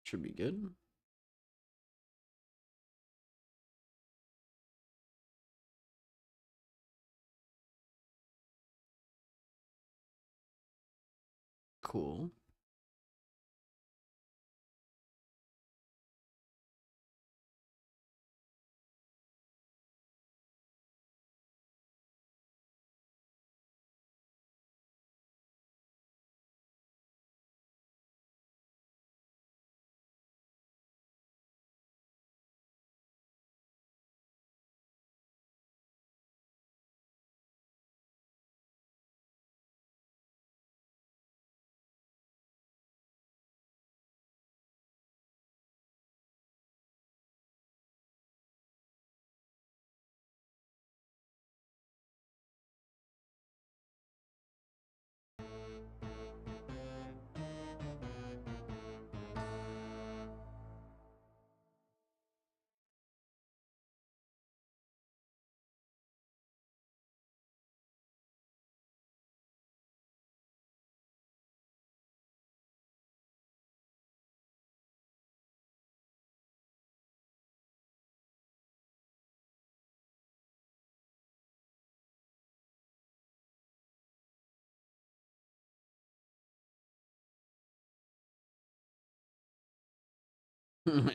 Should be good. Cool.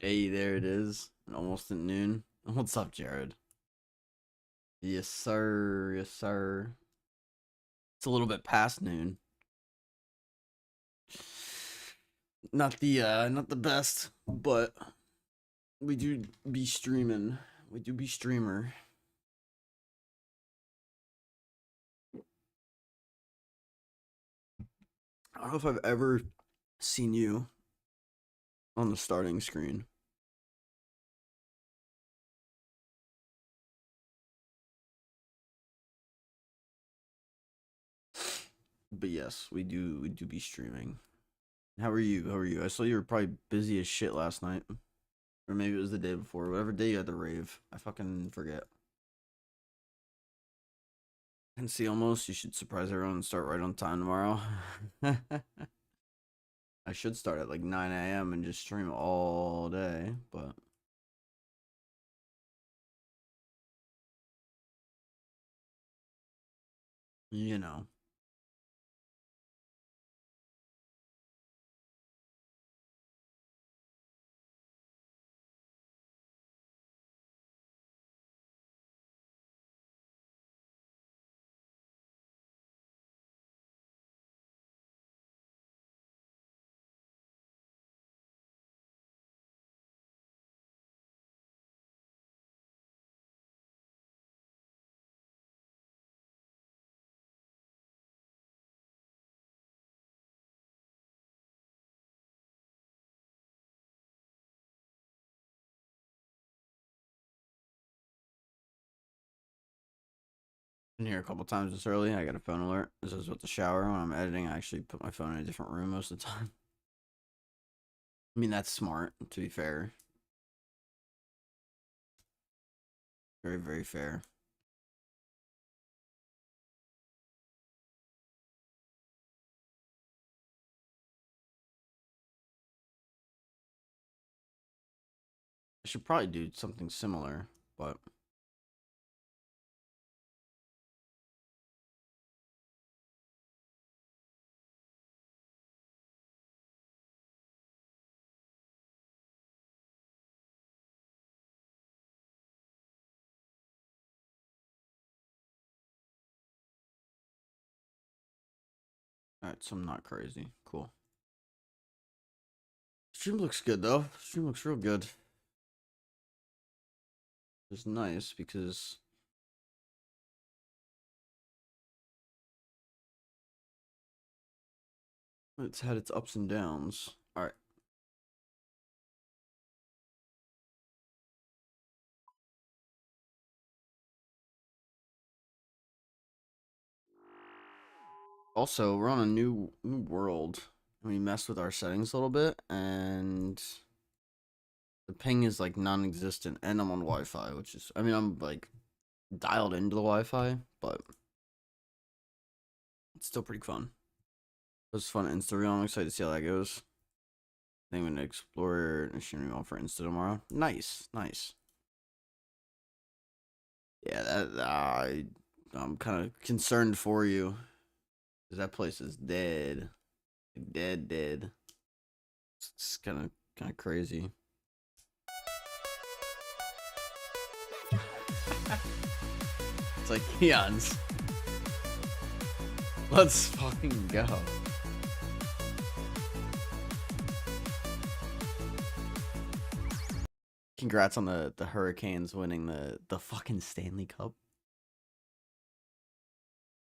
Hey, there it is. Almost at noon. What's up, Jared? Yes, sir. Yes, sir. It's a little bit past noon. Not the best, but we do be streaming. We do be streamer. I don't know if I've ever seen you on the starting screen. But yes, we do be streaming. How are you? How are you? I saw you were probably busy as shit last night. Or maybe it was the day before. Whatever day you had the rave. I fucking forget. And see, almost you should surprise everyone and start right on time tomorrow. I should start at like 9 a.m. and just stream all day, but you know. Been here a couple times this early. I got a phone alert. This is with the shower. When I'm editing, I actually put my phone in a different room most of the time. I mean, that's smart, to be fair. Very, very fair. I should probably do something similar, but alright, so I'm not crazy. Cool. Stream looks good though. Stream looks real good. It's nice because it's had its ups and downs. Alright. Also, we're on a new world. We messed with our settings a little bit, and the ping is like non-existent. And I'm on Wi-Fi, which is, I mean, I'm like dialed into the Wi-Fi, but it's still pretty fun. It was fun Insta reel. I'm excited to see how that goes. think I'm gonna explore and stream on for Insta tomorrow. Nice, nice. Yeah, I'm kind of concerned for you, cause that place is dead, dead. It's kind of crazy. It's like peons. Let's fucking go. Congrats on the Hurricanes winning the fucking Stanley Cup.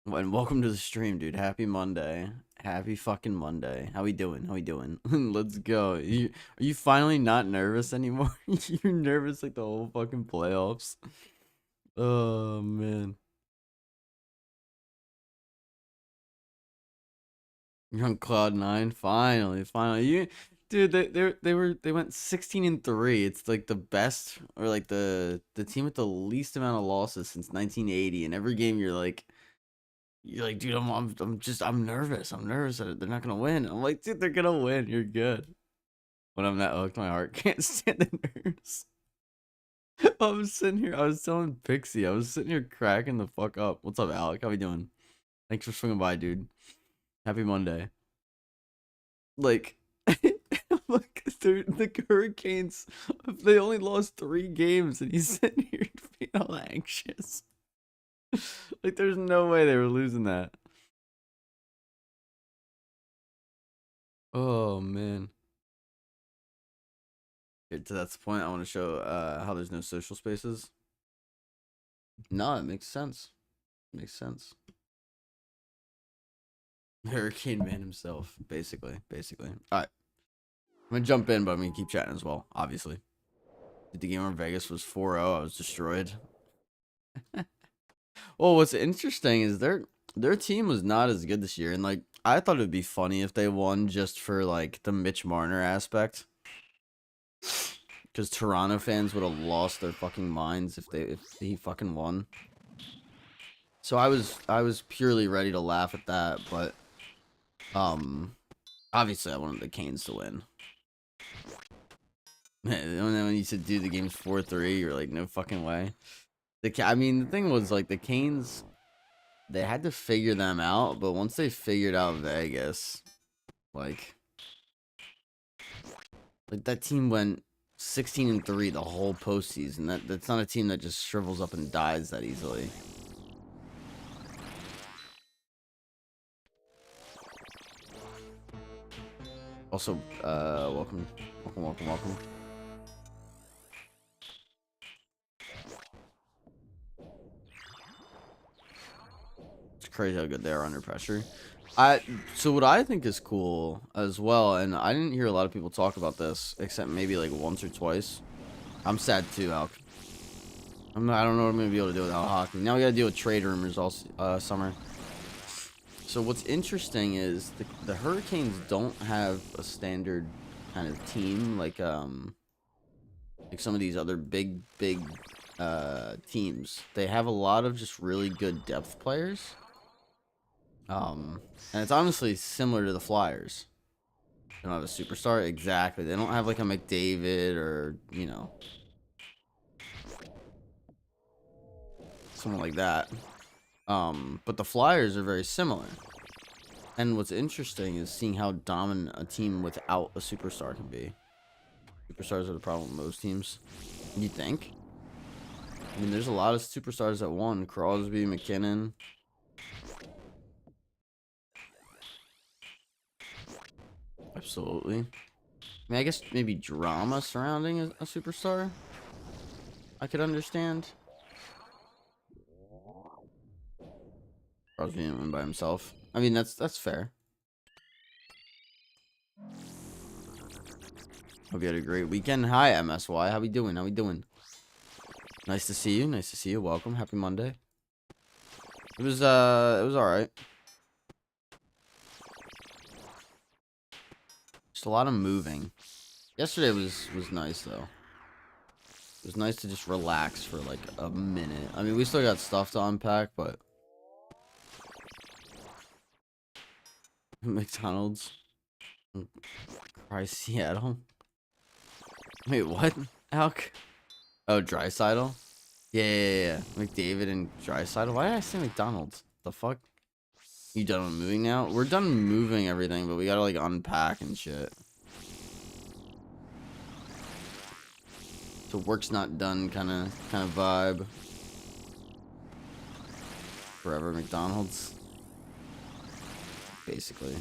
And welcome to the stream, dude. Happy Monday. Happy fucking Monday. How we doing? How we doing? Let's go. Are you finally not nervous anymore? You're nervous like the whole fucking playoffs. Oh man. You're on cloud nine. Finally. Dude, they went 16-3. It's like the best, or like the team with the least amount of losses since 1980. And every game you're like, dude, I'm nervous. I'm nervous that they're not gonna win. I'm like, dude, they're gonna win. You're good. When I'm that hooked, my heart can't stand the nerves. I was sitting here. I was telling Pixie. I was sitting here cracking the fuck up. What's up, Alec? How we doing? Thanks for swinging by, dude. Happy Monday. Like, look, the Hurricanes. They only lost 3 games, and he's sitting here being all anxious. Like, there's no way they were losing that. Oh man. To that's the point. I want to show how there's no social spaces. No, it makes sense. Makes sense. Hurricane Man himself, basically. All right, I'm gonna jump in, but I'm gonna keep chatting as well. Obviously, the game where Vegas was 4-0. I was destroyed. Well, what's interesting is their team was not as good this year, and like I thought it'd be funny if they won just for like the Mitch Marner aspect. Because Toronto fans would have lost their fucking minds if he fucking won. So I was purely ready to laugh at that, but obviously I wanted the Canes to win. When you said, dude, the game's 4-3, you're like, no fucking way. I mean, the thing was like the Canes, they had to figure them out, but once they figured out Vegas, like that team went 16-3 the whole postseason. That's not a team that just shrivels up and dies that easily. Also, welcome. It's crazy how good they are under pressure. So what I think is cool as well, and I didn't hear a lot of people talk about this, except maybe like once or twice. I'm sad too, Alk. I don't know what I'm gonna be able to do without hockey. Now we gotta deal with trade rumors all summer. So what's interesting is the Hurricanes don't have a standard kind of team like some of these other big teams. They have a lot of just really good depth players. And it's honestly similar to the Flyers. They don't have a superstar. Exactly. They don't have like a McDavid or, you know, someone like that. But the Flyers are very similar. And what's interesting is seeing how dominant a team without a superstar can be. Superstars are the problem with most teams. You think? I mean, there's a lot of superstars that won. Crosby, McKinnon. Absolutely. I mean, I guess maybe drama surrounding a superstar I could understand. Crosby didn't win by himself. I mean, that's fair. Hope you had a great weekend. Hi, MSY. How we doing? Nice to see you. Welcome. Happy Monday. It was alright. Just a lot of moving. Yesterday was nice though. It was nice to just relax for like a minute. I mean, we still got stuff to unpack, but McDonald's. Try Seattle. Wait, what? Alk? Oh, Drysidle? Yeah. McDavid and Drysidle. Why did I say McDonald's? The fuck? You done with moving now? We're done moving everything, but we gotta like unpack and shit. So work's not done kind of vibe. Forever McDonald's. Basically.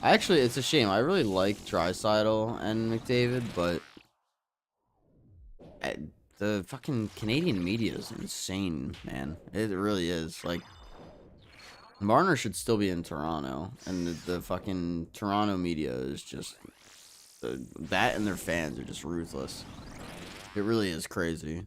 Actually, it's a shame. I really like Draisaitl and McDavid, but the fucking Canadian media is insane, man. It really is. Like, Marner should still be in Toronto, and the fucking Toronto media is just that, and their fans are just ruthless. It really is crazy.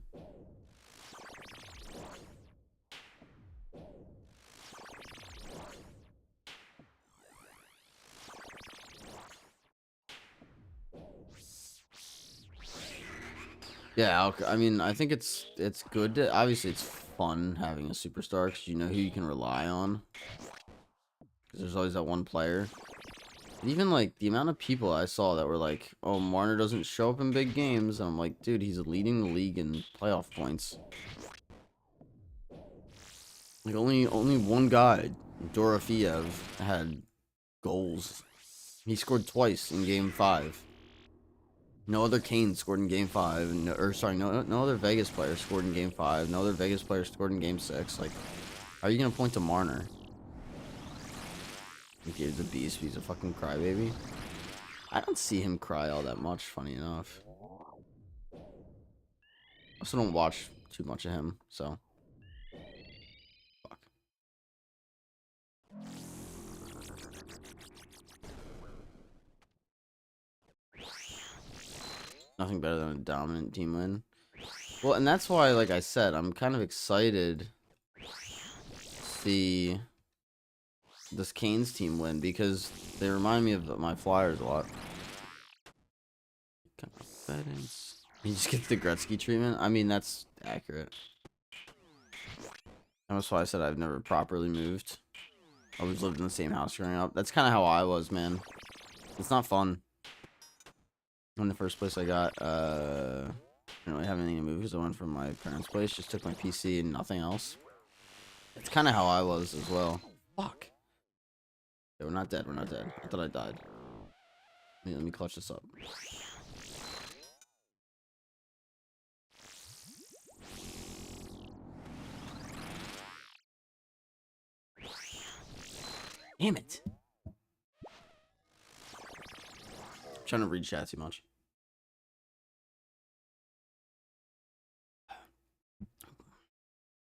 Yeah, I mean, I think it's good to, obviously it's fun having a superstar because you know who you can rely on. Because there's always that one player. And even like the amount of people I saw that were like, "Oh, Marner doesn't show up in big games," and I'm like, dude, he's leading the league in playoff points. Like only one guy, Dorofeev, had goals. He scored twice in Game 5. No other Kane scored in Game 5. No, or sorry, no other Vegas player scored in Game 5. No other Vegas player scored in Game 6. Like, how are you gonna point to Marner? He's a beast. He's a fucking crybaby. I don't see him cry all that much. Funny enough. I also don't watch too much of him, so. Fuck. Nothing better than a dominant team win. Well, and that's why, like I said, I'm kind of excited to see this Canes team win because they remind me of my Flyers a lot. He just gets the Gretzky treatment. I mean, that's accurate. That's why I said I've never properly moved. I always lived in the same house growing up. That's kind of how I was, man. It's not fun. In the first place, I got, I didn't really have anything to move because I went from my parents' place, just took my PC and nothing else. It's kind of how I was as well. Fuck. Okay, we're not dead. We're not dead. I thought I died. Let me clutch this up. Damn it. I'm trying to read chat too much.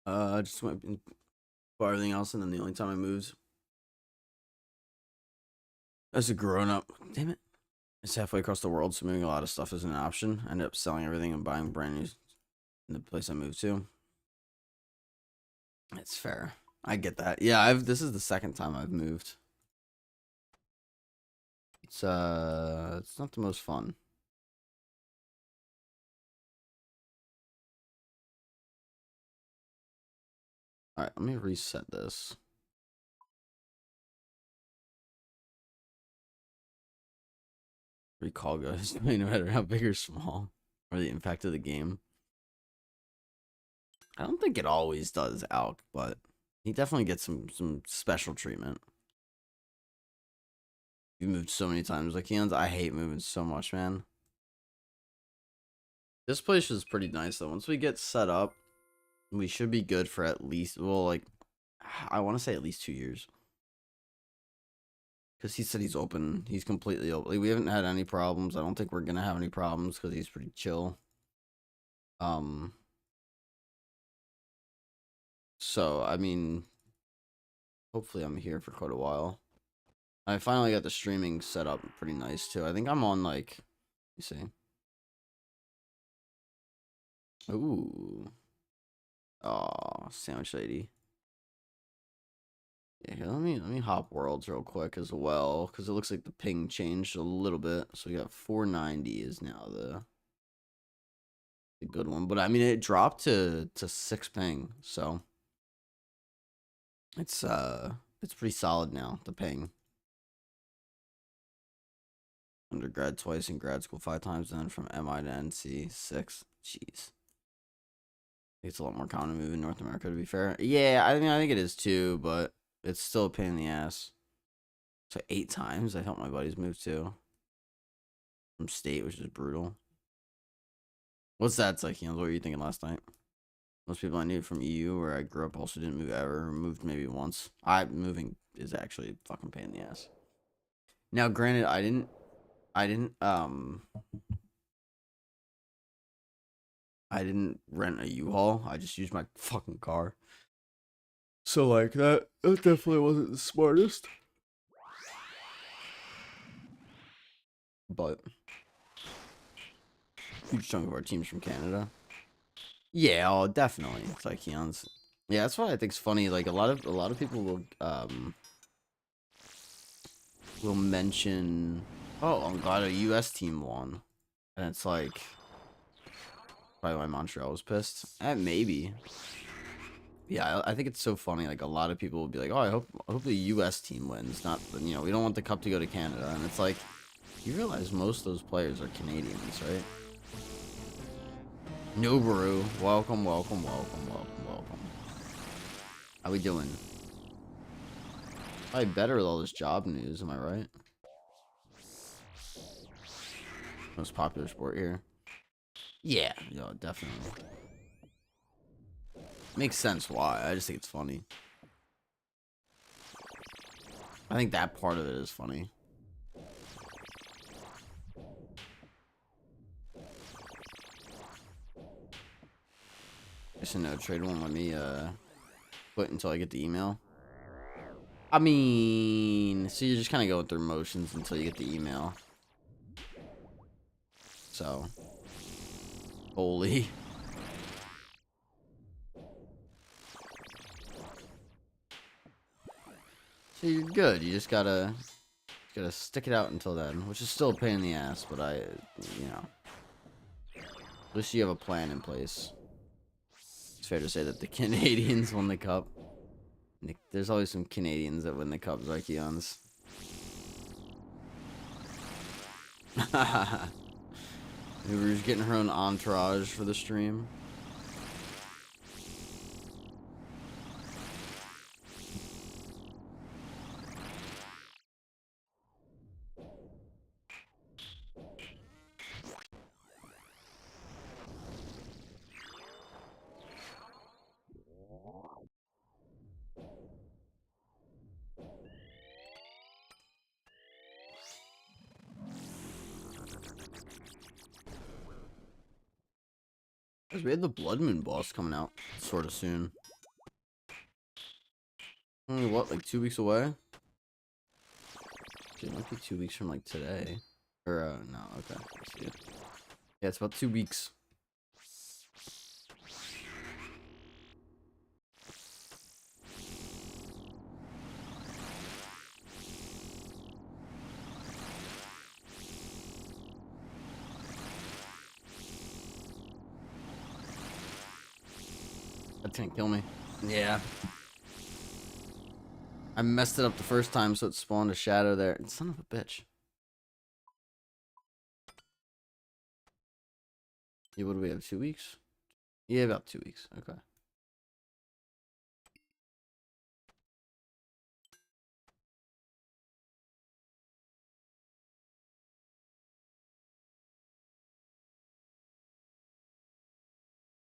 I just went for everything else, and then the only time I moved as a grown up, damn it, it's halfway across the world, so moving a lot of stuff isn't an option. I ended up selling everything and buying brand new in the place I moved to. It's fair. I get that. Yeah, this is the second time I've moved. It's not the most fun. All right, let me reset this. Recall goes no matter how big or small, or the impact of the game. I don't think it always does, Alk, but he definitely gets some special treatment. You moved so many times, like Keon's. I hate moving so much, man. This place is pretty nice though. Once we get set up, we should be good for at least, well, like, I want to say at least 2 years. Because he said he's open. He's completely open. Like, we haven't had any problems. I don't think we're going to have any problems because he's pretty chill. So, I mean, hopefully I'm here for quite a while. I finally got the streaming set up pretty nice, too. I think I'm on, like, you see. Ooh. Oh, sandwich lady. Yeah, here, let me hop worlds real quick as well, because it looks like the ping changed a little bit. So we got 490 is now the good one, but I mean it dropped to 6 ping, so it's pretty solid now, the ping. Undergrad twice and grad school 5 times, and then from MI to NC 6. Jeez. It's a lot more common to move in North America, to be fair. Yeah, I mean, I think it is too, but it's still a pain in the ass. So 8 times I helped my buddies move to from state, which is brutal. What's that, Psychians? What were you thinking last night? Most people I knew from EU, where I grew up, also didn't move ever, or moved maybe once. Moving is actually a fucking pain in the ass. Now, granted, I didn't rent a U-Haul. I just used my fucking car. So like that definitely wasn't the smartest. But huge chunk of our team's from Canada. Yeah, oh, definitely. It's like Keon's. Yeah, that's what I think's funny. Like a lot of people will mention, oh, I'm glad a US team won. And it's like probably why Montreal was pissed. Maybe. Yeah, I think it's so funny. Like a lot of people will be like, "Oh, I hope the U.S. team wins." Not, we don't want the cup to go to Canada. And it's like, you realize most of those players are Canadians, right? Noboru, welcome, welcome, welcome, welcome, welcome. How we doing? Probably better with all this job news. Am I right? Most popular sport here. Yeah, yo, definitely. Makes sense why. I just think it's funny. I think that part of it is funny. Just a no trade won't let me quit until I get the email. I mean, so you're just kind of going through motions until you get the email. So, holy. So you're good. You just gotta stick it out until then, which is still a pain in the ass. But at least you have a plan in place. It's fair to say that the Canadians won the cup. There's always some Canadians that win the cup, Zykeons. Uber's getting her own entourage for the stream. We had the Blood Moon boss coming out sort of soon. Only what, like 2 weeks away? It might be 2 weeks from like today. Or no, okay. See it. Yeah, it's about 2 weeks. That didn't kill me. Yeah. I messed it up the first time, so it spawned a shadow there. Son of a bitch. Yeah, what do we have? 2 weeks? Yeah, about 2 weeks. Okay.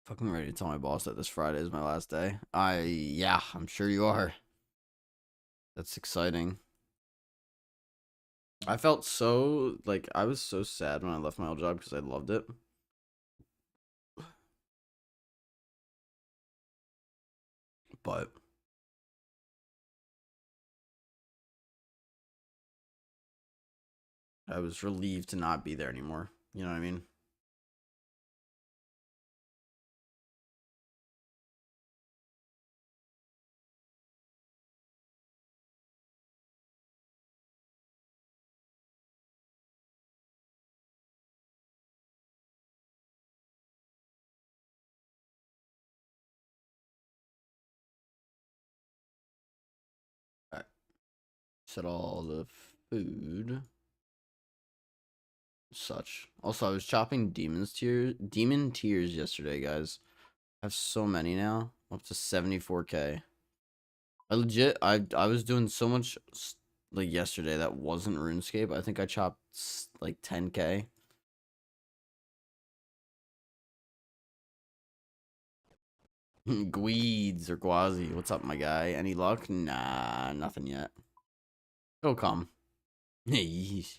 Fucking ready to tell my boss that this Friday is my last day. Yeah, I'm sure you are. That's exciting. I felt so, like, I was so sad when I left my old job because I loved it. But I was relieved to not be there anymore. You know what I mean? All right. Set all the food. Such. Also, I was chopping demon tears yesterday, guys. I have so many now. I'm up to 74k. I was doing so much like yesterday that wasn't RuneScape. I think I chopped like 10k. Gweeds or Gwazi. What's up, my guy? Any luck? Nah, nothing yet. It'll come. Yeesh.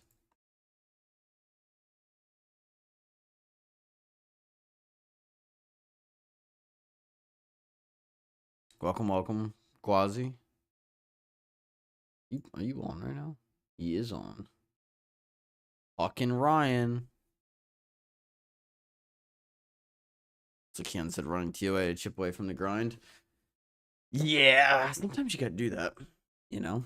Welcome, welcome, Gwazi. Are you on right now? He is on. Fucking Ryan. So Ken said running TOA to chip away from the grind. Yeah, sometimes you gotta do that, you know?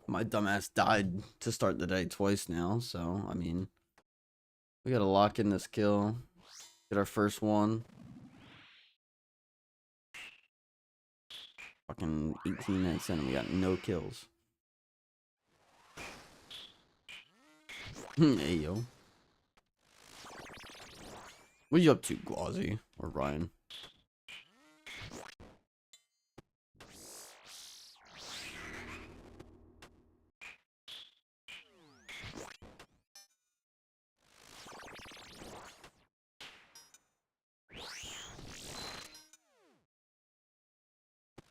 My dumbass died to start the day twice now, so, I mean, we gotta lock in this kill. Get our first one. Fucking 18 minutes in and we got no kills. Hey, yo. What are you up to, Gwazi? Or Ryan?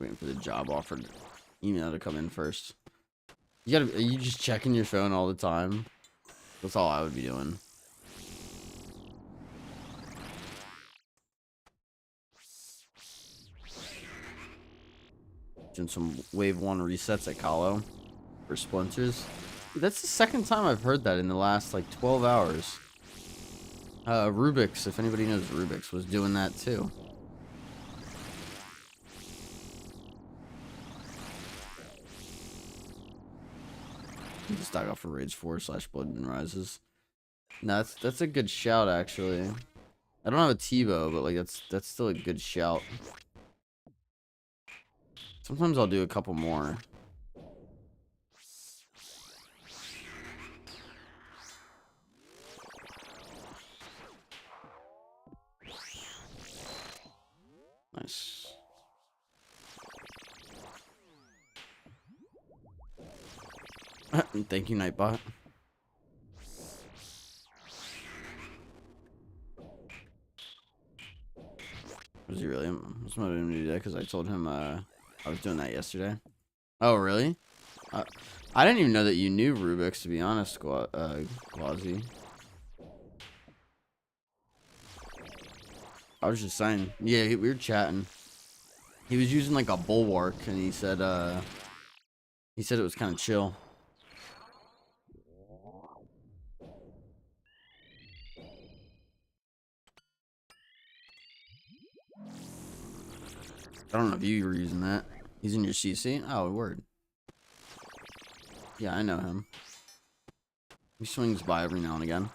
Waiting for the job offer email to come in first. Are you just checking your phone all the time? That's all I would be doing. Doing some wave 1 resets at Kahlo for splinters. That's the second time I've heard that in the last like 12 hours. Rubik's, if anybody knows Rubik's, was doing that too. Just dug off for Rage 4 / Blood and Rises. No, that's a good shout actually. I don't have a TiVo, but like that's still a good shout. Sometimes I'll do a couple more. Nice. Thank you, Nightbot. Was he really? What's my doing today? Because I told him I was doing that yesterday. Oh, really? I didn't even know that you knew Rubik's, to be honest, Gwazi. I was just saying. Yeah, we were chatting. He was using like a bulwark, and he said it was kind of chill. I don't know if you were using that. He's in your CC? Oh, word. Yeah, I know him. He swings by every now and again.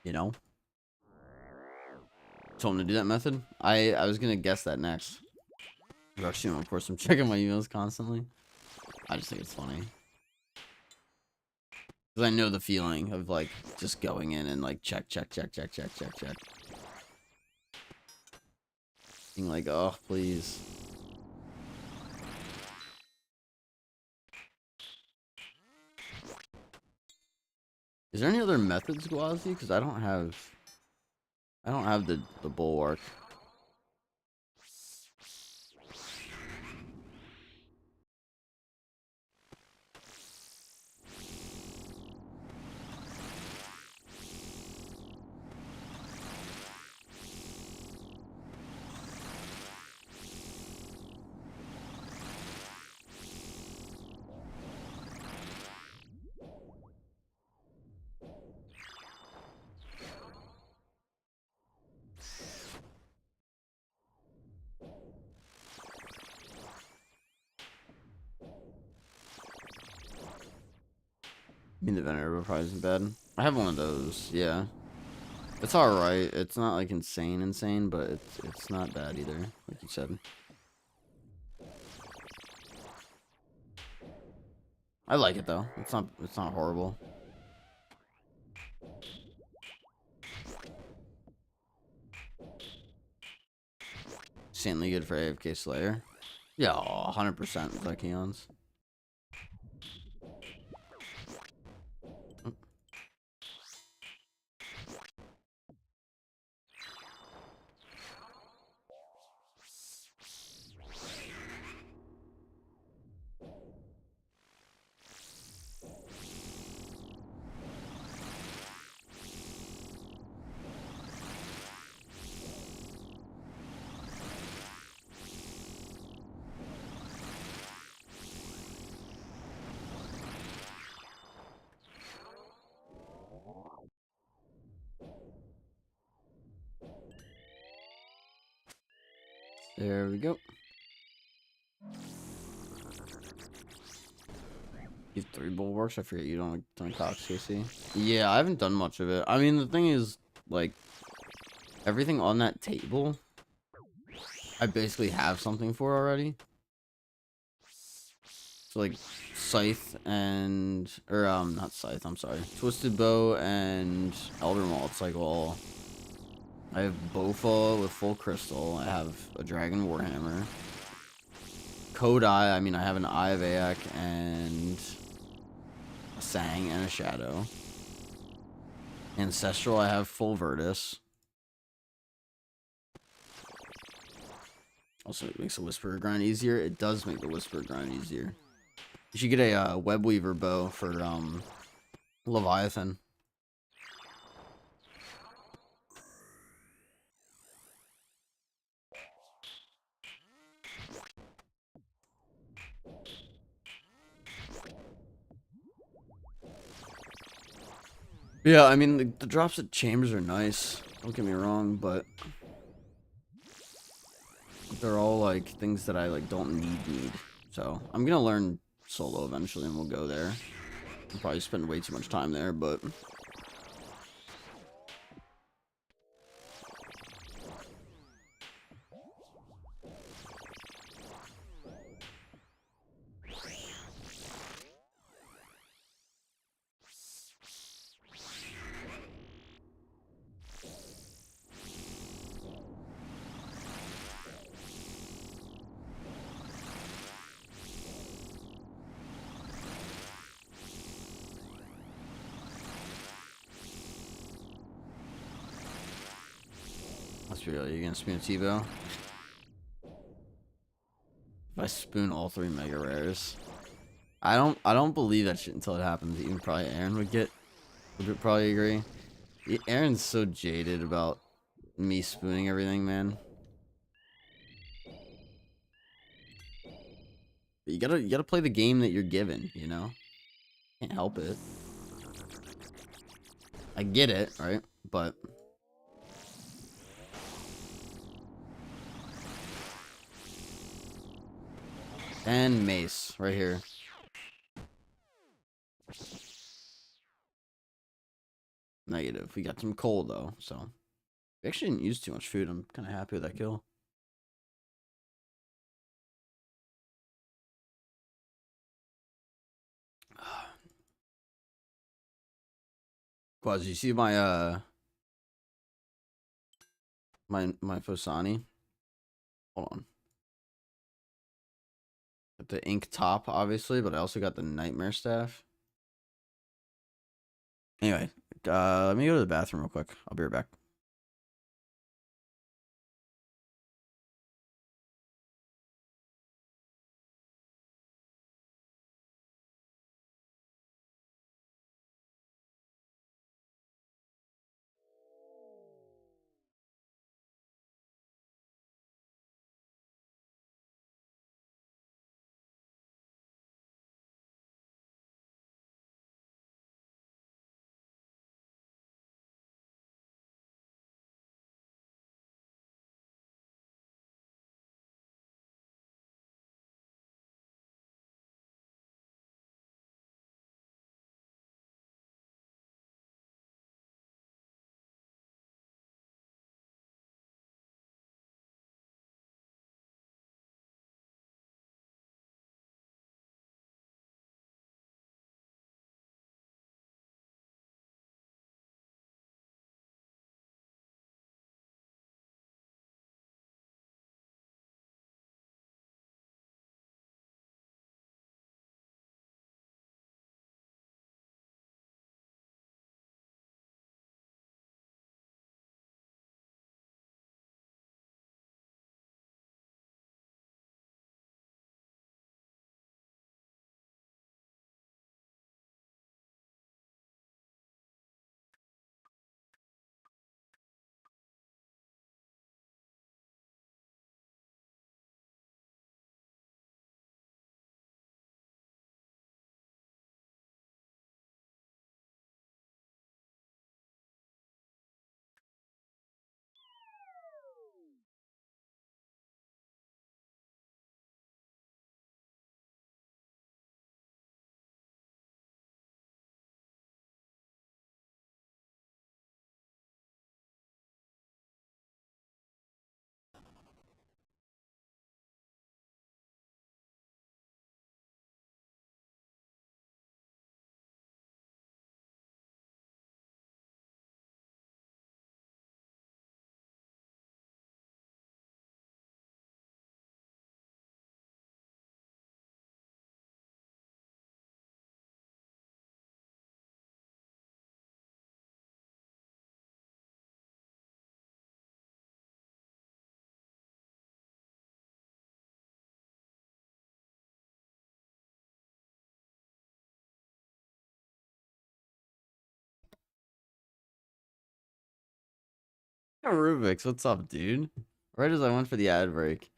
You know? Told him to do that method. I was gonna guess that next. Actually, of course, I'm checking my emails constantly. I just think it's funny. Because I know the feeling of, like, just going in and, like, check. Being like, oh, please. Is there any other methods, Gwazi? Because I don't have the bulwark. I mean, the Venerable probably isn't bad. I have one of those, yeah. It's alright. It's not, like, insane, but it's not bad either, like you said. I like it though. It's not horrible. Insanely good for AFK Slayer. Yeah, 100% with Lycaons. There we go. You have 3 bulwarks? I forget you don't Cox KC. Yeah, I haven't done much of it. I mean, the thing is, like, everything on that table, I basically have something for already. So, like, Scythe and, or, not Scythe, I'm sorry. Twisted Bow and Elder Maul. It's like, well, I have Bofa with full crystal. I have a Dragon Warhammer. Kodai, I mean, I have an Eye of Aak and a Sang and a Shadow. Ancestral, I have full Virtus. Also, it makes the Whisperer grind easier. It does make the Whisperer grind easier. You should get a Webweaver bow for Leviathan. Yeah, I mean, the drops at Chambers are nice. Don't get me wrong, but they're all, like, things that I, like, don't need. So, I'm gonna learn solo eventually, and we'll go there. I'll probably spend way too much time there, but... Let's be real, you're gonna spoon a T-Bow? If I spoon all 3 Mega Rares... I don't believe that shit until it happens. Even probably Aaron would probably agree. Aaron's so jaded about me spooning everything, man. But you gotta play the game that you're given, you know? Can't help it. I get it, right? But and Mace right here. Negative. We got some coal though, so we actually didn't use too much food. I'm kind of happy with that kill. Quaz, you see my my Fosani? Hold on. Got the ink top, obviously, but I also got the nightmare staff. Anyway, let me go to the bathroom real quick. I'll be right back. Rubik's, what's up, dude? Right as I went for the ad break.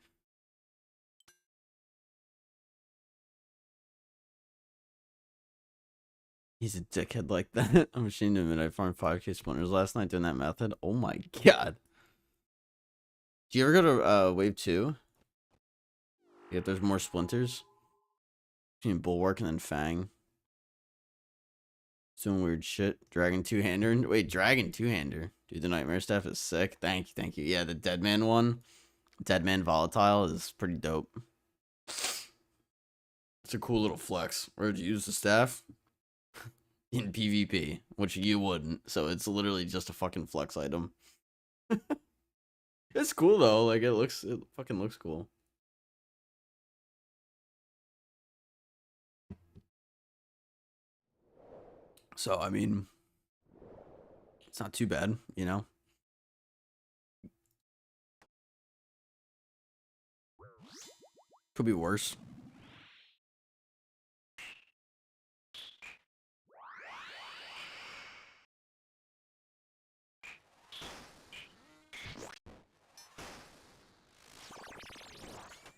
He's a dickhead like that. I'm ashamed to admit I farmed 5k splinters last night doing that method. Oh my god. Do you ever go to wave 2? Yeah, there's more splinters. Between Bulwark and then Fang. Some weird shit. Dragon two-hander. Wait, Dragon two-hander. Dude, the Nightmare Staff is sick. Thank you, thank you. Yeah, the Deadman one. Deadman Volatile is pretty dope. It's a cool little flex. Where would you use the staff? In PvP, which you wouldn't. So it's literally just a fucking flex item. It's cool though. Like it fucking looks cool. So I mean, it's not too bad, you know. Could be worse.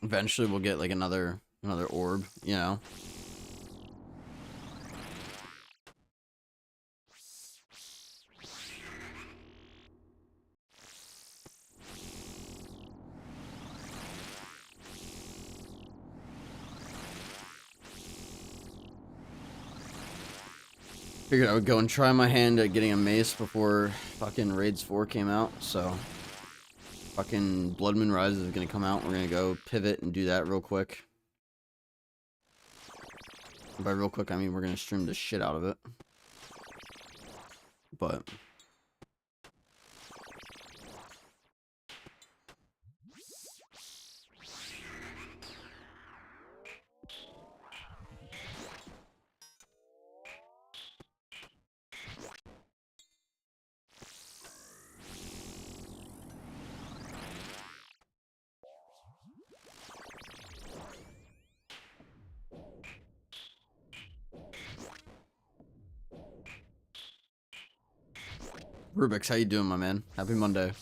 Eventually we'll get like another orb, you know. Figured I would go and try my hand at getting a mace before fucking Raids 4 came out, so fucking Blood Moon Rise is gonna come out. We're gonna go pivot and do that real quick. And by real quick, I mean we're gonna stream the shit out of it. But Rubik's, how you doing, my man? Happy Monday.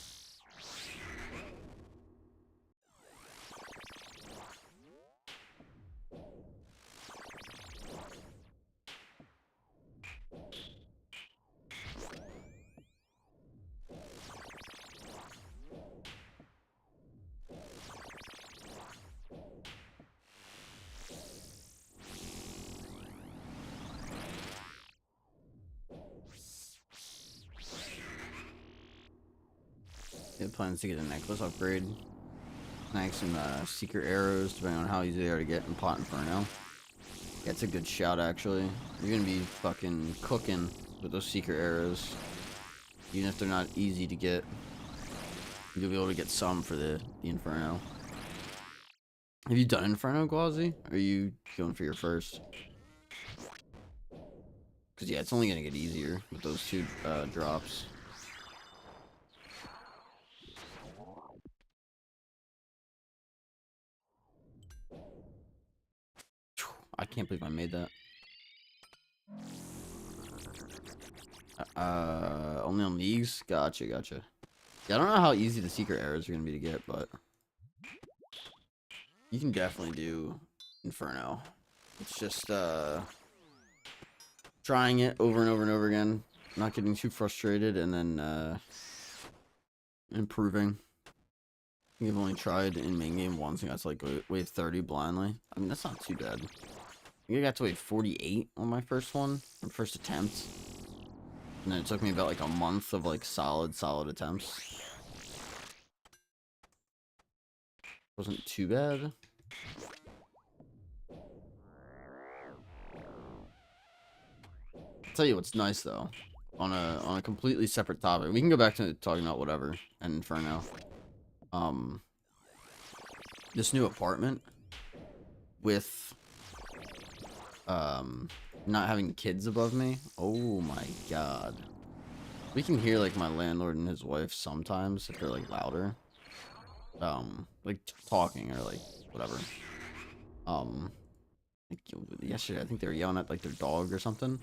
It plans to get a necklace upgrade. Snag some secret arrows, depending on how easy they are to get in Pot Inferno. Yeah, it's a good shout, actually. You're gonna be fucking cooking with those secret arrows. Even if they're not easy to get, you'll be able to get some for the Inferno. Have you done Inferno, Glazzy? Or are you going for your first? Because, yeah, it's only gonna get easier with those two drops. I can't believe I made that. Only on leagues? Gotcha. Yeah, I don't know how easy the secret arrows are gonna be to get, but you can definitely do Inferno. It's just trying it over and over and over again, not getting too frustrated, and then improving. I think I've only tried in main game once and got to like wave 30 blindly. I mean, that's not too bad. I think I got to wave 48 on my first one, my first attempt. And then it took me about like a month of like solid attempts. Wasn't too bad. I'll tell you what's nice though. On a completely separate topic. We can go back to talking about whatever and Inferno. This new apartment with not having kids above me. Oh my god. We can hear like my landlord and his wife sometimes if they're like louder. Like talking or like whatever. Like, yesterday I think they were yelling at like their dog or something.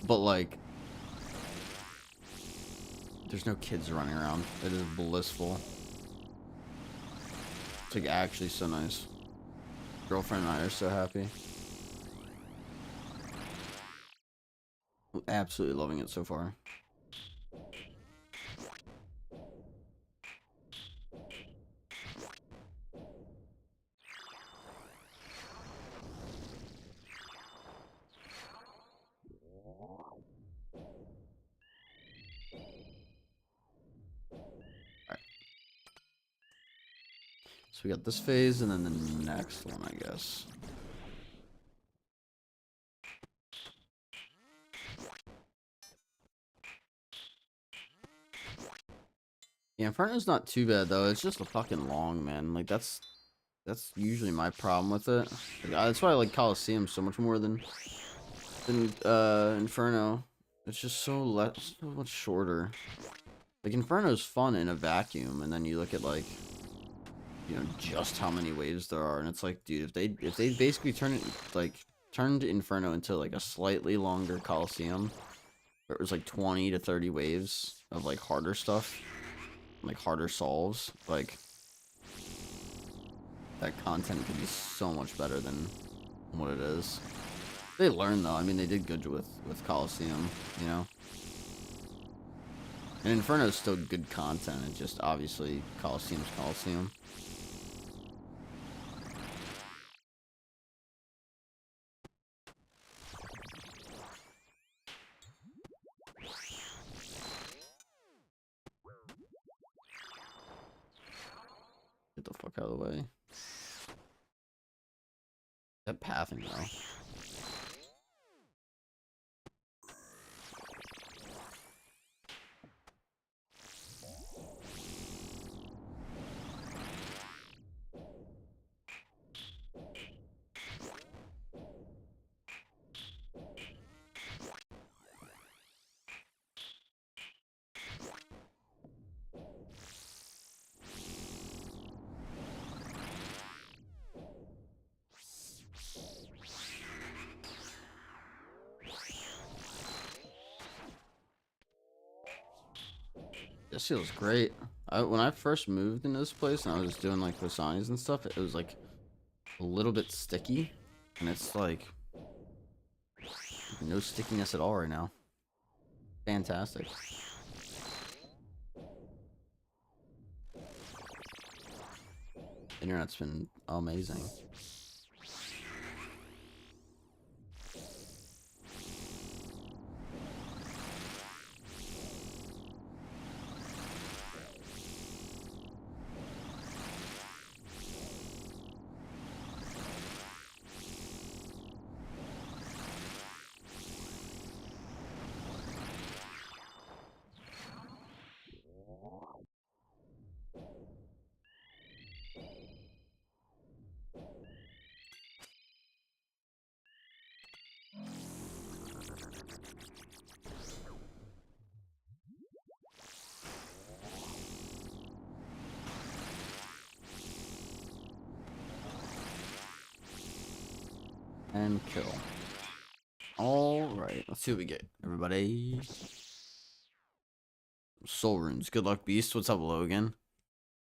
But like There's no kids running around. It is blissful. It's like actually so nice. Girlfriend and I are so happy. I'm absolutely loving it so far. So we got this phase and then the next one, I guess. Yeah, Inferno's not too bad though. It's just a fucking long, man. Like that's usually my problem with it. Like, that's why I like Coliseum so much more than Inferno. It's just so much shorter. Like Inferno's fun in a vacuum, and then you look at like, you know, just how many waves there are, and it's like, dude, if they basically turned Inferno into like a slightly longer Coliseum, where it was like 20 to 30 waves of like harder stuff, like harder solves, like that content could be so much better than what it is. They learned though. I mean, they did good with Coliseum, you know. And Inferno is still good content. It just obviously Coliseum's Coliseum. Get the fuck out of the way. That pathing though. This feels great. When I first moved into this place and I was doing like Vasani's and stuff, it was like a little bit sticky, and it's like no stickiness at all right now. Fantastic. Internet's been amazing. And kill. Alright, let's see what we get, everybody. Soul runes. Good luck, Beast. What's up, Logan?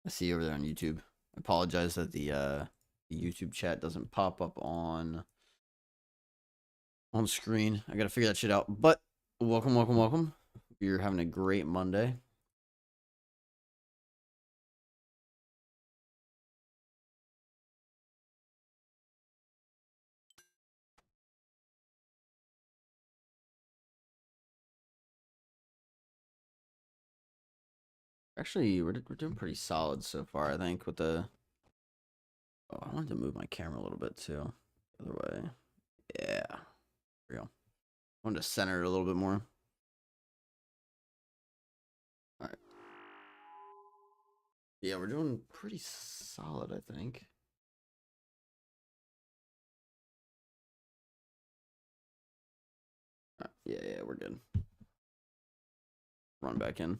I see you over there on YouTube. I apologize that the YouTube chat doesn't pop up on screen. I gotta figure that shit out. But welcome, welcome, welcome. You're having a great Monday. Actually, we're doing pretty solid so far, I think, with the... Oh, I wanted to move my camera a little bit, too. The other way. Yeah. There we go. I wanted to center it a little bit more. Alright. Yeah, we're doing pretty solid, I think. Yeah, we're good. Run back in.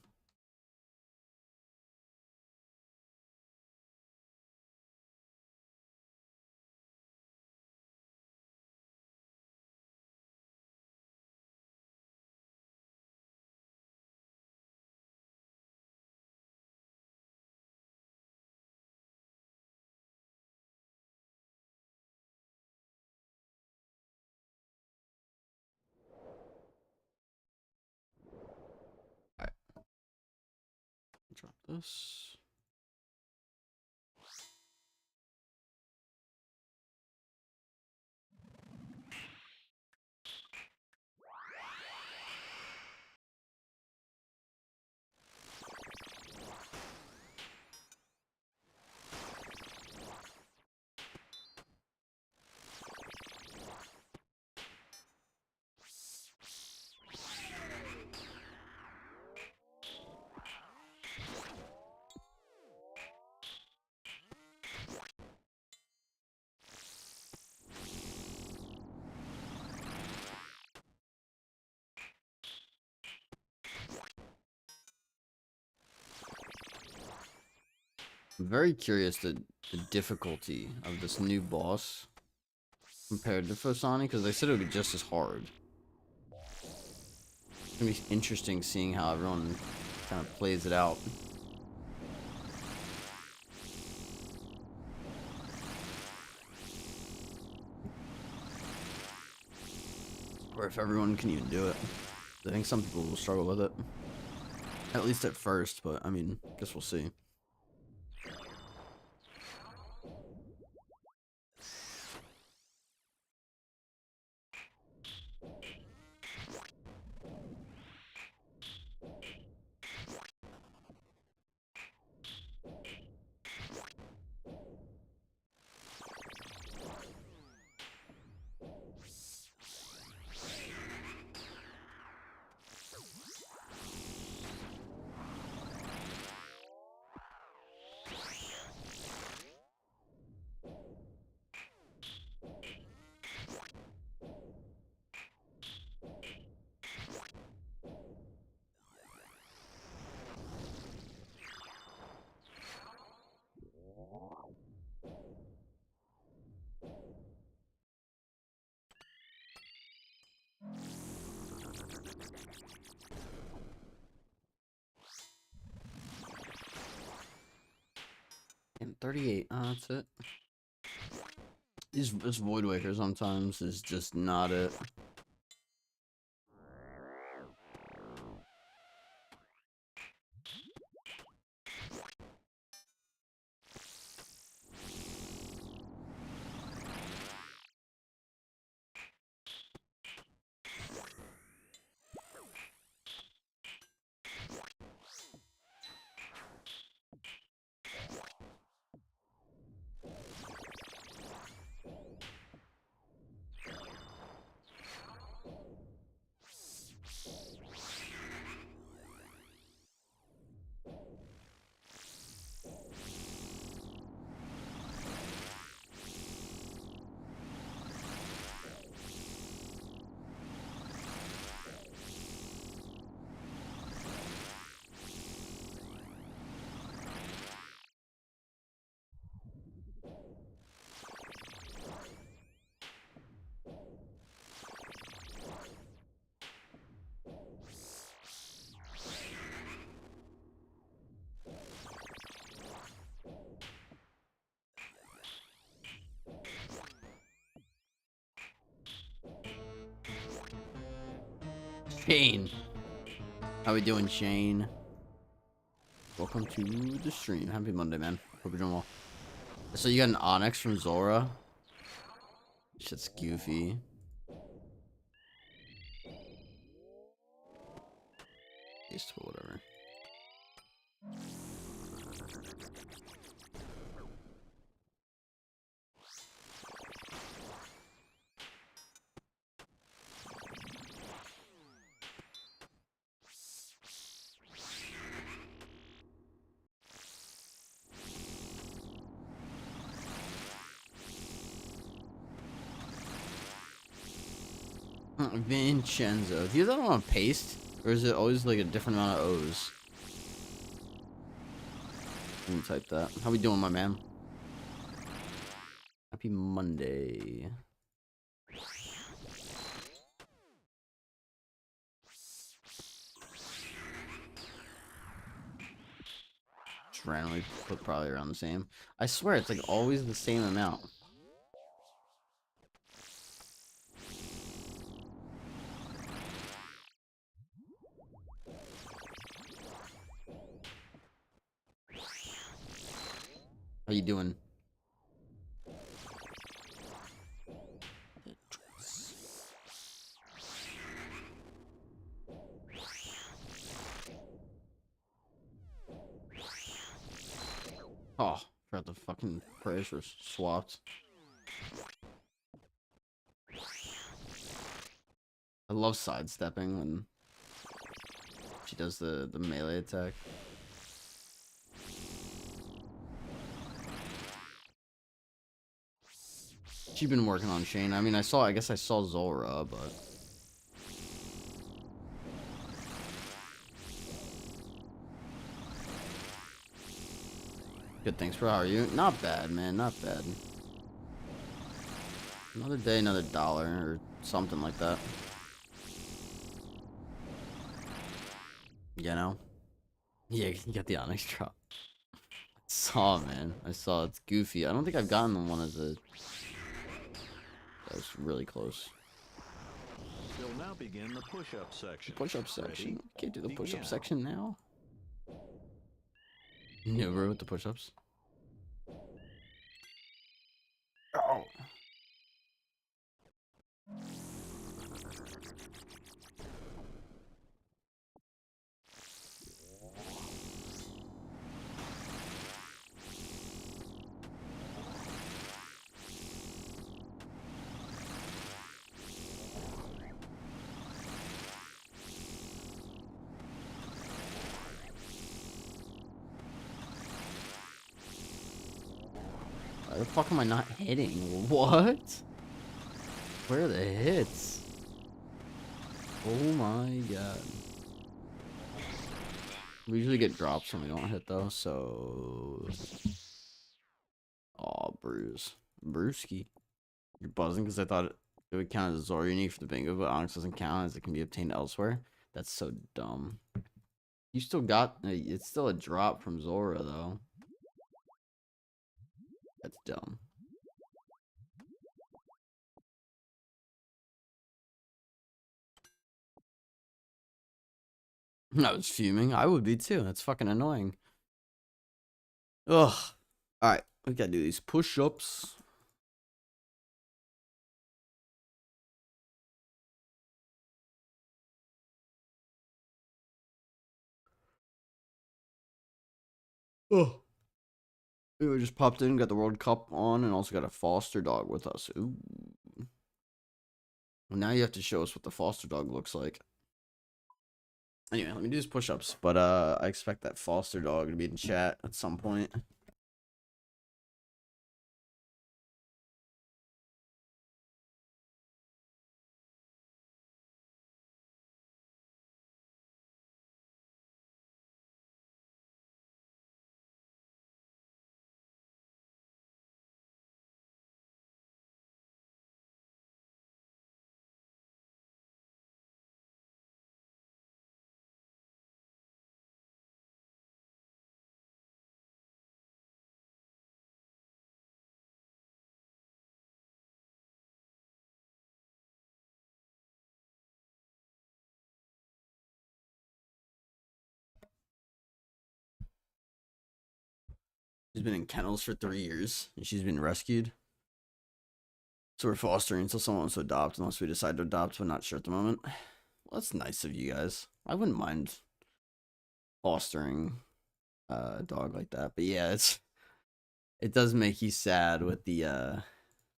this. I'm very curious the difficulty of this new boss compared to Fosani, because they said it would be just as hard. It's gonna be interesting seeing how everyone kind of plays it out. Or if everyone can even do it. I think some people will struggle with it. At least at first, but I mean, I guess we'll see. And 38, that's it. This Void Waker sometimes is just not it. Shane. How we doing, Shane? Welcome to the stream. Happy Monday, man. Hope you're doing well. So you got an Onyx from Zora? Shit's goofy. Tasteful, whatever. Vincenzo. Do you have that on paste? Or is it always like a different amount of O's? Let me type that. How we doing, my man? Happy Monday. Just randomly put probably around the same. I swear it's like always the same amount. How you doing? Oh, forgot the fucking prayers were swapped. I love sidestepping when she does the melee attack. She's been working on Shane. I mean, I guess I saw Zora, but good, thanks, bro. How are you? Not bad, man. Not bad. Another day, another dollar, or something like that. You know? Yeah, you got the Onyx drop. I saw, man. I saw. It's goofy. I don't think I've gotten the one as a... That was really close. We'll now begin the push-up section. Push-up section? Ready? Can't do the push-up Begin. section now. You bro, with the push-ups. Oh. Why the fuck am I not hitting? What? Where are the hits? Oh my god. We usually get drops when we don't hit though, so... Aw, Bruce. Brewski. You're buzzing because I thought it would count as Zora unique for the bingo, but Onyx doesn't count as it can be obtained elsewhere. That's so dumb. You still got... It's still a drop from Zora, though. That's dumb. I was fuming. I would be too. That's fucking annoying. Ugh. Alright, we gotta do these push-ups. Oh. We just popped in, got the World Cup on, and also got a foster dog with us. Ooh. Well, now you have to show us what the foster dog looks like. Anyway, let me do these push-ups. But I expect that foster dog to be in chat at some point. She's been in kennels for 3 years, and she's been rescued. So we're fostering until someone wants to adopt, unless we decide to adopt, but not sure at the moment. Well, that's nice of you guys. I wouldn't mind fostering a dog like that. But yeah, it does make you sad with the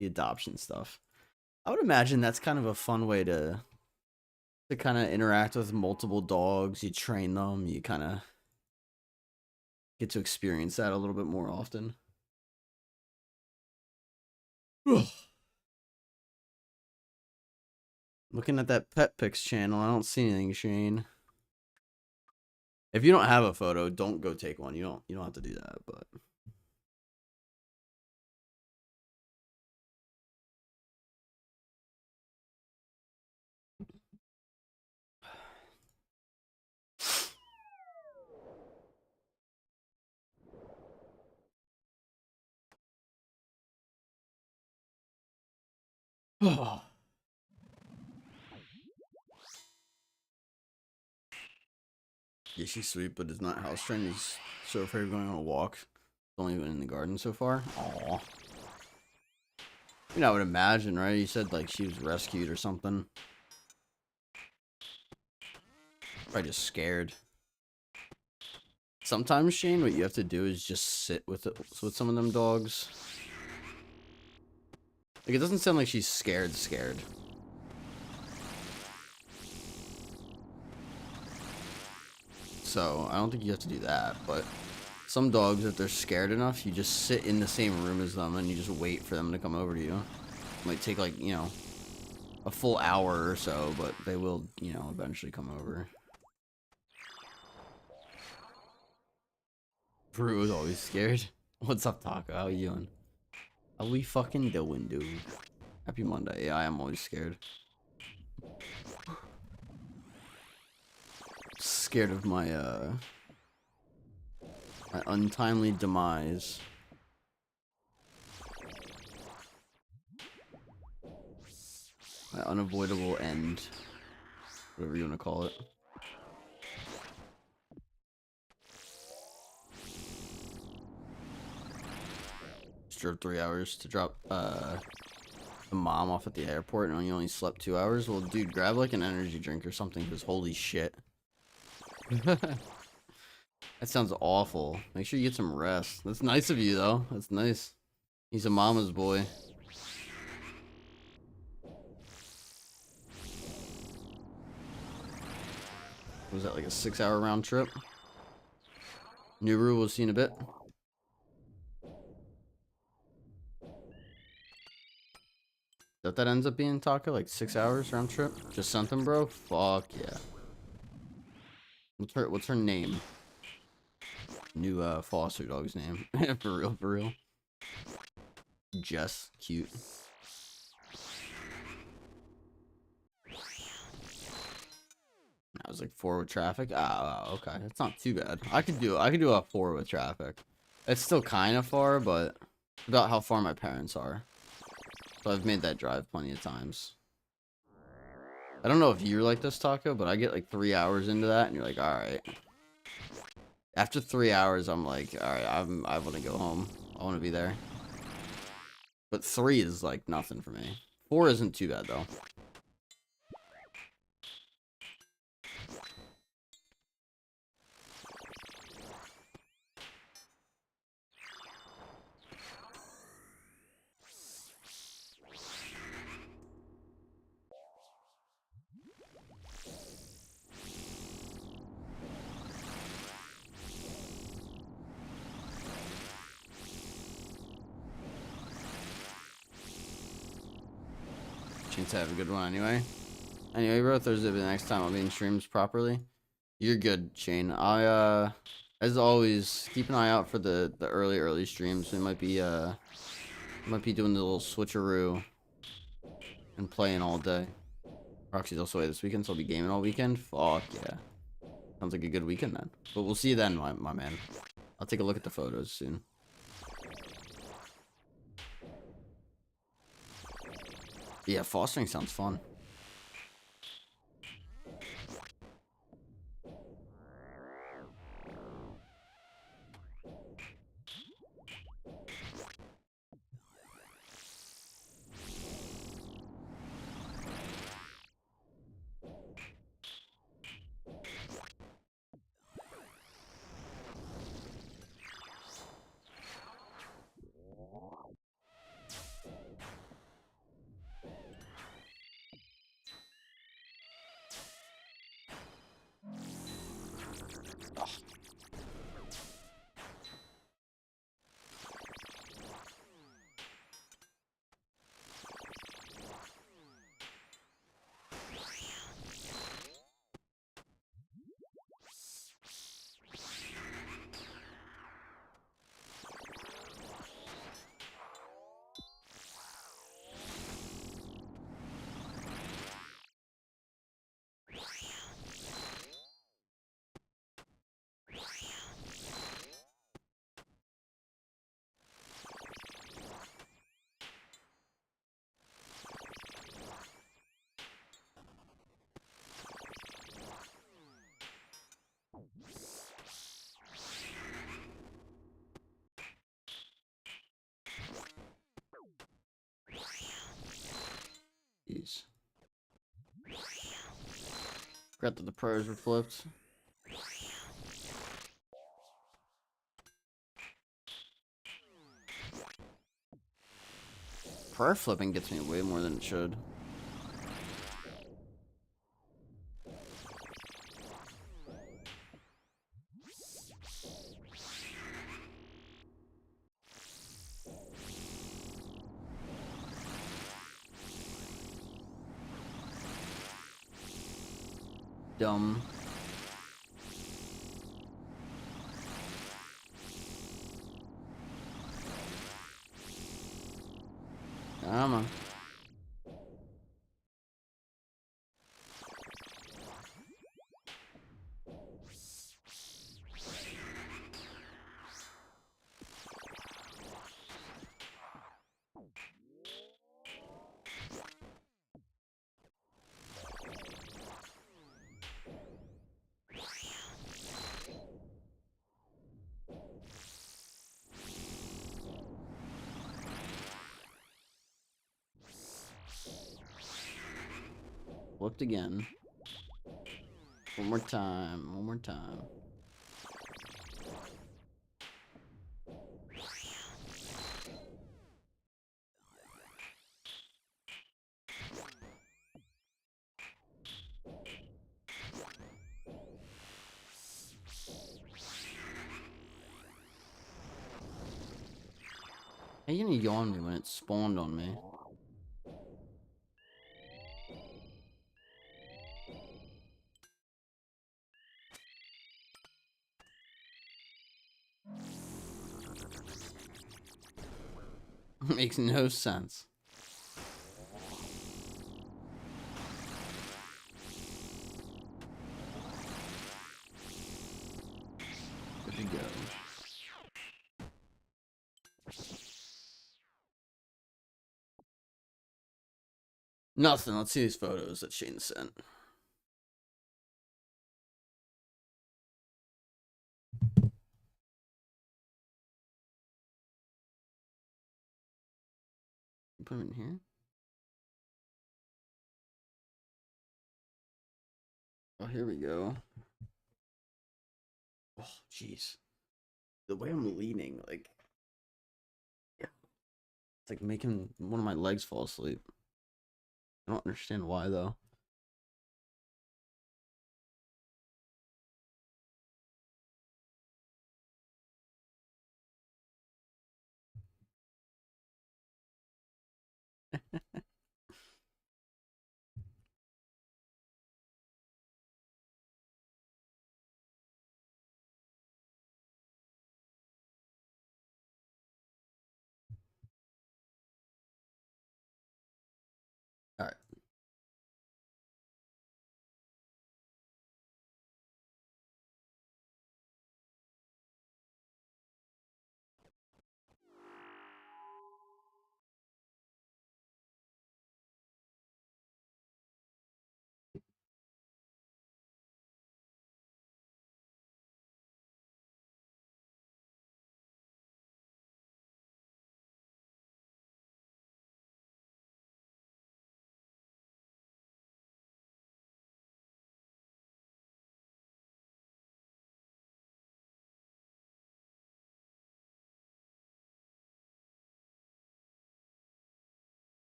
adoption stuff. I would imagine that's kind of a fun way to kind of interact with multiple dogs. You train them, you kind of get to experience that a little bit more often. Looking at that Pet Pics channel, I don't see anything, Shane. If you don't have a photo, don't go take one. You don't have to do that, but yeah, she's sweet, but it's not house trained. He's so afraid of going on a walk. Only been in the garden so far. Aw. You know, I would imagine, right? You said like she was rescued or something. Probably just scared. Sometimes, Shane, what you have to do is just sit with some of them dogs. Like, it doesn't sound like she's scared. So, I don't think you have to do that, but some dogs, if they're scared enough, you just sit in the same room as them and you just wait for them to come over to you. It might take, like, you know, a full hour or so, but they will, you know, eventually come over. Brew is always scared. What's up, Taco? How you doing? How we fucking doing, dude? Happy Monday. Yeah, I am always scared. Scared of my my untimely demise. My unavoidable end. Whatever you want to call it. Just drove 3 hours to drop the mom off at the airport and you only slept 2 hours. Well, dude, grab like an energy drink or something, because holy shit. That sounds awful. Make sure you get some rest. That's nice of you, though. That's nice. He's a mama's boy. Was that like a 6-hour round trip? Nuru, we'll see in a bit. That ends up being, Taco? Like 6 hours round trip? Just something, bro? Fuck yeah. What's her name? New foster dog's name. For real, for real. Jess, cute. I was like 4 with traffic. Oh, okay. That's not too bad. I could do a 4 with traffic. It's still kind of far, but about how far my parents are. So I've made that drive plenty of times. I don't know if you're like this, Taco, but I get like 3 hours into that, and you're like, all right. After 3 hours, I'm like, all right, I want to go home. I want to be there. But 3 is like nothing for me. 4 isn't too bad though. Chance to have a good one anyway. Anyway, bro, Thursday will be the next time I'll be in streams properly. You're good, Shane. As always, keep an eye out for the early streams. We might be doing the little switcheroo and playing all day. Roxy's also away this weekend, so I'll be gaming all weekend. Fuck yeah. Sounds like a good weekend then. But we'll see you then, my man. I'll take a look at the photos soon. Yeah, fostering sounds fun. Jeez. Forgot that the prayers were flipped. Prayer flipping gets me way more than it should. Dumb. Come on. Flipped again. One more time. One more time. How you gonna yawn me when it spawned on me? Makes no sense. Good to go. Nothing. Let's see these photos that Shane sent. Put them in here. Oh, here we go. Oh, jeez. The way I'm leaning, like, yeah, it's like making one of my legs fall asleep. I don't understand why, though. All right.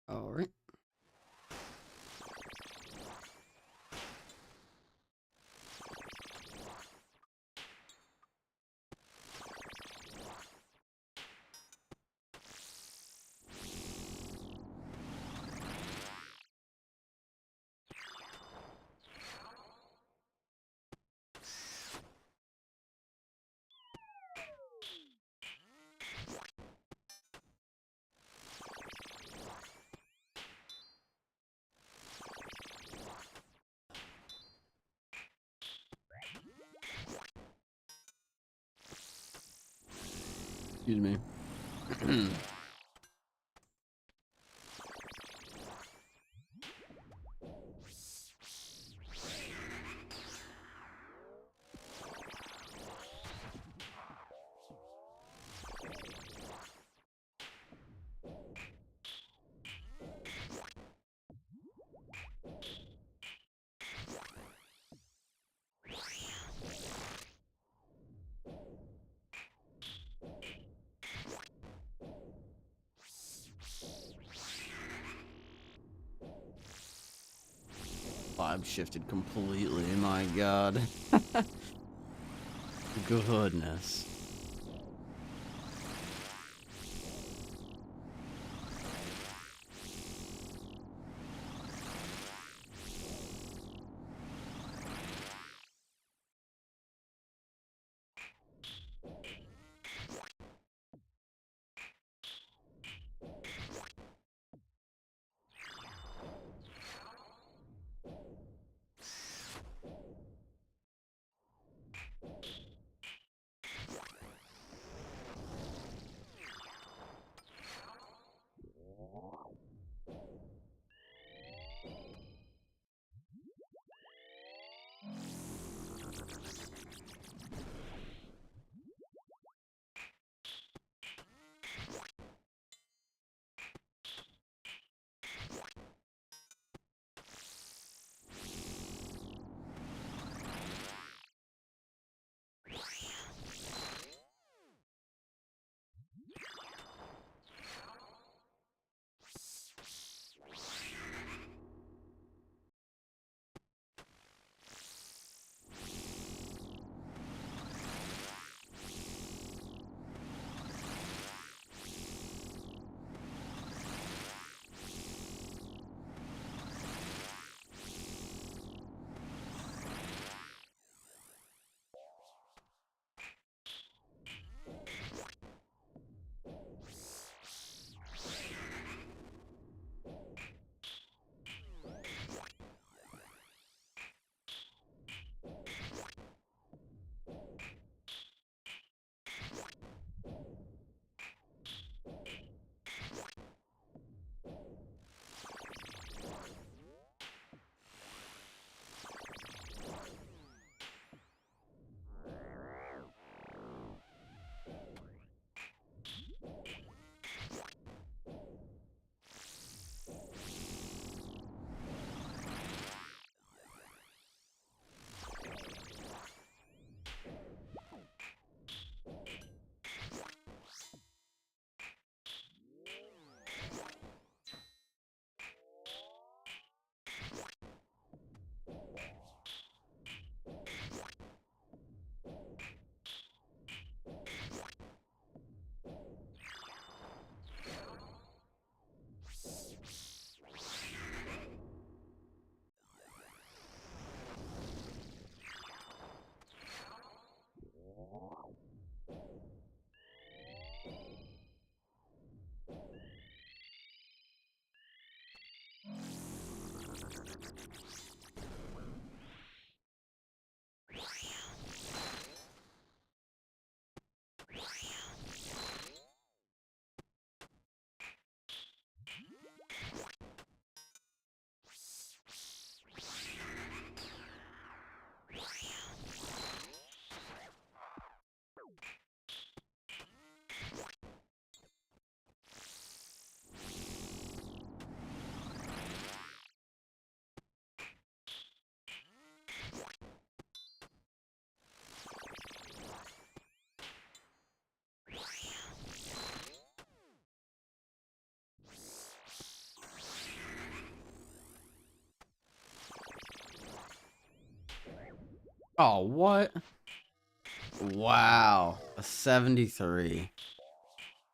All right. Excuse me. vibe shifted completely. My God. Goodness. Oh, what? Wow. A 73.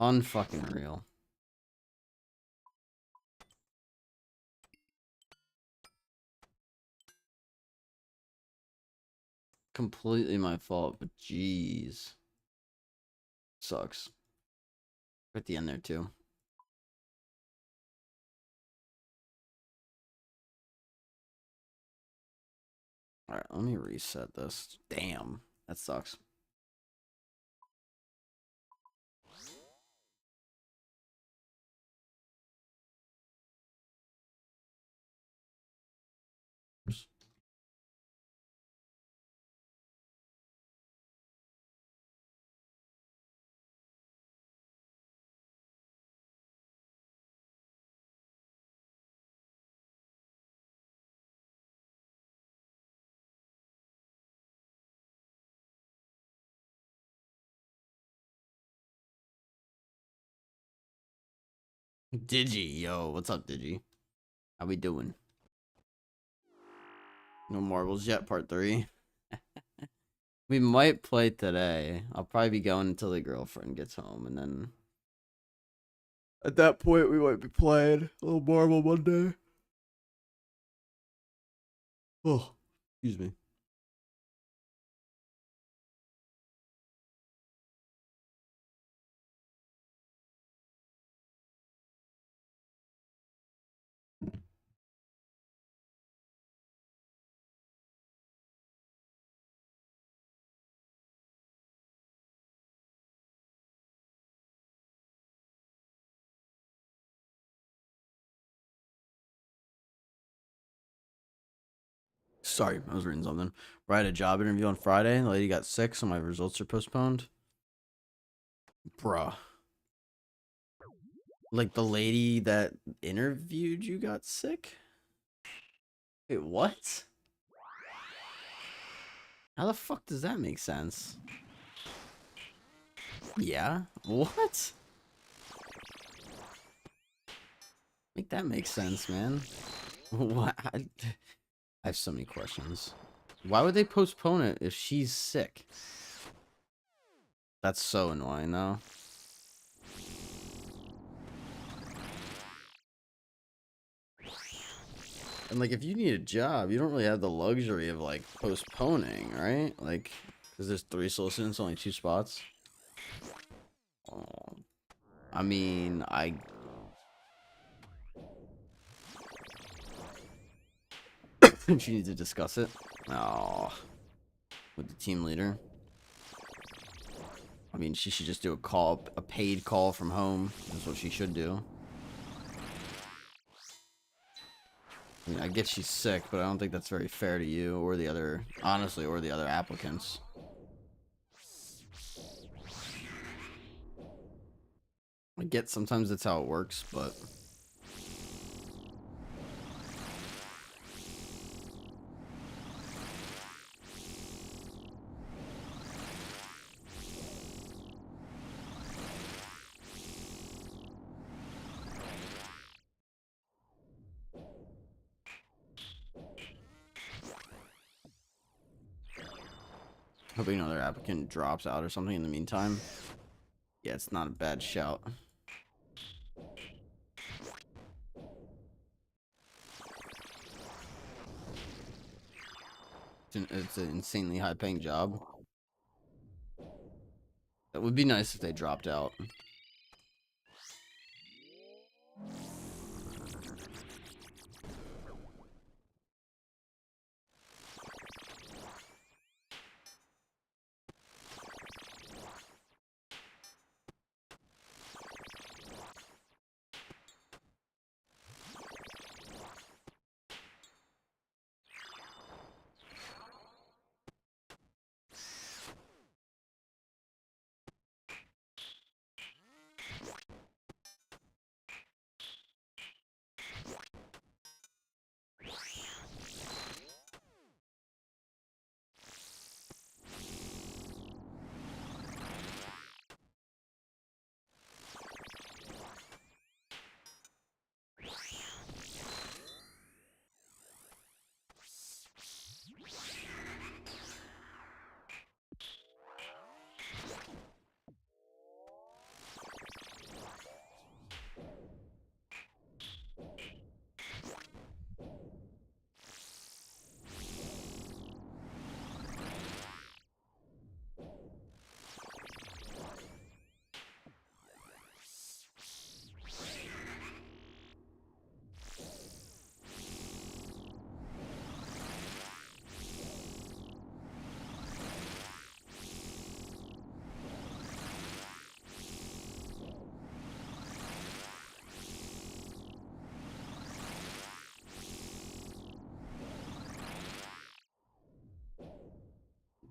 Unfucking real. Completely my fault, but jeez. Sucks. At the end there, too. Alright, let me reset this. Damn. That sucks. Digi, yo, what's up, Digi? How we doing? No marbles yet, part 3. We might play today. I'll probably be going until the girlfriend gets home, and then at that point we might be playing a little Marble Monday. Oh, excuse me. Sorry, I was reading something. I had a job interview on Friday. The lady got sick, so my results are postponed. Bruh. Like the lady that interviewed you got sick? Wait, what? How the fuck does that make sense? Yeah? What? Make that make sense, man. What? I have so many questions. Why would they postpone it if she's sick? That's so annoying, though. And, like, if you need a job, you don't really have the luxury of, like, postponing, right? Like, because there's 3 solicitants, only 2 spots. Oh. I mean, she needs to discuss it. Oh. With the team leader. I mean, she should just do a paid call from home. That's what she should do. I mean, I get she's sick, but I don't think that's very fair to you or the other, honestly, or the other applicants. I get sometimes that's how it works, but hoping another applicant drops out or something in the meantime. Yeah, it's not a bad shout. It's an insanely high-paying job. It would be nice if they dropped out.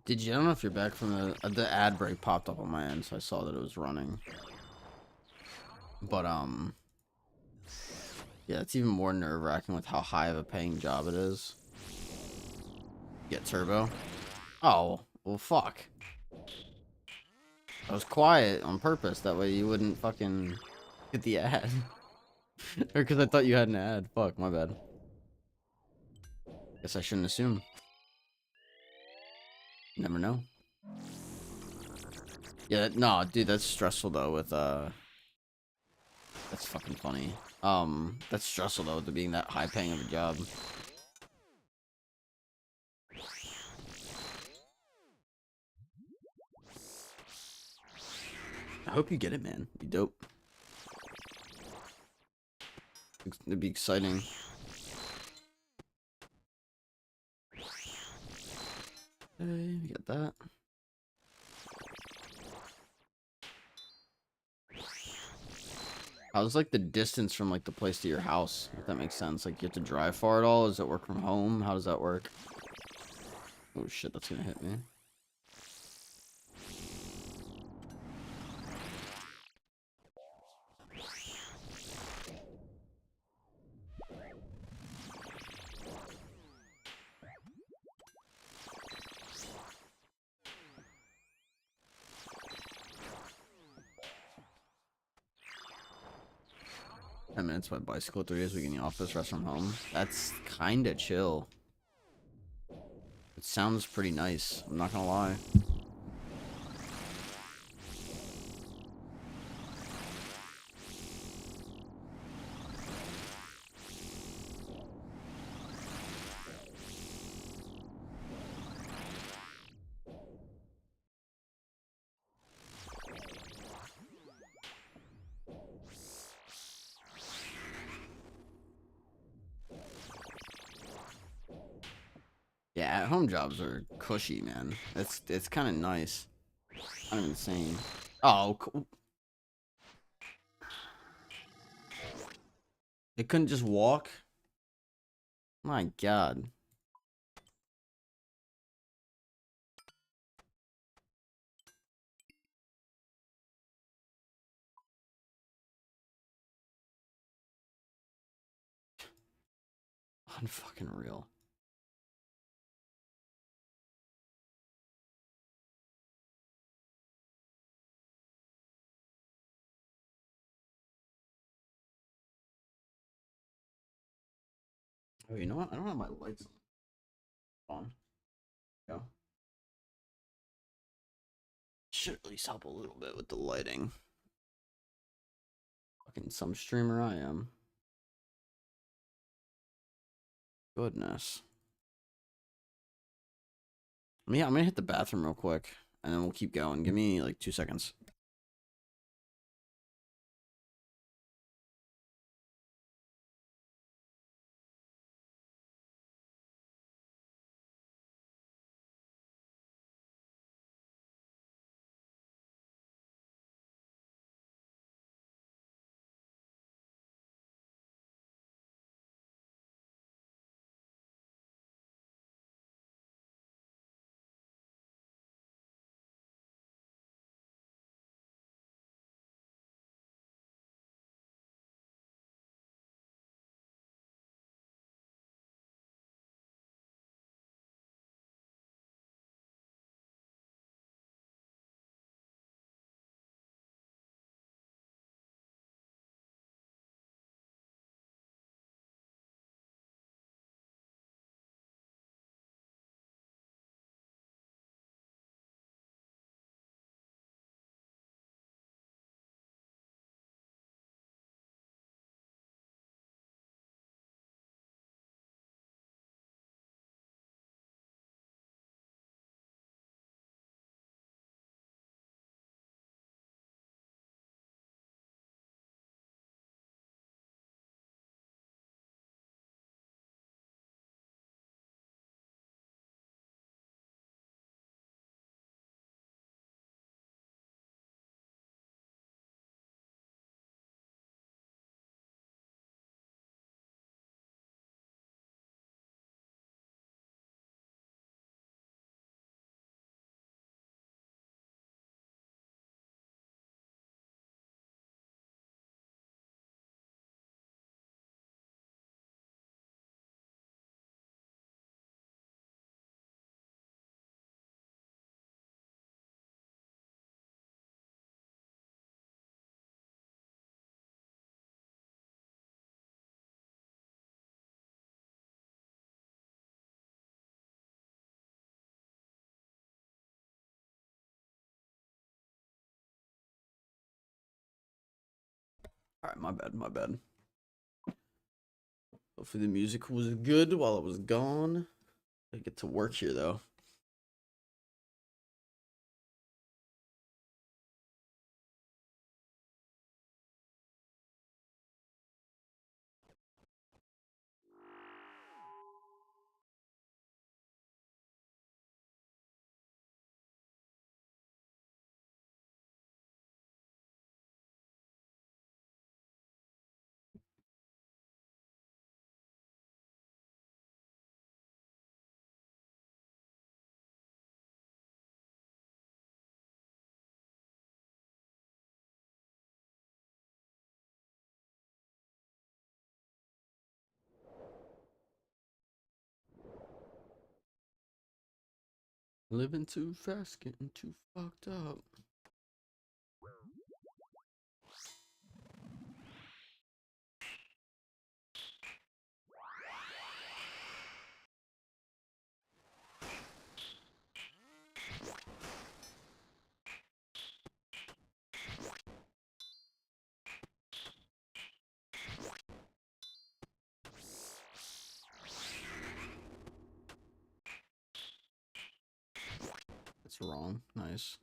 Did you? I don't know if you're back from the ad break popped up on my end, so I saw that it was running. But yeah, it's even more nerve-wracking with how high of a paying job it is. Get turbo. Oh, well, fuck. I was quiet on purpose. That way you wouldn't fucking get the ad. Or because I thought you had an ad. Fuck, my bad. Guess I shouldn't assume. Never know. Yeah, no, dude, that's stressful though with that's fucking funny. That's stressful though with it being that high paying of a job. I hope you get it, man. Be dope. It'd be exciting. Okay, we got that. How's like the distance from like the place to your house? If that makes sense. Like you have to drive far at all? Does it work from home? How does that work? Oh shit, that's gonna hit me. Ten minutes by bicycle, 3 days a week in the office, rest from home. That's kinda chill. It sounds pretty nice. I'm not gonna lie. Yeah, at-home jobs are cushy, man. It's kind of nice. Kind of insane. Oh, it couldn't just walk. My God. Unfucking real. Oh, you know what? I don't have my lights on. Go. Should at least help a little bit with the lighting. Fucking some streamer I am. Goodness. Yeah, I'm gonna hit the bathroom real quick, and then we'll keep going. Give me like 2 seconds. All right, my bad, my bad. Hopefully the music was good while it was gone. I get to work here though. Living too fast, getting too fucked up. That's wrong. Nice.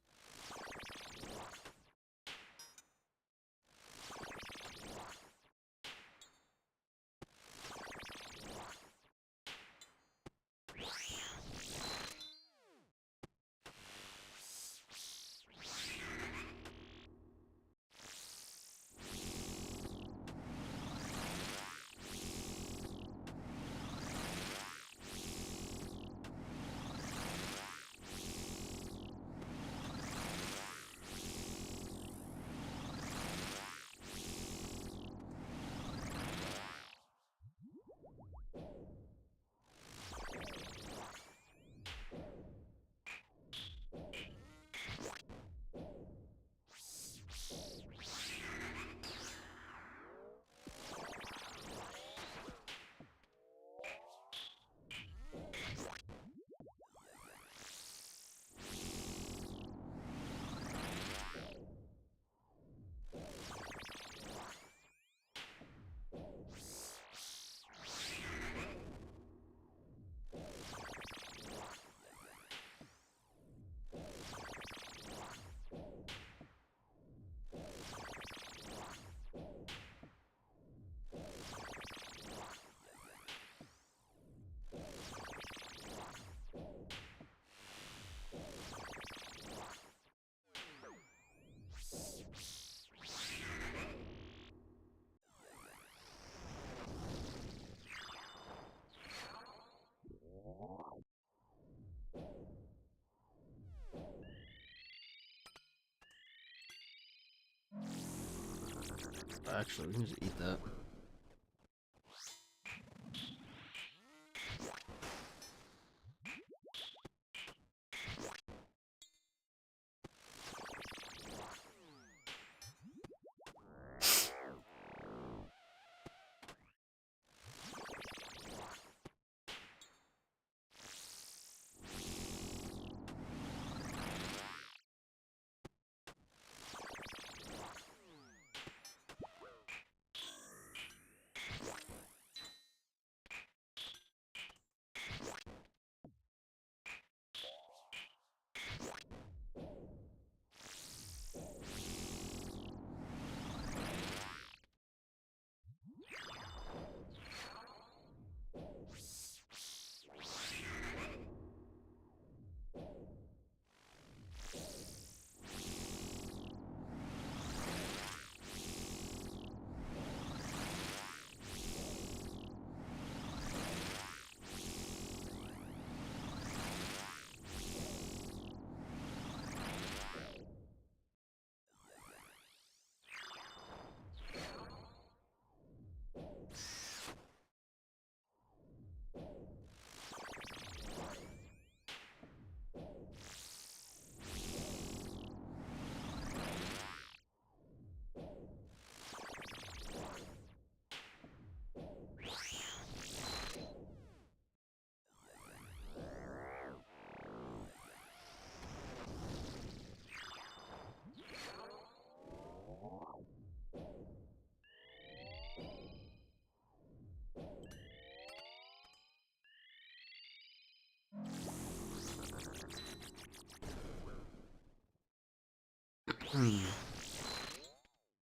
Actually, we can just eat that.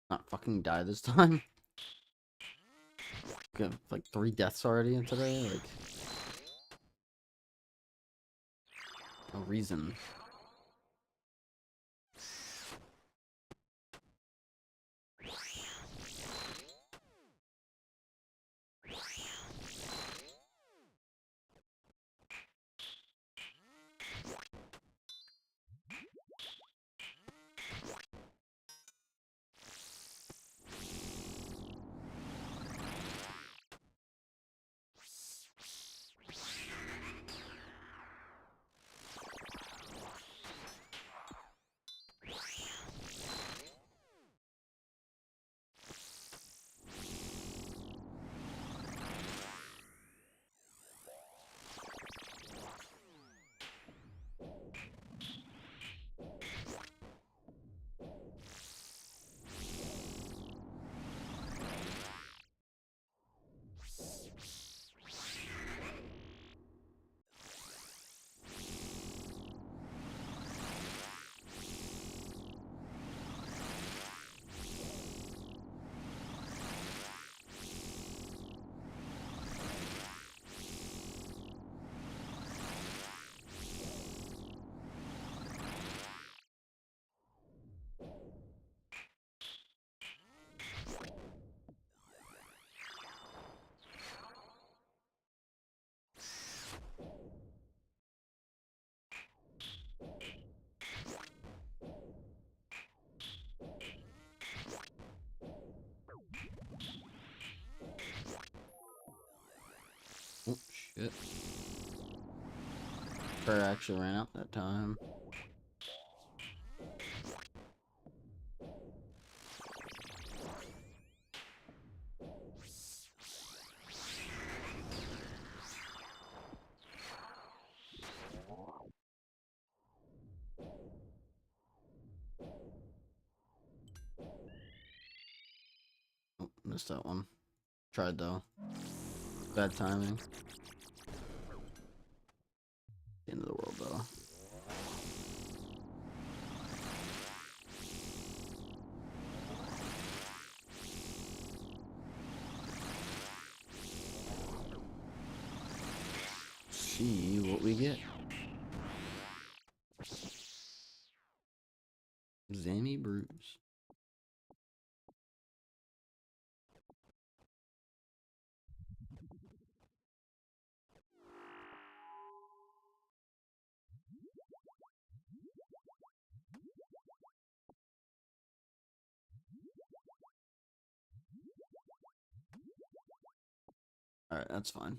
Not fucking die this time. Got like 3 deaths already in today. Like, no reason. Oh shit. Prayer actually ran out that time. Oh, missed that one. Tried though. Bad timing. End of the world though. See what we get. Zammy Bruise. Alright, that's fine.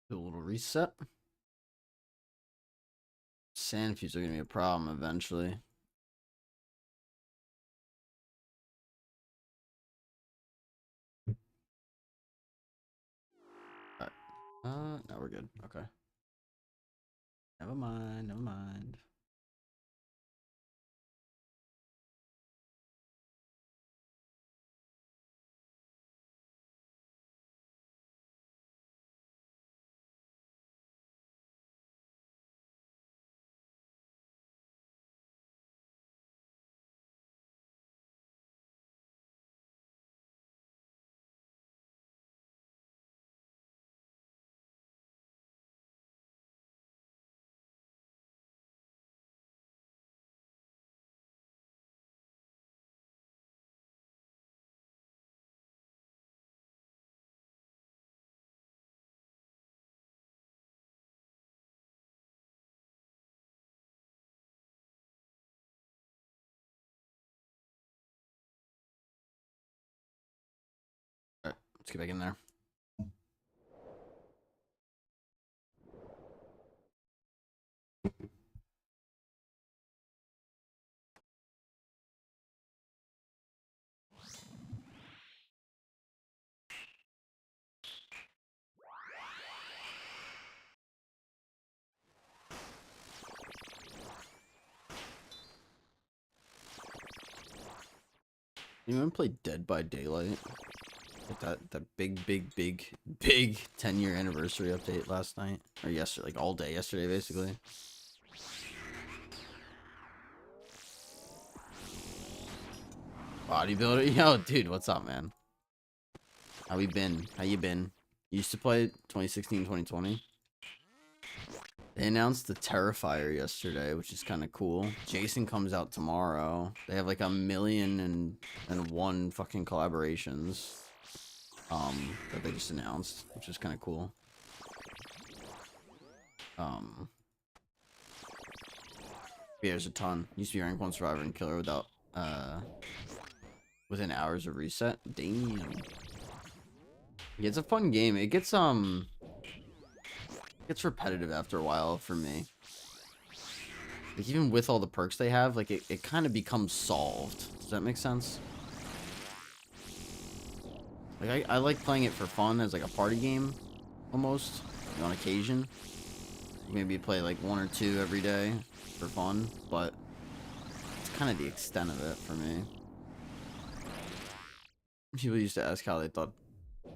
Do a little reset. Sand fuse are gonna be a problem eventually. Alright. Now we're good. Okay. Never mind, never mind. Alright, let's get back in there. Anyone play Dead by Daylight? Like that big 10-year anniversary update last night or yesterday, like all day yesterday, basically. Bodybuilder, yo, dude, what's up, man? How we been? How you been? You used to play 2016, 2020. They announced the Terrifier yesterday, which is kind of cool. Jason comes out tomorrow. They have like 1,000,001 fucking collaborations. That they just announced, which is kind of cool. Yeah, there's a ton. Used to be rank 1 survivor and killer without within hours of reset. Damn. Yeah, it's a fun game. It gets repetitive after a while for me. Like even with all the perks they have, like it kind of becomes solved. Does that make sense? Like I like playing it for fun as like a party game, almost, like, on occasion. Maybe play like 1 or 2 every day for fun, but it's kind of the extent of it for me. People used to ask how they thought,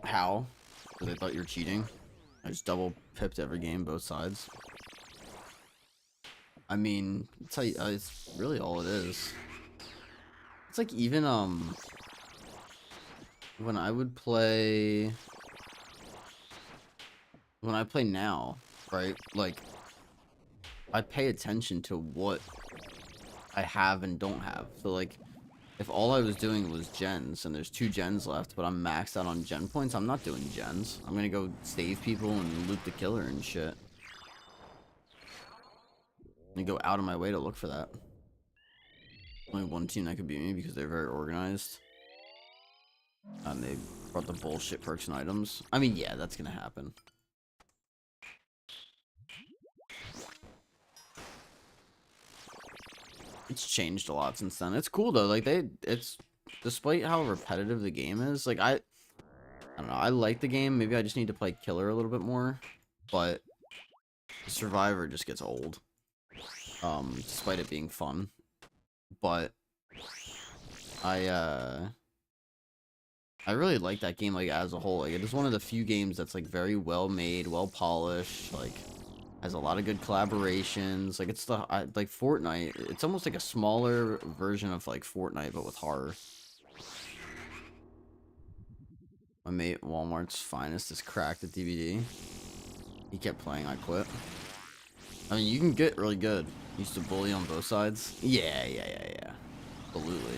because they thought you're cheating. I just double pipped every game, both sides. I mean, it's really all it is. It's like even when I play now, right? Like I pay attention to what I have and don't have. So like if all I was doing was gens and there's 2 gens left, but I'm maxed out on gen points, I'm not doing gens. I'm gonna go save people and loot the killer and shit. And go out of my way to look for that. Only one team that could beat me because they're very organized. And they brought the bullshit perks and items. I mean, yeah, that's gonna happen. It's changed a lot since then. It's cool though. Like it's despite how repetitive the game is. Like I don't know. I like the game. Maybe I just need to play killer a little bit more. But Survivor just gets old. Despite it being fun. But I really like that game, like, as a whole. Like, it is one of the few games that's, like, very well made, well polished, like, has a lot of good collaborations. Like, it's like, Fortnite, it's almost like a smaller version of, like, Fortnite, but with horror. My mate, Walmart's finest, is cracked at DVD. He kept playing, I quit. I mean, you can get really good. Used to bully on both sides. Yeah. Absolutely.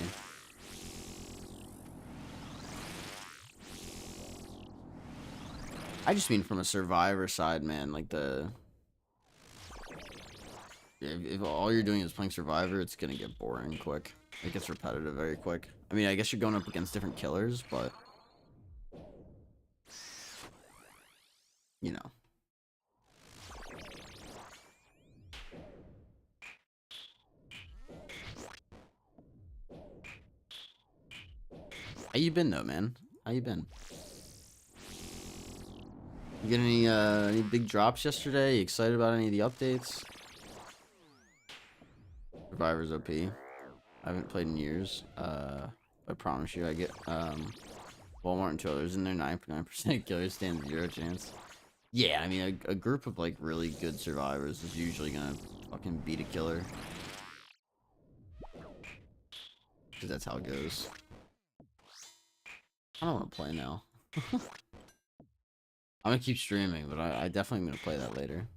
I just mean from a survivor side, man. Like if all you're doing is playing survivor, it's gonna get boring quick. It gets repetitive very quick. I mean, I guess you're going up against different killers, but you know. How you been though, man? How you been? You get any big drops yesterday? You excited about any of the updates? Survivor's OP. I haven't played in years. I promise you, I get Walmart and 2 others in there. 9% killers stand 0 chance. Yeah, I mean a group of like really good survivors is usually gonna fucking beat a killer. Cause that's how it goes. I don't want to play now. I'm gonna keep streaming, but I definitely am gonna play that later.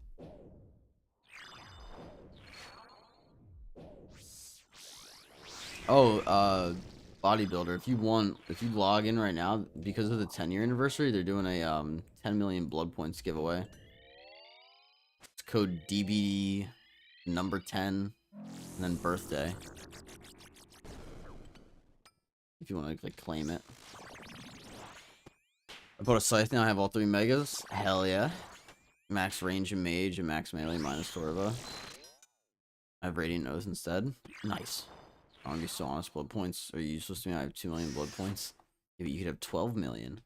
Oh, bodybuilder. If you log in right now, because of the 10-year anniversary, they're doing a 10 million blood points giveaway. It's code DBD number 10, and then birthday. If you want to like claim it. I bought a scythe now. I have all 3 megas. Hell yeah. Max range and mage and max melee minus Torva. I have radiant oath instead. Nice. I'm gonna be so honest. Blood points are useless to me. I have 2 million blood points. Maybe you could have 12 million.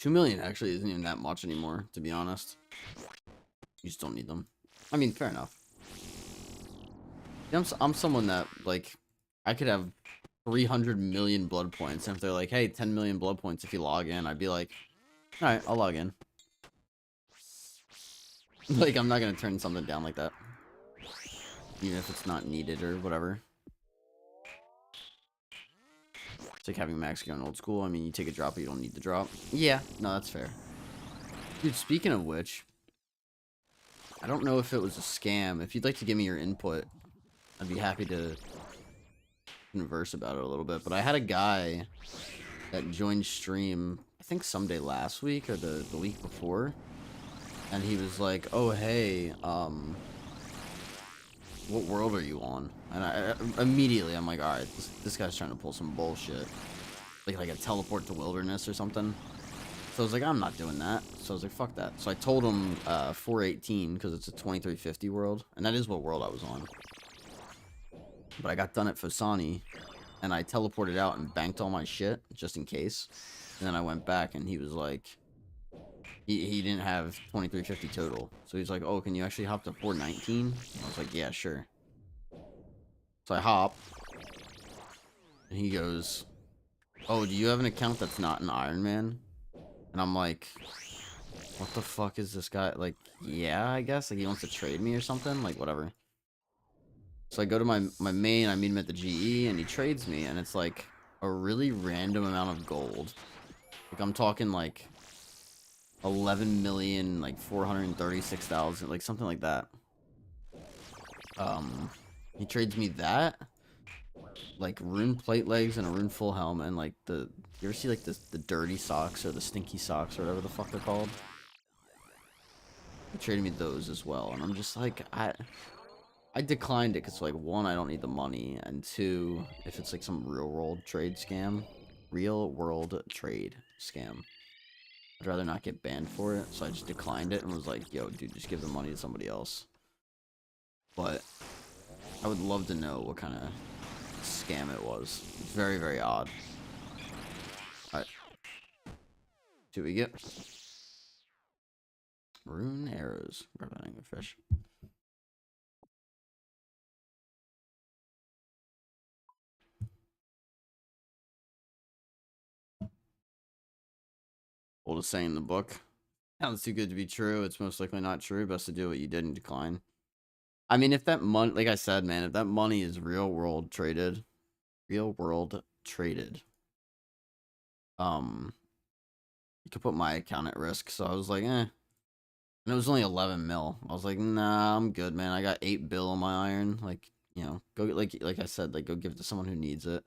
2 million actually isn't even that much anymore, to be honest. You just don't need them. I mean, fair enough. I'm someone that, like, I could have 300 million blood points, and if they're like, hey, 10 million blood points if you log in, I'd be like, alright, I'll log in. Like, I'm not gonna turn something down like that. Even if it's not needed or whatever. It's like having max gear on old school. I mean, you take a drop, but you don't need the drop. Yeah, no, that's fair. Dude, speaking of which, I don't know if it was a scam. If you'd like to give me your input, I'd be happy to converse about it a little bit. But I had a guy that joined stream, I think someday last week or the week before. And he was like, oh, hey, what world are you on? And I immediately, I'm like, all right, this guy's trying to pull some bullshit. Like a teleport to wilderness or something. So I was like, I'm not doing that. So I was like, fuck that. So I told him 418 because it's a 2350 world. And that is what world I was on. But I got done at Fasani. And I teleported out and banked all my shit just in case. And then I went back and he was like, he didn't have 2350 total. So he's like, oh, can you actually hop to 419? I was like, yeah, sure. So I hop. And he goes, oh, do you have an account that's not an Ironman? And I'm like, what the fuck is this guy? Like, yeah, I guess. Like, he wants to trade me or something? Like, whatever. So I go to my main, I meet him at the GE, and he trades me, and it's like a really random amount of gold. Like, I'm talking like 11 million, like 436,000, like something like that. He trades me that, like rune plate legs and a rune full helmet, and like you ever see like the dirty socks or the stinky socks or whatever the fuck they're called? He traded me those as well, and I'm just like, I declined it because, like, one, I don't need the money, and two, if it's like some real world trade scam, I'd rather not get banned for it. So I just declined it and was like, yo, dude, just give the money to somebody else. But I would love to know what kind of scam it was. It's very, very odd. Alright. See what we get. Rune arrows. Grab that anglerfish. Oldest saying in the book. Sounds too good to be true. It's most likely not true. Best to do what you did and decline. I mean, if that money, like I said, man, if that money is real world traded, you could put my account at risk. So I was like, eh. And it was only 11 mil. I was like, nah, I'm good, man. I got 8 bill on my iron. Like, you know, go get, like I said, like, go give it to someone who needs it.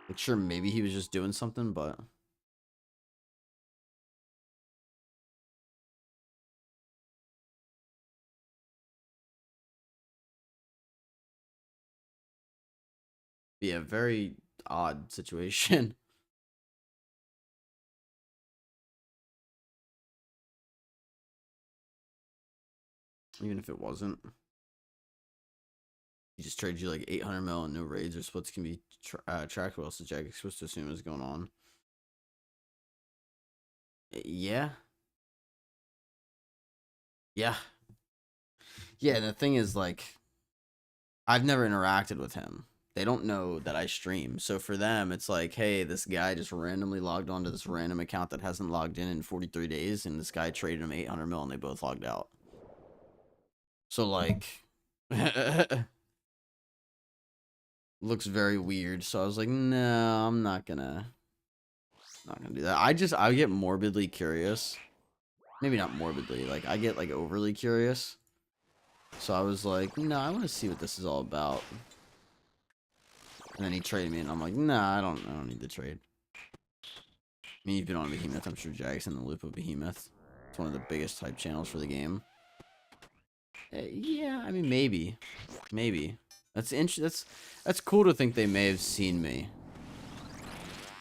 Like, sure, maybe he was just doing something, but yeah, very odd situation. Even if it wasn't. He just traded you like 800 mil and no raids or splits can be tracked. What else is Jack supposed to assume is going on? Yeah. Yeah. Yeah, and the thing is, like, I've never interacted with him. They don't know that I stream. So for them, it's like, hey, this guy just randomly logged onto this random account that hasn't logged in 43 days, and this guy traded him 800 mil, and they both logged out. So, like, looks very weird. So I was like, no, I'm not gonna do that. I get morbidly curious. Maybe not morbidly, like, I get, like, overly curious. So I was like, no, I want to see what this is all about. And then he traded me, and I'm like, nah, I don't need the trade. I mean, you've been on Behemoth. I'm sure Jack's in the loop of Behemoth. It's one of the biggest type channels for the game. Yeah, I mean, maybe. That's cool to think they may have seen me.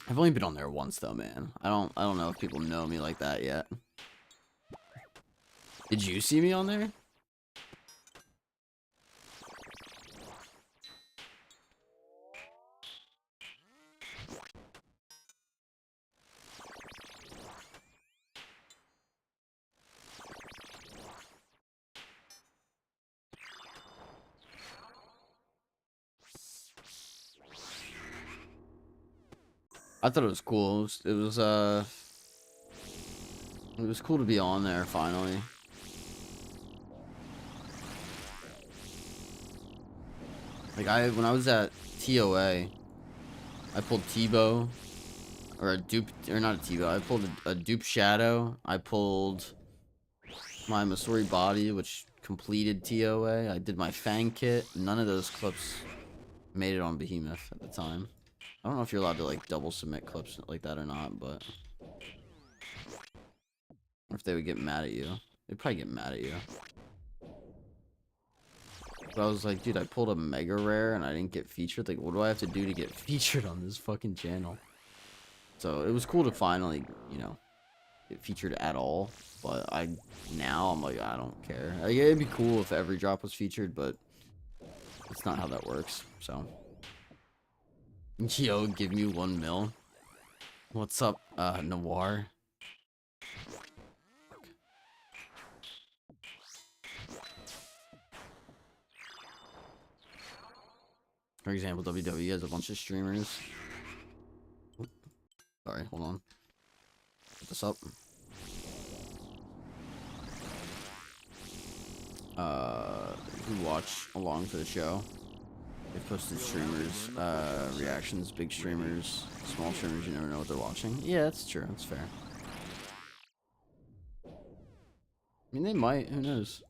I've only been on there once, though, man. I don't know if people know me like that yet. Did you see me on there? I thought it was cool. It was cool to be on there finally. Like when I was at TOA, I pulled Tebow or a dupe or not a Tebow. I pulled a dupe shadow. I pulled my Masori body, which completed TOA. I did my Fang kit. None of those clips made it on Behemoth at the time. I don't know if you're allowed to like double submit clips like that or not, but or if they would get mad at you. They'd probably get mad at you. But I was like, dude, I pulled a mega rare and I didn't get featured. Like, what do I have to do to get featured on this fucking channel? So it was cool to finally, you know, get featured at all. But now I'm like, I don't care. Like, it'd be cool if every drop was featured, but it's not how that works. So, yo, give me 1 mil. What's up, Noir? For example, WWE has a bunch of streamers. Oop, sorry, hold on. Put this up. Who watch along for the show. They've posted streamers, reactions, big streamers, small streamers, you never know what they're watching. Yeah, that's true, that's fair. I mean, they might, who knows?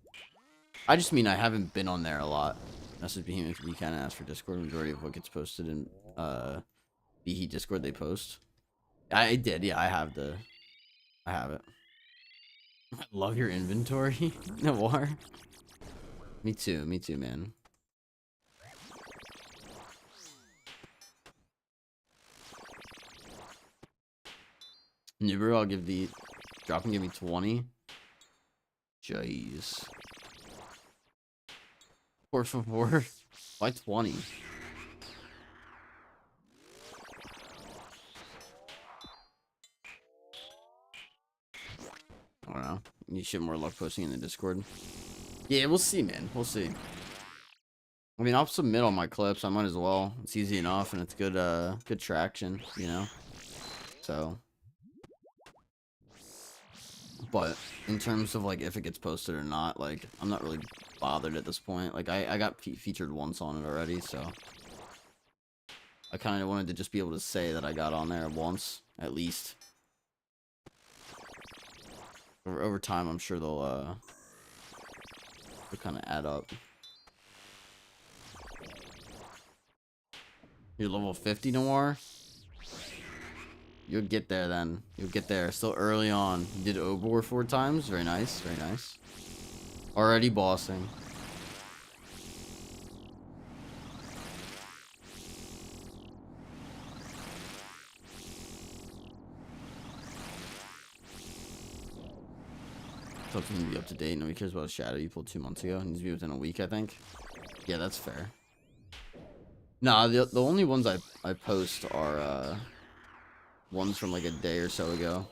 I just mean I haven't been on there a lot. That's just Behemoth, we kind of ask for Discord. Majority of what gets posted in, BE Discord, they post. I did, yeah, I have it. I love your inventory, Noir. Me too, man. Nibiru, I'll give the drop and give me 20. Jeez. 4 for 4. Why 20? I don't know. You should more luck posting in the Discord. Yeah, we'll see, man. We'll see. I mean, I'll submit all my clips. I might as well. It's easy enough, and it's good. Good traction, you know. So, but in terms of like if it gets posted or not, like I'm not really bothered at this point. Like I got featured once on it already, so I kind of wanted to just be able to say that I got on there once at least. Over time, I'm sure they'll kind of add up. You're level 50, Noir? You'll get there then. You'll get there. Still early on. You did Obor 4 times. Very nice. Very nice. Already bossing. Something to be up to date. Nobody cares about a shadow you pulled 2 months ago. It needs to be within a week, I think. Yeah, that's fair. Nah, the only ones I post are ones from like a day or so ago.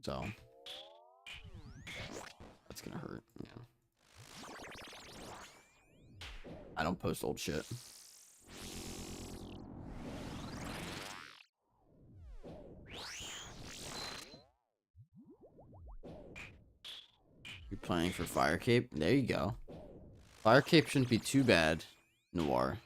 So that's gonna hurt. Yeah. I don't post old shit. You're planning for Fire Cape? There you go. Fire Cape shouldn't be too bad, Noir.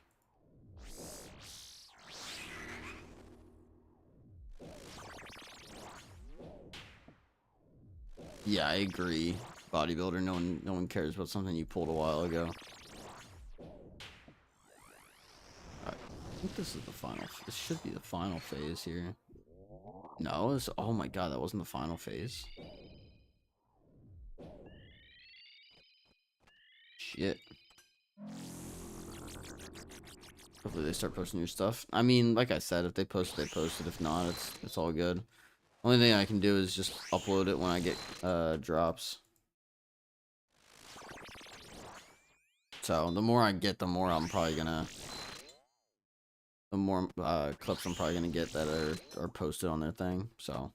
Yeah, I agree. Bodybuilder, no one cares about something you pulled a while ago. I think this is the final. This should be the final phase here. No, oh my god, that wasn't the final phase. Shit. Hopefully they start posting new stuff. I mean, like I said, if they post it, they post it. If not, it's all good. Only thing I can do is just upload it when I get drops. So the more I get, the more I'm probably gonna, the more clips I'm probably gonna get that are posted on their thing. So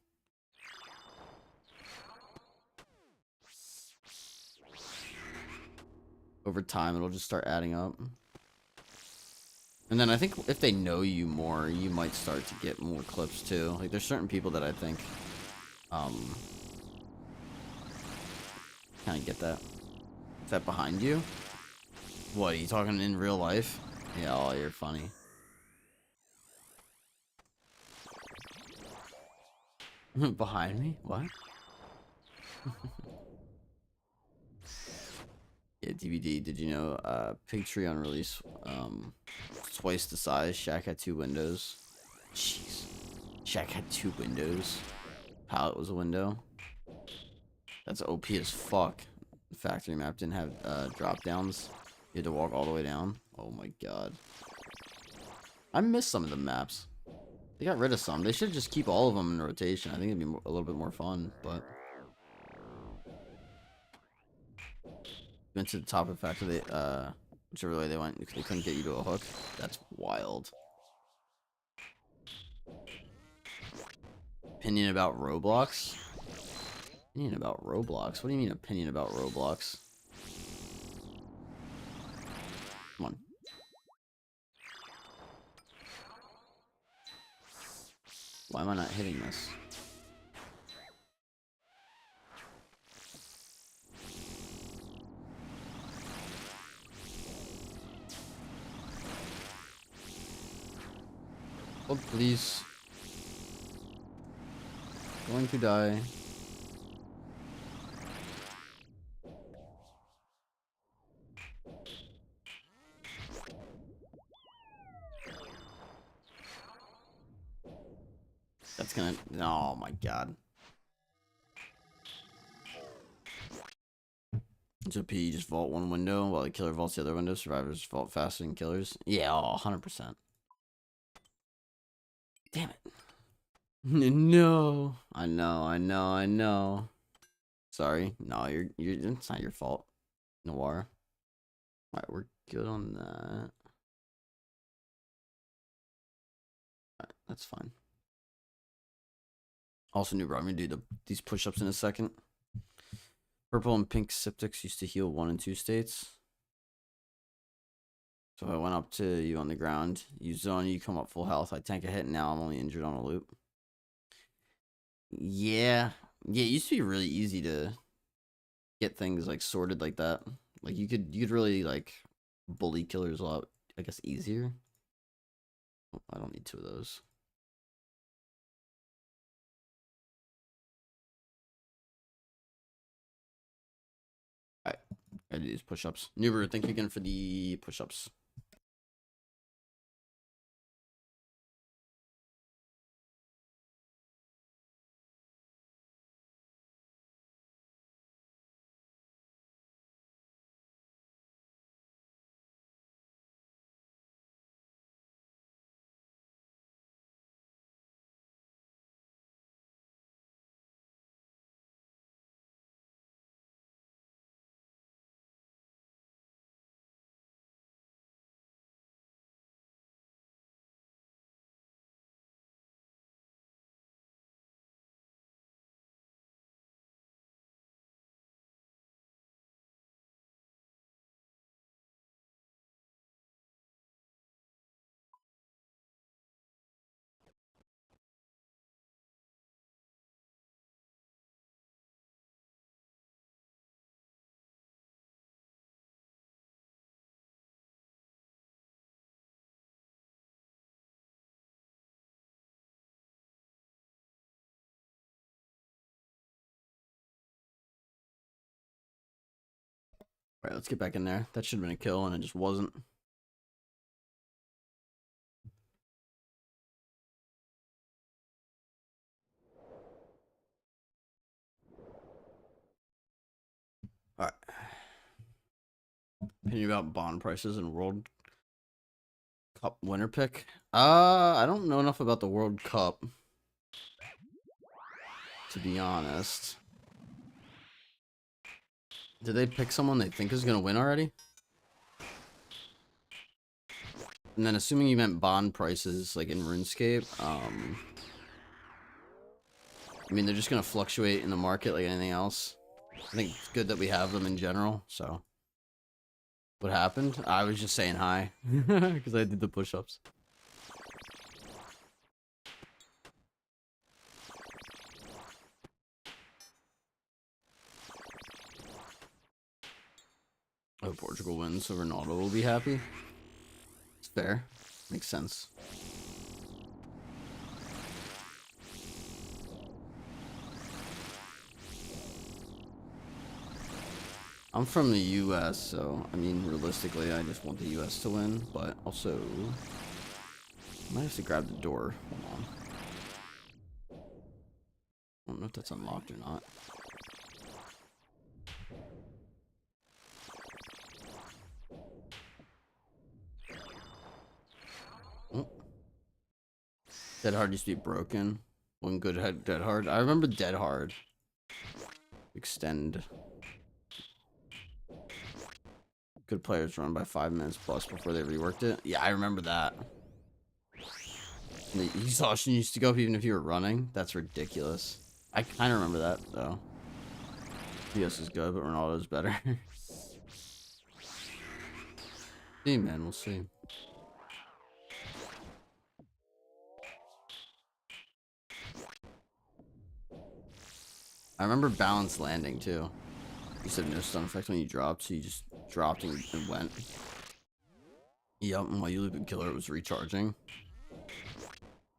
over time, it'll just start adding up. And then I think if they know you more, you might start to get more clips too. Like there's certain people that I think kind of get that. Is that behind you? What, are you talking in real life? Yeah, oh, you're funny. Behind me? What? Yeah, DVD. Did you know Pig Tree on release twice the size. Shaq had 2 windows. Jeez. Shaq had 2 windows. Pallet was a window. That's OP as fuck. The factory map didn't have drop downs. You had to walk all the way down. Oh my god. I miss some of the maps. They got rid of some. They should just keep all of them in rotation. I think it'd be a little bit more fun, but went to the top of the factory. Whichever way they went, they couldn't get you to a hook. That's wild. Opinion about Roblox? Opinion about Roblox? What do you mean opinion about Roblox? Come on. Why am I not hitting this? Oh, please. Going to die. That's gonna... Oh my god. So P, just vault one window while the killer vaults the other window. Survivors vault faster than killers. Yeah, oh, 100%. Damn it. No. I know. Sorry. No, it's not your fault. Noir. Alright, we're good on that. Alright, that's fine. Also new, bro. I'm gonna do these push-ups in a second. Purple and pink septics used to heal 1 and 2 states. So I went up to you on the ground. You zone, you come up full health. I tank a hit, and now I'm only injured on a loop. Yeah. Yeah, it used to be really easy to get things like sorted like that. Like you could really like bully killers a lot, I guess, easier. Oh, I don't need 2 of those. Alright. I do these push-ups. Nuber, thank you again for the push-ups. Alright, let's get back in there. That should have been a kill, and it just wasn't. Alright. Opinion about bond prices and World Cup winner pick? I don't know enough about the World Cup, to be honest. Did they pick someone they think is gonna win already? And then assuming you meant bond prices like in RuneScape, I mean they're just gonna fluctuate in the market like anything else. I think it's good that we have them in general, so What happened? I was just saying hi because I did the push-ups. Oh, Portugal wins, so Ronaldo will be happy. It's fair. Makes sense. I'm from the US, so, I mean, realistically, I just want the US to win, but also, I might have to grab the door. Hold on. I don't know if that's unlocked or not. Oh. Dead Hard used to be broken. One good had Dead Hard. I remember Dead Hard. Extend. Good players run by 5 minutes plus before they reworked it. Yeah, I remember that. The exhaustion used to go up even if you were running. That's ridiculous. I kind of remember that, though. PS is good, but Ronaldo's better. See, man, we'll see. I remember balanced landing, too. You used to have no stun effect when you dropped, so you just dropped and went. Yep, and while you loop and killer, it was recharging.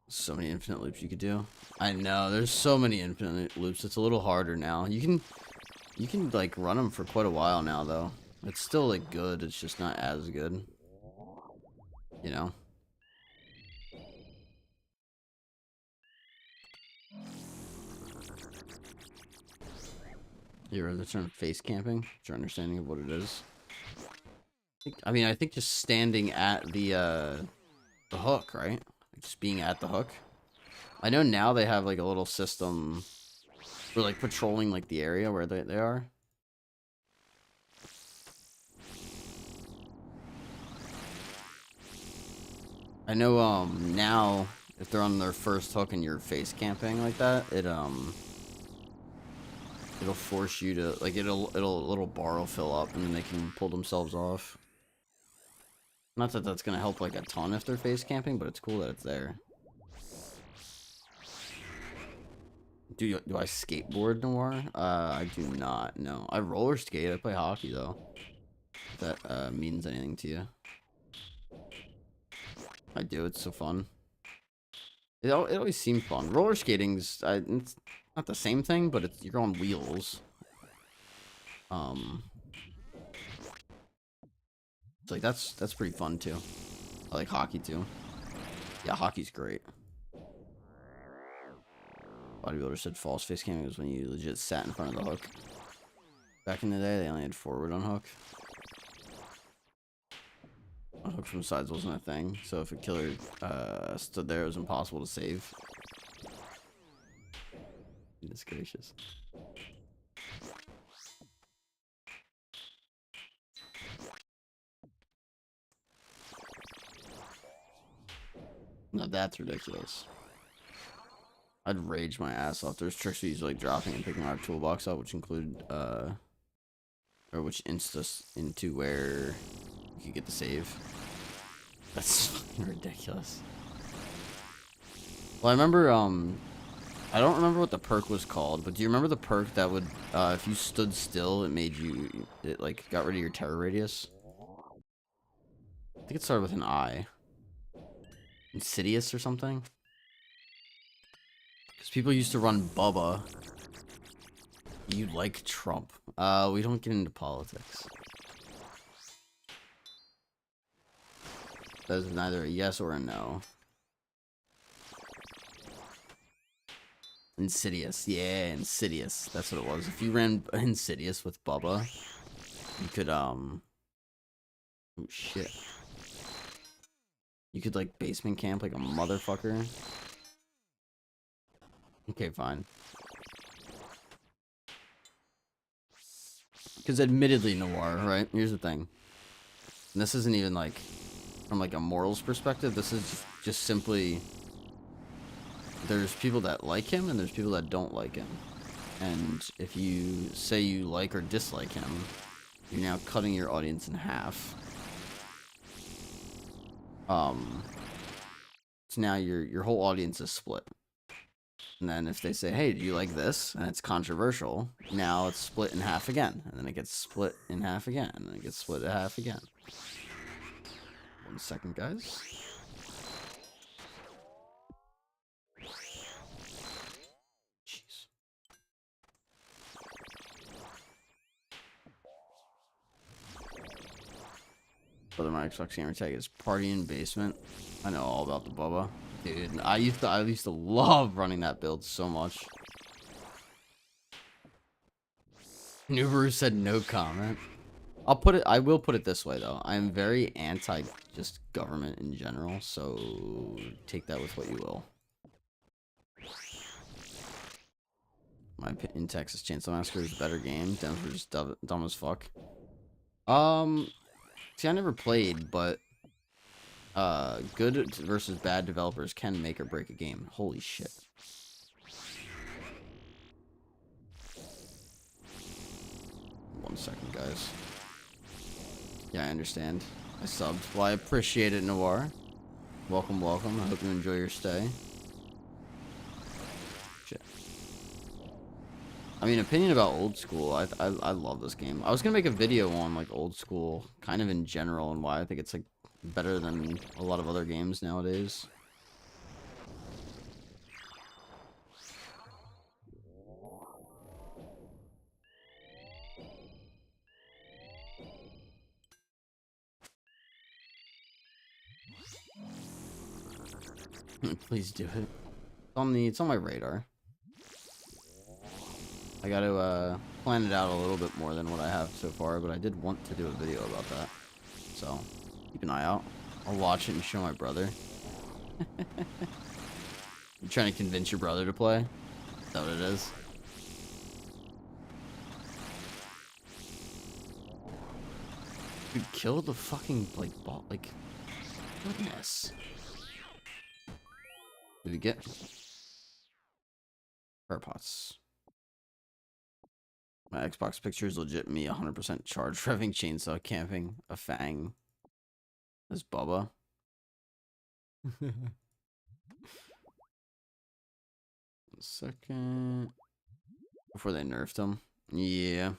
So many infinite loops you could do. I know, there's so many infinite loops. It's a little harder now. You can like run them for quite a while now, though. It's still like good. It's just not as good. You know. You're the term face camping. What's your understanding of what it is? I think just standing at the hook, right? Just being at the hook. I know now they have like a little system for like patrolling like the area where they are. I know now if they're on their first hook and you're face camping like that, it'll force you to like it'll little bar will fill up and then they can pull themselves off. Not that that's gonna help like a ton if they're face camping, but it's cool that it's there. Do I skateboard Noir? I do not. No, I roller skate. I play hockey though. If that means anything to you. I do. It's so fun. It always seemed fun. Roller skating's it's not the same thing, but you're on wheels. It's like that's pretty fun too. I like hockey too. Yeah, hockey's great. Bodybuilder said false face camping was when you legit sat in front of the hook. Back in the day, they only had forward on hook. A hook from sides wasn't a thing, so if a killer stood there, it was impossible to save. Goodness gracious. No, that's ridiculous. I'd rage my ass off. There's tricks we use like dropping and picking our toolbox up, which include or which insta us into where you could get the save. That's fucking ridiculous. Well, I remember I don't remember what the perk was called, but do you remember the perk that would if you stood still, it like got rid of your terror radius? I think it started with an I. Insidious or something? Because people used to run Bubba. You like Trump. We don't get into politics. That is neither a yes or a no. Insidious. Yeah, Insidious. That's what it was. If you ran Insidious with Bubba, you could, oh shit. You could, like, basement camp like a motherfucker. Okay, fine. Because admittedly, Noir, right? Here's the thing. And this isn't even, like, from, like, a morals perspective. This is just simply... There's people that like him, and there's people that don't like him. And if you say you like or dislike him, you're now cutting your audience in half. So now your whole audience is split. And then if they say, hey, do you like this? And it's controversial, now it's split in half again. And then it gets split in half again. And then it gets split in half again. 1 second, guys. Jeez. Whether my Xbox gamer tag is party in basement. I know all about the Bubba. Dude, I used to love running that build so much. Nubaru said no comment. I will put it this way though. I am very anti just government in general, so take that with what you will. My opinion, Texas Chainsaw Massacre is a better game. Denver's dumb as fuck. See, I never played, but good versus bad developers can make or break a game. Holy shit. One second, guys. Yeah, I understand. I subbed. Well, I appreciate it, Noir. Welcome, welcome. I hope you enjoy your stay. Shit. I mean, opinion about old school. I love this game. I was gonna make a video on like old school, kind of in general, and why I think it's like better than a lot of other games nowadays. Please do it. It's on my radar. I gotta plan it out a little bit more than what I have so far, but I did want to do a video about that. So keep an eye out. I'll watch it and show my brother. You trying to convince your brother to play? Is that what it is? Dude, kill the fucking like ball, like goodness. Did we get fur pots? My Xbox picture is legit me 100% charged, revving chainsaw, camping, a fang. This Bubba. Second. Before they nerfed him. Yeah.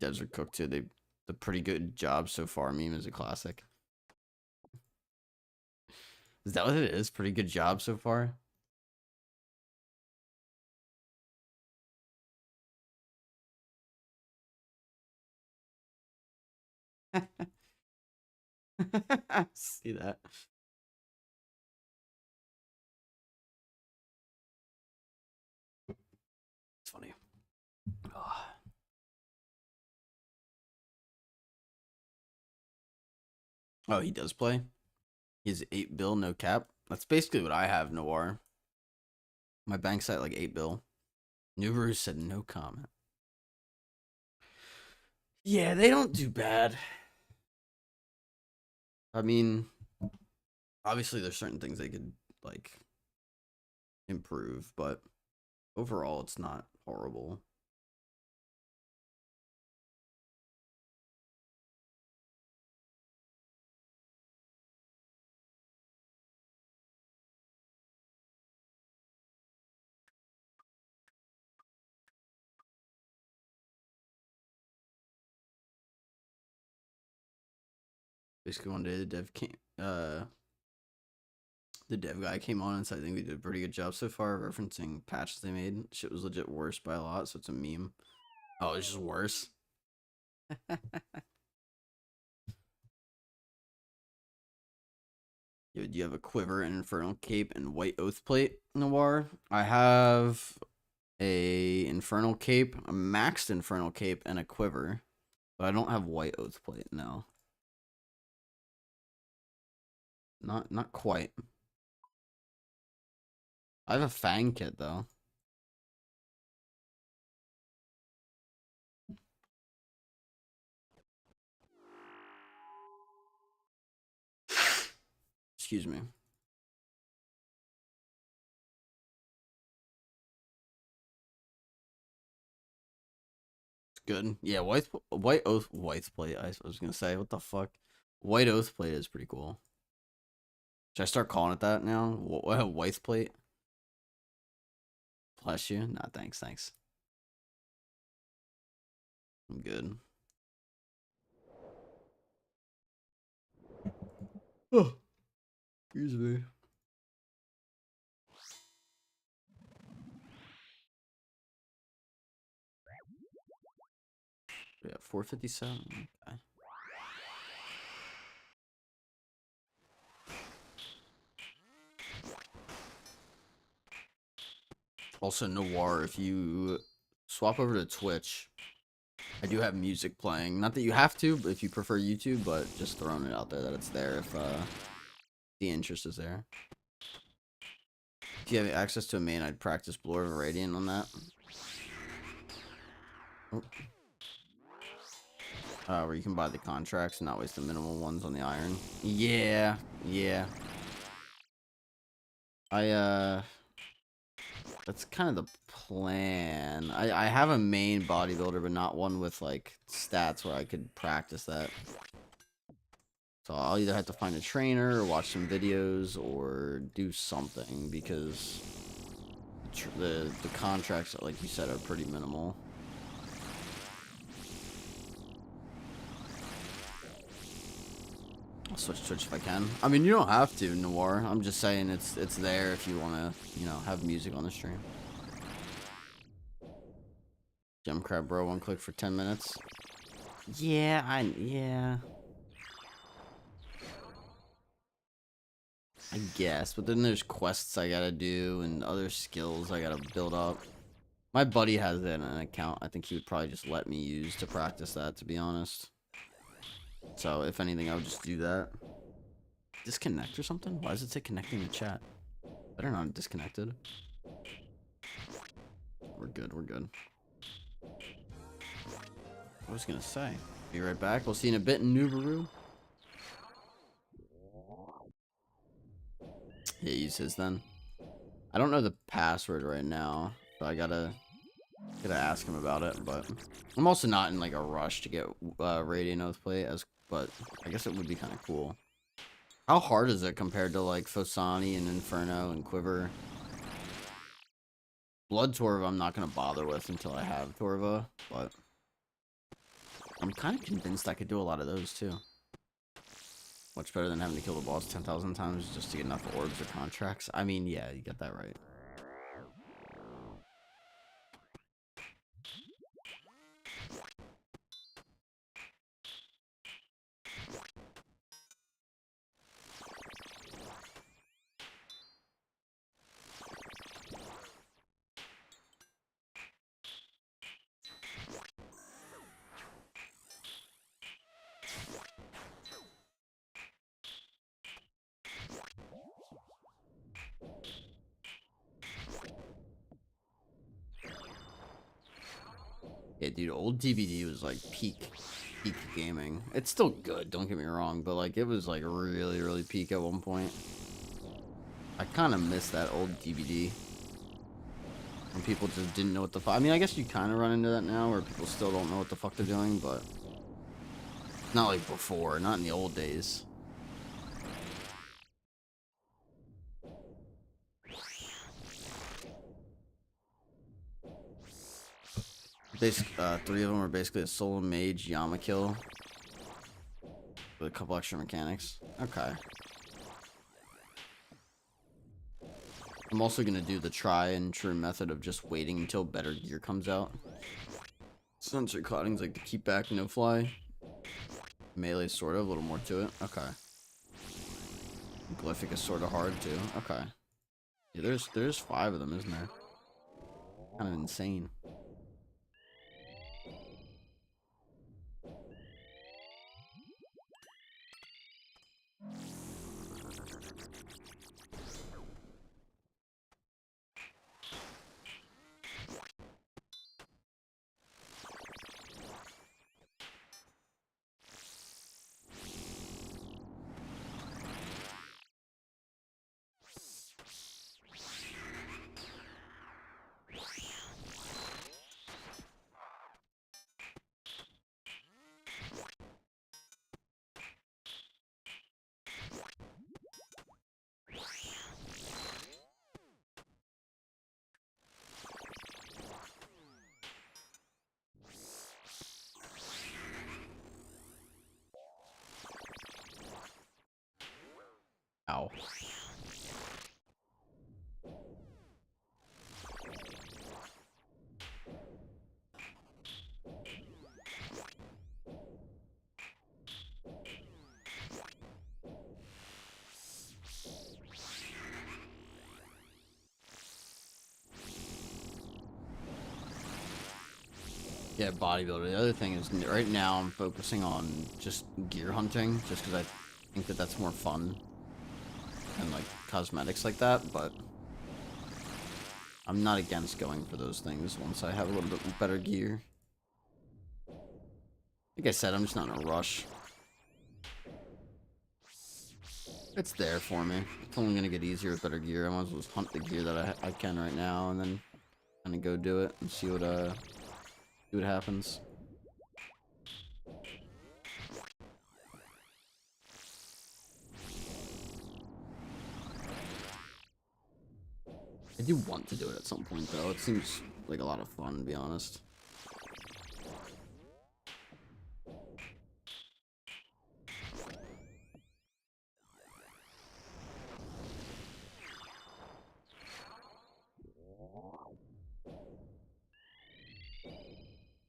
Devs are cooked too. They the pretty good job so far meme is a classic. Is that what it is? Pretty good job so far? See that? It's funny. Oh, he does play? He's 8 bill, no cap. That's basically what I have, Noir. My bank's at like 8 bill. Nubaru said no comment. Yeah, they don't do bad. I mean, obviously there's certain things they could like improve, but overall it's not horrible. Basically one day the dev guy came on and said I think they did a pretty good job so far referencing patches they made. Shit was legit worse by a lot, so it's a meme. Oh, it's just worse. Do you have a quiver, an infernal cape, and white oath plate, Noir? I have a infernal cape, a maxed infernal cape, and a quiver, but I don't have white oath plate. No, not quite. I have a fang kit though. Excuse me. Good. Yeah, white plate. I was gonna say, what the fuck? White oath plate is pretty cool. Should I start calling it that now? White plate. Bless you. Nah, thanks. I'm good. Oh, excuse me. Yeah, 457. Okay. Also, Noir, if you swap over to Twitch, I do have music playing. Not that you have to, but if you prefer YouTube, but just throwing it out there that it's there if the interest is there. If you have access to a main, I'd practice Blur of Radiant on that. Oh. Where you can buy the contracts and not waste the minimal ones on the iron. Yeah. That's kind of the plan. I have a main bodybuilder, but not one with like stats where I could practice that. So I'll either have to find a trainer or watch some videos or do something because the contracts, like you said, are pretty minimal. I'll switch Twitch if I can. I mean, you don't have to, Noir. I'm just saying it's there if you want to, have music on the stream. Gem crab, bro. 1 click for 10 minutes. Yeah. I guess, but then there's quests I gotta do and other skills I gotta build up. My buddy has it in an account. I think he would probably just let me use to practice that, to be honest. So if anything, I would just do that. Disconnect or something? Why does it say connecting to chat? Better not disconnected. We're good. I was gonna say. Be right back. We'll see you in a bit in Nubaru. Yeah, use his then. I don't know the password right now, so I gotta ask him about it. But I'm also not in like a rush to get Radiant Oath Plate, but I guess it would be kind of cool. How hard is it compared to like Fosani and Inferno and Quiver? Blood Torva I'm not gonna bother with until I have Torva, but I'm kind of convinced I could do a lot of those too. Much better than having to kill the boss 10,000 times just to get enough orbs or contracts. I mean, yeah, you get that right. Yeah, dude, old DVD was like peak gaming. It's still good, don't get me wrong, but like it was like really peak at one point. I kind of miss that old DVD. When people just didn't know what the fuck. I mean, I guess you kind of run into that now where people still don't know what the fuck they're doing, but not like before, not in the old days. Basically, 3 of them are basically a solo mage Yamakill with a couple extra mechanics. Okay. I'm also gonna do the try and true method of just waiting until better gear comes out. Sensor clouding's like the keep back, no fly. Melee sort of, a little more to it. Okay. Glyphic is sort of hard too. Okay. Yeah, there's 5 of them, isn't there? Kind of insane. Yeah, bodybuilder. The other thing is, right now I'm focusing on just gear hunting, just because I think that that's more fun than like cosmetics like that. But I'm not against going for those things once I have a little bit better gear. Like I said, I'm just not in a rush. It's there for me. It's only gonna get easier with better gear. I might as well just hunt the gear that I can right now, and then kind of go do it and see what happens. I do want to do it at some point, though. It seems like a lot of fun, to be honest.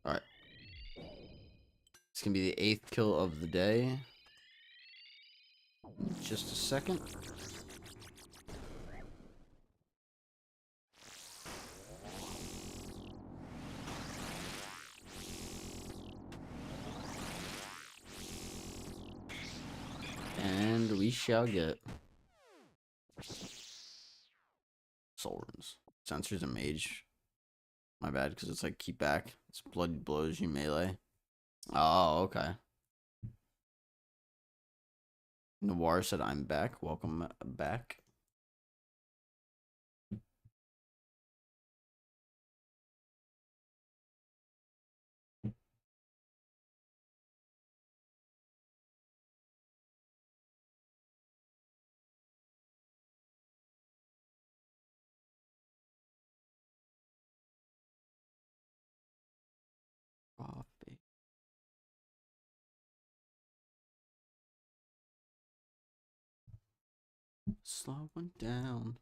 Alright. It's gonna be the 8th kill of the day. In just a second. And we shall get soul runes. Sensor's a mage. My bad, because it's like keep back. It's blood blows you melee. Oh, okay. Noir said, I'm back. Welcome back. Coffee. Slowing down.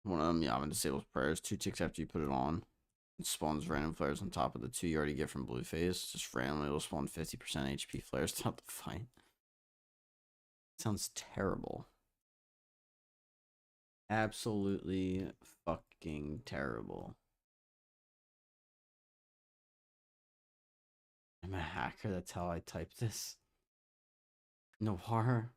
One of them, yeah, I'm gonna disable prayers. 2 ticks after you put it on. It spawns random flares on top of the 2 you already get from blue phase. Just randomly will spawn 50% HP flares throughout the fight. Sounds terrible. Absolutely fucking terrible. I'm a hacker, that's how I type this. No horror.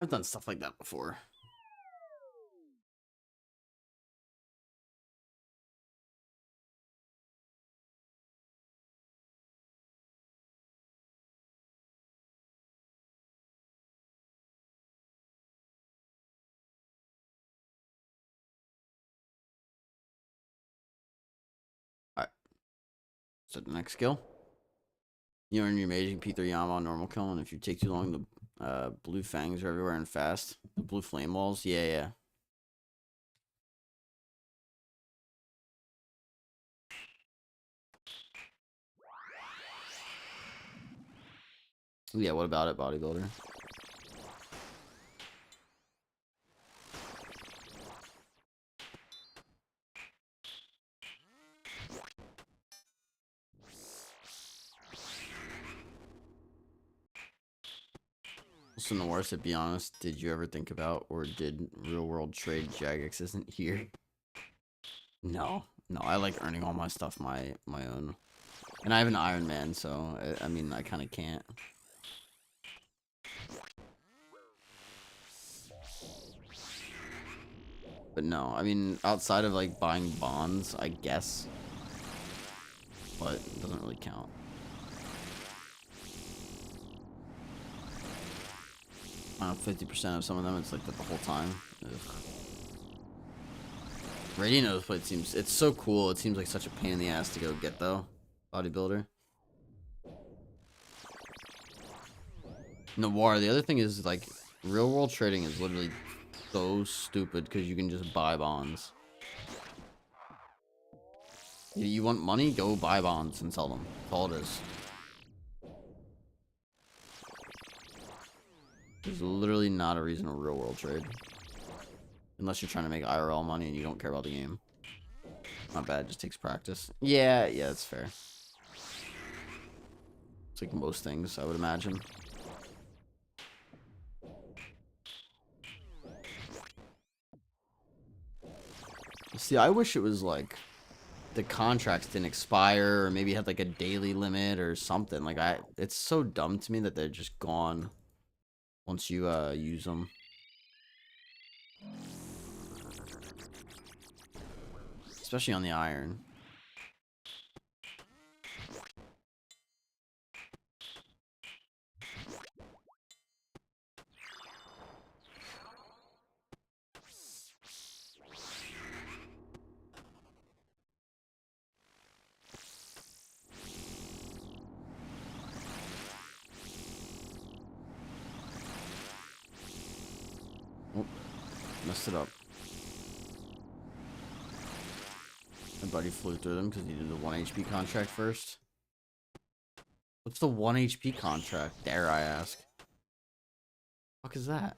I've done stuff like that before. Alright. So the next skill. You earn your amazing P3 Yama on normal kill, and if you take too long, the blue fangs are everywhere and fast. The blue flame walls, yeah. Yeah, what about it, bodybuilder? So, Noir, to be honest, did you ever think about, or did real world trade Jagex isn't here? No, I like earning all my stuff my own, and I have an Ironman, so I mean I kind of can't. But no, I mean outside of like buying bonds, I guess, but it doesn't really count. 50% of some of them, it's like that the whole time. Ugh. Radiant Oathblade seems, it's so cool. It seems like such a pain in the ass to go get though. Bodybuilder. Noir. The other thing is like Real world trading is literally so stupid because you can just buy bonds. You want money? Go buy bonds and sell them. That's all it is. There's literally not a reason to real world trade. Unless you're trying to make IRL money and you don't care about the game. Not bad, just takes practice. Yeah, that's fair. It's like most things, I would imagine. See, I wish it was like the contracts didn't expire, or maybe had like a daily limit or something. Like it's so dumb to me that they're just gone once you use them. Especially on the iron. Oh, messed it up. My buddy flew through them because he did the 1 HP contract first. What's the 1 HP contract? Dare I ask? What the fuck is that?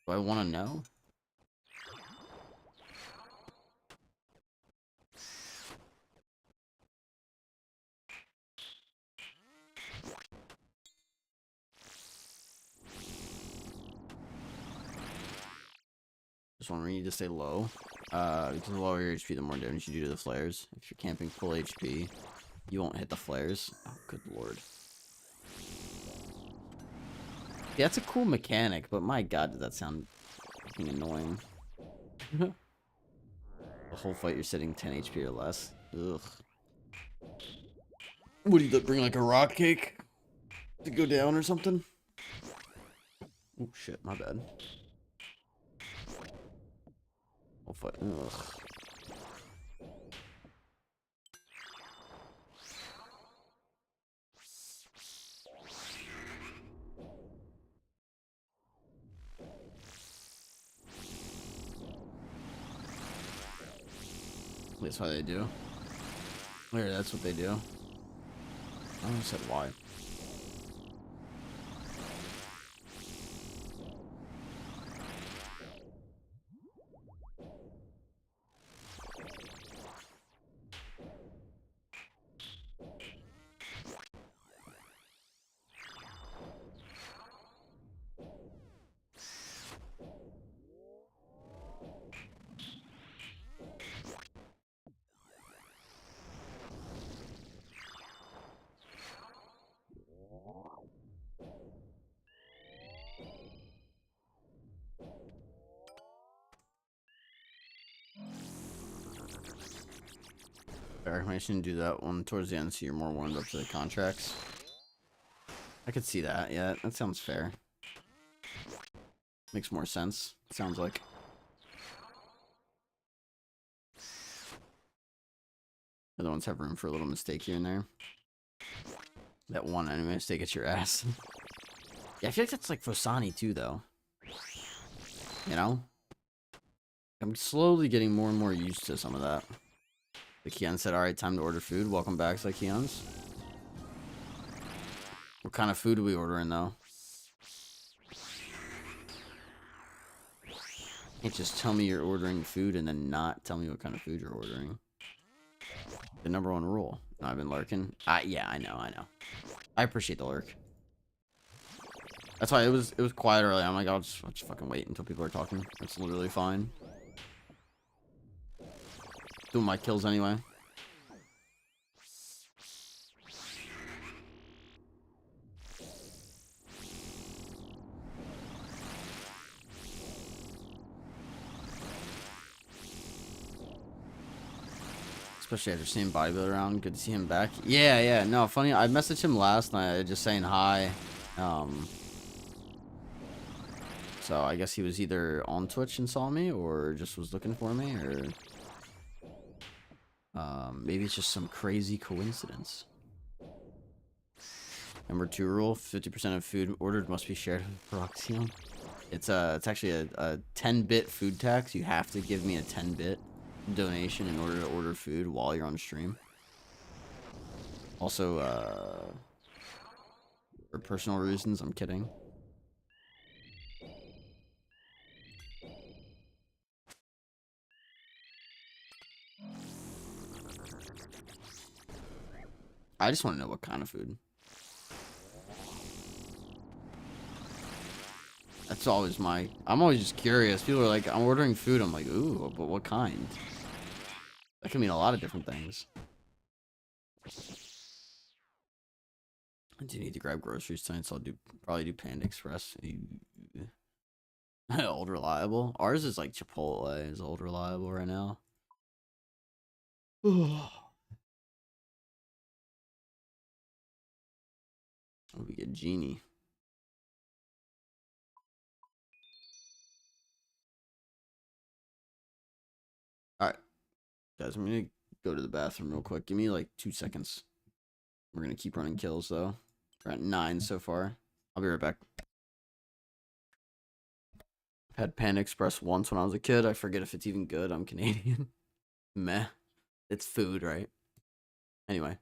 Do I want to know? Just want you to stay low. Because the lower your HP, the more damage you do to the flares. If you're camping full HP, you won't hit the flares. Oh, good lord. Yeah, that's a cool mechanic, but my god, does that sound fucking annoying. The whole fight you're sitting 10 HP or less. Ugh. What do you bring, like a rock cake to go down or something? Oh shit, my bad. Whole fight. Ugh. That's why they do. There, that's what they do. I almost said why. I shouldn't do that one towards the end so you're more warmed up to the contracts. I could see that, yeah, that sounds fair. Makes more sense, it sounds like. The other ones have room for a little mistake here and there. That one enemy mistake at your ass. Yeah, I feel like that's like Fosani too, though. You know? I'm slowly getting more and more used to some of that. The Kian said, alright, time to order food. Welcome back, Kians. What kind of food are we ordering, though? You can't just tell me you're ordering food and then not tell me what kind of food you're ordering. The #1 rule. No, I've been lurking. Yeah, I know. I appreciate the lurk. That's why it was quiet early. I'm like, I'll just fucking wait until people are talking. It's literally fine. Doing my kills anyway. Especially after seeing Bodybuilder around. Good to see him back. Yeah. No, funny. I messaged him last night just saying hi. So I guess he was either on Twitch and saw me or just was looking for me, or maybe it's just some crazy coincidence. Number 2 rule: 50% of food ordered must be shared with Paroxium. It's actually a 10-bit food tax. You have to give me a 10-bit donation in order to order food while you're on stream. Also, for personal reasons, I'm kidding. I just want to know what kind of food. That's always I'm always just curious. People are like, I'm ordering food. I'm like, ooh, but what kind? That can mean a lot of different things. I do need to grab groceries tonight, so probably do Panda Express. Old Reliable. Ours is like Chipotle is Old Reliable right now. Oh, we get Genie. All right, guys, I'm gonna go to the bathroom real quick. Give me like 2 seconds. We're gonna keep running kills though. We're at 9 so far. I'll be right back. I've had Panda Express once when I was a kid. I forget if it's even good. I'm Canadian. Meh. It's food, right? Anyway.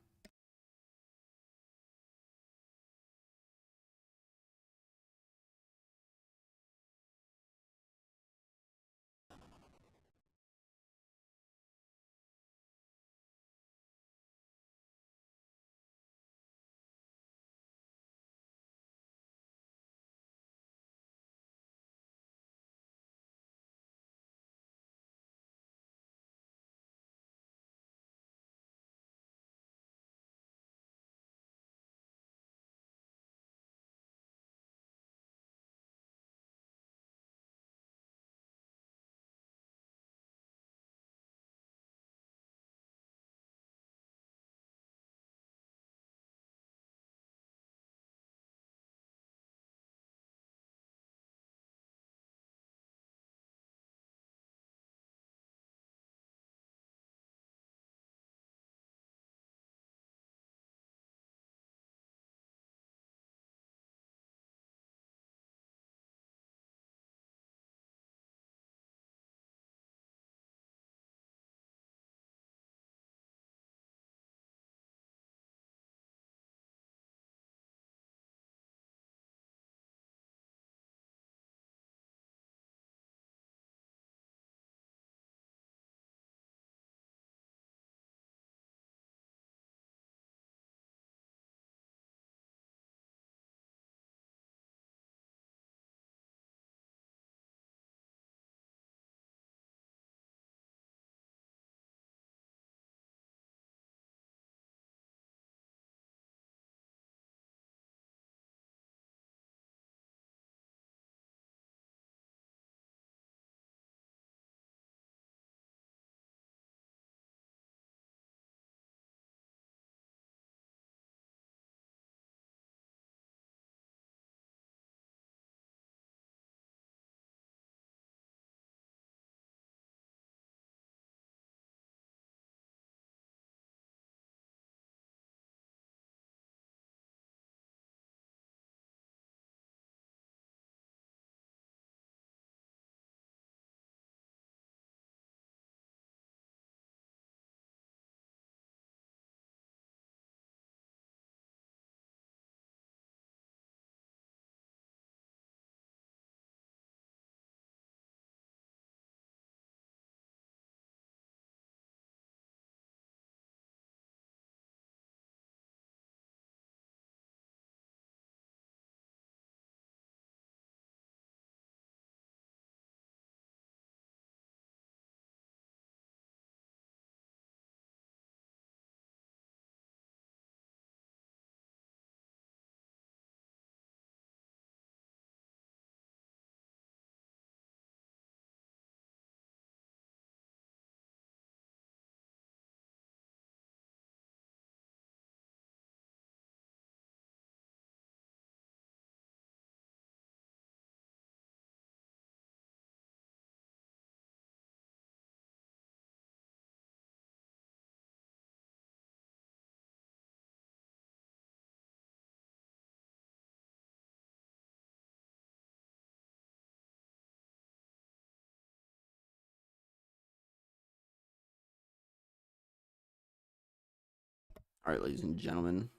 All right, ladies and gentlemen.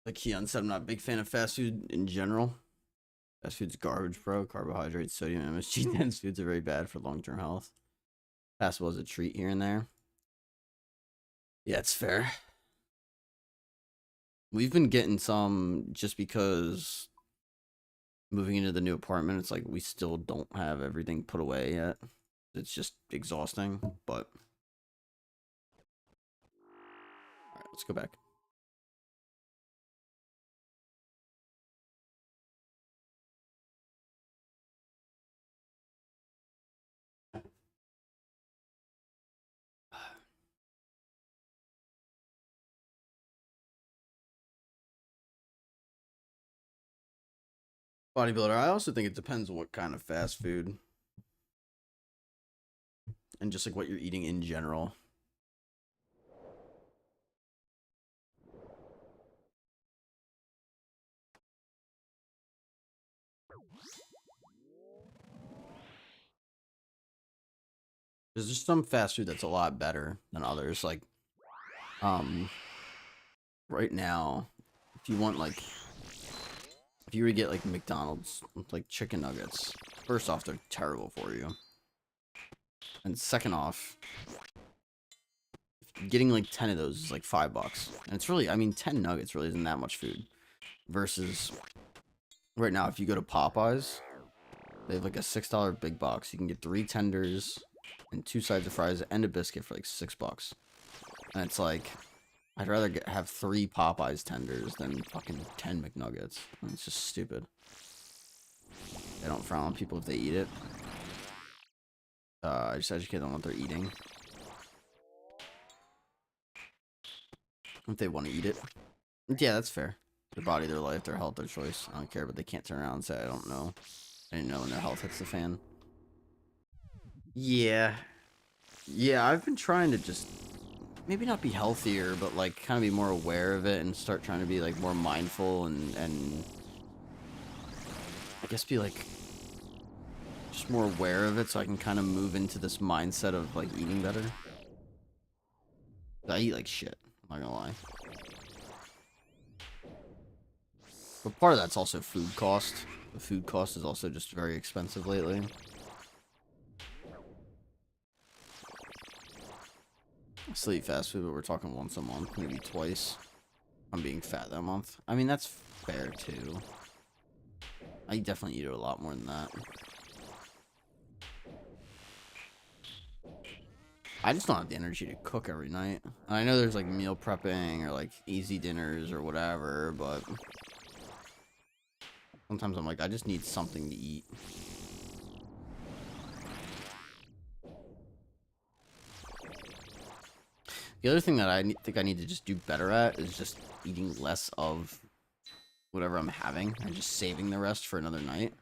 Like Keon said, I'm not a big fan of fast food in general. Fast food's garbage, bro. Carbohydrates, sodium, MSG, dense foods are very bad for long term health. Passable as a treat here and there. Yeah, it's fair. We've been getting some just because moving into the new apartment, it's like we still don't have everything put away yet. It's just exhausting, but all right, let's go back. Bodybuilder, I also think it depends on what kind of fast food and just like what you're eating in general. There's just some fast food that's a lot better than others. Like, um, right now, if you want like, if you were to get like McDonald's like chicken nuggets, first off, they're terrible for you, and second off, getting like 10 of those is like $5, and it's really, I mean, 10 nuggets really isn't that much food. Versus right now, if you go to Popeyes, they have like a $6 big box. You can get 3 tenders and 2 sides of fries and a biscuit for like $6. And it's like, I'd rather have 3 Popeyes tenders than fucking 10 McNuggets. And it's just stupid. They don't frown on people if they eat it. I just educate them on what they're eating. If they want to eat it. Yeah, that's fair. Their body, their life, their health, their choice. I don't care, but they can't turn around and say, I don't know. I didn't know when their health hits the fan. Yeah. Yeah, I've been trying to just maybe not be healthier, but like kind of be more aware of it and start trying to be like more mindful and I guess be like just more aware of it so I can kind of move into this mindset of like eating better. I eat like shit, I'm not gonna lie. But part of that's also food cost. The food cost is also just very expensive lately. I still eat fast food, but we're talking once a month, maybe twice. I'm being fat that month. I mean, that's fair too. I definitely eat it a lot more than that. I just don't have the energy to cook every night. And I know there's like meal prepping or like easy dinners or whatever, but sometimes I'm like, I just need something to eat. The other thing that I think I need to just do better at is just eating less of whatever I'm having and just saving the rest for another night.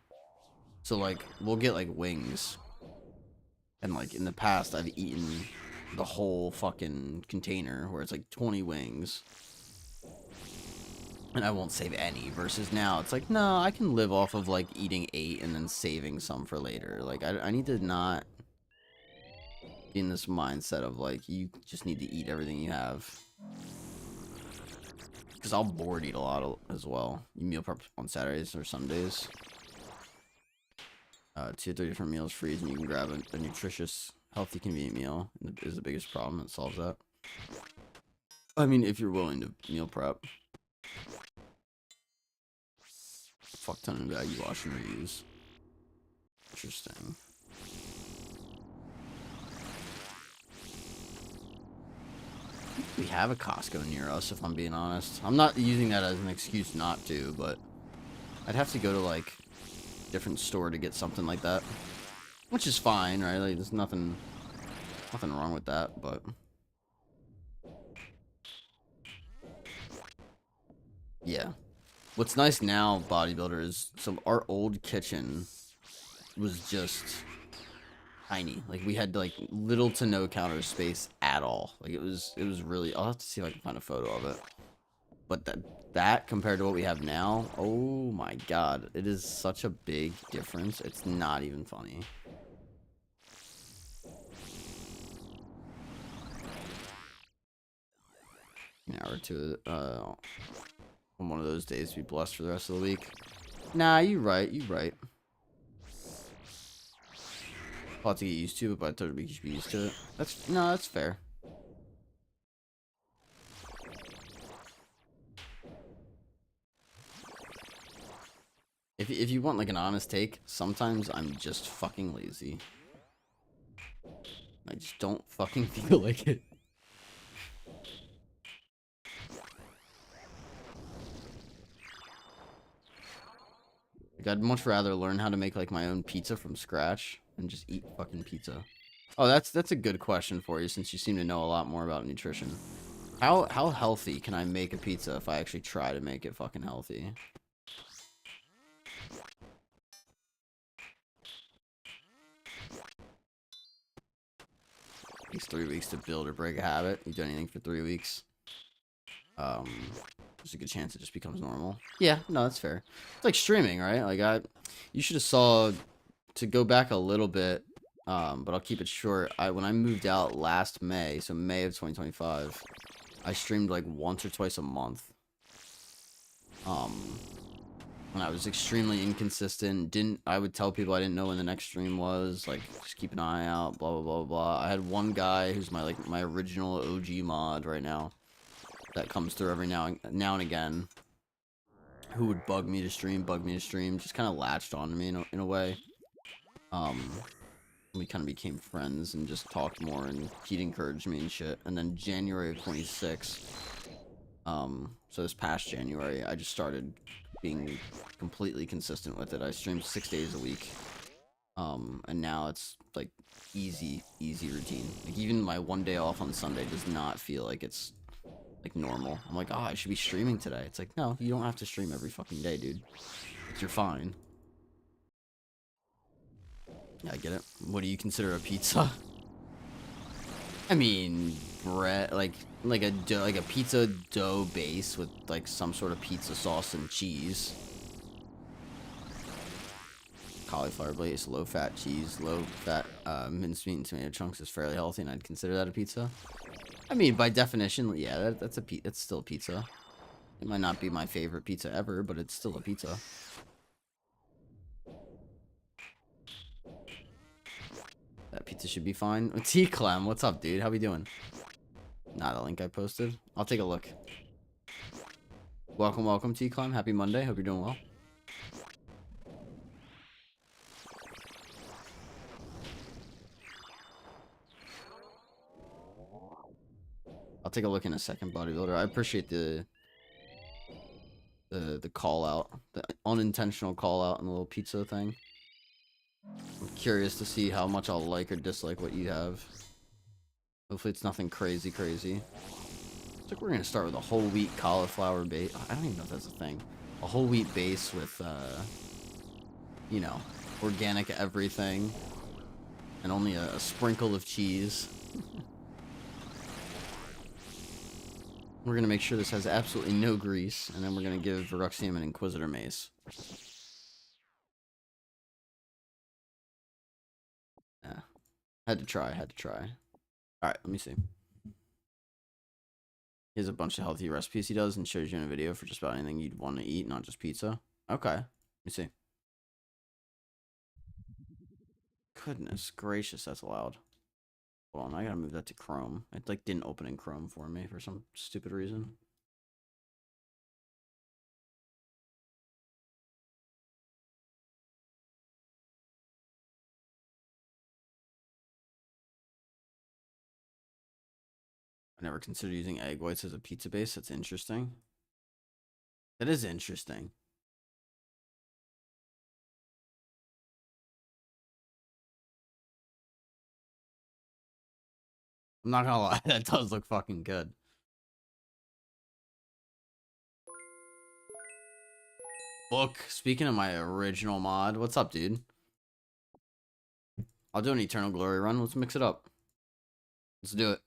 So like, we'll get like wings. And like in the past, I've eaten the whole fucking container where it's like 20 wings. And I won't save any. Versus now, it's like, no, I can live off of like eating 8 and then saving some for later. Like, I need to not be in this mindset of like, you just need to eat everything you have. Because I'll board eat a lot as well. You meal prep on Saturdays or Sundays. 2 or 3 different meals freeze, and you can grab a nutritious, healthy, convenient meal. Is the biggest problem that solves that. I mean, if you're willing to meal prep. Fuck ton of value wash and reuse. Interesting. We have a Costco near us, if I'm being honest. I'm not using that as an excuse not to, but I'd have to go to like a different store to get something like that, which is fine, right? Like, there's nothing wrong with that, but yeah. What's nice now, bodybuilder, is our old kitchen was just tiny. Like we had like little to no counter space at all. Like it was really. I'll have to see if I can find a photo of it. But that compared to what we have now, oh my god, it is such a big difference. It's not even funny. An hour or two. On one of those days, be blessed for the rest of the week. Nah, you right. You right. I'll have to get used to it, but I thought we should be used to it. That's fair. If you want like an honest take, sometimes I'm just fucking lazy. I just don't fucking feel like it. Like, I'd much rather learn how to make like my own pizza from scratch and just eat fucking pizza. Oh, that's a good question for you since you seem to know a lot more about nutrition. How healthy can I make a pizza if I actually try to make it fucking healthy? Takes 3 weeks to build or break a habit. You do anything for 3 weeks. There's a good chance it just becomes normal. Yeah, no, that's fair. It's like streaming, right? Like you should have saw, to go back a little bit, but I'll keep it short. When I moved out last May, so May of 2025, I streamed like once or twice a month. And I was extremely inconsistent. I would tell people I didn't know when the next stream was, like just keep an eye out, blah blah blah blah. I had one guy who's my original OG mod right now that comes through every now and again, who would bug me to stream, just kind of latched on to me in a way. We kind of became friends and just talked more, and he'd encourage me and shit. And then January of 26, so this past January, I just started being completely consistent with it. I streamed 6 days a week. And now it's like easy routine. Like even my one day off on Sunday does not feel like it's like normal. I'm like, oh, I should be streaming today. It's like, no, you don't have to stream every fucking day, dude. You're fine. Yeah, I get it. What do you consider a pizza? I mean, bread, like a pizza dough base with like some sort of pizza sauce and cheese. Cauliflower base, low fat cheese, low fat mincemeat and tomato chunks is fairly healthy, and I'd consider that a pizza. I mean, by definition, yeah, that's still a pizza. It might not be my favorite pizza ever, but it's still a pizza. That pizza should be fine. T-Clem, what's up, dude? How we doing? Not a link I posted. I'll take a look. Welcome, T-Clem. Happy Monday. Hope you're doing well. I'll take a look in a second, bodybuilder. I appreciate the call out, the unintentional call out in the little pizza thing. I'm curious to see how much I'll like or dislike what you have. Hopefully it's nothing crazy. Looks like we're gonna start with a whole wheat cauliflower base. I don't even know if that's a thing. A whole wheat base with, you know, organic everything, and only a sprinkle of cheese. We're gonna make sure this has absolutely no grease, and then we're gonna give Veruxium an Inquisitor Mace. Yeah, had to try. Alright, let me see. He has a bunch of healthy recipes he does and shows you in a video for just about anything you'd want to eat, not just pizza. Okay, let me see. Goodness gracious, that's loud. Hold on, I gotta move that to Chrome. It like didn't open in Chrome for me for some stupid reason. I never considered using egg whites as a pizza base. That's interesting. That is interesting. I'm not gonna lie, that does look fucking good. Book, speaking of my original mod, what's up, dude? I'll do an Eternal Glory run. Let's mix it up. Let's do it.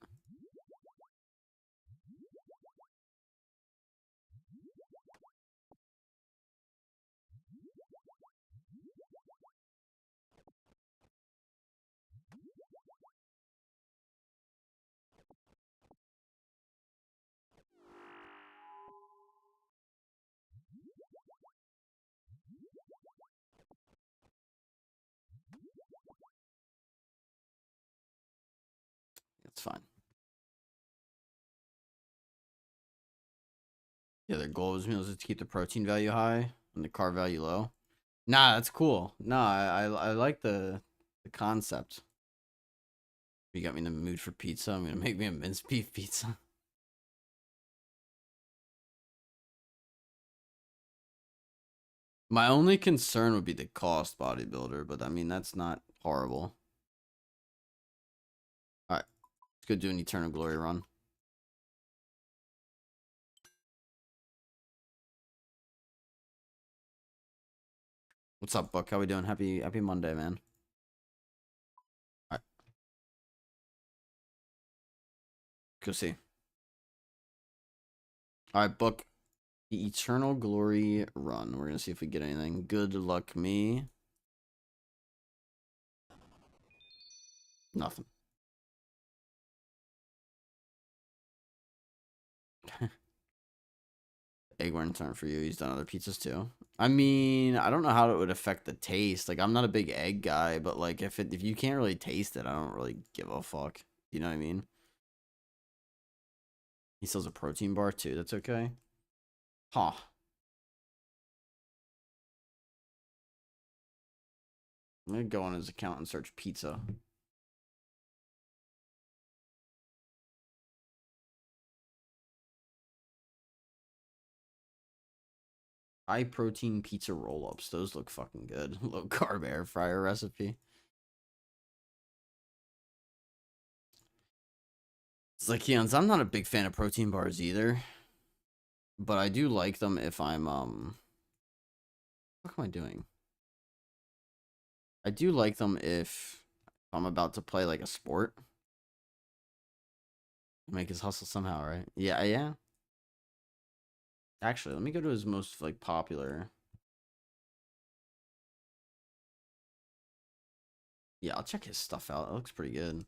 That's fine. Yeah, their goal is meals is to keep the protein value high and the carb value low. Nah, that's cool. Nah, I like the concept. You got me in the mood for pizza. I'm gonna make me a minced beef pizza. My only concern would be the cost, bodybuilder, but I mean that's not horrible. All right, let's go do an Eternal Glory run. What's up, Buck? How we doing? Happy Monday, man. All right, go see. All right, Buck. The Eternal Glory run. We're gonna see if we get anything. Good luck, me. Nothing. Egg weren't turn for you. He's done other pizzas too. I mean, I don't know how it would affect the taste. Like, I'm not a big egg guy, but like, if you can't really taste it, I don't really give a fuck. You know what I mean? He sells a protein bar too. That's okay. Huh. I'm gonna go on his account and search pizza. High protein pizza roll ups. Those look fucking good. Low carb air fryer recipe. It's like, Keons, I'm not a big fan of protein bars either, but I do like them if I'm what am I doing? I do like them if I'm about to play like a sport. Make his hustle somehow, right? Yeah, yeah. Actually, let me go to his most like popular. Yeah, I'll check his stuff out. It looks pretty good.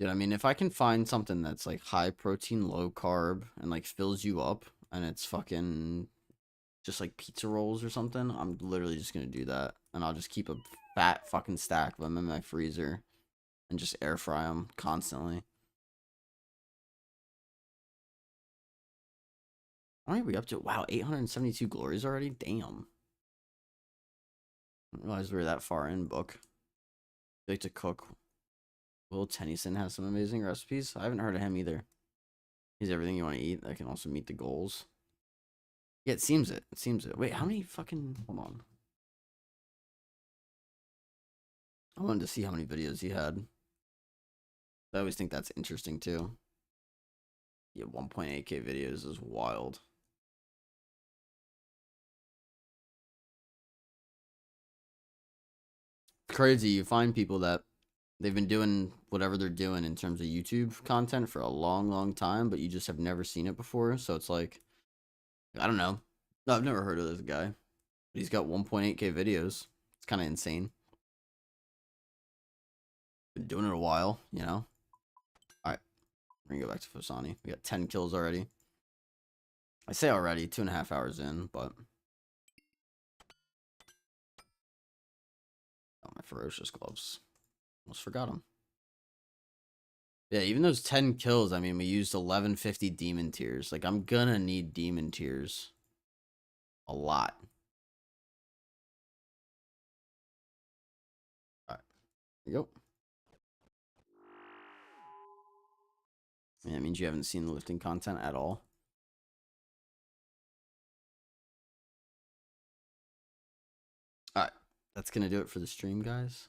Dude, I mean, if I can find something that's like high protein, low carb, and like fills you up, and it's fucking just like pizza rolls or something, I'm literally just gonna do that, and I'll just keep a fat fucking stack of them in my freezer and just air fry them constantly. How many are we up to? Wow, 872 glories already. Damn, I didn't realize we were that far in. Book. You like to cook. Will Tennyson has some amazing recipes. I haven't heard of him either. He's everything you want to eat. That can also meet the goals. Yeah, it seems it. It seems it. Wait, how many fucking... Hold on. I wanted to see how many videos he had. I always think that's interesting, too. Yeah, 1.8k videos is wild. It's crazy. You find people that they've been doing whatever they're doing in terms of YouTube content for a long, long time, but you just have never seen it before. So it's like, I don't know. No, I've never heard of this guy. He's got 1.8k videos. It's kind of insane. Been doing it a while, you know? Alright, we're gonna go back to Fosani. We got 10 kills already. I say already, 2.5 hours in, but... Oh, my ferocious gloves. Almost forgot them. Yeah, even those 10 kills, I mean, we used 1150 demon tears. Like, I'm gonna need demon tears. A lot. Alright, here we go. Yeah, that means you haven't seen the lifting content at all. Alright, that's gonna do it for the stream, guys.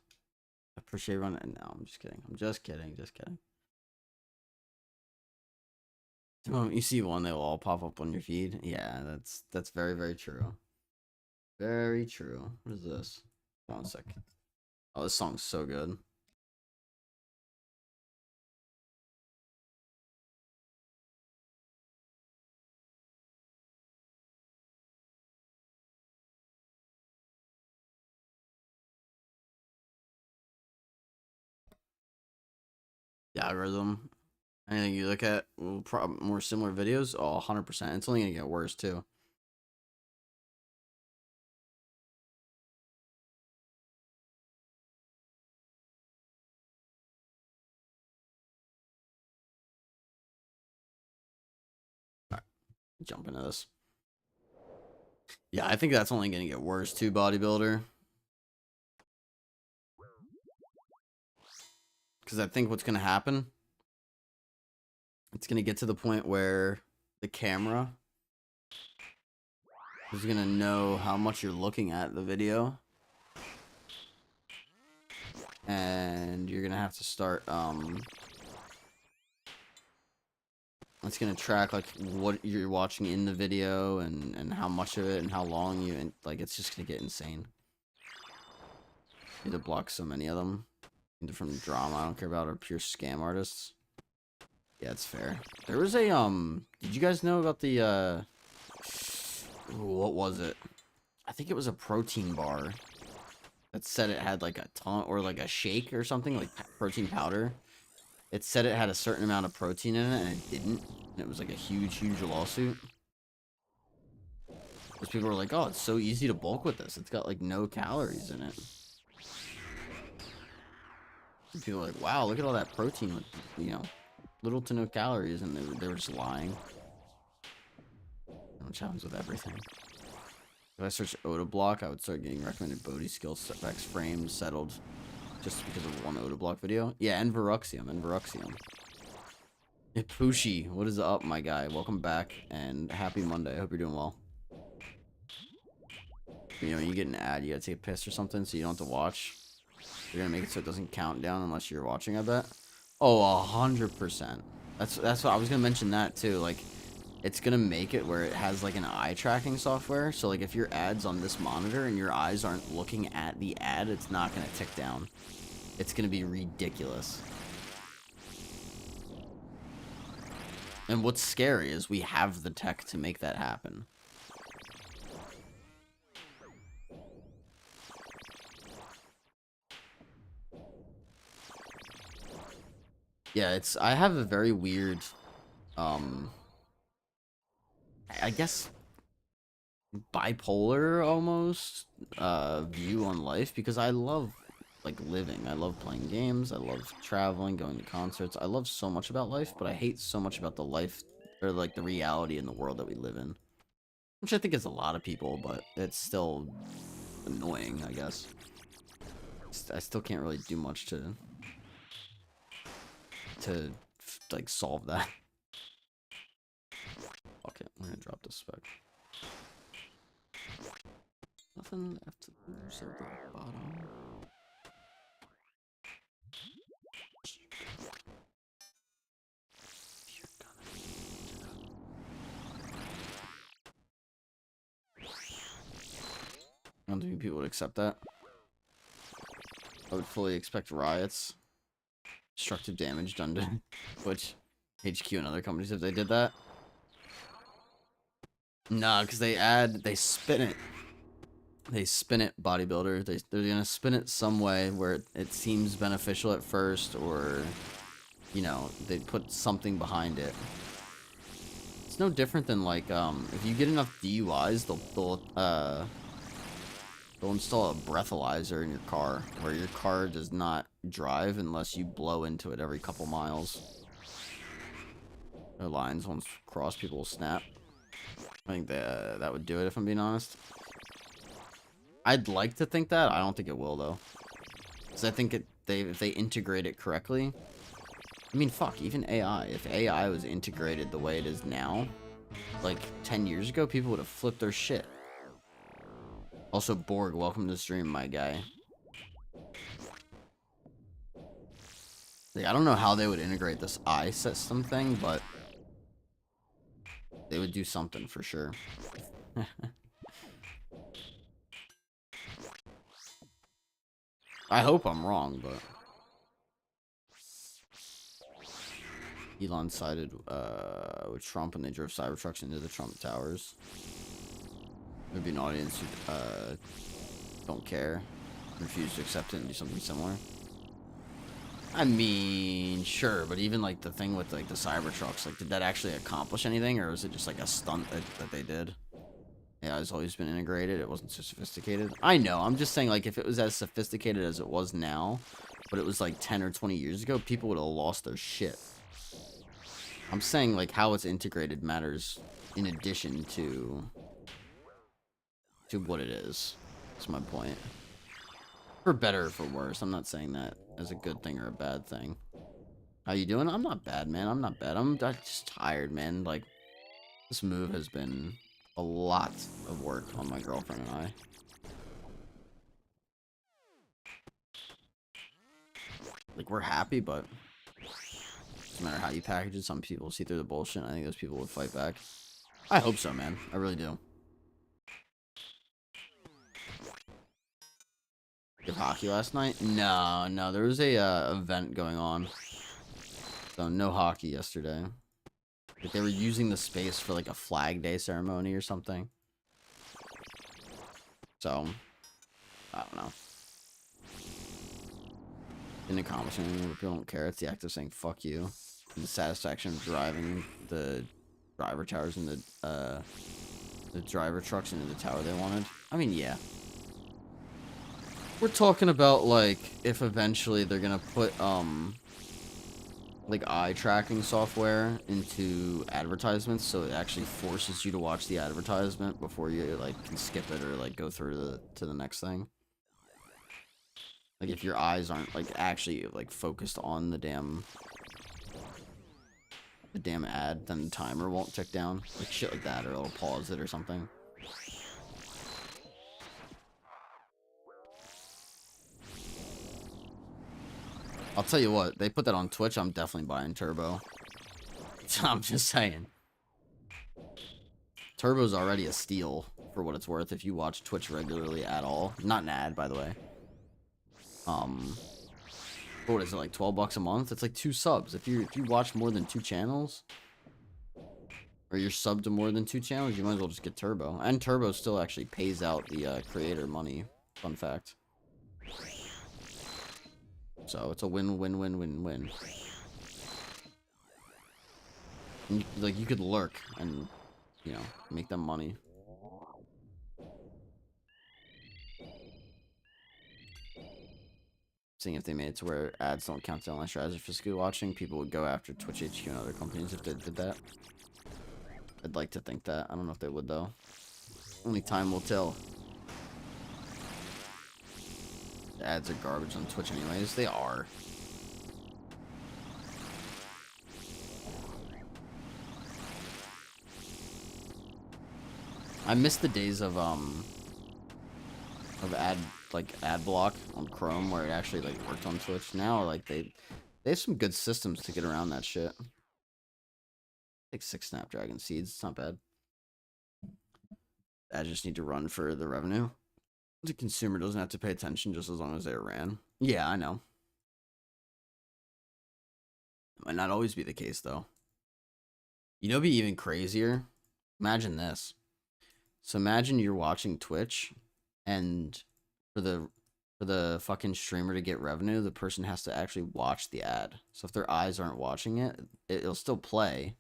I appreciate running. No, I'm just kidding. I'm just kidding. Just kidding. The moment you see one, they will all pop up on your feed. Yeah, that's very, very true. Very true. What is this? Hold on a sec. Oh, this song's so good. The algorithm. Anything you look at more similar videos, oh, 100%. It's only gonna get worse too. All right, jump into this. Yeah, I think that's only gonna get worse too, bodybuilder. Because I think what's gonna happen, it's gonna get to the point where the camera is gonna know how much you're looking at the video, and you're gonna have to start it's gonna track like what you're watching in the video and how much of it and how long you, and like it's just gonna get insane. You need to block so many of them, either from drama I don't care about or pure scam artists. Yeah, it's fair. There was a did you guys know about the what was it? I think it was a protein bar that said it had like a ton, or like a shake or something, like protein powder. It said it had a certain amount of protein in it, and it didn't. And it was like a huge lawsuit. Because people were like, oh, it's so easy to bulk with this. It's got like no calories in it. And people were like, wow, look at all that protein with, you know, little to no calories. And they were just lying. Which happens with everything. If I search Oda block, I would start getting recommended Bodhi skill setbacks frames settled. Just because of one Oda block video. Yeah, and Veruxium. Ipushi, what is up, my guy? Welcome back, and happy Monday. I hope you're doing well. You know, you get an ad, you gotta take a piss or something, so you don't have to watch. You're gonna make it so it doesn't count down unless you're watching, I bet. Oh, 100%. That's what I was gonna mention that too. Like, it's gonna make it where it has like an eye tracking software. So like, if your ad's on this monitor and your eyes aren't looking at the ad, it's not gonna tick down. It's gonna be ridiculous. And what's scary is we have the tech to make that happen. Yeah, I have a very weird, I guess, bipolar almost, view on life, because I love, like, living. I love playing games. I love traveling, going to concerts. I love so much about life, but I hate so much about the life, or, like, the reality in the world that we live in. Which I think is a lot of people, but it's still annoying, I guess. I still can't really do much to like solve that. Okay, I'm gonna drop this spec. Nothing after the bottom. I don't think people would accept that. I would fully expect riots, destructive damage done to which HQ and other companies if they did that. Nah, because they spin it. They spin it, bodybuilder. They're gonna spin it some way where it seems beneficial at first, or, you know, they put something behind it. It's no different than like if you get enough DUIs, they'll install a breathalyzer in your car, where your car does not drive unless you blow into it every couple miles. Their lines, once crossed, people will snap. I think that would do it, if I'm being honest. I'd like to think that. I don't think it will, though. Because I think if they integrate it correctly... I mean, fuck, even AI. If AI was integrated the way it is now, like 10 years ago, people would have flipped their shit. Also, Borg, welcome to the stream, my guy. Like, I don't know how they would integrate this eye system thing, but they would do something for sure. I hope I'm wrong, but... Elon sided with Trump when they drove Cybertrucks into the Trump Towers. There'd be an audience who don't care, refuse to accept it, and do something similar. I mean, sure, but even like the thing with like the Cybertrucks, like did that actually accomplish anything, or was it just like a stunt that they did? Yeah, it's always been integrated. It wasn't so sophisticated. I know. I'm just saying, like, if it was as sophisticated as it was now, but it was like 10 or 20 years ago, people would have lost their shit. I'm saying, like, how it's integrated matters in addition to what it is. That's my point. For better or for worse. I'm not saying that as a good thing or a bad thing. How you doing? I'm not bad, man. I'm not bad. I'm just tired, man. Like, this move has been a lot of work on my girlfriend and I. Like, we're happy, but no matter how you package it, some people see through the bullshit. I think those people would fight back. I hope so, man. I really do. Good hockey last night? No. There was a event going on. So no hockey yesterday. Like they were using the space for like a Flag Day ceremony or something. So, I don't know. Didn't accomplish anything. People don't care. It's the act of saying fuck you. And the satisfaction of driving the driver towers and the driver trucks into the tower they wanted. I mean, yeah. We're talking about, like, if eventually they're gonna put, like, eye tracking software into advertisements, so it actually forces you to watch the advertisement before you, like, can skip it or, like, go through to the next thing. Like, if your eyes aren't, like, actually, like, focused on the damn ad, then the timer won't tick down. Like, shit like that, or it'll pause it or something. I'll tell you what, they put that on Twitch, I'm definitely buying Turbo. I'm just saying. Turbo's already a steal for what it's worth if you watch Twitch regularly at all. Not an ad, by the way. What is it, like 12 bucks a month? It's like 2 subs. If you watch more than 2 channels, or you're subbed to more than 2 channels, you might as well just get Turbo. And Turbo still actually pays out the creator money. Fun fact. So it's a win-win-win-win-win. Like, you could lurk and, you know, make them money. Seeing if they made it to where ads don't count unless you're physically watching, people would go after Twitch HQ and other companies if they did that. I'd like to think that. I don't know if they would, though. Only time will tell. The ads are garbage on Twitch anyways. They are. I miss the days of ad block on Chrome where it actually like worked on Twitch. Now like they have some good systems to get around that shit. Like 6 Snapdragon seeds, it's not bad. I just need to run for the revenue. The consumer doesn't have to pay attention just as long as they ran. Yeah, I know. Might not always be the case though. You know, it'd be even crazier. Imagine this. So imagine you're watching Twitch, and for the fucking streamer to get revenue, the person has to actually watch the ad. So if their eyes aren't watching it, it'll still play,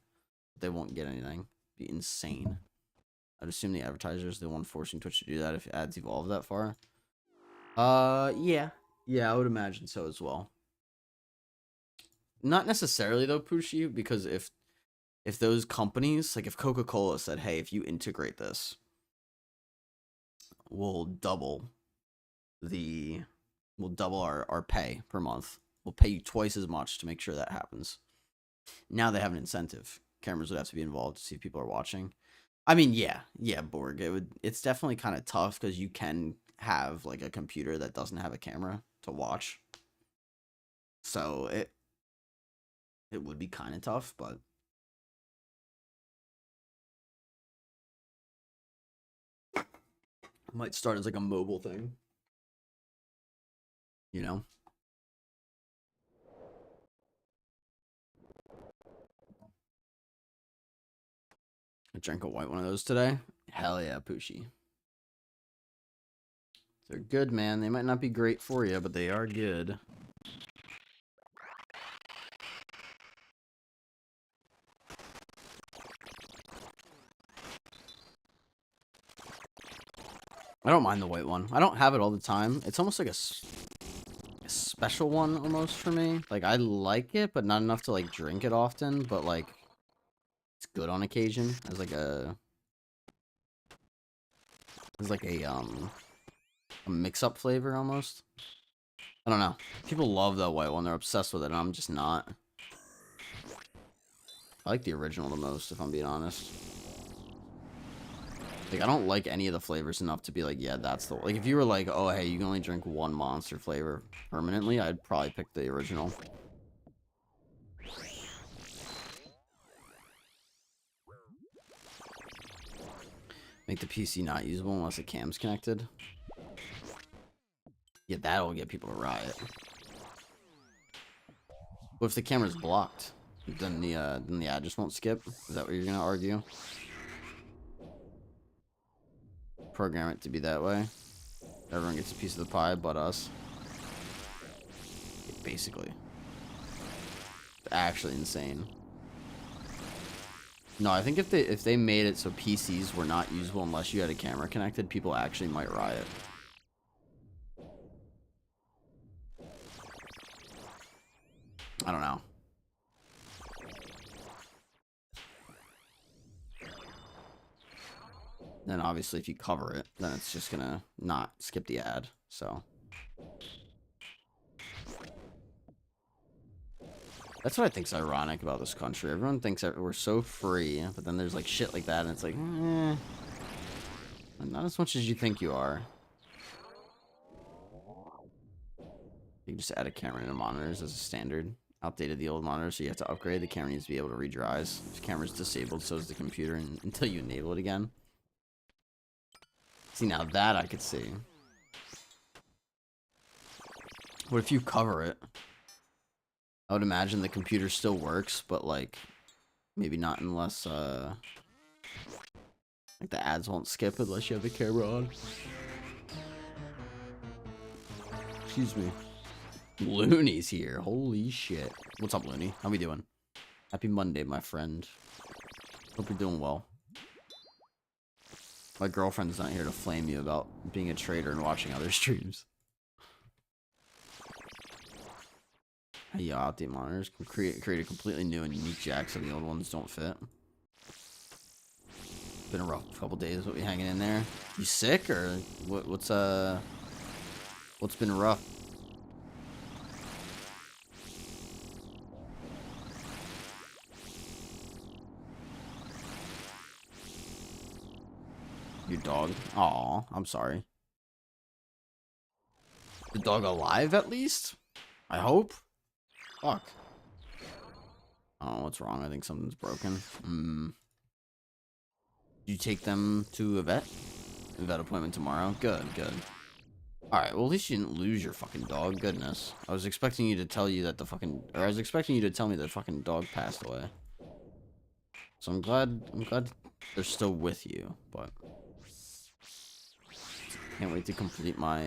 but they won't get anything. It'd be insane. I'd assume the advertisers are the one forcing Twitch to do that if ads evolve that far. Yeah. Yeah, I would imagine so as well. Not necessarily though, Pushi, because if those companies, like if Coca-Cola said, hey, if you integrate this, we'll double our pay per month. We'll pay you twice as much to make sure that happens. Now they have an incentive. Cameras would have to be involved to see if people are watching. I mean, yeah, Borg. It's definitely kind of tough because you can have like a computer that doesn't have a camera to watch. So it would be kind of tough, but it might start as like a mobile thing. You know? I drank a white one of those today. Hell yeah, Poochie. They're good, man. They might not be great for you, but they are good. I don't mind the white one. I don't have it all the time. It's almost like a special one almost for me. Like, I like it, but not enough to, like, drink it often. But, like, it's good on occasion. As, like, a mix-up flavor almost. I don't know. People love that white one. They're obsessed with it, and I'm just not. I like the original the most, if I'm being honest. Like, I don't like any of the flavors enough to be like, yeah, that's the... Like, if you were like, oh, hey, you can only drink one monster flavor permanently, I'd probably pick the original. Make the PC not usable unless the cam's connected. Yeah, that'll get people to riot. What if the camera's blocked? Then the ad just won't skip? Is that what you're gonna argue? Program it to be that way. Everyone gets a piece of the pie but us. Basically. It's actually insane. No, I think if they made it so PCs were not usable unless you had a camera connected, people actually might riot. I don't know. Then obviously if you cover it, then it's just gonna not skip the ad, so. That's what I think's ironic about this country. Everyone thinks that we're so free, but then there's like shit like that, and it's like, not as much as you think you are. You can just add a camera into monitors as a standard. Outdated the old monitor, so you have to upgrade. The camera needs to be able to read your eyes. If the camera's disabled, so is the computer, until you enable it again. See, now that I could see. What if you cover it? I would imagine the computer still works, but like maybe not unless like the ads won't skip unless you have the camera on. Excuse me. Looney's here. Holy shit. What's up, Looney? How we doing? Happy Monday, my friend. Hope you're doing well. My girlfriend's not here to flame you about being a traitor and watching other streams. Yeah, outdate monitors can create a completely new and unique jack so the old ones don't fit. Been a rough couple days. What we hanging in there? You sick or what's been rough? Your dog? Aw, I'm sorry. The dog alive at least? I hope. Fuck. Oh, what's wrong? I think something's broken. You take them to a vet? A vet appointment tomorrow? Good, good. Alright, well at least you didn't lose your fucking dog. Goodness. I was expecting you to tell you that I was expecting you to tell me the fucking dog passed away. So I'm glad they're still with you, but can't wait to complete my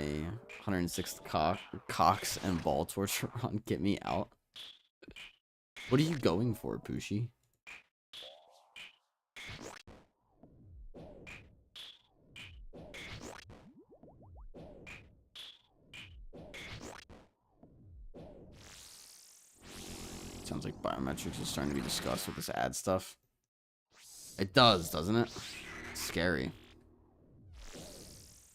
106th Cox and ball torture run. Get me out. What are you going for, Poochie? Sounds like biometrics is starting to be discussed with this ad stuff. It does, doesn't it? It's scary.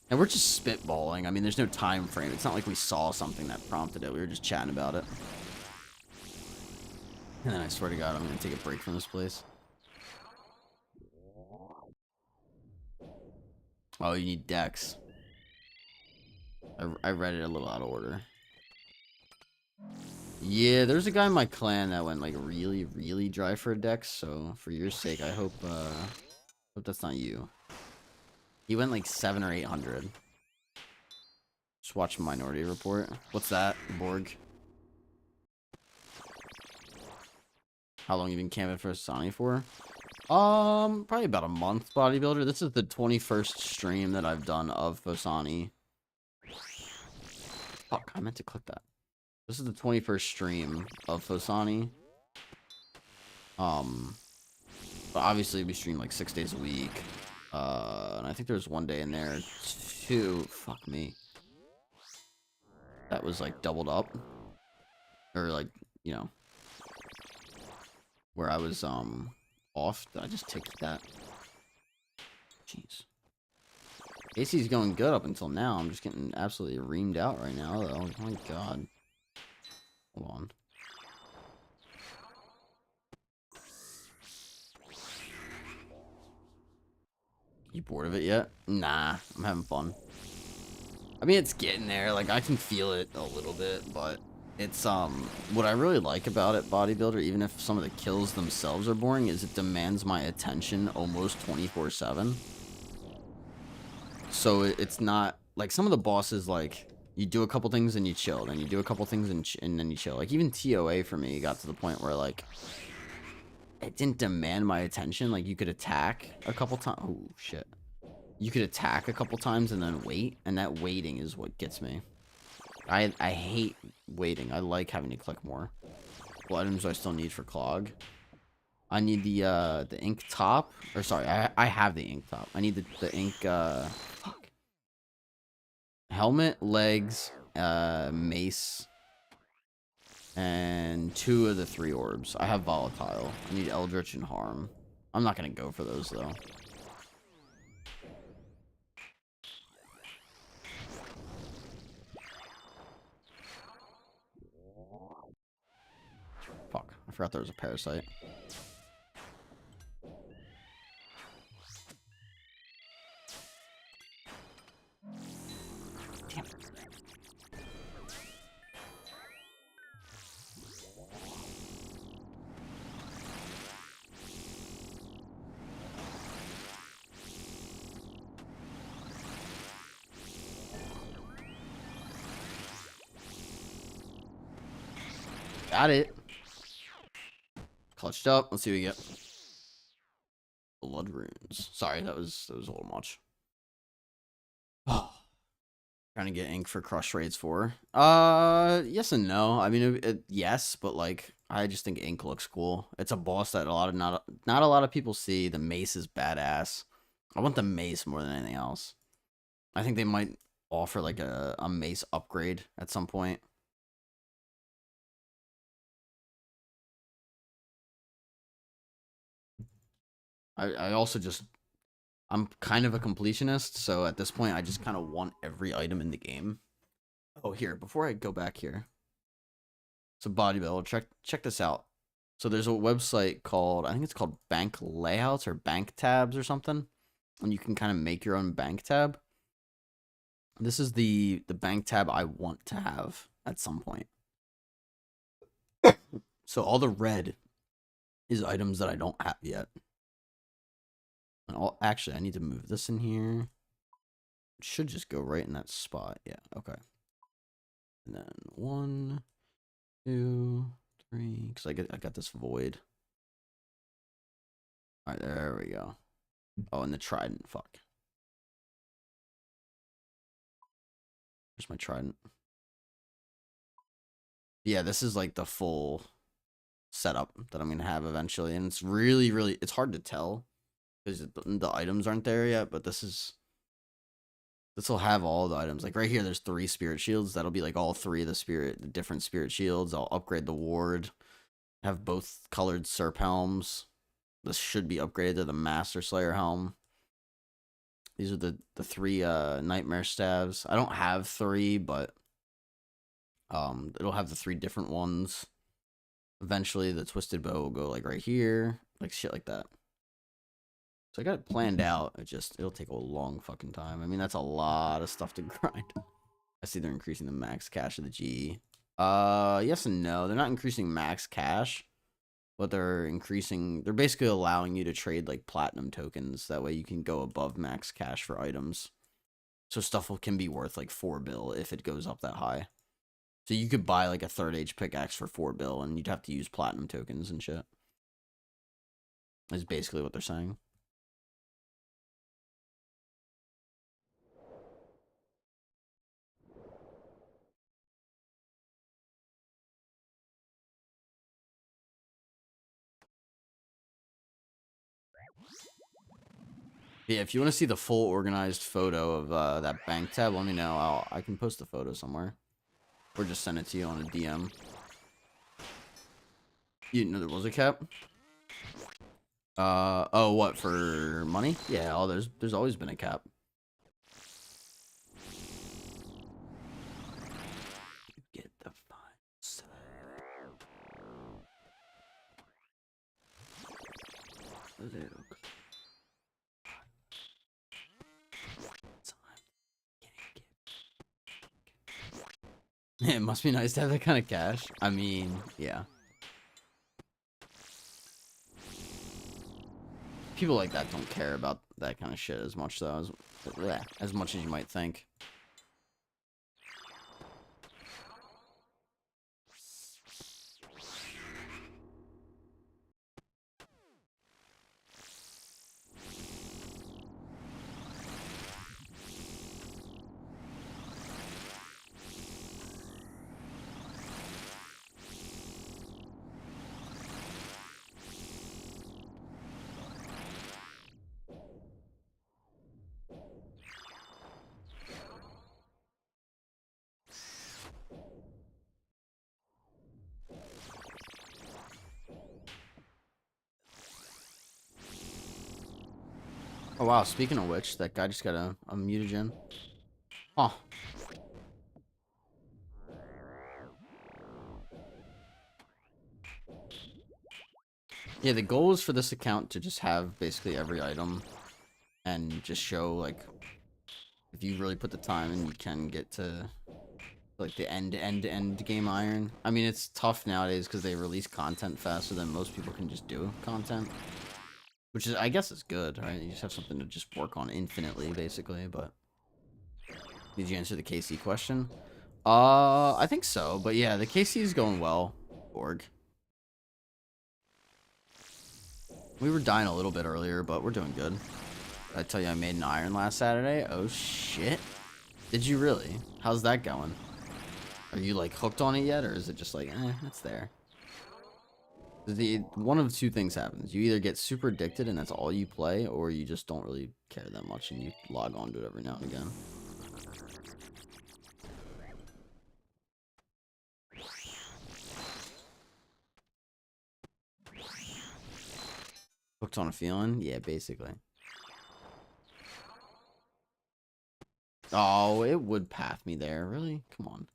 And we're just spitballing. I mean, there's no time frame. It's not like we saw something that prompted it. We were just chatting about it. And then I swear to God, I'm going to take a break from this place. Oh, you need Dex. I read it a little out of order. Yeah, there's a guy in my clan that went like really, really dry for a Dex. So for your sake, I hope that's not you. He went like 700 or 800. Just watch Minority Report. What's that, Borg? How long you been camping for Sony for? Probably about a month, bodybuilder. This is the 21st stream that I've done of Fosani. Fuck, I meant to click that. This is the 21st stream of Fosani. But obviously we stream like 6 days a week. And I think there was one day in there too. Fuck me. That was like doubled up, or like, you know, where I was off. Did I just take that? Jeez. AC's going good up until now. I'm just getting absolutely reamed out right now, though. Oh my god. Hold on. You bored of it yet? Nah, I'm having fun. I mean, it's getting there. Like, I can feel it a little bit, but it's, what I really like about it, Bodybuilder, even if some of the kills themselves are boring, is it demands my attention almost 24/7. So it's not, like, some of the bosses, like, you do a couple things and you chill, then you do a couple things and then you chill. Like, even TOA for me got to the point where, like, it didn't demand my attention. Like, you could attack a couple times. Oh, shit. You could attack a couple times and then wait, and that waiting is what gets me. I hate waiting. I like having to click more. What items do I still need for Clog? I need the ink top. Or sorry, I have the ink top. I need the ink fuck. Helmet, legs, mace, and 2 of the 3 orbs. I have volatile. I need Eldritch and Harm. I'm not gonna go for those though. Fuck, I forgot there was a parasite. Damn it. Got it. Clutched up. Let's see what we get. Blood runes. Sorry, that was a little much. Oh. Trying to get ink for crush raids for. Yes and no. I mean, yes, but like, I just think ink looks cool. It's a boss that not a lot of people see. The mace is badass. I want the mace more than anything else. I think they might offer like a mace upgrade at some point. I also just, I'm kind of a completionist, so at this point I just kind of want every item in the game. Oh, here, before I go back here. So bodybuilder, check this out. So there's a website called, I think it's called Bank Layouts or Bank Tabs or something. And you can kind of make your own bank tab. This is the bank tab I want to have at some point. So all the red is items that I don't have yet. And actually, I need to move this in here. It should just go right in that spot. Yeah, okay. And then 1, 2, 3, because I got this void. All right, there we go. Oh, and the trident. Fuck. Where's my trident? Yeah, this is like the full setup that I'm gonna have eventually, and it's really it's hard to tell because the items aren't there yet. But this will have all the items. Like right here, there's 3 spirit shields. That'll be like all 3 of the different spirit shields. I'll upgrade the ward. Have both colored Serp helms. This should be upgraded to the Master Slayer helm. These are the 3 nightmare staves. I don't have 3, but it'll have the 3 different ones. Eventually the twisted bow will go like right here, like shit like that. So I got it planned out. It'll take a long fucking time. I mean, that's a lot of stuff to grind. I see they're increasing the max cash of the G. Yes and no. They're not increasing max cash, but they're basically allowing you to trade like platinum tokens. That way you can go above max cash for items. So stuff can be worth like 4 bill if it goes up that high. So you could buy like a 3rd age pickaxe for 4 bill and you'd have to use platinum tokens and shit. Is basically what they're saying. Yeah, if you want to see the full organized photo of that bank tab, let me know. I can post the photo somewhere. Or just send it to you on a DM. You know there was a cap? Oh, what, for money? Yeah, oh, there's always been a cap. Get the fines. It must be nice to have that kind of cash. I mean, yeah. People like that don't care about that kind of shit as much, though, as much as you might think. Oh, wow, speaking of which, that guy just got a mutagen. Oh. Yeah, the goal is for this account to just have basically every item and just show, like, if you really put the time in, you can get to, like, the end game iron. I mean, it's tough nowadays because they release content faster than most people can just do content. Which is, I guess, is good, right? You just have something to just work on infinitely, basically, but... Did you answer the KC question? I think so, but yeah, the KC is going well, Borg. We were dying a little bit earlier, but we're doing good. I tell you, I made an iron last Saturday. Oh, shit. Did you really? How's that going? Are you, like, hooked on it yet, or is it just like, it's there? One of two things happens. You either get super addicted and that's all you play, or you just don't really care that much and you log on to it every now and again. Hooked on a feeling? Yeah, basically. Oh, it would path me there. Really? Come on.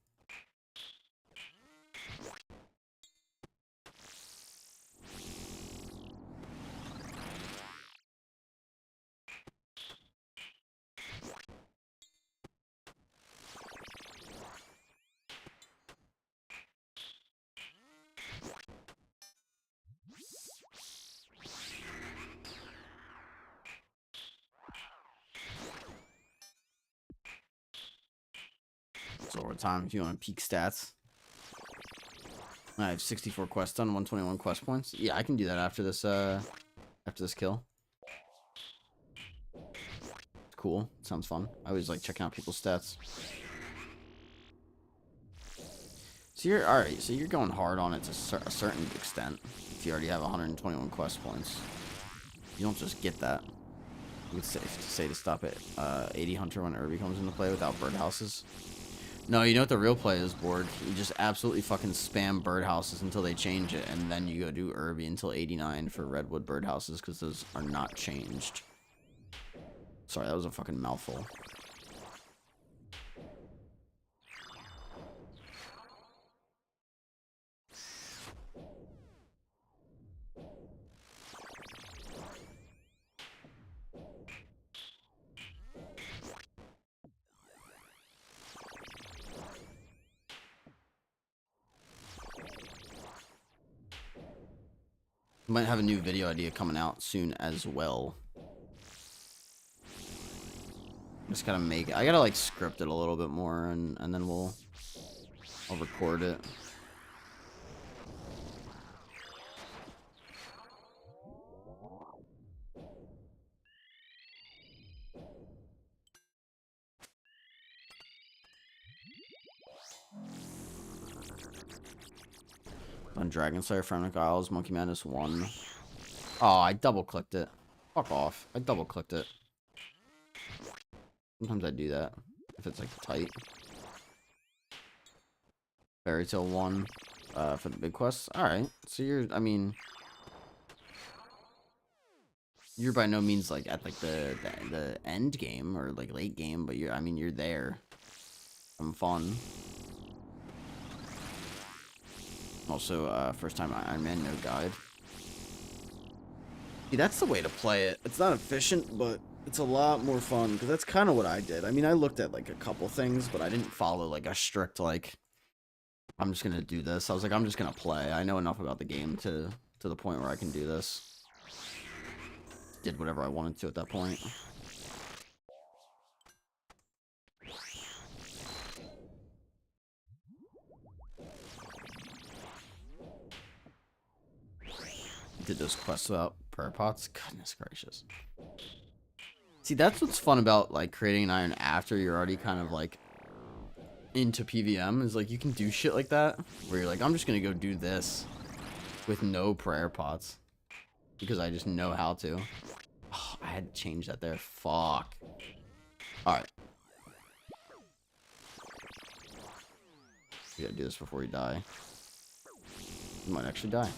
So over time, if you want to peak stats. I have 64 quests done, 121 quest points. Yeah, I can do that after this kill. Cool. Sounds fun. I always like checking out people's stats. So you're alright, so you're going hard on it to a certain extent. If you already have 121 quest points. You don't just get that. You would say to stop at 80 Hunter when Irby comes into play without birdhouses. No, you know what the real play is, Borg? You just absolutely fucking spam birdhouses until they change it, and then you go do Irby until 89 for redwood birdhouses, because those are not changed. Sorry, that was a fucking mouthful. Might have a new video idea coming out soon as well. Just gotta make it. I gotta like script it a little bit more, and then I'll record it. On Dragon Slayer, Phrenic Isles, Monkey Madness 1. Oh, I double clicked it. Fuck off. I double clicked it. Sometimes I do that if it's like tight. Fairy Tale 1 for the big quests. Alright. So I mean, you're by no means like at like the end game or like late game, but I mean, you're there. Having fun. Also, first time Ironman, no guide. See, that's the way to play it. It's not efficient, but it's a lot more fun, because that's kind of what I did. I mean, I looked at, like, a couple things, but I didn't follow, like, a strict, like, I'm just gonna do this. I was like, I'm just gonna play. I know enough about the game to the point where I can do this. Did whatever I wanted to at that point. Did those quests without prayer pots? Goodness gracious. See, that's what's fun about, like, creating an iron after you're already kind of, like, into PVM, is, like, you can do shit like that, where you're like, I'm just gonna go do this with no prayer pots, because I just know how to. Oh, I had to change that there. Fuck. Alright. You gotta do this before you die. You might actually die.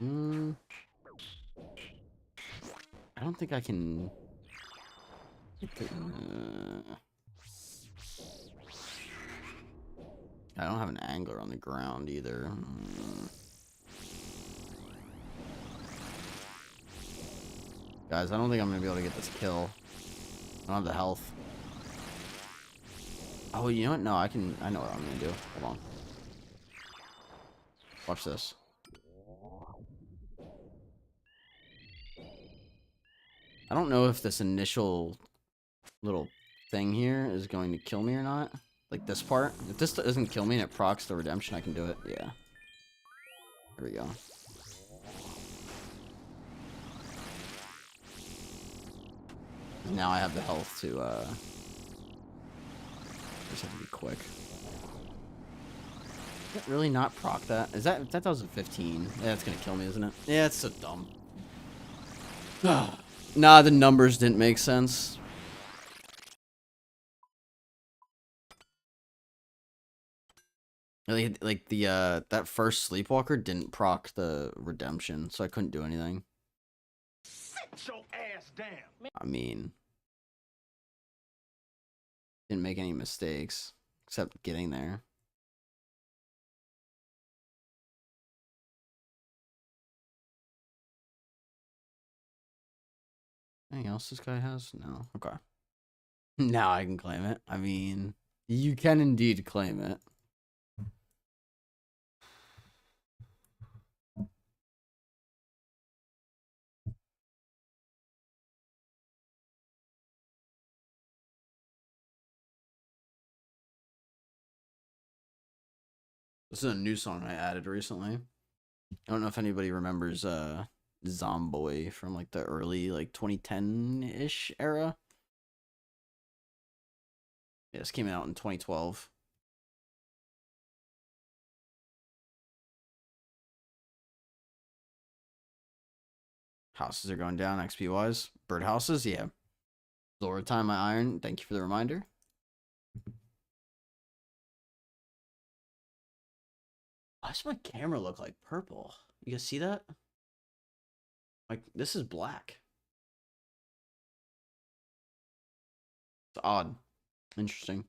I don't think I can... I don't have an angler on the ground either. Guys, I don't think I'm gonna be able to get this kill. I don't have the health. Oh, you know what? No, I know what I'm gonna do. Hold on. Watch this. I don't know if this initial little thing here is going to kill me or not. Like this part. If this doesn't kill me and it procs the redemption, I can do it. Yeah. There we go. Now I have the health to, just have to be quick. Did it really not proc that? Is that 15? Yeah, it's gonna kill me, isn't it? Yeah, it's so dumb. Nah, the numbers didn't make sense. Like the that first sleepwalker didn't proc the redemption, so I couldn't do anything. Sit your ass down. I mean, didn't make any mistakes except getting there. Anything else this guy has? No. Okay. Now I can claim it. I mean, you can indeed claim it. This is a new song I added recently. I don't know if anybody remembers Zomboy from like the early like 2010-ish era. Yeah, this came out in 2012. Houses are going down XP wise. Birdhouses, yeah. Lord time my iron. Thank you for the reminder. Why does my camera look like purple? You guys see that? Like, this is black. It's odd. Interesting.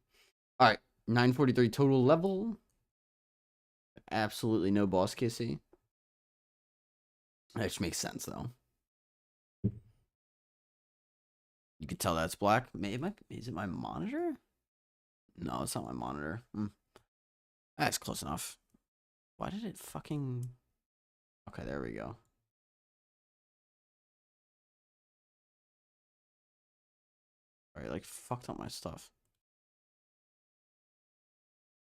Alright, 943 total level. Absolutely no boss KC. That just makes sense, though. You can tell that's black. Is it my monitor? No, it's not my monitor. That's close enough. Why did it fucking... Okay, there we go. Alright, like, fucked up my stuff.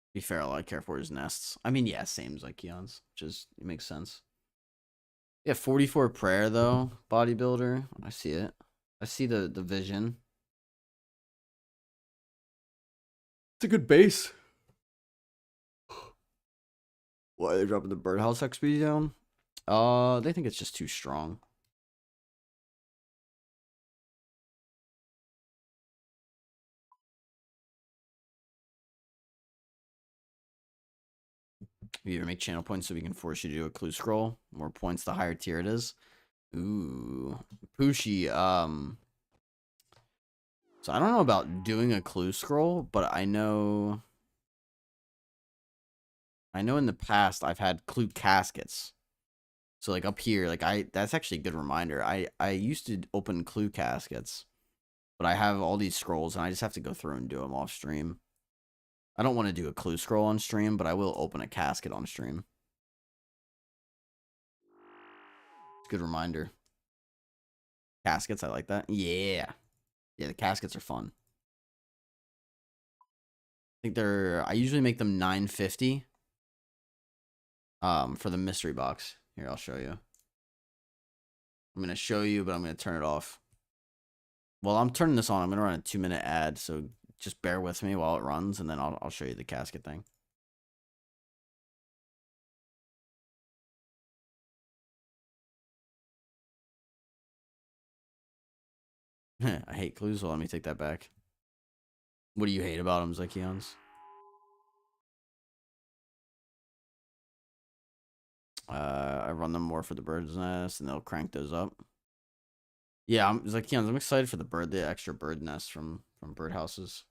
To be fair, all I care for is nests. I mean, yeah, same as like Keon's. It makes sense. Yeah, 44 prayer, though. Bodybuilder. I see it. I see the vision. It's a good base. Why are they dropping the birdhouse XP down? They think it's just too strong. You ever make channel points so we can force you to do a clue scroll? More points, the higher tier it is. Ooh, Poochie. So I don't know about doing a clue scroll, but I know in the past I've had clue caskets. So like up here, like that's actually a good reminder. I used to open clue caskets, but I have all these scrolls and I just have to go through and do them off stream. I don't want to do a clue scroll on stream, but I will open a casket on stream. It's a good reminder. Caskets, I like that. Yeah. Yeah, the caskets are fun. I think I usually make them 950 for the mystery box. Here, I'll show you. I'm going to show you, but I'm going to turn it off. Well, I'm turning this on. I'm going to run a 2-minute ad, so just bear with me while it runs, and then I'll show you the casket thing. I hate clues, so let me take that back. What do you hate about them, Zykions? I run them more for the bird's nest, and they'll crank those up. Yeah, I'm excited for the extra bird nest from birdhouses.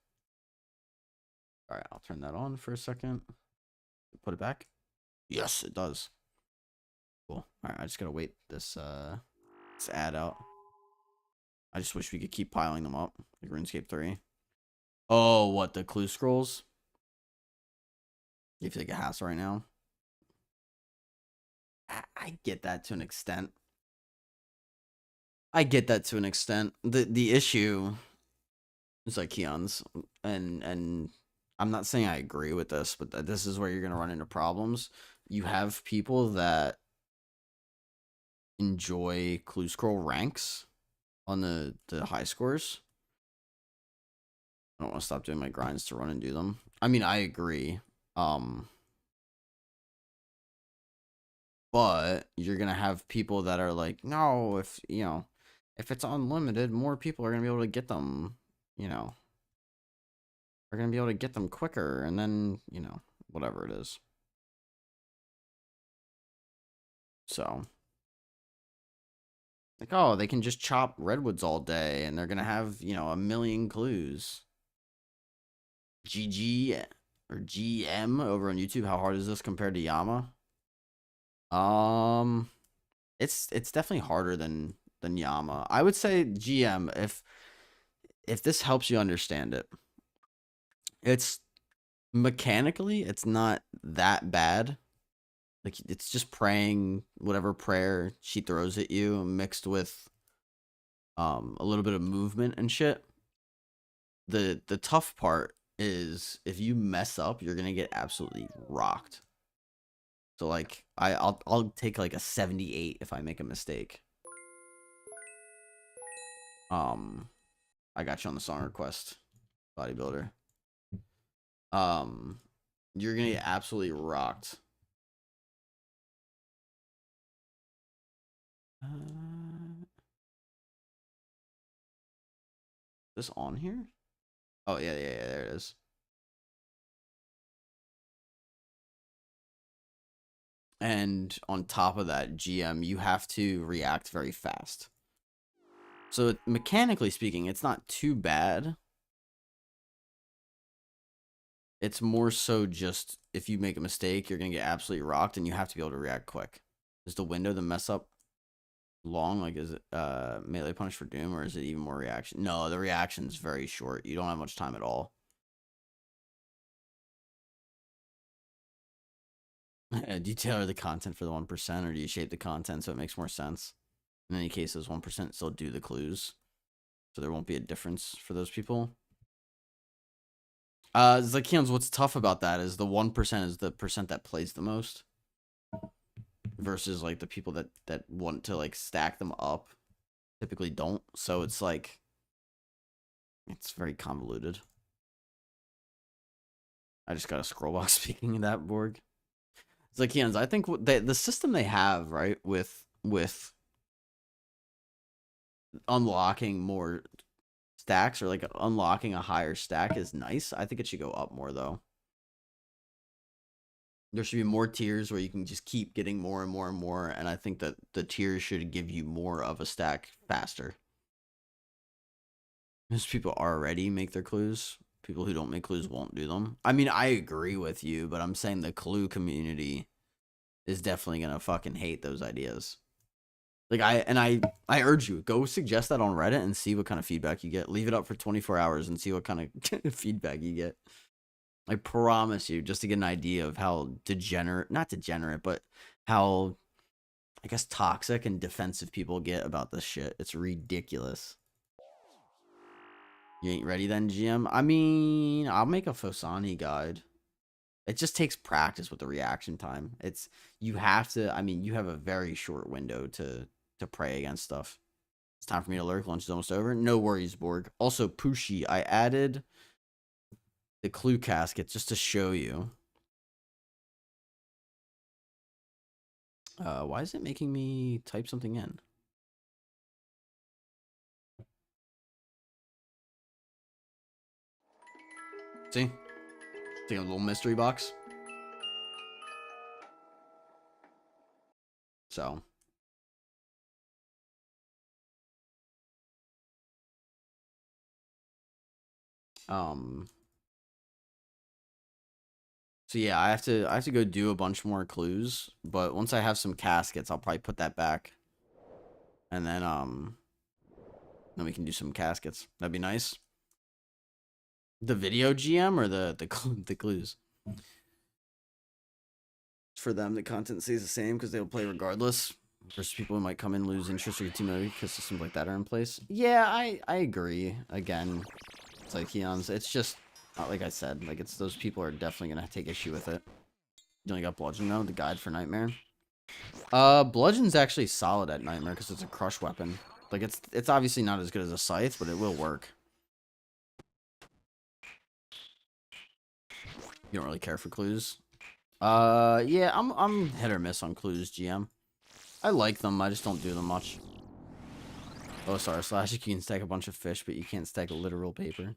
All right, I'll turn that on for a second. Put it back. Yes, it does. Cool. All right, I just gotta wait this ad out. I just wish we could keep piling them up, like RuneScape 3. Oh, what, the clue scrolls? You feel like a hassle right now? I get that to an extent. The issue is like Keon's, and I'm not saying I agree with this, but this is where you're gonna run into problems. You have people that enjoy clue scroll ranks on the high scores. I don't want to stop doing my grinds to run and do them. I mean, I agree. But you're gonna have people that are like, no, if it's unlimited, more people are gonna be able to get them, are gonna be able to get them quicker, and then, whatever it is. So, like, oh, they can just chop redwoods all day, and they're gonna have, a million clues. GG or GM over on YouTube. How hard is this compared to Yama? It's definitely harder than Yama. I would say GM if this helps you understand it. It's mechanically it's not that bad. Like it's just praying whatever prayer she throws at you mixed with a little bit of movement and shit. The tough part is if you mess up, you're going to get absolutely rocked. So like I'll take like a 78 if I make a mistake. I got you on the song request, bodybuilder. You're gonna get absolutely rocked. This on here? Oh yeah, there it is. And on top of that, GM, you have to react very fast. So mechanically speaking, it's not too bad. It's more so just if you make a mistake, you're gonna get absolutely rocked, and you have to be able to react quick. Is the window to mess up long? Like, is it melee punish for doom, or is it even more reaction? No, the reaction's very short. You don't have much time at all. Do you tailor the content for the 1%, or do you shape the content so it makes more sense? In any case, those 1% still do the clues, so there won't be a difference for those people. Zakians, what's tough about that is the 1% is the percent that plays the most, versus like the people that want to like stack them up typically don't. So it's like it's very convoluted. I just got a scroll box. Speaking of that, Borg, Zakians, I think the system they have right with unlocking more stacks or like unlocking a higher stack is nice. I think it should go up more though. There should be more tiers where you can just keep getting more and more and more, and I think that the tiers should give you more of a stack faster. Because people already make their clues. People who don't make clues won't do them. I mean, I agree with you, but I'm saying the clue community is definitely gonna fucking hate those ideas. Like I urge you, go suggest that on Reddit and see what kind of feedback you get. Leave it up for 24 hours and see what kind of feedback you get. I promise you, just to get an idea of how not degenerate, but how, I guess, toxic and defensive people get about this shit. It's ridiculous. You ain't ready then, GM? I mean, I'll make a Fosani guide. It just takes practice with the reaction time. You have to, I mean, you have a very short window to pray against stuff. It's time for me to lurk. Lunch is almost over. No worries, Borg. Also, Pushy, I added the clue casket just to show you. Why is it making me type something in? See? It's like a little mystery box. So. So yeah, I have to go do a bunch more clues, but once I have some caskets, I'll probably put that back. And then we can do some caskets. That'd be nice. The video GM or the clues? For them, the content stays the same because they'll play regardless. Versus people who might come in, lose interest or get too motivated because systems like that are in place. Yeah, I agree. Again, it's like Keon's. It's just like I said. Like it's those people are definitely gonna take issue with it. You only got bludgeon though. The guide for Nightmare. Bludgeon's actually solid at Nightmare because it's a crush weapon. Like it's obviously not as good as a scythe, but it will work. You don't really care for clues. Yeah, I'm hit or miss on clues, GM. I like them, I just don't do them much. OSRS, you can stack a bunch of fish, but you can't stack literal paper.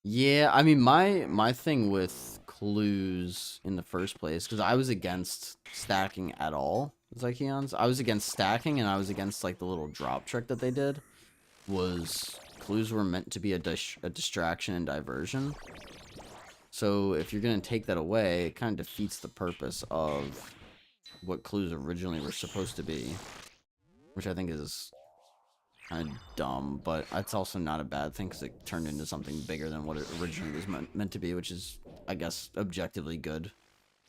Yeah, I mean, my thing with clues in the first place, because I was against stacking at all, Zykeons. I was against stacking, and I was against, like, the little drop trick that they did, was clues were meant to be a distraction and diversion. So if you're going to take that away, it kind of defeats the purpose of what clues originally were supposed to be, which I think is kind of dumb, but it's also not a bad thing because it turned into something bigger than what it originally was meant to be, which is, I guess, objectively good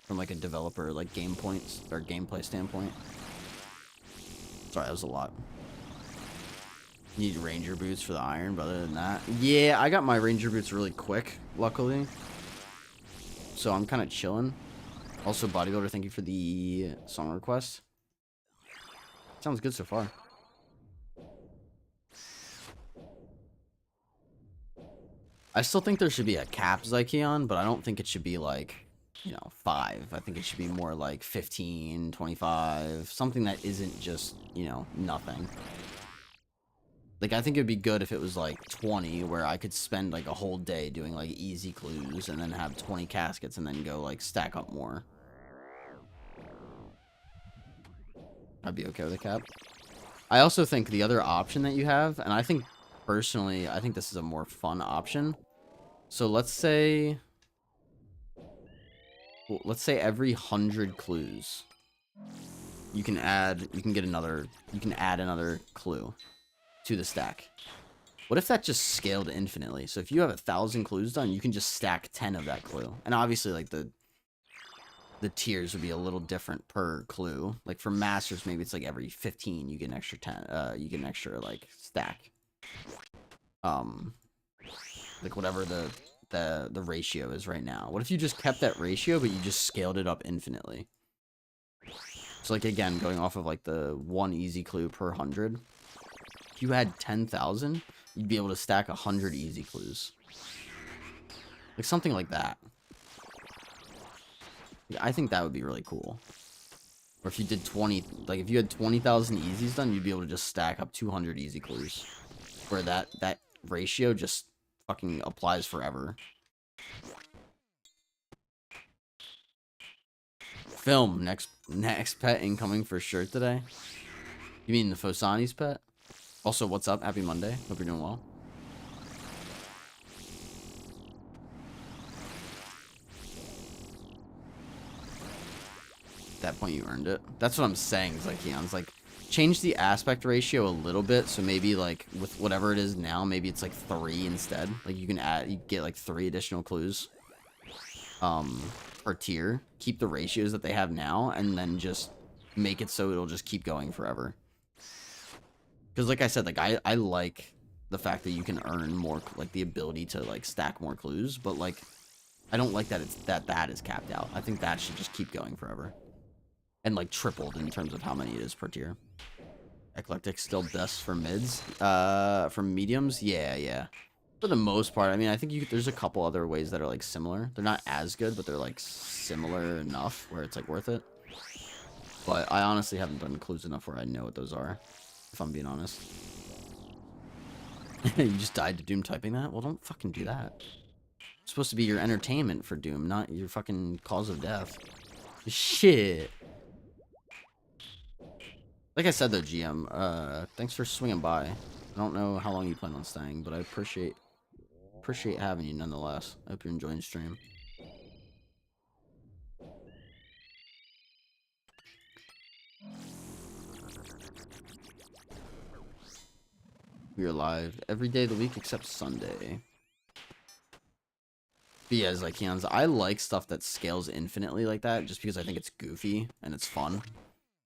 from like a developer like game points or gameplay standpoint. Sorry, that was a lot. Need ranger boots for the iron, but other than that, yeah, I got my ranger boots really quick, luckily. So I'm kind of chilling. Also, bodybuilder, thank you for the song request. Sounds good so far. I still think there should be a cap Zykeon, but I don't think it should be like, 5. I think it should be more like 15, 25, something that isn't just, nothing. Like, I think it'd be good if it was like 20, where I could spend like a whole day doing like easy clues and then have 20 caskets and then go like stack up more. I'd be okay with a cap. I also think the other option that you have, and I think personally, I think this is a more fun option. So let's say every 100 clues, you can add another clue to the stack. What if that just scaled infinitely? So if you have 1,000 clues done, you can just stack 10 of that clue. And obviously, like, the tiers would be a little different per clue. Like, for masters, maybe it's like every 15 you get an extra 10, you get an extra, like, stack. Like, whatever the ratio is right now. What if you just kept that ratio, but you just scaled it up infinitely? So, like, again, going off of, like, the one easy clue per 100. If you had 10,000, you'd be able to stack 100 easy clues. Like, something like that. I think that would be really cool. Or if you did 20, like, if you had 20,000 easies done, you'd be able to just stack up 200 easy clues. Where that ratio just fucking applies forever. Film. Next pet incoming for sure today. You mean the Fosani's pet? Also, what's up? Happy Monday. Hope you're doing well. At that point, you earned it. That's what I'm saying. It's like, Keon's like, change the aspect ratio a little bit. So maybe like with whatever it is now, maybe it's like 3 instead. Like you can add, you get like 3 additional clues. Per tier. Keep the ratios that they have now, and then just make it so it'll just keep going forever. Because like I said, like I like the fact that you can earn more, like the ability to like stack more clues, but like I don't like that it's that is capped out. I think that should just keep going forever. And like tripled in terms of how many it is per tier. Eclectic still best for mids. For mediums, yeah. For the most part, I mean, I think there's a couple other ways that are like similar. They're not as good, but they're like similar enough where it's like worth it. But I honestly haven't done clues enough where I know what those are, if I'm being honest. You just died to Doom typing that? Well, don't fucking do that. It's supposed to be your entertainment for Doom, not your fucking cause of death. Shit. Like I said though, GM, thanks for swinging by. I don't know how long you plan on staying, but I appreciate having you nonetheless. I hope you're enjoying the stream. We are live every day of the week except Sunday. But yeah, it's like Keon's, I like stuff that scales infinitely like that just because I think it's goofy and it's fun.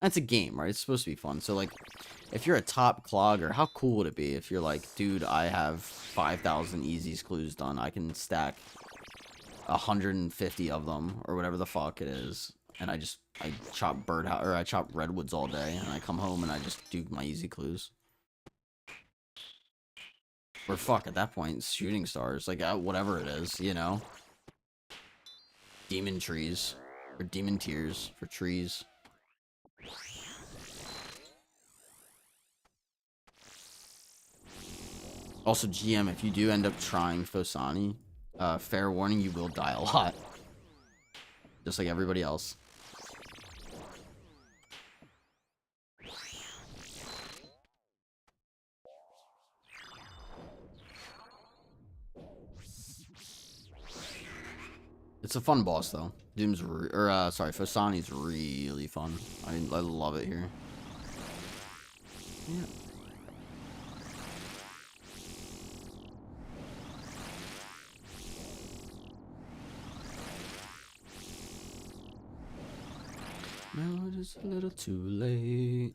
And it's a game, right? It's supposed to be fun. So like, if you're a top clogger, how cool would it be if you're like, dude, I have 5,000 easies clues done. I can stack 150 of them or whatever the fuck it is. And I chop I chop redwoods all day and I come home and I just do my easy clues. Or fuck, at that point, shooting stars, like whatever it is, you know? Demon trees. Or demon tears for trees. Also, GM, if you do end up trying Fosani, fair warning, you will die a lot. Just like everybody else. It's a fun boss, though. Fosani's really fun. I love it here. Yeah. No, it is a little too late.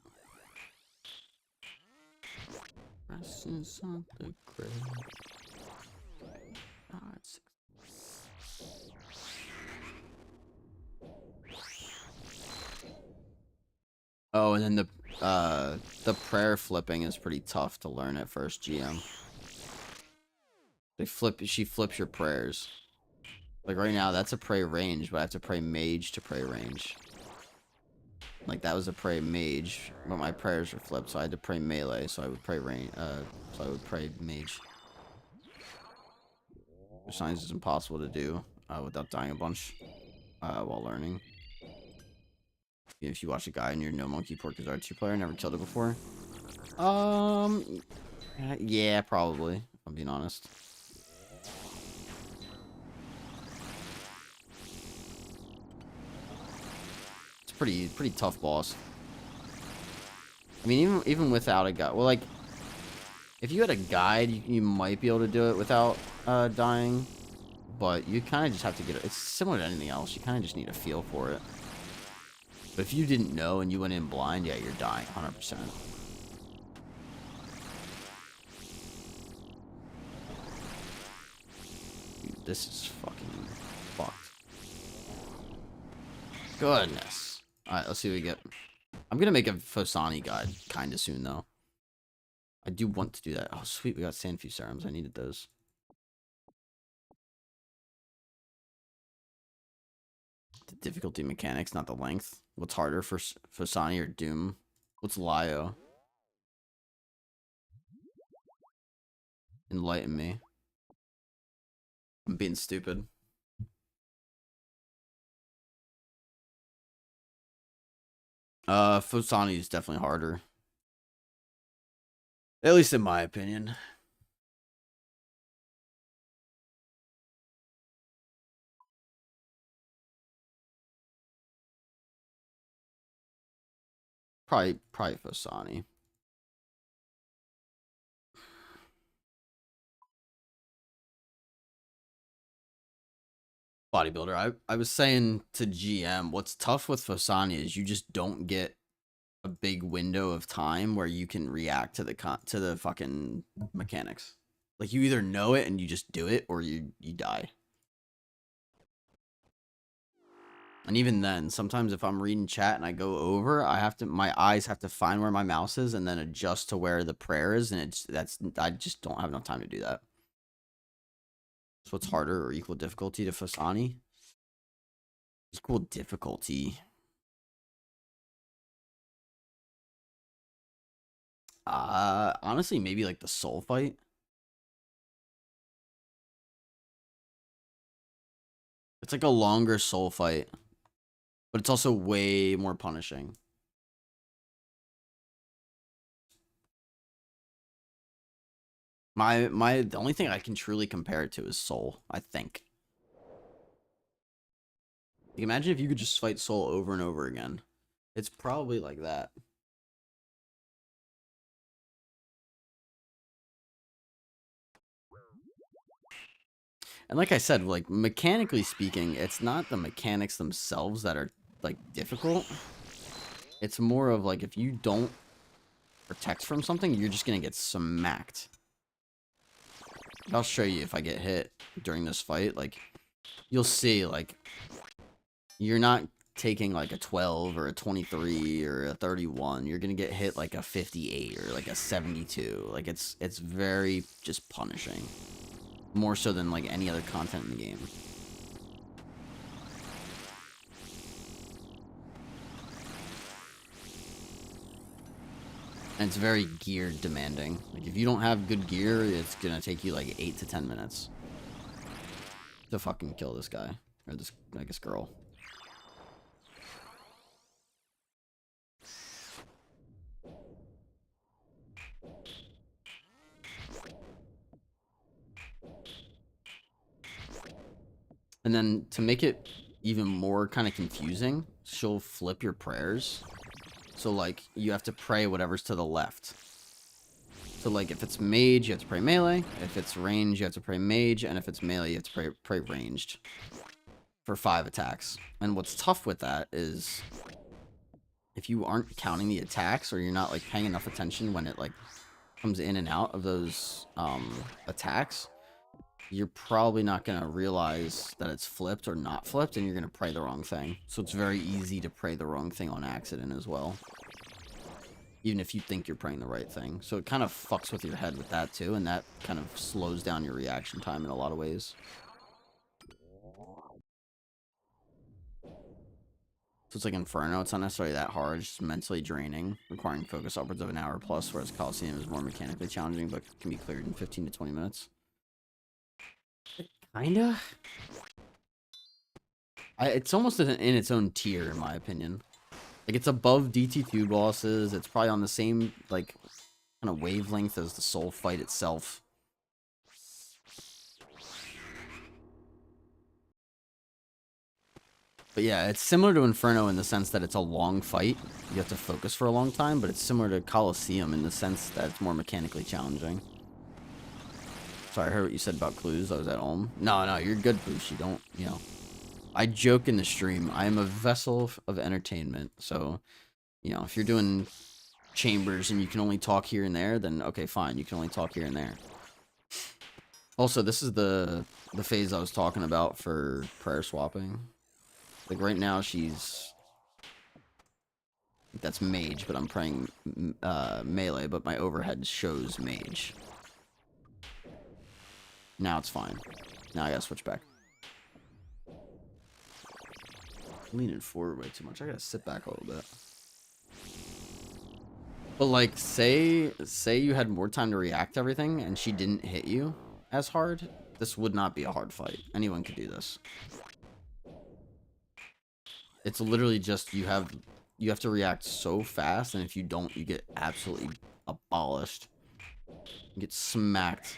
Presence on the grave. Oh, and then the prayer flipping is pretty tough to learn at first, GM. She flips your prayers. Like right now, that's a pray range, but I have to pray mage to pray range. Like that was a pray mage, but my prayers were flipped, so I had to pray melee, so I would pray range. So I would pray mage. Signs is impossible to do without dying a bunch while learning. If you watch a guy and you're no monkey pork is R2 player, never killed it before. Yeah, probably. If I'm being honest. It's pretty tough boss. I mean, even without a guide. Well, like, if you had a guide, you might be able to do it without dying. But you kind of just have to get it. It's similar to anything else. You kind of just need a feel for it. But if you didn't know and you went in blind, yeah, you're dying 100%. Dude, this is fucking fucked. Goodness. Alright, let's see what we get. I'm gonna make a Fosani guide kind of soon, though. I do want to do that. Oh, sweet, we got Sandfuse serums. I needed those. The difficulty mechanics, not the length. What's harder for Fosani or Doom? What's Lio? Enlighten me. I'm being stupid. Fosani is definitely harder. At least in my opinion. Probably Fosani. Bodybuilder. I was saying to GM, what's tough with Fosani is you just don't get a big window of time where you can react to the fucking mechanics. Like you either know it and you just do it, or you die. And even then, sometimes if I'm reading chat and I go over, my eyes have to find where my mouse is and then adjust to where the prayer is, and I just don't have enough time to do that. So it's harder or equal difficulty to Fasani? Equal difficulty. Honestly, maybe like the soul fight. It's like a longer soul fight, but it's also way more punishing. The only thing I can truly compare it to is Soul, I think. Like, imagine if you could just fight Soul over and over again. It's probably like that. And like I said, like mechanically speaking, it's not the mechanics themselves that are like difficult. It's more of like if you don't protect from something, you're just gonna get smacked. I'll show you if I get hit during this fight. Like you'll see, like you're not taking like a 12 or a 23 or a 31. You're gonna get hit like a 58 or like a 72. Like it's very just punishing. More so than like any other content in the game. And it's very gear demanding. Like if you don't have good gear, it's gonna take you like 8 to 10 minutes to fucking kill this guy. Or this, I guess, girl. And then to make it even more kind of confusing, she'll flip your prayers. So like you have to pray whatever's to the left. So like if it's mage, you have to pray melee. If it's range, you have to pray mage, and if it's melee, you have to pray ranged for 5 attacks. And what's tough with that is if you aren't counting the attacks or you're not like paying enough attention when it like comes in and out of those attacks, you're probably not going to realize that it's flipped or not flipped, and you're going to pray the wrong thing. So it's very easy to pray the wrong thing on accident as well. Even if you think you're praying the right thing. So it kind of fucks with your head with that too, and that kind of slows down your reaction time in a lot of ways. So it's like Inferno, it's not necessarily that hard, it's just mentally draining, requiring focus upwards of an hour plus, whereas Coliseum is more mechanically challenging, but can be cleared in 15 to 20 minutes. Kinda? It's almost in its own tier, in my opinion. Like, it's above DT2 bosses, it's probably on the same, like, kind of wavelength as the Soul fight itself. But yeah, it's similar to Inferno in the sense that it's a long fight. You have to focus for a long time, but it's similar to Coliseum in the sense that it's more mechanically challenging. Sorry, I heard what you said about clues. I was at home. No, you're good, Bushi. Don't, you know. I joke in the stream. I am a vessel of entertainment. So, you know, if you're doing chambers and you can only talk here and there, then okay, fine. You can only talk here and there. Also, this is the phase I was talking about for prayer swapping. Like right now, that's mage, but I'm praying melee, but my overhead shows mage. Now it's fine. Now I gotta switch back. I'm leaning forward way too much. I gotta sit back a little bit. But like, say you had more time to react to everything and she didn't hit you as hard, this would not be a hard fight. Anyone could do this. It's literally just you have you have to react so fast, and if you don't, you get absolutely abolished. You get smacked.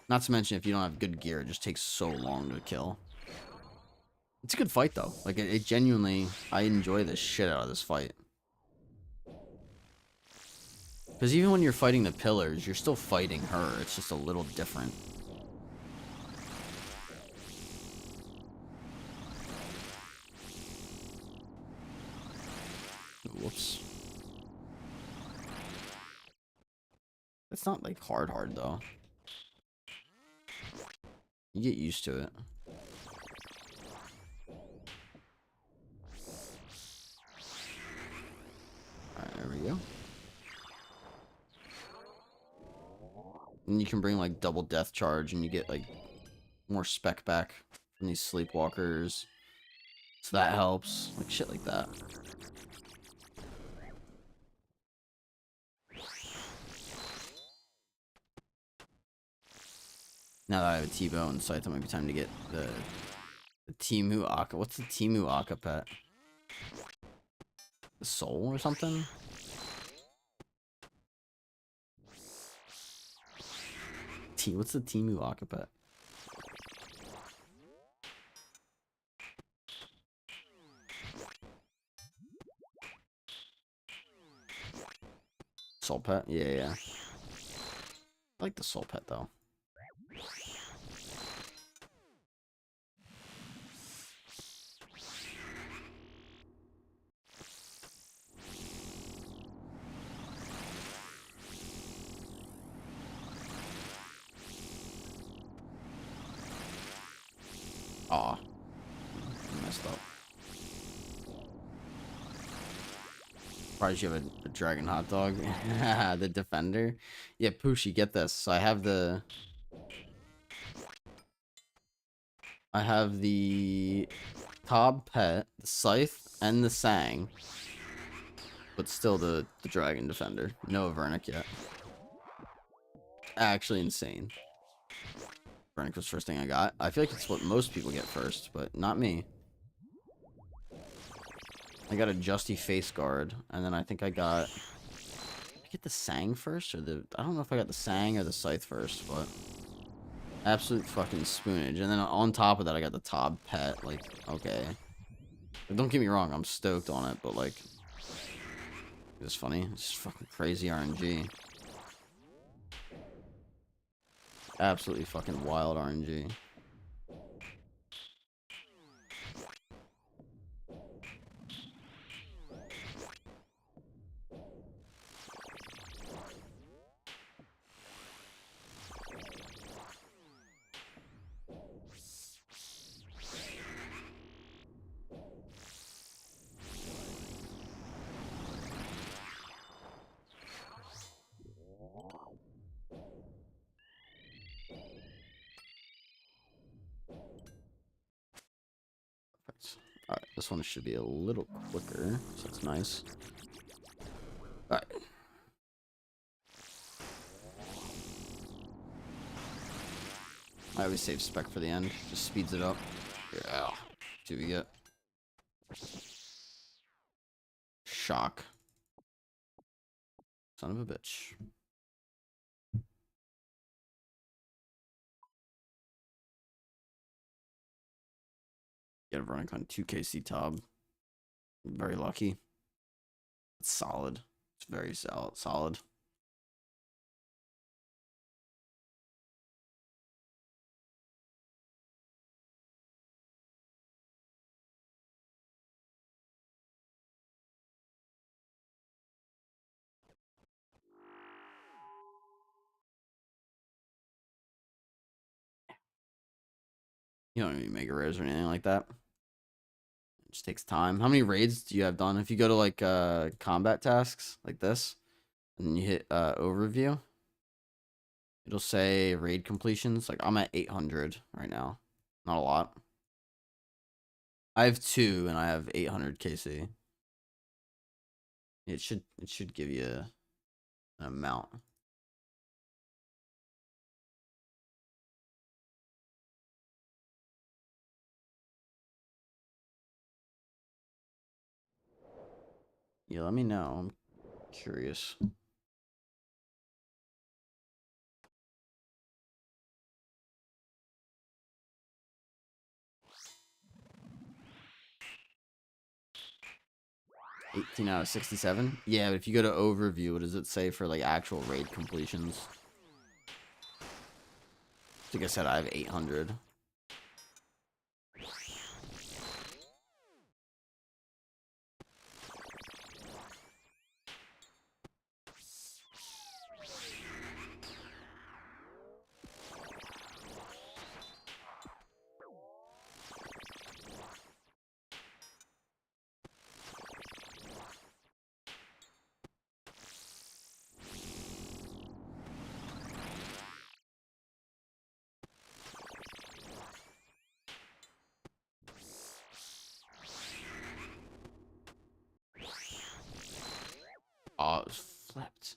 Not to mention, if you don't have good gear, it just takes so long to kill. It's a good fight, though. Like, it genuinely... I enjoy the shit out of this fight. Because even when you're fighting the pillars, you're still fighting her. It's just a little different. Whoops. It's not, like, hard, though. You get used to it. Alright, there we go. And you can bring, like, double death charge, and you get, like, more spec back from these sleepwalkers. So that helps. Like, shit like that. Now that I have a T-bow in sight, that might be time to get the Timu Aka. What's the Timu Aka pet? The soul or something? What's the Timu Aka pet? Soul pet? Yeah. I like the soul pet though. Aw. Messed up. Surprised you have a dragon hot dog. The defender. Yeah, Pooshi, get this. So I have the Cobb pet, the scythe, and the sang. But still the dragon defender. No Vernic yet. Actually insane. Vernic was first thing I got. I feel like it's what most people get first, but not me. I got a Justy face guard, and then I think I got... Did I get the sang first, or the... I don't know if I got the sang or the scythe first, but... Absolute fucking spoonage. And then on top of that, I got the Tob pet. Like, okay. Don't get me wrong, I'm stoked on it, but like... It's funny. It's just fucking crazy RNG. Absolutely fucking wild RNG. Alright, this one should be a little quicker, so that's nice. Alright. I always save spec for the end, just speeds it up. Yeah. See what we get. Shock. Son of a bitch. Get a running on 2KC Tob. Very lucky. It's solid. It's very solid. You don't need mega rares or anything like that. It just takes time. How many raids do you have done? If you go to like combat tasks like this, and you hit overview, it'll say raid completions. Like I'm at 800 right now. Not a lot. I have 2 and I have 800 KC. It should give you an amount. Yeah, let me know. I'm curious. $18 out of 67? Yeah, but if you go to overview, what does it say for like actual raid completions? Like I said, I have 800. Oh, it was flipped.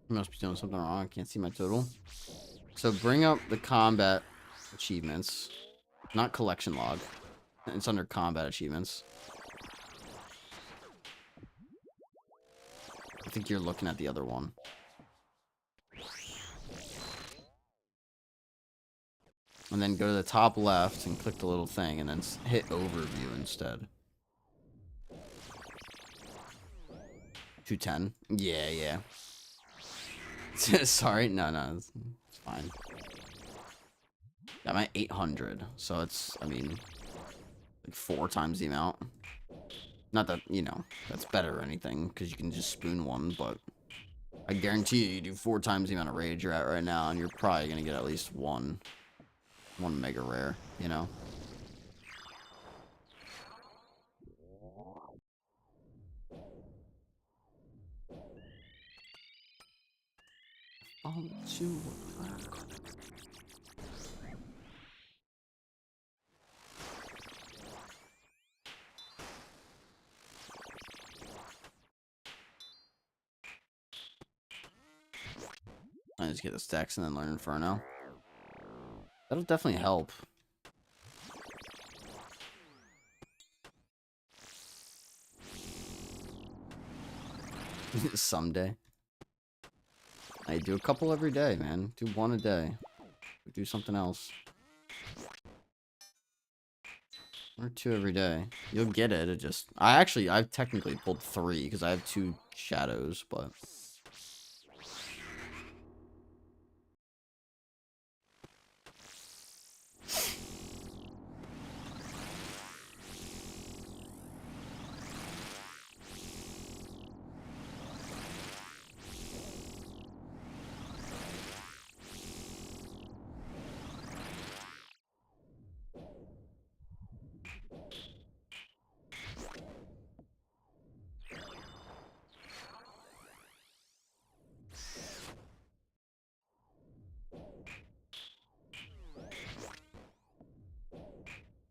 You must be doing something wrong. I can't see my total. So bring up the combat achievements, not collection log. It's under combat achievements. I think you're looking at the other one. And then go to the top left and click the little thing and then hit overview instead. 210? Yeah, yeah. Sorry, no, it's fine. I'm at 800, so it's, I mean, like 4 times the amount. Not that, you know, that's better or anything, because you can just spoon one, but I guarantee you do 4 times the amount of rage you're at right now, and you're probably going to get at least one mega rare, you know? Oh, two. I just get the stacks and then learn Inferno. That'll definitely help. Someday. I do a couple every day, man. Do one a day. Do something else. 1 or 2 every day. You'll get it. It just... I've technically pulled 3 because I have 2 shadows, but...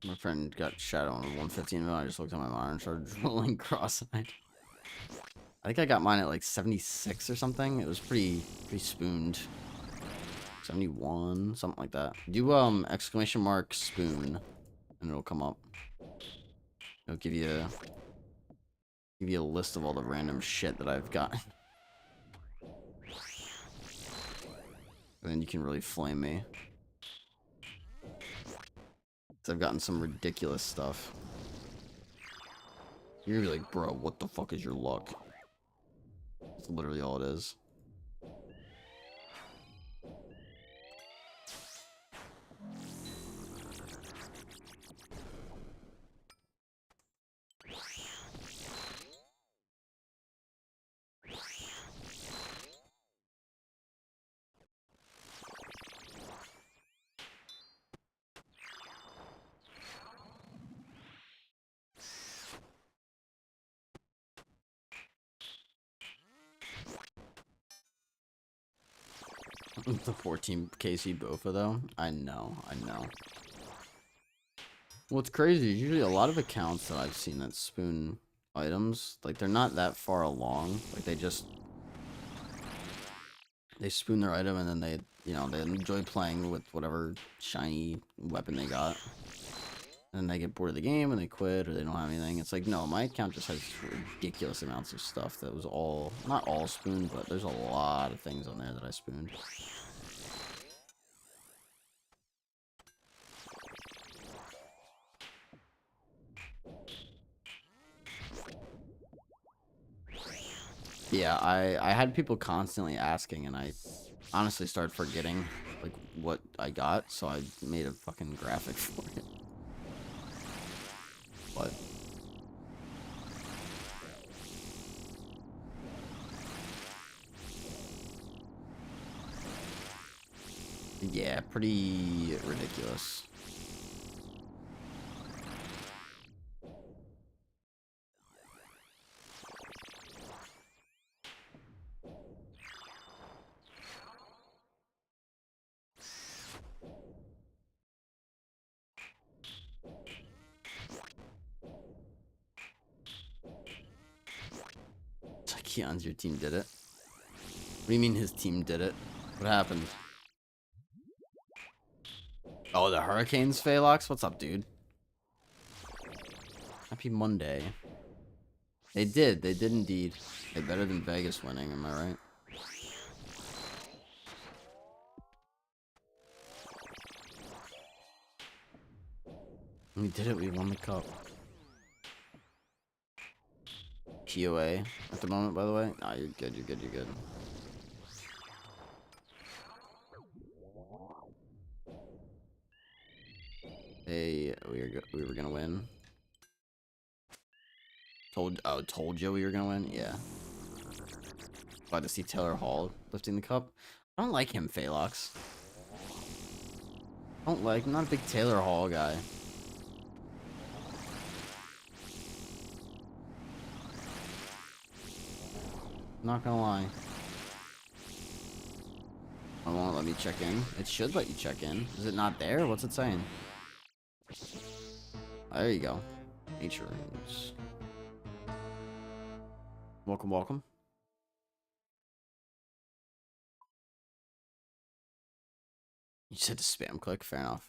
My friend got shadow on 115 mil. I just looked at my monitor and started rolling cross-eyed. I think I got mine at like 76 or something. It was pretty spooned. 71, something like that. Do exclamation mark spoon, and it'll come up. It'll give you a list of all the random shit that I've got. And then you can really flame me. So I've gotten some ridiculous stuff. You're gonna be like, bro, what the fuck is your luck? That's literally all it is. The 14 KC Bofa though. I know. What's crazy is usually a lot of accounts that I've seen that spoon items, like they're not that far along. Like they spoon their item and then they enjoy playing with whatever shiny weapon they got. And they get bored of the game and they quit or they don't have anything. It's like, no, my account just has ridiculous amounts of stuff that was not all spooned, but there's a lot of things on there that I spooned. Yeah, I had people constantly asking and I honestly started forgetting like what I got, so I made a fucking graphic for it. But yeah, pretty ridiculous. Keon's your team did it. What do you mean his team did it? What happened? Oh, the Hurricanes, Phalox? What's up, dude? Happy Monday. They did indeed. They're better than Vegas winning, am I right? We did it, we won the cup. POA at the moment, by the way. Nah, you're good. Hey, we were gonna win. Told you we were gonna win. Yeah. Glad to see Taylor Hall lifting the cup. I don't like him, Phalox. I'm not a big Taylor Hall guy. Not gonna lie. It won't let me check in. It should let you check in. Is it not there? What's it saying? There you go. Nature rooms. Welcome. You said to spam click. Fair enough.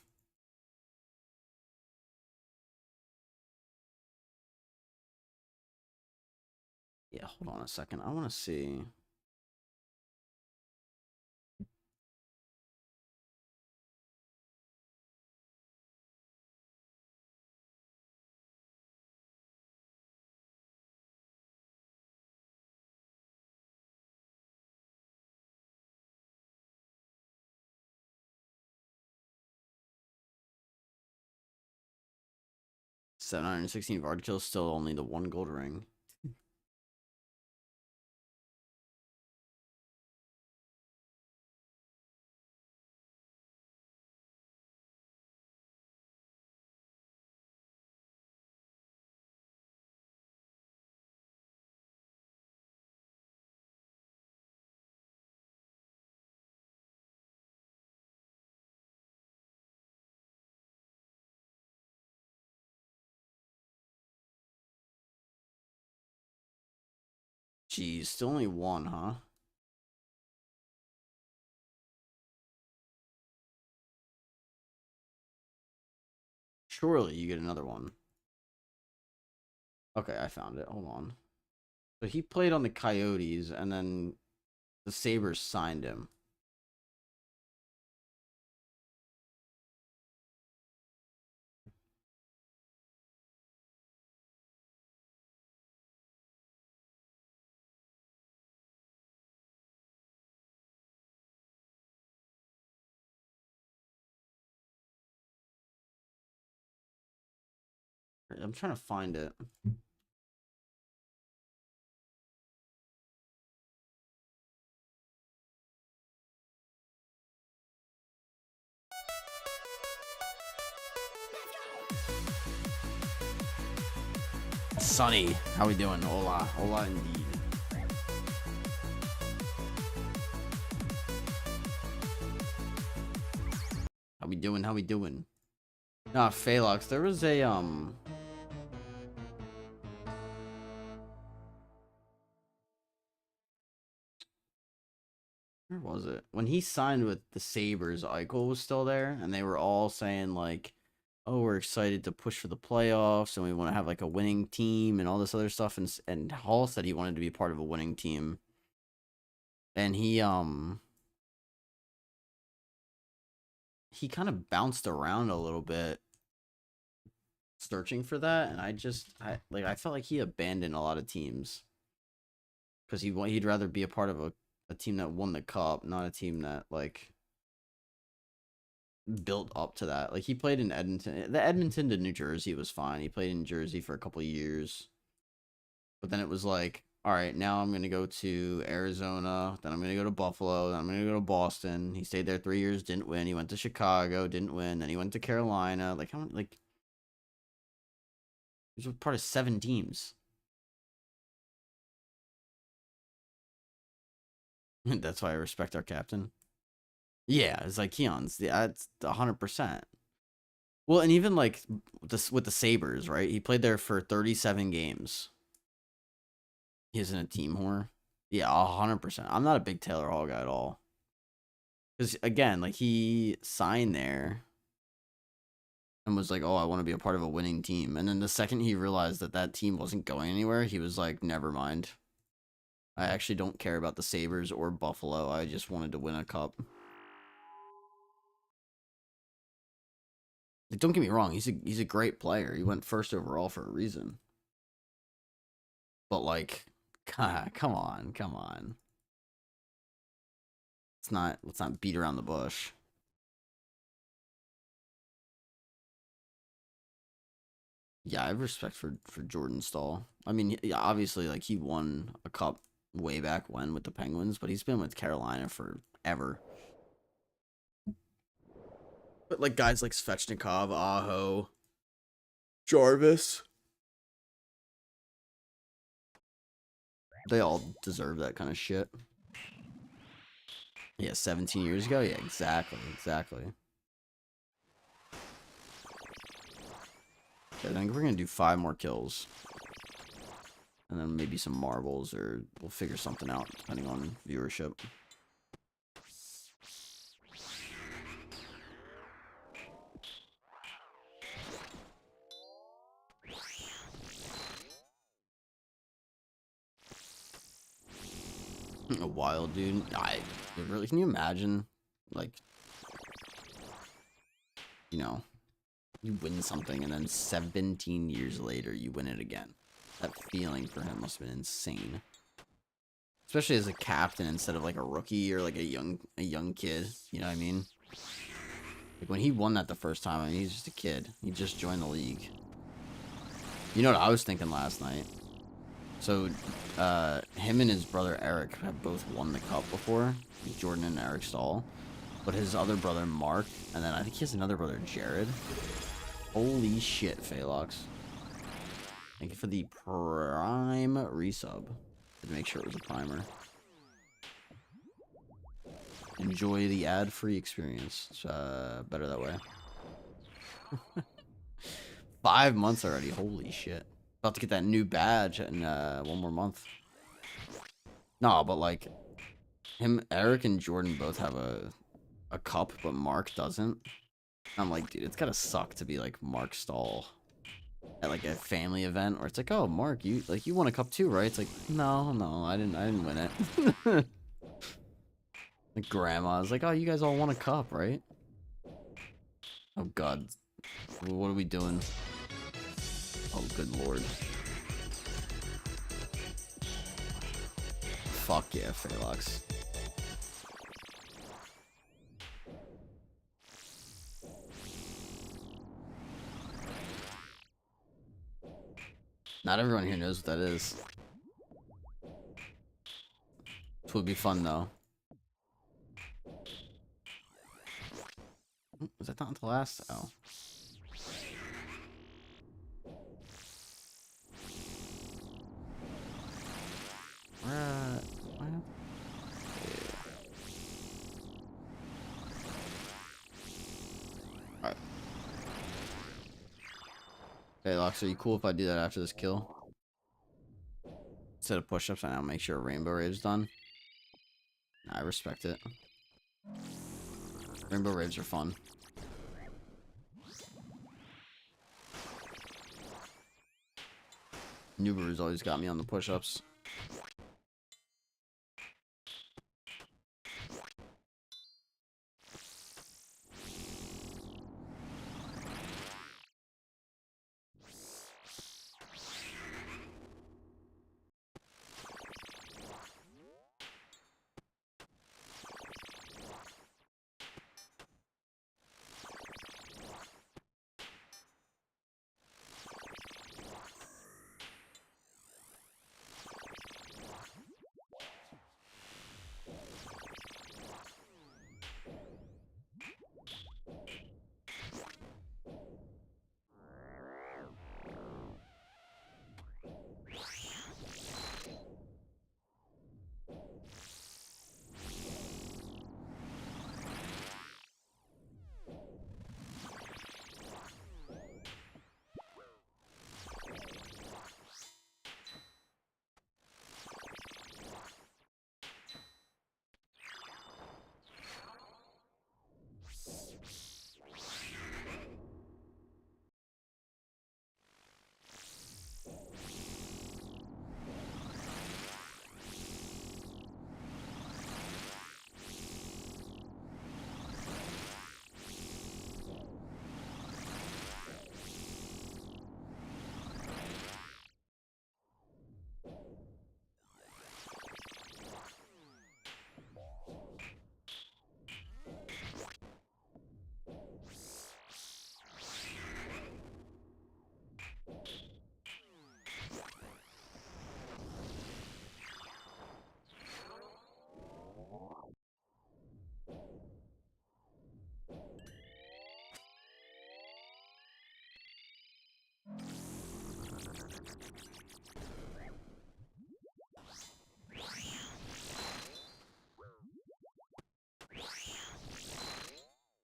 Yeah, hold on a second. I want to see. $716 VOD kills, still only the 1 gold ring. Jeez, still only 1, huh? Surely you get another one. Okay, I found it. Hold on. So he played on the Coyotes, and then the Sabres signed him. I'm trying to find it. Sunny, how we doing? Hola indeed. How we doing? How we doing? Nah, Phalux, there was a where was it? When he signed with the Sabres, Eichel was still there, and they were all saying like, "Oh, we're excited to push for the playoffs, and we want to have like a winning team and all this other stuff." And Hall said he wanted to be part of a winning team, and he kind of bounced around a little bit searching for that, and I felt like he abandoned a lot of teams because he'd rather be a part of a team that won the cup, not a team that like built up to that. Like he played in Edmonton. The Edmonton to New Jersey was fine. He played in Jersey for a couple of years. But then it was like, all right, now I'm going to go to Arizona, then I'm going to go to Buffalo, then I'm going to go to Boston. He stayed there 3 years, didn't win. He went to Chicago, didn't win. Then he went to Carolina. Like how many, like he was part of 7 teams. That's why I respect our captain. Yeah, it's like Keon's. Yeah, it's 100%. Well, and even like this with the Sabres, right? He played there for 37 games. He isn't a team whore. Yeah, 100%. I'm not a big Taylor Hall guy at all. Because again, like he signed there and was like, "Oh, I want to be a part of a winning team." And then the second he realized that that team wasn't going anywhere, he was like, "Never mind. I actually don't care about the Sabres or Buffalo. I just wanted to win a cup." Like, don't get me wrong, he's a great player. He went first overall for a reason. But like, God, come on, come on. Let's not beat around the bush. Yeah, I have respect for Jordan Stahl. I mean, yeah, obviously, like he won a cup way back when with the Penguins, but he's been with Carolina forever. But like guys like Svechnikov, Aho, Jarvis, they all deserve that kind of shit. Yeah, 17 years ago. Yeah, exactly, exactly. Okay, I think we're gonna do 5 more kills, and then maybe some marbles, or we'll figure something out depending on viewership. A wild dude. Really, can you imagine, like, you know, you win something and then 17 years later you win it again? That feeling for him must have been insane. Especially as a captain instead of like a rookie or like a young kid. You know what I mean? Like when he won that the first time, I mean, he's just a kid. He just joined the league. You know what I was thinking last night? So, him and his brother Eric have both won the cup before. Jordan and Eric Stahl. But his other brother Mark, and then I think he has another brother Jared. Holy shit, Phalux. Thank you for the prime resub. To make sure it was a primer. Enjoy the ad-free experience. It's better that way. 5 months already. Holy shit. About to get that new badge in 1 more month. No, but like Eric and Jordan both have a cup, but Mark doesn't. I'm like, dude, it's gotta suck to be like Mark Stahl at like a family event where it's like, oh, Mark, you won a cup too, right? It's like, no, I didn't win it. Like grandma's like, oh, you guys all won a cup, right? Oh god, what are we doing? Oh good lord. Fuck yeah, Phalux. Not everyone here knows what that is. This would be fun though. Was that not the last? Oh. What? Hey, Lox, are you cool if I do that after this kill? Instead of push-ups, I now make sure Rainbow Rave's done. I respect it. Rainbow Raves are fun. Nubaru's always got me on the push-ups.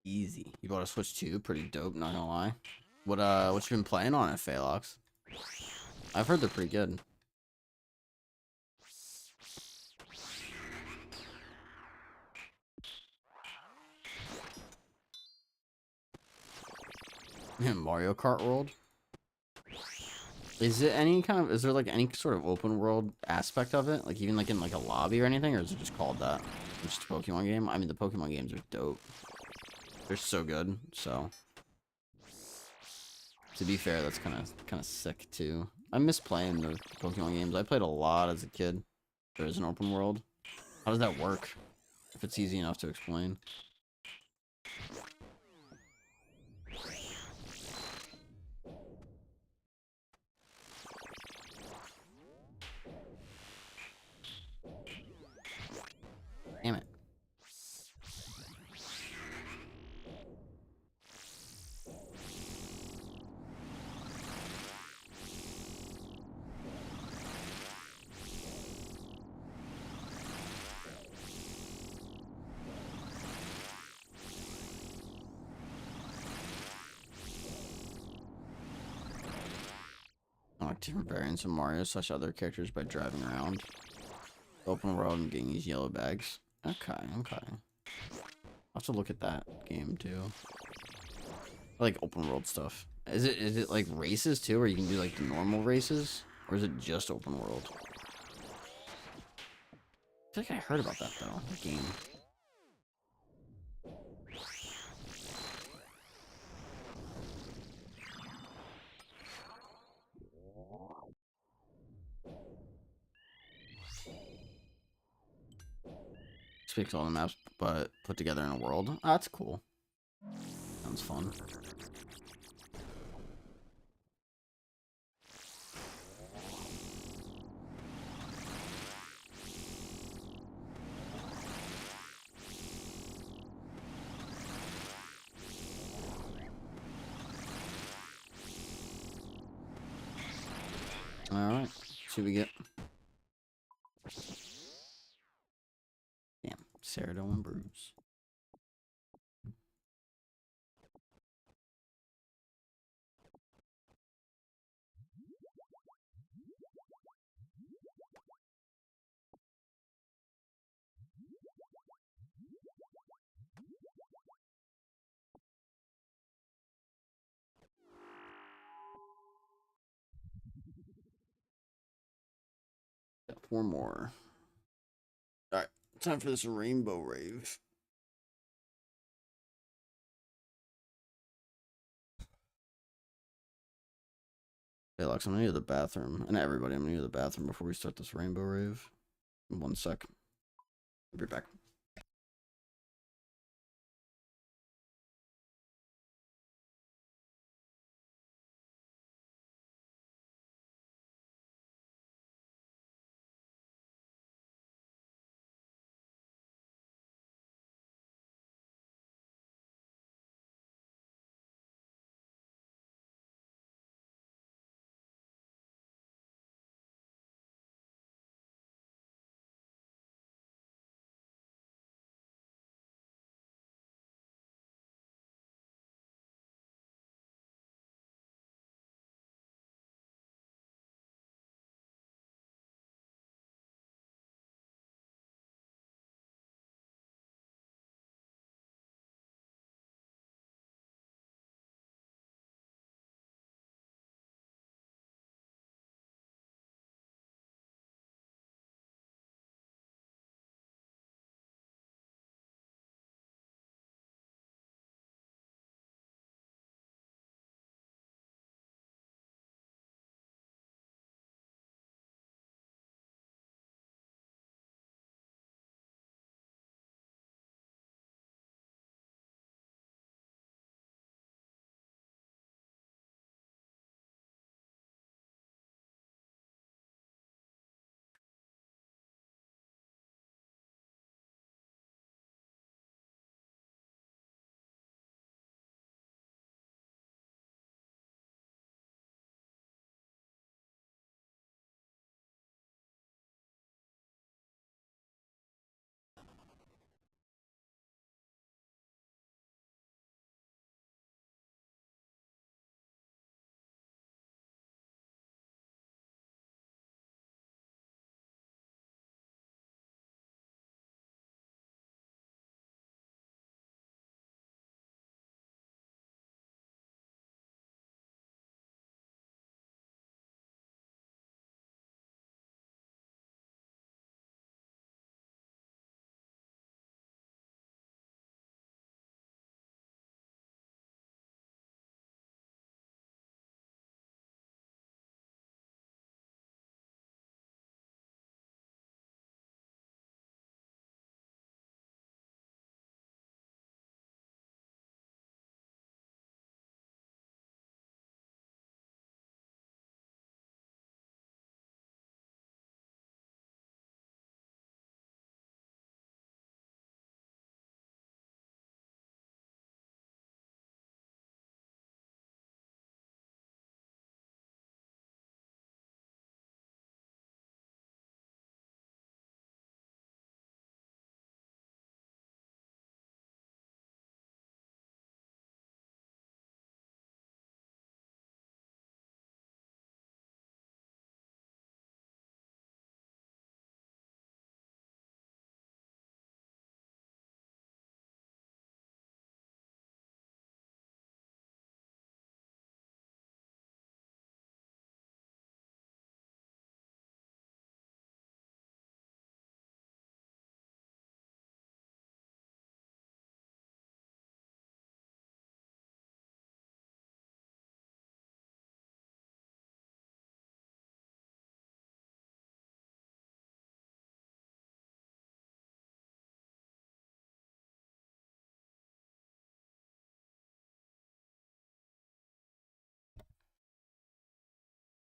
Easy. You bought a Switch 2? Pretty dope, not gonna lie. What you been playing on it, Phelox? I've heard they're pretty good. Mario Kart World? Is there like any sort of open world aspect of it? Like even like in like a lobby or anything? Or is it just called that? It's just a Pokemon game? I mean, the Pokemon games are dope. They're so good, so. To be fair, that's kind of sick too. I miss playing the Pokemon games. I played a lot as a kid. There is an open world. How does that work? If it's easy enough to explain. Damn it. Unlock different variants of Mario slash other characters by driving around. Open world and getting these yellow bags. Okay, okay. I'll have to look at that game too. I like open world stuff. Is it like races too, where you can do like the normal races? Or is it just open world? I feel like I heard about that though, the game. Speaks all the maps, but put together in a world. Oh, that's cool. Sounds fun. Alright, see what we get. Damn, Cerato and Bruise. 4 more. All right, time for this rainbow rave. Hey, Lex, I'm gonna go to the bathroom. And everybody, I'm gonna go to the bathroom before we start this rainbow rave. 1 sec. I'll be back.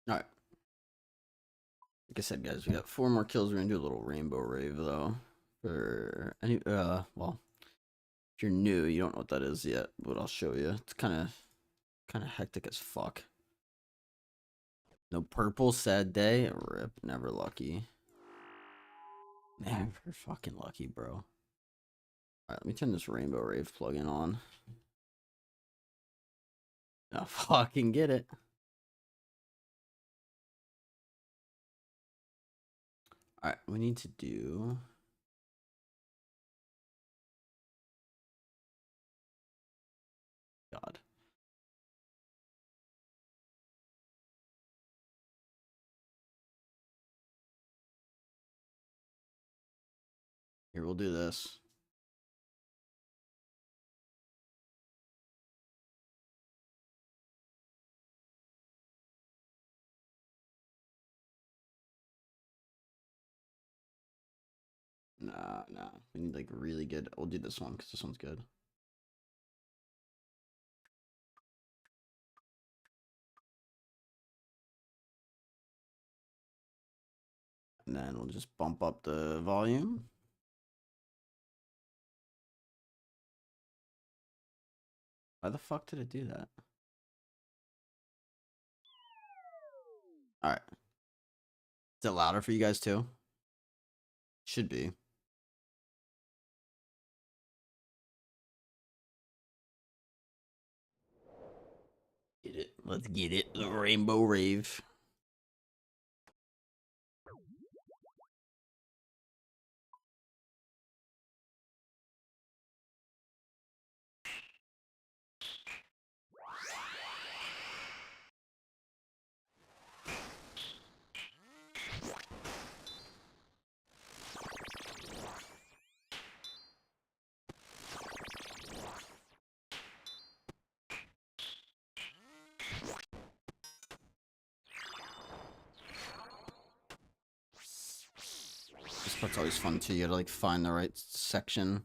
All right. Like I said, guys, we got 4 more kills. We're gonna do a little rainbow rave though. For any well, if you're new, you don't know what that is yet, but I'll show you. It's kind of hectic as fuck. No purple, sad day. Rip, never lucky. Never fucking lucky, bro. All right, let me turn this rainbow rave plugin on. Now fucking get it. All right, we need to do. God. Here, we'll do this. Nah. We need like really good. We'll do this one because this one's good. And then we'll just bump up the volume. Why the fuck did it do that? Alright. Is it louder for you guys too? Should be. Get it. Let's get it. The Rainbow Rave. This part's always fun too. You gotta like find the right section.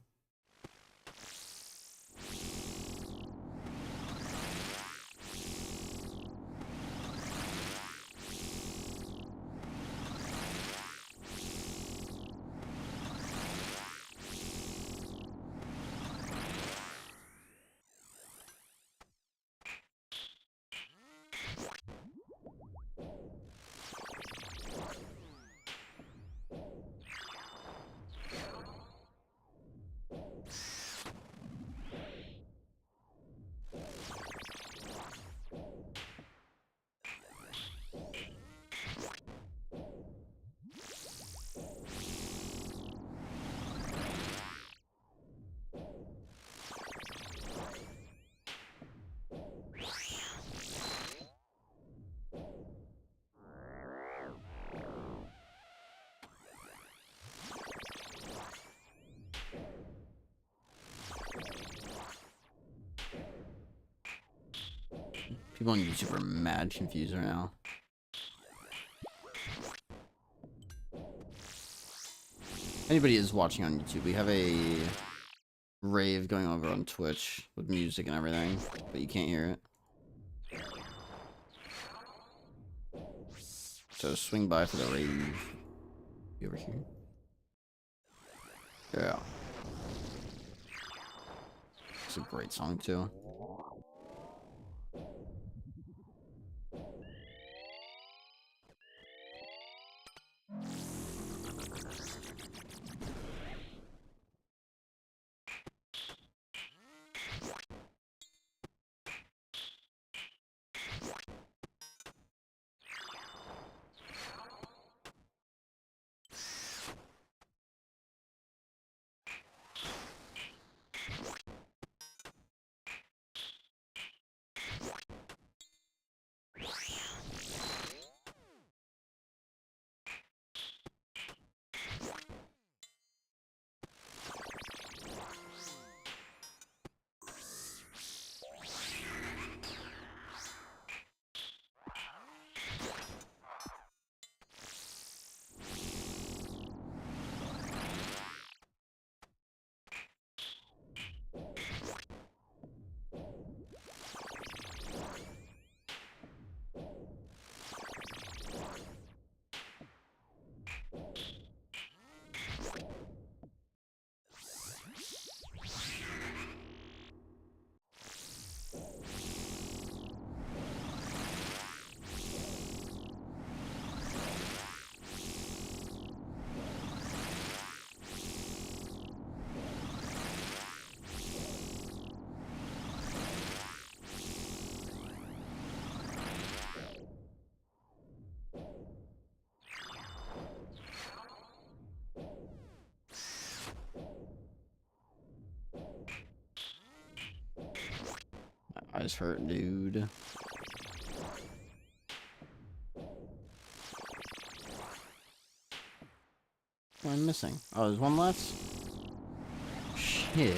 People on YouTube are mad confused right now. Anybody is watching on YouTube, we have a rave going over on Twitch with music and everything, but you can't hear it. So swing by for the rave. You over here? Yeah. It's a great song too. My eyes hurt, dude. What am I missing? Oh, there's one left? Yeah.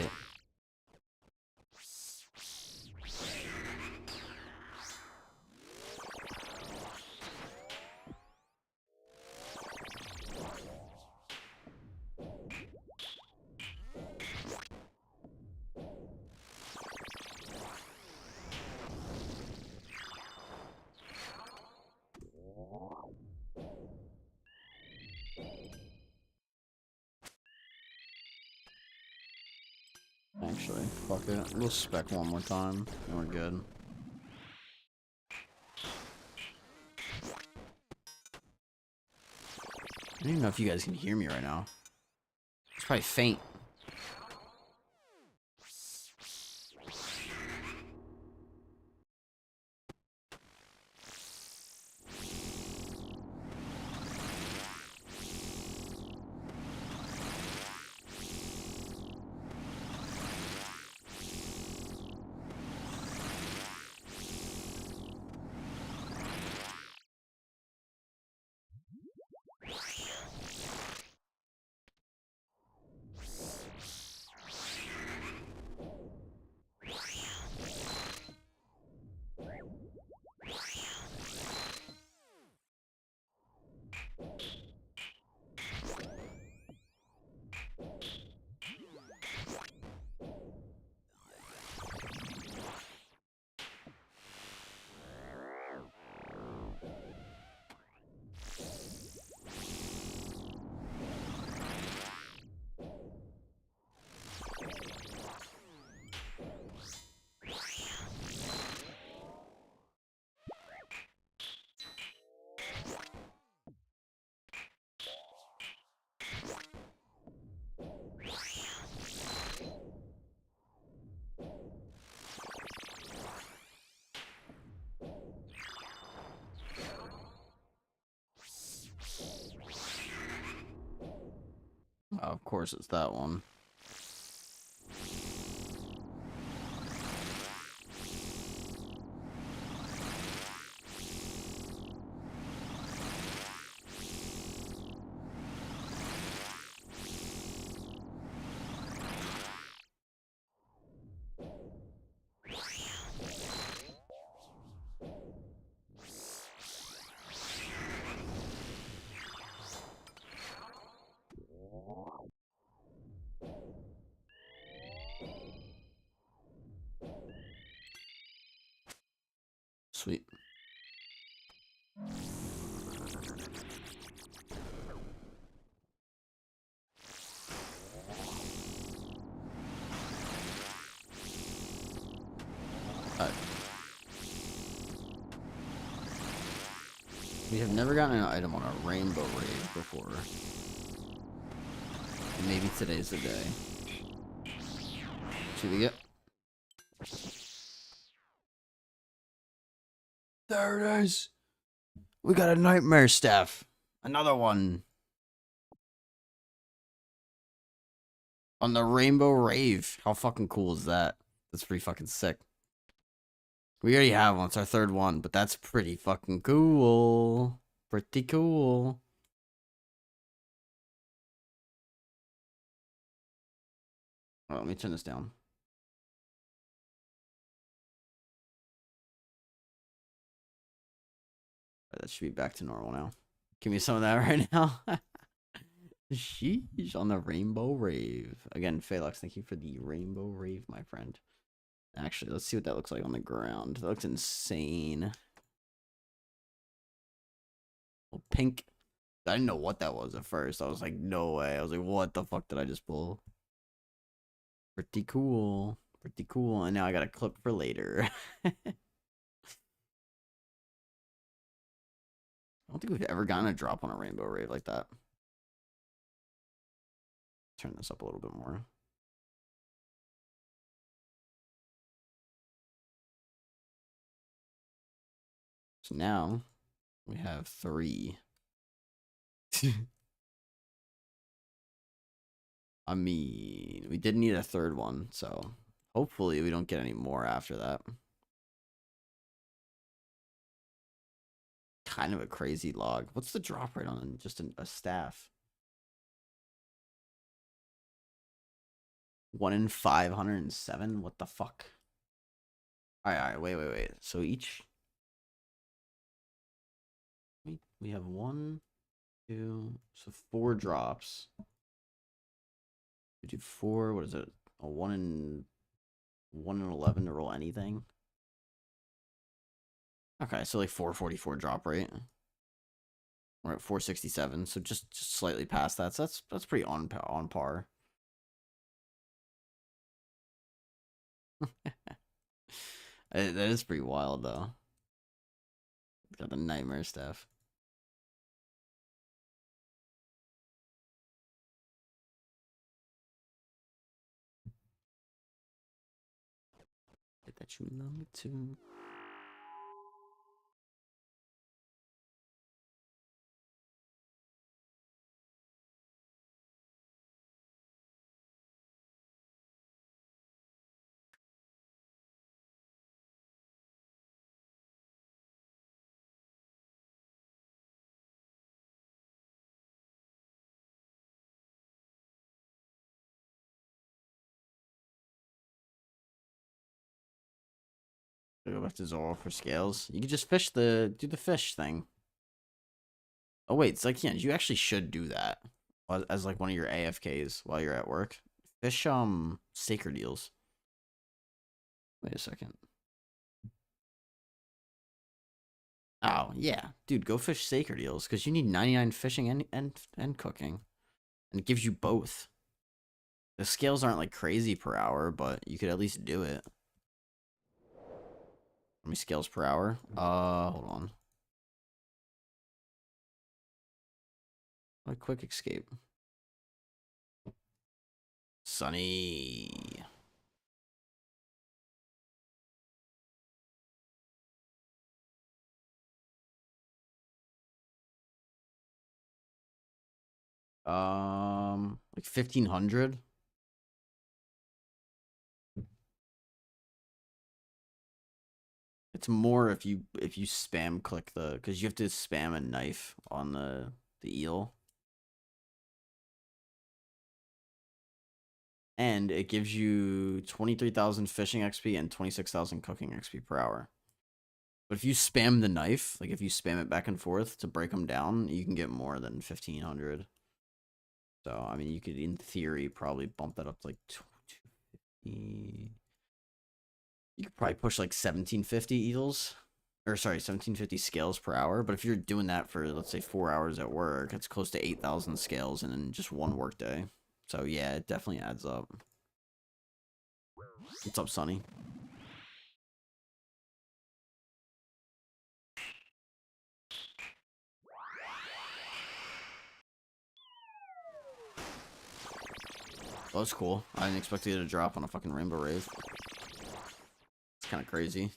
Actually, fuck it. We'll spec one more time, and we're good. I don't even know if you guys can hear me right now. It's probably faint. Oh, of course it's that one. Sweet. Alright. We have never gotten an item on a rainbow raid before. And maybe today's the day. Should we get? There it is. We got a nightmare staff. Another one. On the Rainbow Rave. How fucking cool is that? That's pretty fucking sick. We already have one. It's our third one, but that's pretty fucking cool. Pretty cool. Oh, let me turn this down. That should be back to normal now. Give me some of that right now. Sheesh, on the Rainbow Rave. Again, Phalux, thank you for the Rainbow Rave, my friend. Actually, let's see what that looks like on the ground. That looks insane. Oh, pink. I didn't know what that was at first. I was like, no way. I was like, what the fuck did I just pull? Pretty cool. Pretty cool. And now I got a clip for later. I don't think we've ever gotten a drop on a Rainbow Rave like that. Turn this up a little bit more. So now we have 3. I mean, we did need a third one, so hopefully we don't get any more after that. Kind of a crazy log. What's the drop rate on just a staff? 1 in 507? What the fuck? Alright, wait. So each... We have 1, 2... So 4 drops. We do 4, what is it? A 1 in... 1 in 11 to roll anything? Okay, so like 444 drop rate. We're at 467, so just slightly past that. So that's pretty on par. That is pretty wild though. Got the nightmare stuff. That you love me too. Go back to Zoro for scales. You can just do the fish thing. Oh wait, it's like, yeah, you actually should do that as like one of your AFKs while you're at work. Fish sacred eels. Wait a second. Oh yeah, dude, go fish sacred eels because you need 99 fishing and cooking, and it gives you both. The scales aren't like crazy per hour, but you could at least do it. How many scales per hour? Hold on. A quick escape. Sunny. Like 1500. It's more if you spam click because you have to spam a knife on the eel. And it gives you 23,000 fishing XP and 26,000 cooking XP per hour. But if you spam the knife, like if you spam it back and forth to break them down, you can get more than 1500. So, I mean, you could, in theory, probably bump that up to like 250. You could probably push like 1750 eels. Or, sorry, 1750 scales per hour. But if you're doing that for, let's say, 4 hours at work, it's close to 8,000 scales in just one workday. So, yeah, it definitely adds up. What's up, Sonny? Well, that's cool. I didn't expect it to drop on a fucking rainbow rave. It's kind of crazy.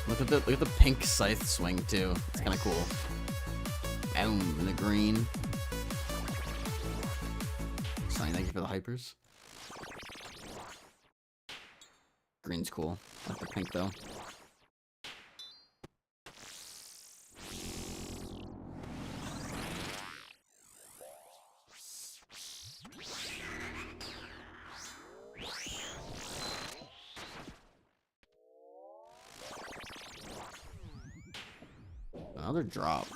Look at the pink scythe swing too. It's kind of cool. Boom in the green. Sonny, thank you for the hypers. Green's cool. I like the pink though. Another drop.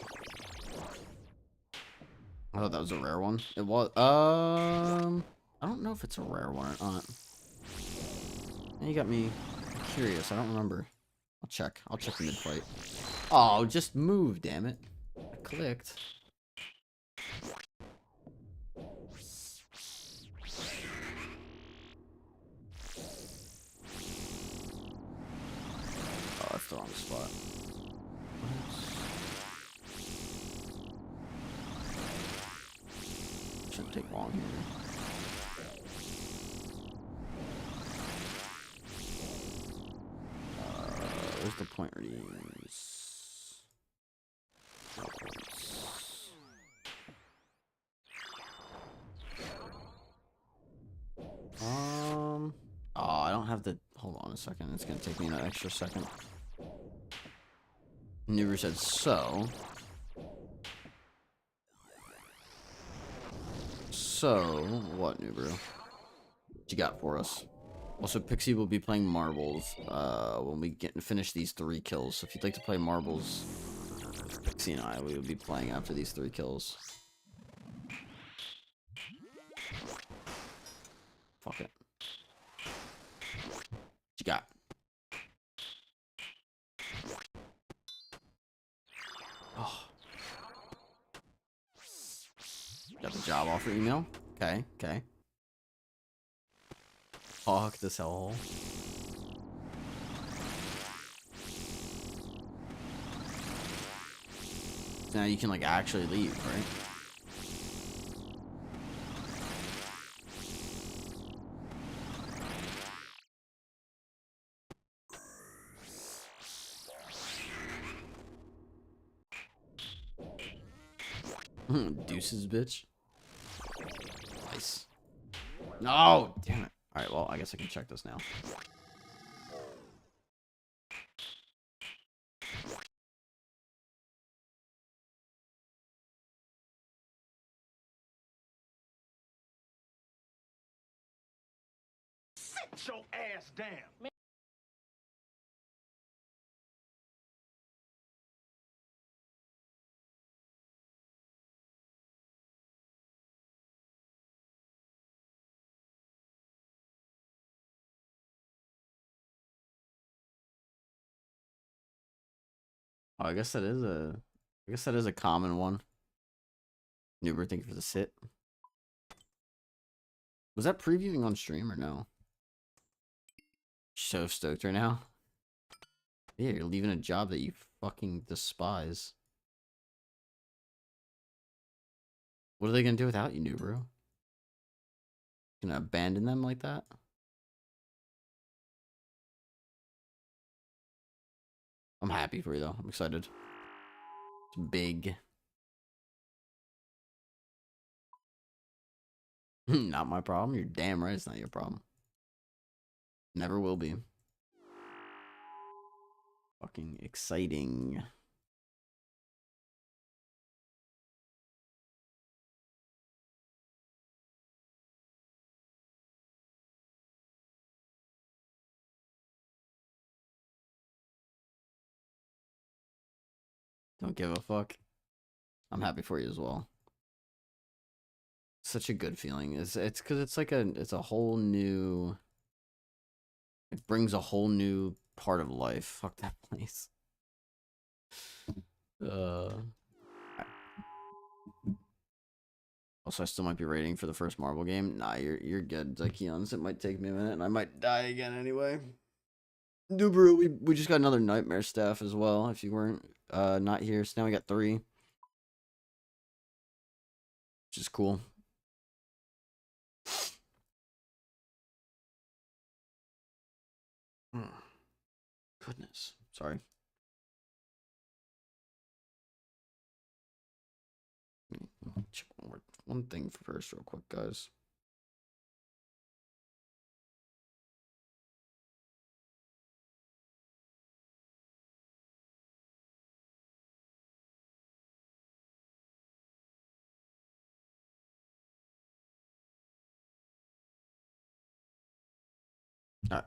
I thought that was a rare one. It was. I don't know if it's a rare one or not. You got me curious. I don't remember. I'll check. I'll check the mid fight. Oh, just move, damn it. I clicked. Oh, that's the wrong spot. Shouldn't take long here. Where's the point redeems? Oh, I don't have the a second. It's gonna take me an extra second. Nuber said so. So, what, Nuber? What you got for us? Also, Pixie will be playing marbles when we finish these 3 kills. So if you'd like to play marbles, Pixie and I, we will be playing after these 3 kills. Fuck it. What you got? Oh. Got the job offer email? Okay, okay. Fuck this hellhole. Now you can, like, actually leave, right? Deuces, bitch. Nice. No, damn it. Alright, well, I guess I can check this now. Sit your ass down. Oh, I guess that is a common one. Nuber, thank you for the sit. Was that previewing on stream or no? So stoked right now. Yeah, you're leaving a job that you fucking despise. What are they gonna do without you, Nuber? Gonna abandon them like that? I'm happy for you though. I'm excited. It's big. Not my problem. You're damn right it's not your problem. Never will be. Fucking exciting. Don't give a fuck. I'm happy for you as well. Such a good feeling. It's because it's like it's a whole new. It brings a whole new part of life. Fuck that place. Also, I still might be waiting for the first Marvel game. Nah, you're good, Zykeons. It might take me a minute, and I might die again anyway. Duberu, we just got another Nightmare staff as well. If you weren't not here, so now we got 3, which is cool. Goodness, sorry. Check one thing first, real quick, guys. All right,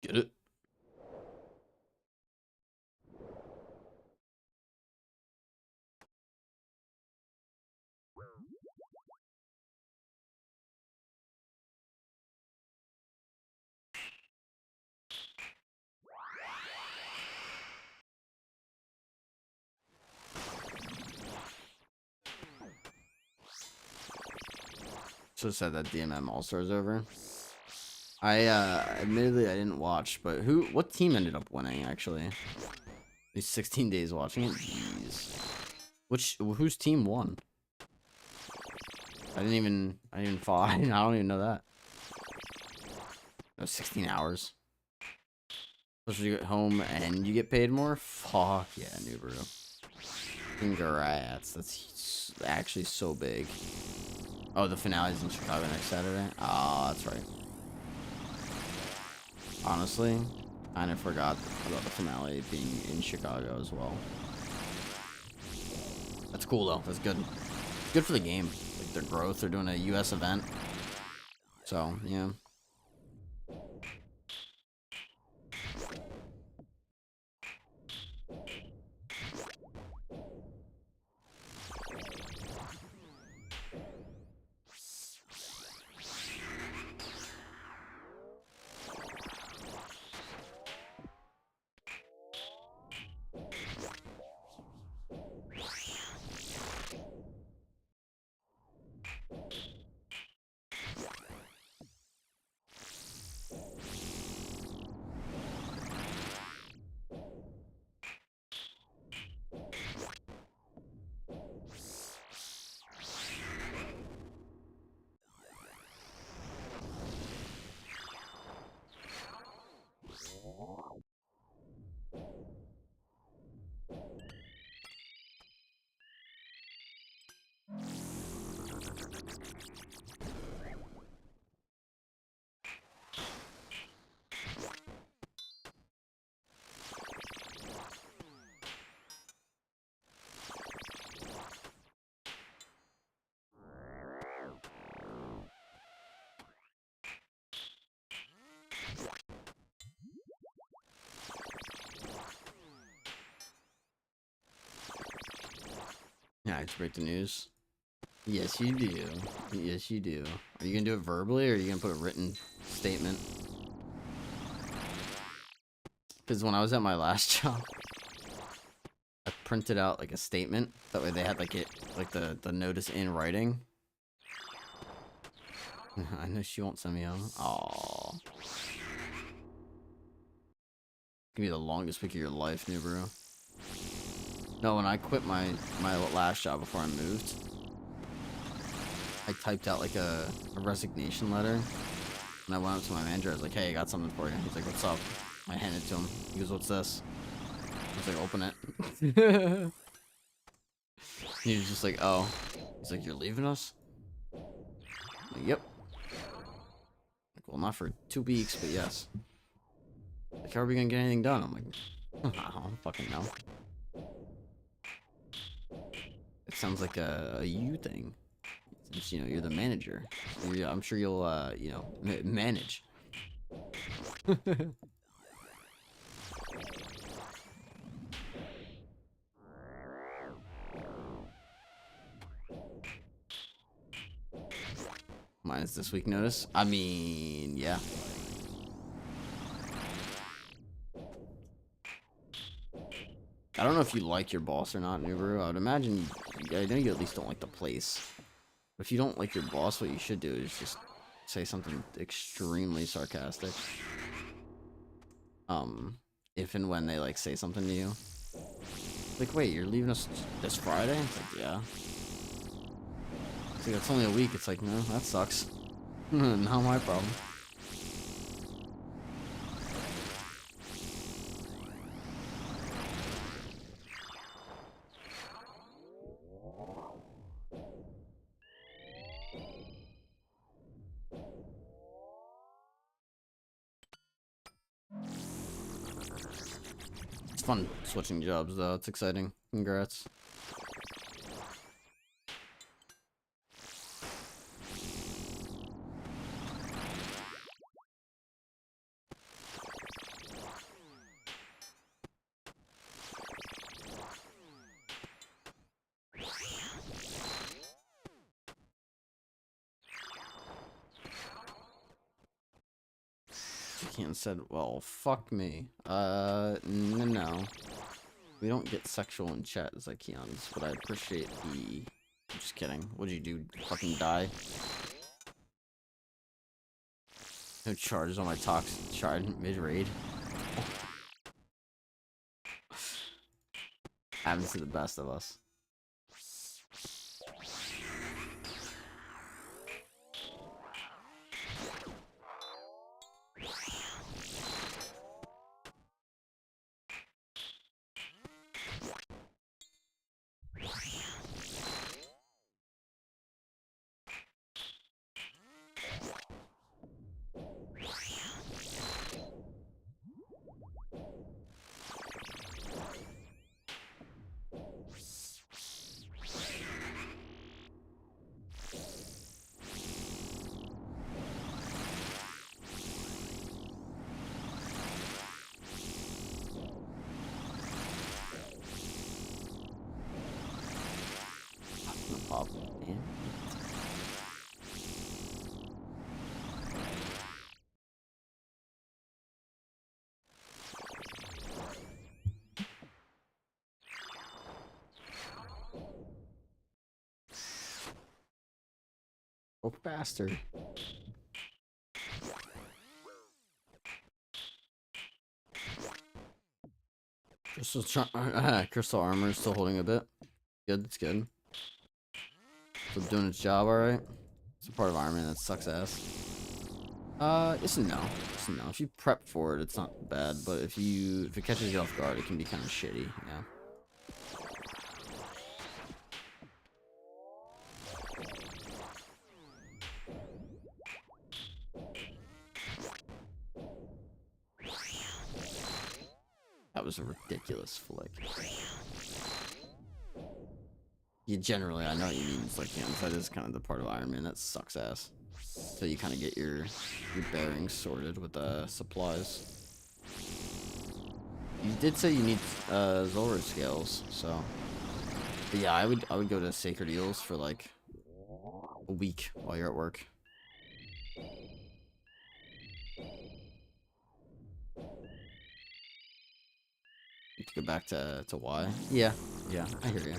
get it. Should have said that DMM All Stars over. I admittedly I didn't watch, but what team ended up winning actually? These 16 days watching it. Jeez. Whose team won? I didn't even follow. I don't even know that. No, 16 hours. Especially you get home and you get paid more. Fuck yeah, Nuberu. Congrats. That's actually so big. Oh, the finale's in Chicago next Saturday. Oh, that's right. Honestly, I kind of forgot about the finale being in Chicago as well. That's cool though. That's good. Good for the game. Like their growth. They're doing a US event. So, yeah. Yeah, I just break the news. Yes, you do. Yes, you do. Are you gonna do it verbally, or are you gonna put a written statement? Because when I was at my last job, I printed out like a statement. That way they had like the notice in writing. I know she won't send me home. Aww. Gonna be the longest week of your life, new bro. No, when I quit my last job before I moved, I typed out like a resignation letter, and I went up to my manager. I was like, "Hey, I got something for you." He's like, "What's up?" I handed it to him. He goes, "What's this?" I was like, "Open it." He was just like, "Oh." He's like, "You're leaving us?" I'm like, "Yep." Like, well, not for 2 weeks, but yes. Like, how are we gonna get anything done? I'm like, I don't fucking know. It sounds like a you thing. Since, you know, you're the manager. I'm sure you'll, you know, manage. Minus this week notice. I mean, yeah. I don't know if you like your boss or not, Nubaru. I would imagine I know you at least don't like the place. But if you don't like your boss, what you should do is just say something extremely sarcastic. If and when they like say something to you. Like, wait, you're leaving us this Friday? It's like, yeah. It's like, that's only a week. It's like, no, that sucks. Not my problem. It's fun switching jobs, though. It's exciting. Congrats. Keaton said, well, fuck me. No. We don't get sexual in chat as Keon's, but I appreciate the... I'm just kidding. What'd you do? Fucking die? No charges on my toxic shard mid-raid. Happens to the best of us. Go faster. Crystal armor is still holding a bit. Good, it's good. Still doing its job, alright. It's a part of Ironman that sucks ass. Yes and no. Yes and no. If you prep for it, it's not bad, but if it catches you off guard, it can be kind of shitty, yeah. That was a ridiculous flick. Yeah, generally, I know what you mean. It's like, that is kind of the part of Ironman that sucks ass. So you kind of get your bearings sorted with supplies. You did say you need Zora scales, so. But yeah, I would go to Sacred Eels for like a week while you're at work. To go back to Y. Yeah, I hear you.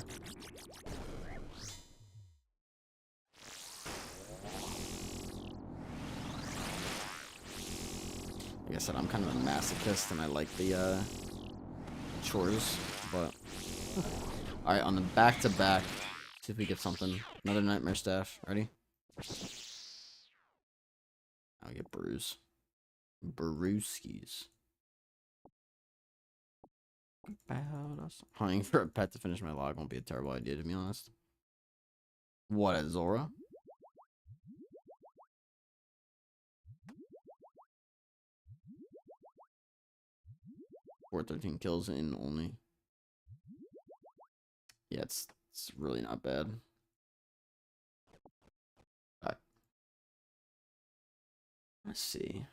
Like I said, I'm kind of a masochist and I like the chores, but all right, on the back-to-back, see if we get something. Another nightmare staff. Ready? I'll get bruise. Brewskis. About us. Hunting for a pet to finish my log won't be a terrible idea, to be honest. What, at Zora? 413 kills in only. Yeah, it's really not bad. Alright. Let's see.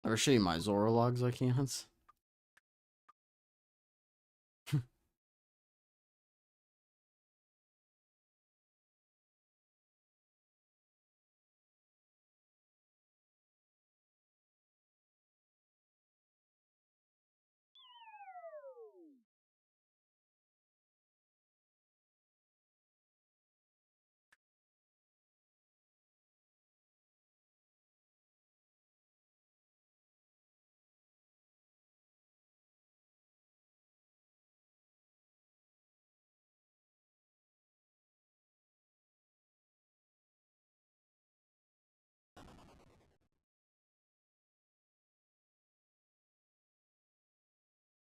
I'll show you my Zora logs I can't.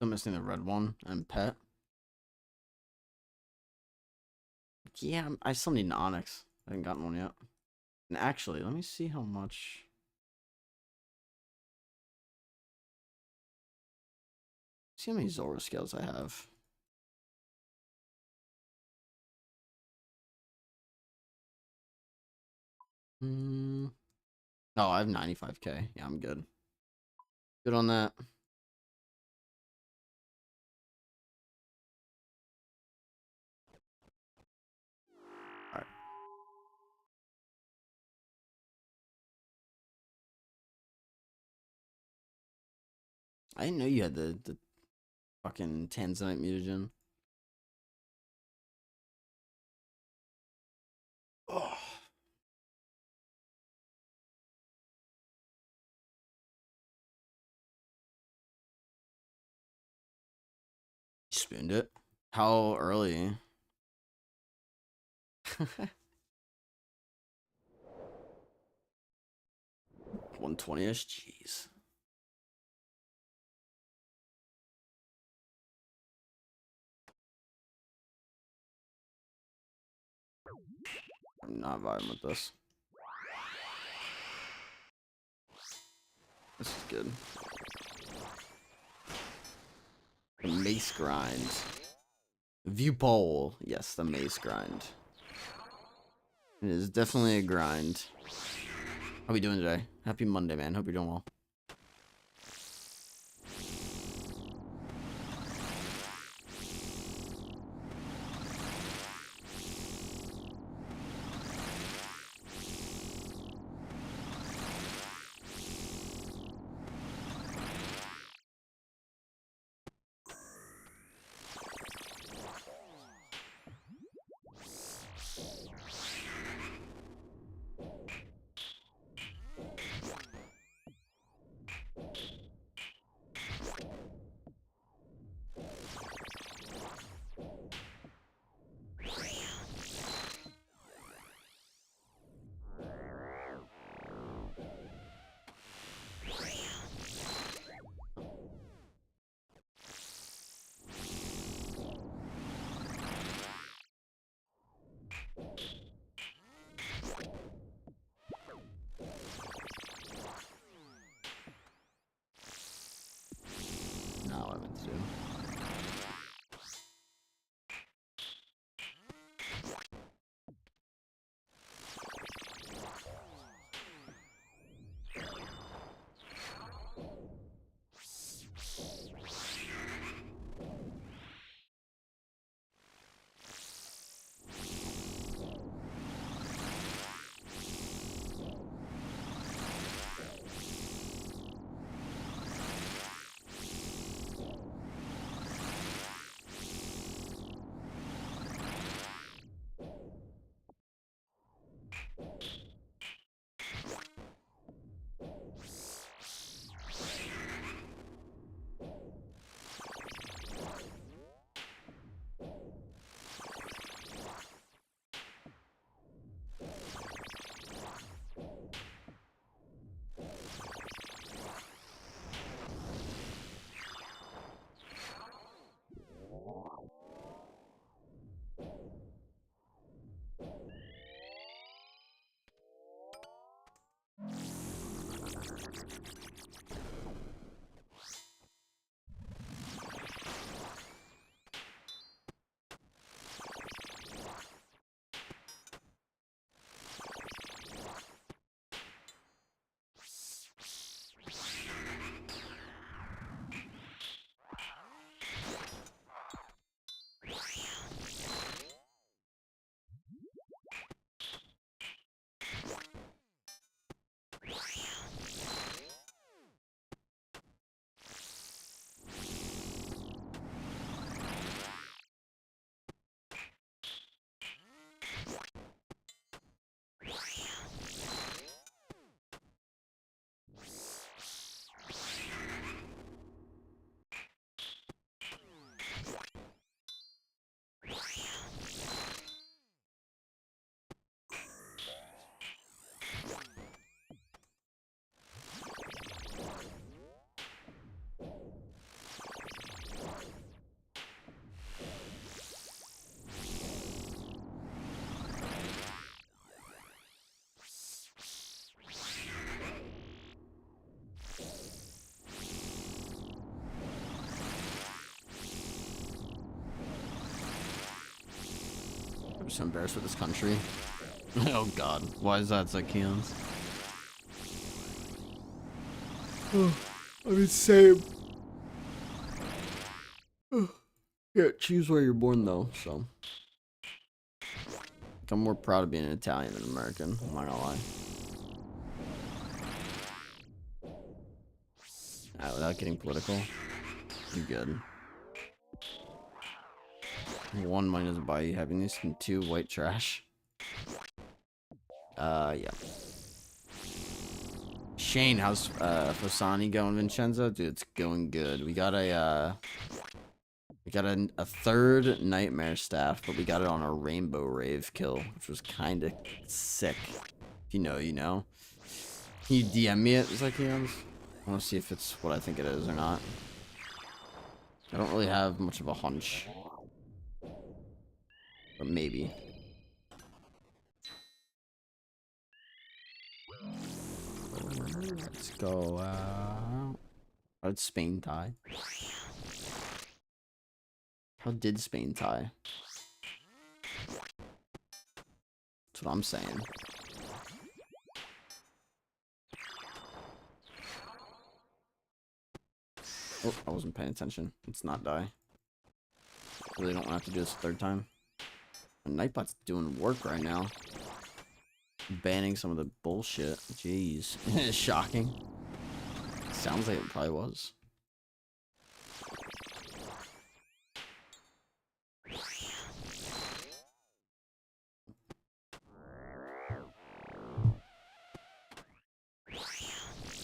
Still missing the red one and pet. Yeah, I still need an Onyx. I haven't gotten one yet. And actually, let me see how much. See how many Zora scales I have. Oh, I have 95k. Yeah, I'm good. Good on that. Alright. I didn't know you had the fucking Tanzanite mutagen. Oh. You spooned it? How early? 120-ish? Jeez. I'm not vibing with this. This is good. The Mace grind. View poll. Yes, the Mace grind. It is definitely a grind. How we doing today? Happy Monday, man. Hope you're doing well. Not what I meant to do. I'm so embarrassed with this country. Oh god. Why is that Zykeons? I mean, same. Yeah, choose where you're born though, so. I'm more proud of being an Italian than American, I'm not gonna lie. Without getting political, you're good. One, money doesn't buy you happiness, and two, white trash. Yeah. Shane, how's Fosani going, Vincenzo? Dude, it's going good. We got a third nightmare staff, but we got it on a rainbow rave kill, which was kind of sick. If you know, you know. Can you DM me it, Zykeons? I want to see if it's what I think it is or not. I don't really have much of a hunch. But maybe. Let's go. How did Spain die? How did Spain tie? That's what I'm saying. Oh, I wasn't paying attention. Let's not die. Really don't have to do this a third time. Nightbot's doing work right now. Banning some of the bullshit. Jeez. Shocking. Sounds like it probably was.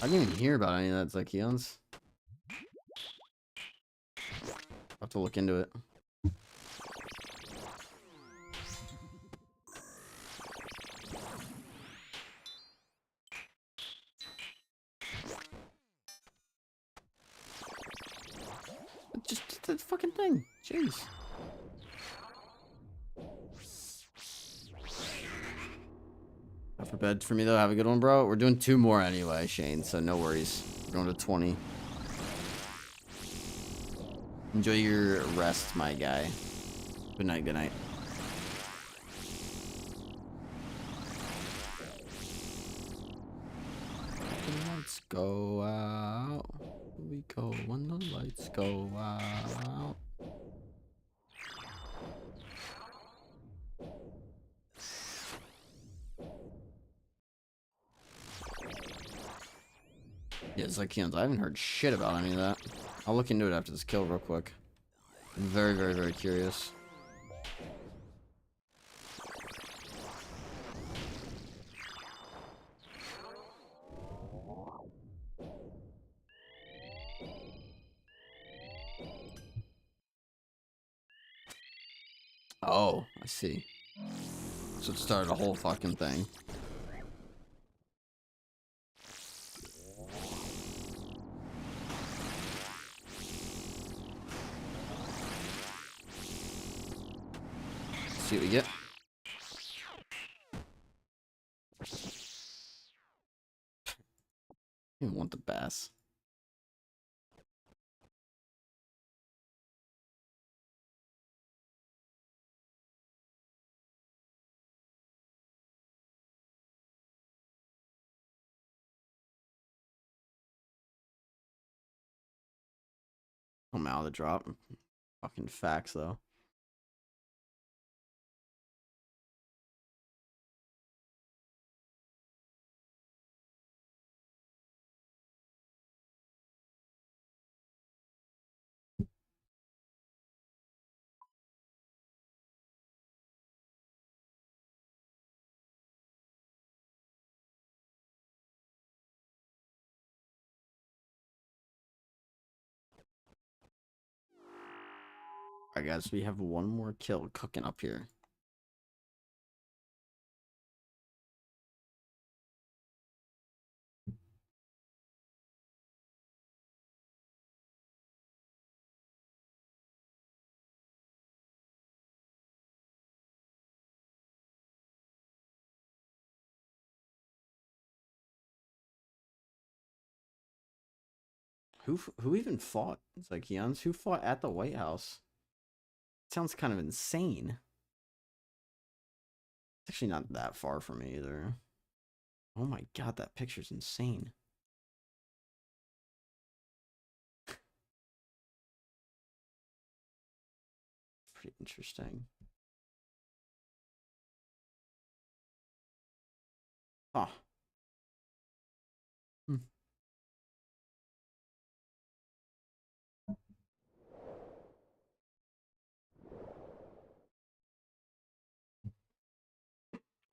I didn't even hear about any of that Zykeons. I'll have to look into it. Just the fucking thing. Jeez. Not for bed for me though. Have a good one, bro. We're doing 2 more anyway, Shane, so no worries. We're going to 20. Enjoy your rest, my guy. Good night, good night. Lights go out. We go when the lights go out. Yeah, Zykeons. I haven't heard shit about any of that. I'll look into it after this kill real quick. I'm very, very, very curious. Oh, I see. So it started a whole fucking thing. See what we get. I want the bass. I'm out of the drop. Fucking facts though. Alright guys, we have one more kill cooking up here. Who even fought Zykeons? Who fought at the White House? It sounds kind of insane. It's actually not that far from me either. Oh my god, that picture's insane. Pretty interesting. Huh. Hmm.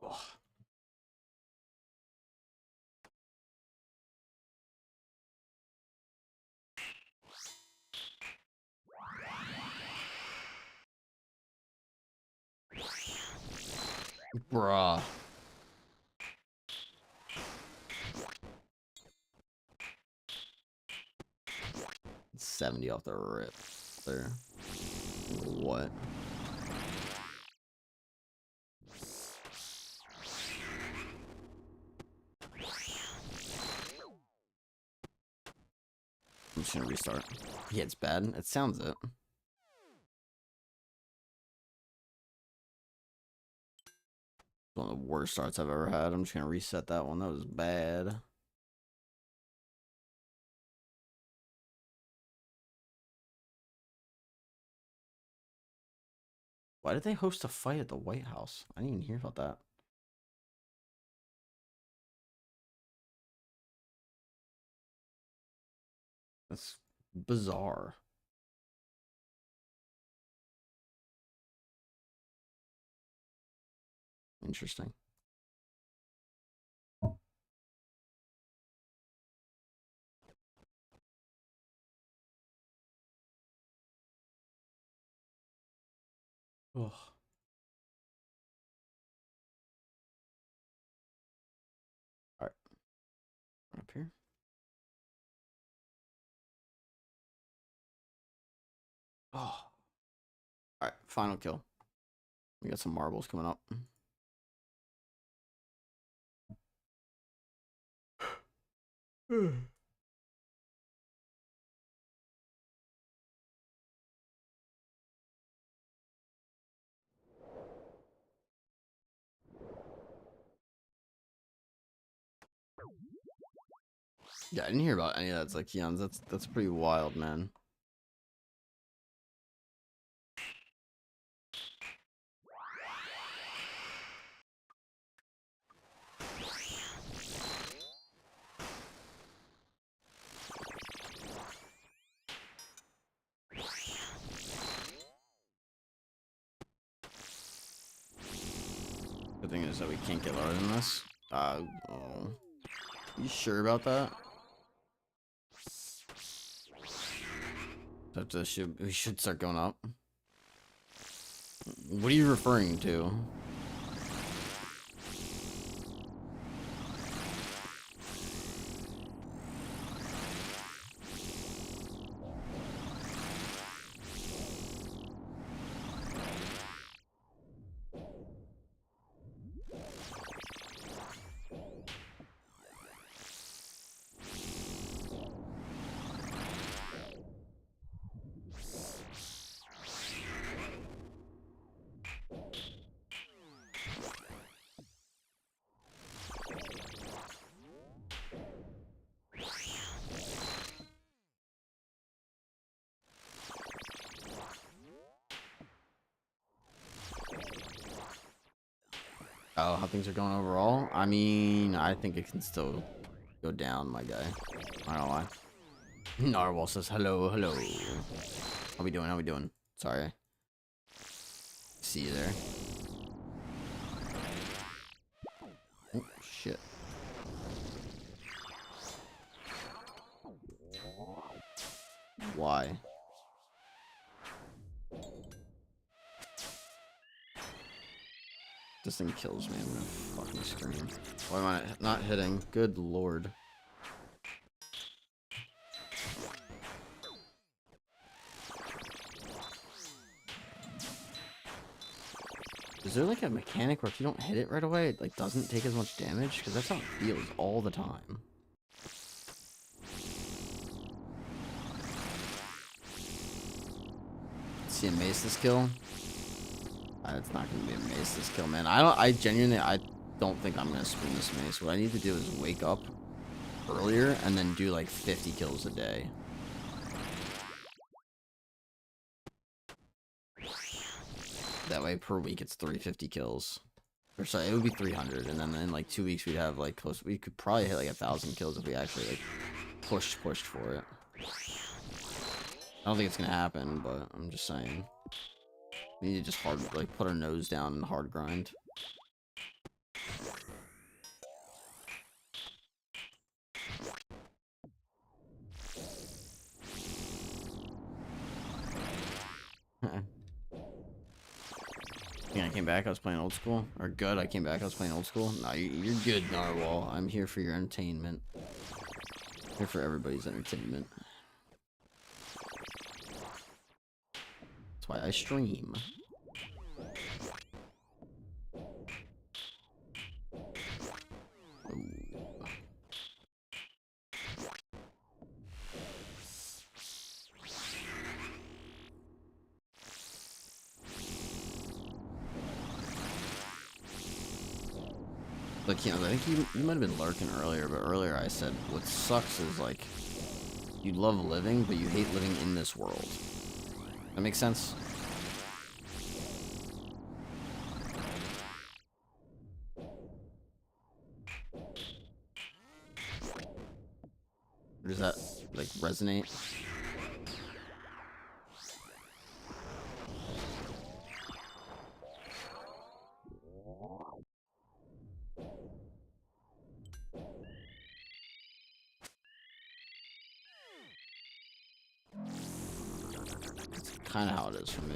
Oh. Bruh. 70 off the rip there. What? I'm just gonna restart. Yeah, it's bad. It sounds it. One of the worst starts I've ever had. I'm just gonna reset that one. That was bad. Why did they host a fight at the White House? I didn't even hear about that. That's bizarre. Interesting. Ugh. All right, up here. Oh, all right, final kill. We got some marbles coming up. Yeah, I didn't hear about any of that Zykeons. That's pretty wild, man. The thing is that we can't get lower than this. Oh. You sure about that? We should start going up. What are you referring to? Oh, how things are going overall? I mean, I think it can still go down, my guy. I don't know why. Narwhal says hello, hello. How we doing? How we doing? Sorry. See you there. Oh, shit. Why? This thing kills me. I'm gonna fucking scream. Why am I not hitting? Good lord. Is there like a mechanic where if you don't hit it right away, it like doesn't take as much damage? Because that's how it feels all the time. See a Mace this kill? It's not gonna be a Mace this kill, man. I genuinely don't think I'm gonna spoon this Mace. What I need to do is wake up earlier and then do like 50 kills a day. That way per week it's 350 kills. Or sorry, it would be 300, and then in like 2 weeks we'd have like close. We could probably hit like 1,000 kills if we actually like pushed for it. I don't think it's gonna happen, but I'm just saying. We need to just put our nose down and hard grind. Yeah, I came back, I was playing old school. Or good, I came back, I was playing old school. Nah, you're good, Narwhal. I'm here for your entertainment. Here for everybody's entertainment. That's why I stream. Like, you know, I think you might have been lurking earlier, but earlier I said what sucks is like you love living, but you hate living in this world. That makes sense? Or does that like resonate? That's kind of how it is for me.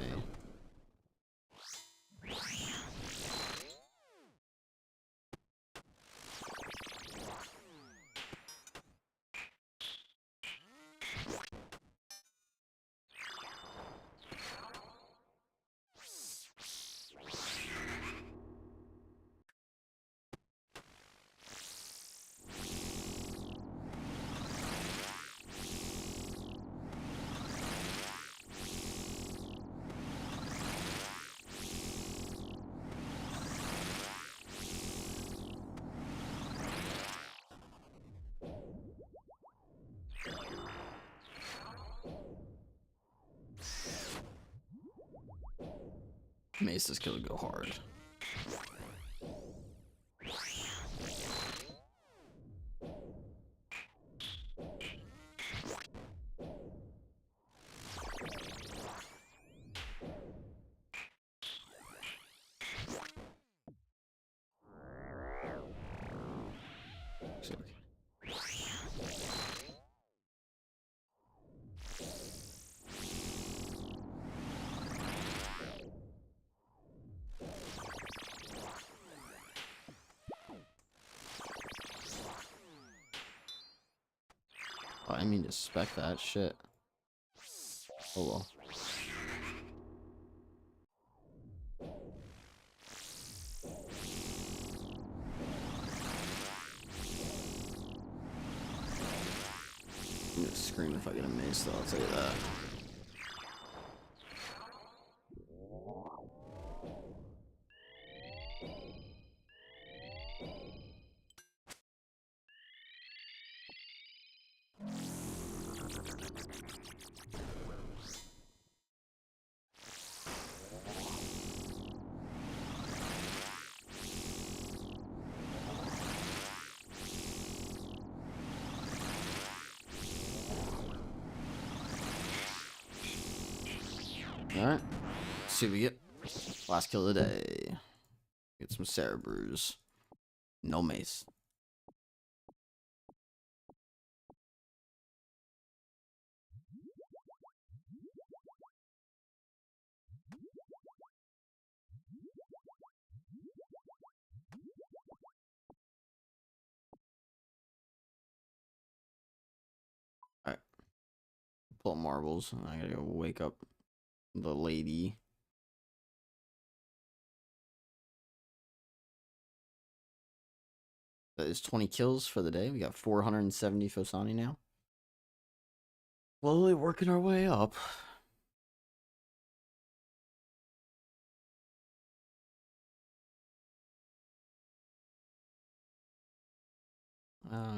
Mace's kill would go hard. Sick. Oh, I mean to spec that shit. Oh well. I'm gonna scream if I get a mace though, I'll tell you that. Alright. See what we get. Last kill of the day. Get some Cerebrus. No mace. Alright. Pull up marbles. I gotta go wake up the lady. That is 20 kills for the day. We got 470 Fosani now. Slowly working our way up.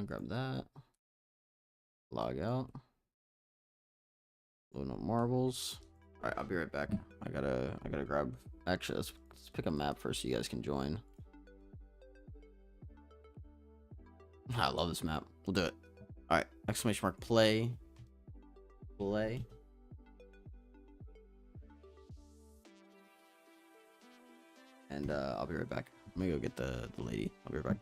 Grab that. Log out. Load up marbles. Alright, I'll be right back. I gotta grab. Actually, let's pick a map first so you guys can join. I love this map. We'll do it. Alright, exclamation mark play. Play. And I'll be right back. I'm gonna go get the lady. I'll be right back.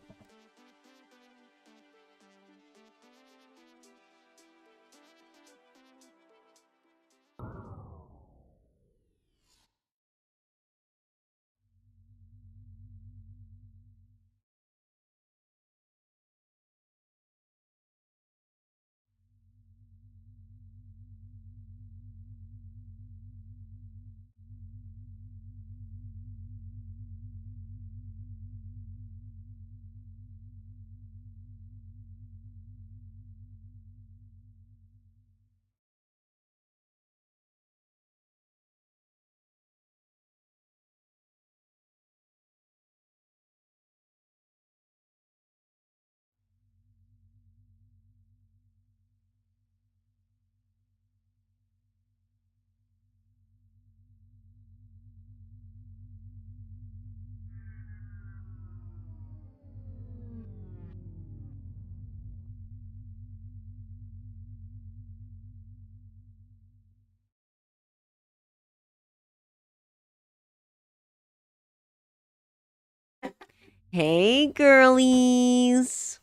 Hey, girlies.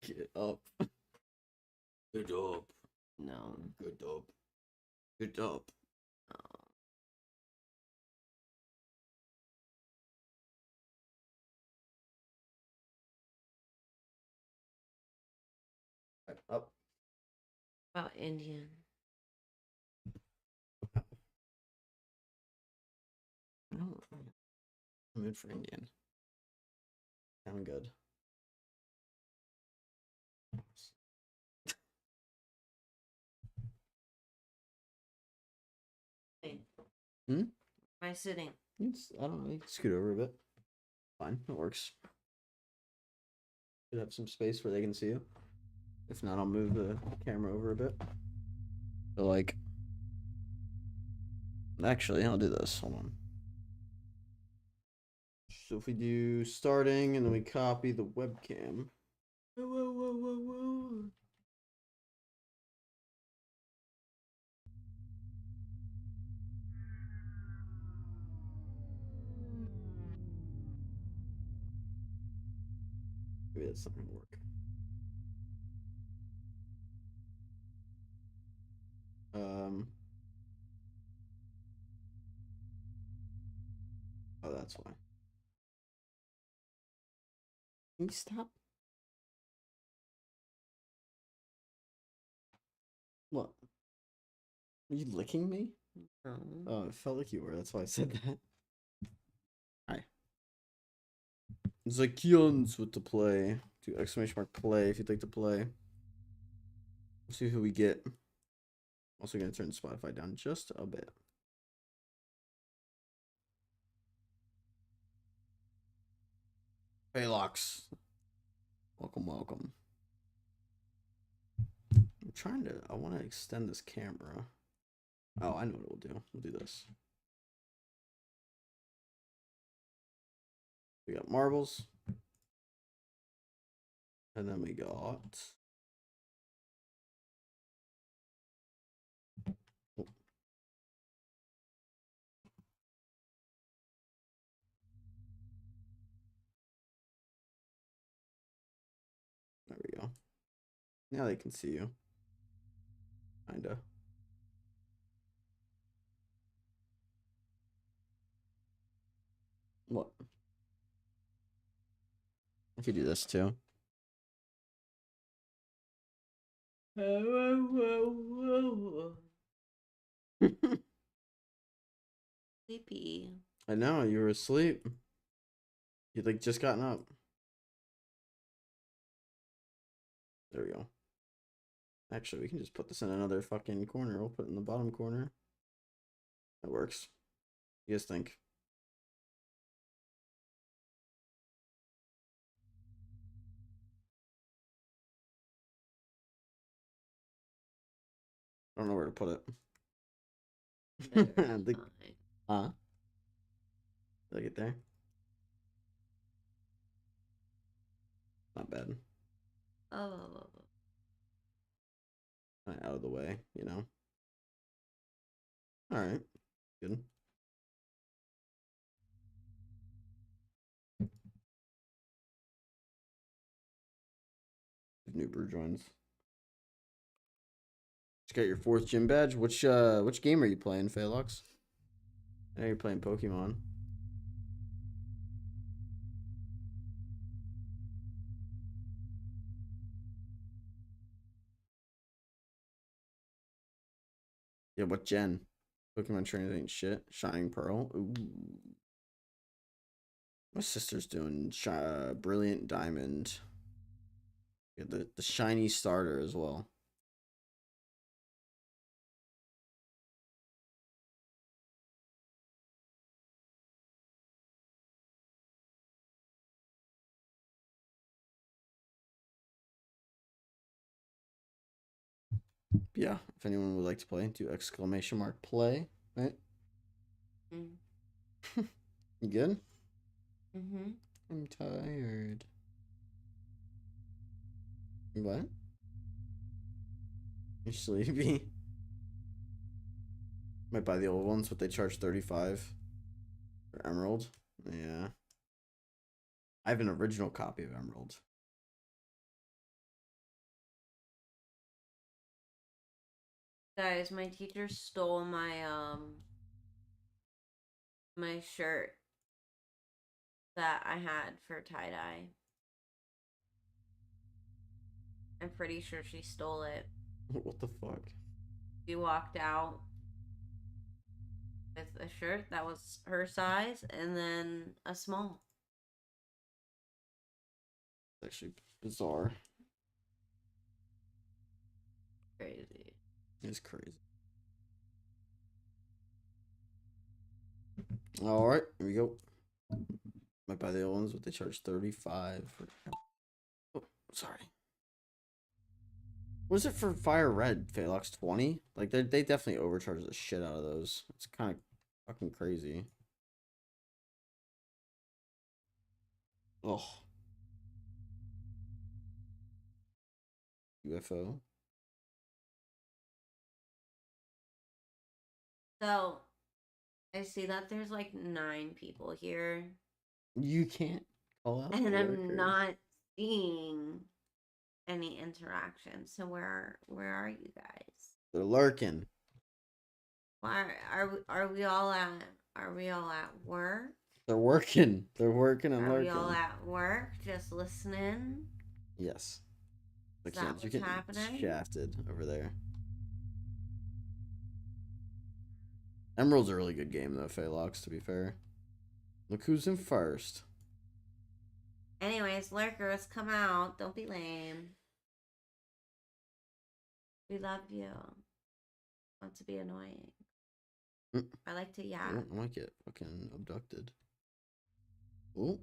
Get up. Good up. No. Good up. Good up. Up. About Indian. I'm in for Indian. I'm good. Hey. Hmm? Am I sitting? I don't know. You can scoot over a bit. Fine. It works. Should have some space where they can see you. If not, I'll move the camera over a bit. So, like, actually, I'll do this. Hold on. So if we do starting and then we copy the webcam. Whoa, whoa, whoa, whoa, whoa. Maybe that's not gonna work. Oh, that's why. Can you stop? What? Are you licking me? No. Oh, it felt like you were. That's why I said that. Hi. Zakions with the play. Do exclamation mark play if you'd like to play. Let's see who we get. Also gonna turn Spotify down just a bit. Hey, Locks. Welcome, welcome. I'm trying to. I want to extend this camera. Oh, I know what we'll do. We'll do this. We got marbles. And then we got. Oh, there we go. Now they can see you. Kinda. What? I could do this too. Sleepy. I know, you were asleep. You'd like just gotten up. There we go. Actually, we can just put this in another fucking corner. We'll put it in the bottom corner. That works. You guys think? I don't know where to put it. the, Did I get there? Not bad. Oh. Kind of out of the way, you know? Alright. Good. New brew joins. Just got your 4th gym badge. Which game are you playing, Phalux? I know you're playing Pokemon. Yeah, what gen? Pokemon trainers ain't shit. Shining Pearl. Ooh. My sister's doing Brilliant Diamond. Yeah, the shiny starter as well. Yeah, if anyone would like to play, do exclamation mark play, right? Mm. You good? Mm-hmm. I'm tired. What? You sleepy? Might buy the old ones, but they charge 35 for Emerald. Yeah. I have an original copy of Emerald. Guys, my teacher stole my shirt that I had for tie-dye. I'm pretty sure she stole it. What the fuck? She walked out with a shirt that was her size and then a small. It's actually bizarre. Crazy. It's crazy. All right, here we go. Might buy the old ones, but they charge 35 for. Oh, sorry. What is it for Fire Red? Phalanx 20? Like they definitely overcharge the shit out of those. It's kind of fucking crazy. Oh. UFO. So, I see that there's like 9 people here, You can't call out and the I'm lurkers. not seeing any interaction. So where are you guys? They're lurking. Why are we all at work? They're working. They're working and Are lurking. we all at work just listening? Yes. The Is that kids, you're what's getting happening? shafted over there. Emerald's a really good game though, Phalanx, to be fair. Look who's in first. Anyways, lurkers, come out. Don't be lame. We love you. Want to be annoying. I like to I yap. don't like it. Fucking abducted. Oh.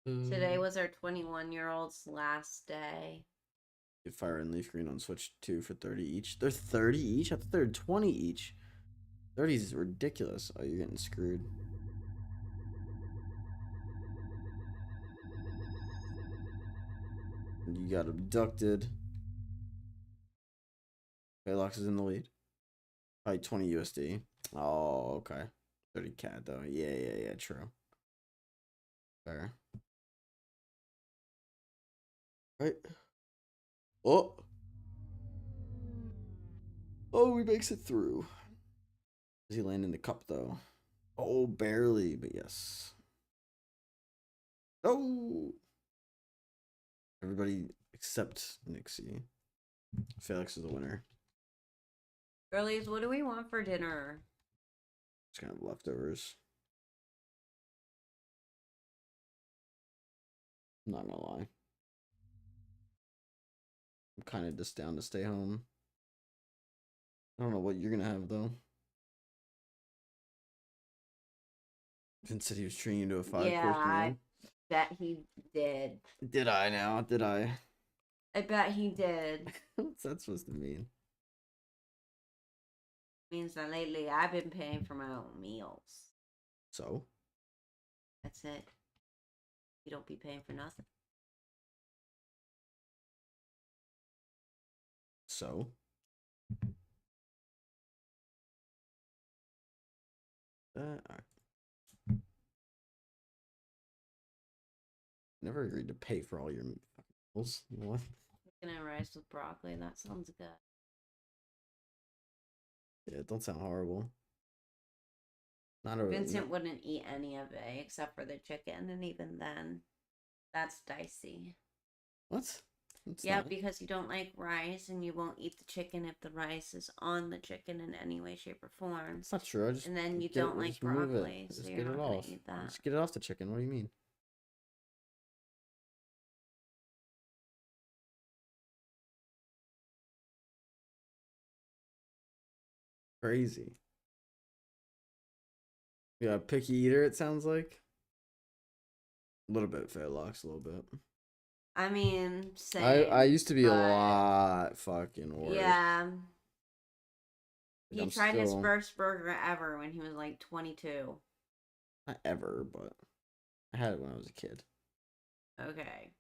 Today was our 21-year-old's last day. Fire and Leaf Green on Switch 2 for 30 each. They're 30 each? I thought they were 20 each. 30 is ridiculous. Oh, you're getting screwed. You got abducted. Phalanx is in the lead. Probably 20 USD. Oh, okay. 30 CAD though. Yeah, true. Fair. Right. Oh. Oh, he makes it through. Does he land in the cup though? Oh, barely, but yes. Oh. Everybody except Nixie. Felix is the winner. Girlies, what do we want for dinner? Just kind of leftovers. I'm not gonna lie. I'm kind of just down to stay home. I don't know what you're gonna have though. Vince said he was treating you to a 5-course meal. I bet he did. Did I now? Did I? I bet he did. What's that supposed to mean? Means that lately I've been paying for my own meals. So? That's it. You don't be paying for nothing. So? Alright. Never agreed to pay for all your meals. What? Chicken and rice with broccoli. That sounds good. Yeah, it don't sound horrible. Not a Vincent wouldn't eat any of it except for the chicken, and even then, that's dicey. What? It's yeah, not. because you don't like rice, and you won't eat the chicken if the rice is on the chicken in any way, shape, or form. It's not true. I just And then you get don't like just move broccoli, it. so Just you're get not it gonna off. eat that. Just get it off the chicken. What do you mean? Crazy. Yeah, picky eater. It sounds like. A little bit, Fairlocks. A little bit. I mean, I same, used to be a but lot fucking worse. yeah, Like, he I'm tried his still first burger ever when he was like 22. not ever, but I had it when I was a kid. Okay,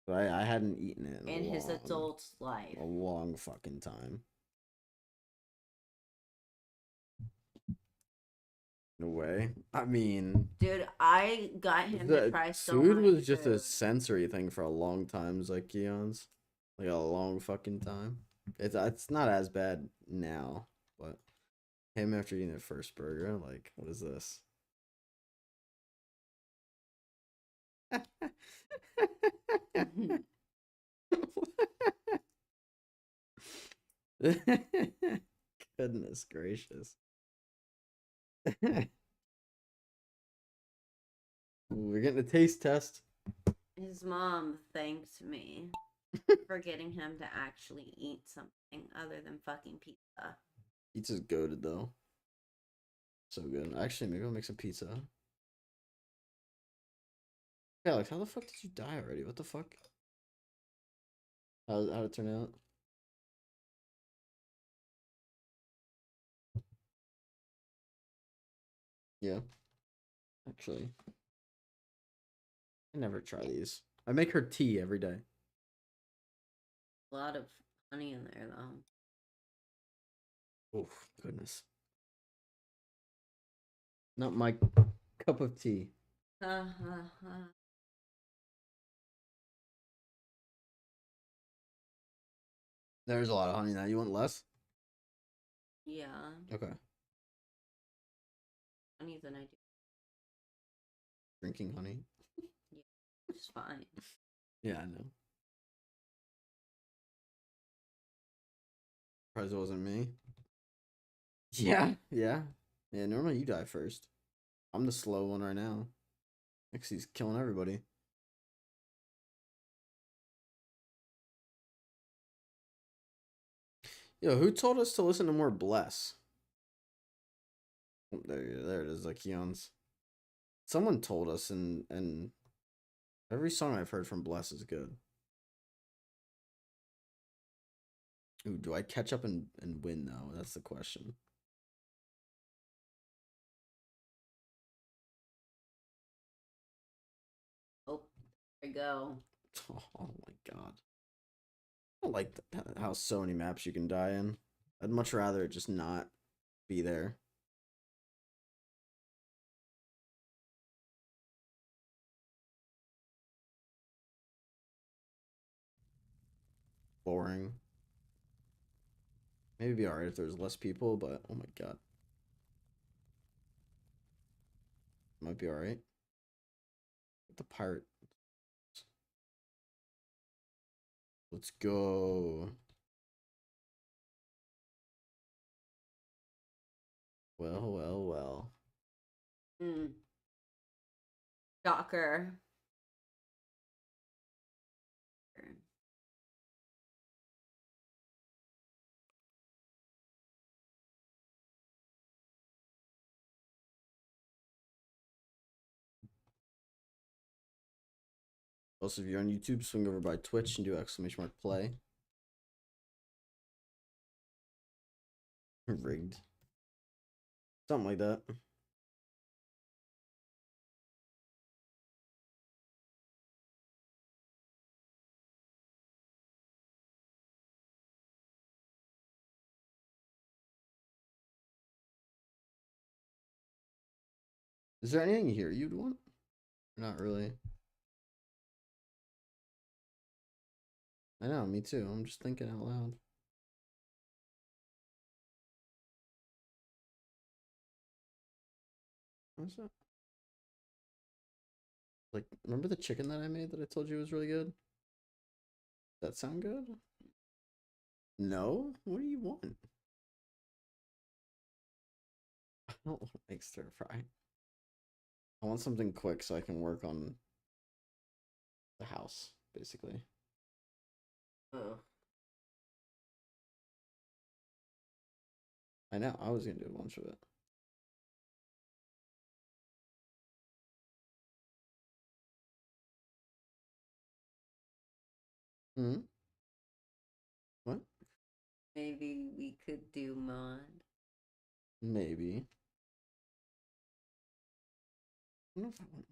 But I hadn't eaten it in his adult life. a long fucking time. No way. I mean, Dude, I got him to the try so food much was just a food. sensory thing for a long time, Zykeon's. Like a long fucking time. It's not as bad now, but him after eating the first burger, like, what is this? Goodness gracious. Ooh, we're getting a taste test. His mom thanked me for getting him to actually eat something other than fucking pizza. Pizza's goated though. So good. Actually, maybe I'll make some pizza. Yeah, like how the fuck did you die already? What the fuck? How'd it turn out? Yeah, actually. I never try these. I make her tea every day. A lot of honey in there, though. Oh, goodness. Not my cup of tea. Ha ha ha. There's a lot of honey now. You want less? Yeah, Okay. honey than I do. Drinking honey. Yeah, which is fine. Yeah, I know. Surprised it wasn't me. Yeah, yeah. Yeah, normally you die first. I'm the slow one right now. Actually, he's killing everybody. Yo, who told us to listen to more Bless? Oh, there it is, like Keon's. Someone told us, and every song I've heard from Bless is good. Ooh, do I catch up and win though? That's the question. Oh, there we go. Oh my god. I don't like how so many maps you can die in. I'd much rather it just not be there. Boring. Maybe it'd be alright if there was less people, but oh my god. Might be alright. The pirate. Let's go. Well, well, well. Hmm. Shocker. Also, if you're on YouTube, swing over by Twitch and do !play. Rigged. Something like that. Is there anything here you'd want? Not really. I know, me too. I'm just thinking out loud. What's that? Like, remember the chicken that I made that I told you was really good? Does that sound good? No? What do you want? I don't want to make stir fry. I want something quick so I can work on the house, basically. Oh. I know, I was gonna do a bunch of it. Hmm? What? Maybe we could do mod. Maybe. I don't know if I want.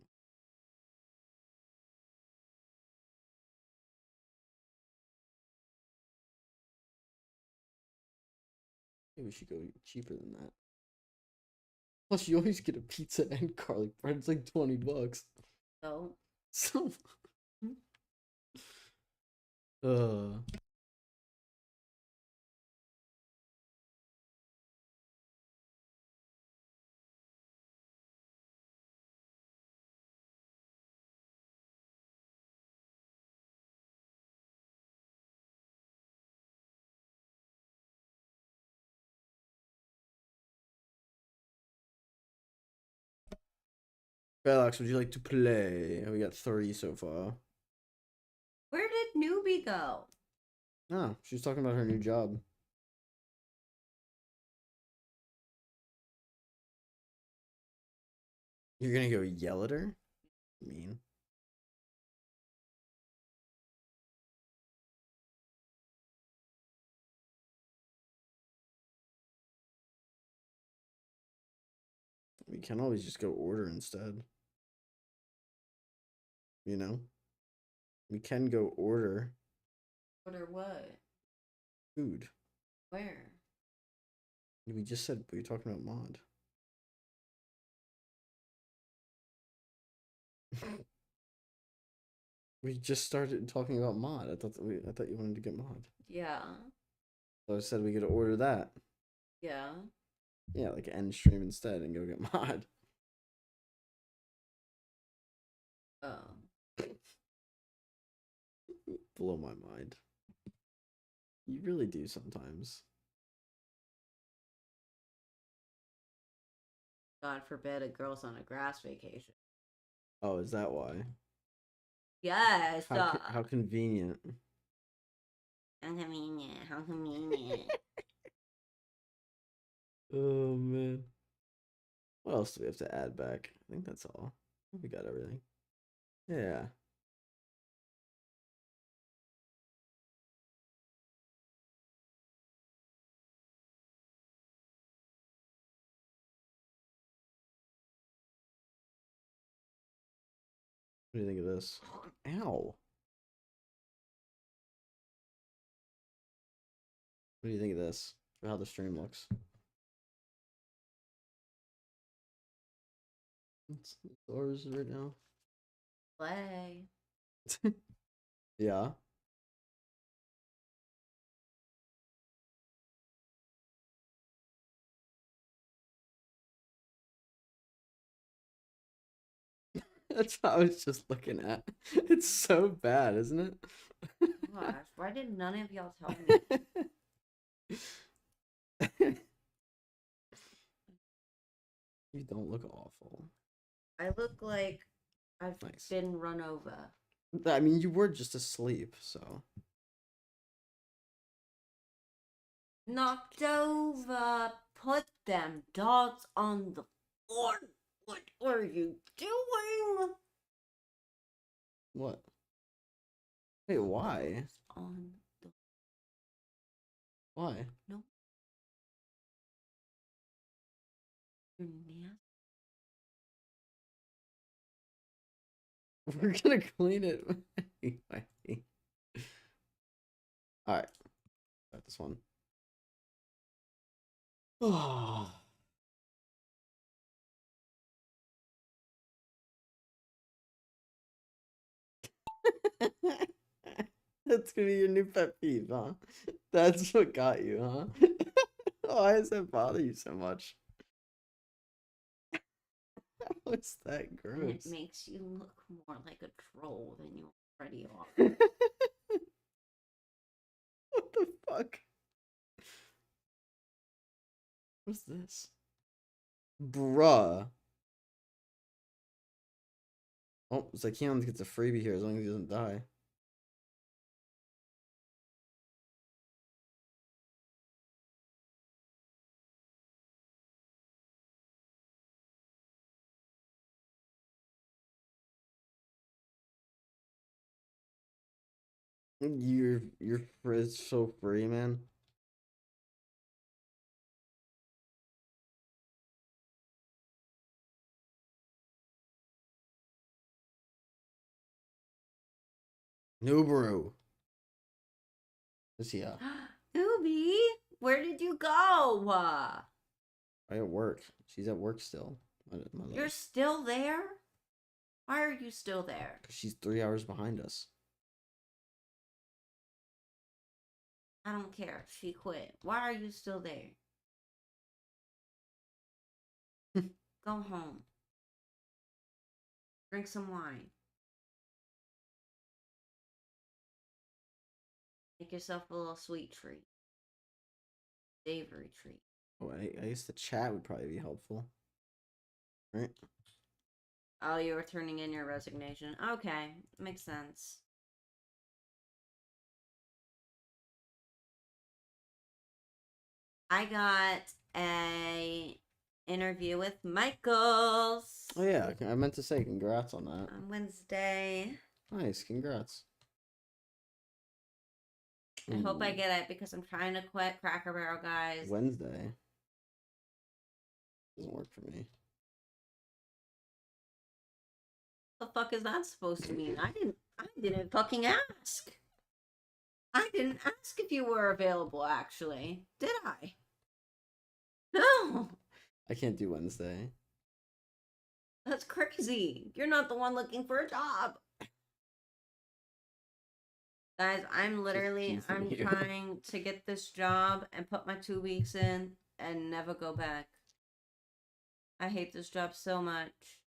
Maybe we should go cheaper than that. Plus, you always get a pizza and garlic bread. It's like $20. So So, uh, Alex, would you like to play? We got 30 so far. where did Newbie go? Oh, she's talking about her new job. You're gonna go yell at her? Mean. We can always just go order instead. You know? We can go order Order what? food. Where? We just said we were talking about mod. We just started talking about mod. I thought you wanted to get mod. Yeah. So I said we could order that. Yeah. Yeah, like end stream instead and go get mod. Oh. Blow my mind. You really do sometimes. God forbid a girl's on a grass vacation. Oh, is that why? Yes. How convenient. How convenient. How convenient. Oh man. What else do we have to add back? I think that's all. We got everything. Yeah. What do you think of this? Ow. What do you think of this? For how the stream looks. It's ours right now. Play. Yeah. That's what I was just looking at. It's so bad, isn't it? Gosh, why did none of y'all tell me? You don't look awful. I look like I've Nice. been run over. I mean, you were just asleep, so. Knocked over. Put them dogs on the floor. What are you doing? What? Wait, why? Dogs on the Why? no. You're nasty. We're gonna clean it anyway. Alright. Got this one. Oh. That's gonna be your new pet peeve, huh? That's what got you, huh? Why does that bother you so much? How is that And gross? it makes you look more like a troll than you already are. What the fuck? What's this? Bruh. Oh, Zakion gets a freebie here as long as he doesn't die. You're so free, man. Nubaru. Is he up? Ubi, where did you go? I at work. She's at work still. You're still there? Why are you still there? Because she's 3 hours behind us. I don't care. She quit. Why are you still there? Go home. Drink some wine. Make yourself a little sweet treat. Savory treat. Oh, I guess the chat would probably be helpful. Right? Oh, you were turning in your resignation. Okay, makes sense. I got a interview with Michaels Oh yeah, I meant to say congrats on that. on Wednesday. Nice, congrats. I hope I Ooh, get it because I'm trying to quit Cracker Barrel, guys. Wednesday. Doesn't work for me. What the fuck is that supposed to mean? I didn't fucking ask. I didn't ask if you were available, actually. Did I? No. I can't do Wednesday. That's crazy. You're not the one looking for a job. Guys, I'm teasing you. trying to get this job and put my 2 weeks in and never go back. I hate this job so much.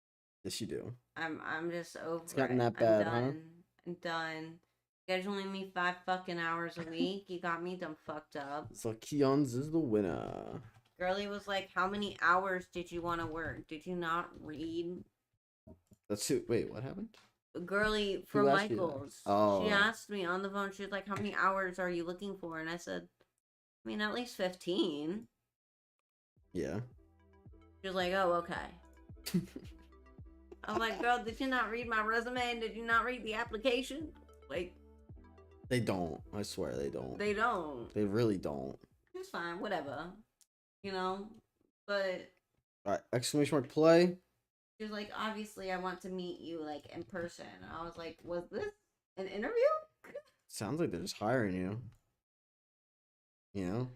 Yes, you do. I'm just over It's gotten it. that bad, I'm huh? done. I'm done. Scheduling me 5 fucking hours a week. You got me done fucked up. So Keon's is the winner. Girlie was like, "How many hours did you want to work? Did you not read?" That's who. Wait, what happened? Girlie Who from asked you that? Michaels. Oh. She asked me on the phone. She was like, "How many hours are you looking for?" And I said, "I mean, at least 15." Yeah. She was like, "Oh, okay." I'm like, "Girl, did you not read my resume? And did you not read the application?" Like, They don't. I swear they don't. they don't. They really don't. It's fine, whatever. You know? But All right. Exclamation mark play. she was like, "Obviously, I want to meet you, like, in person." And I was like, "Was this an interview?" Sounds like they're just hiring you. You know?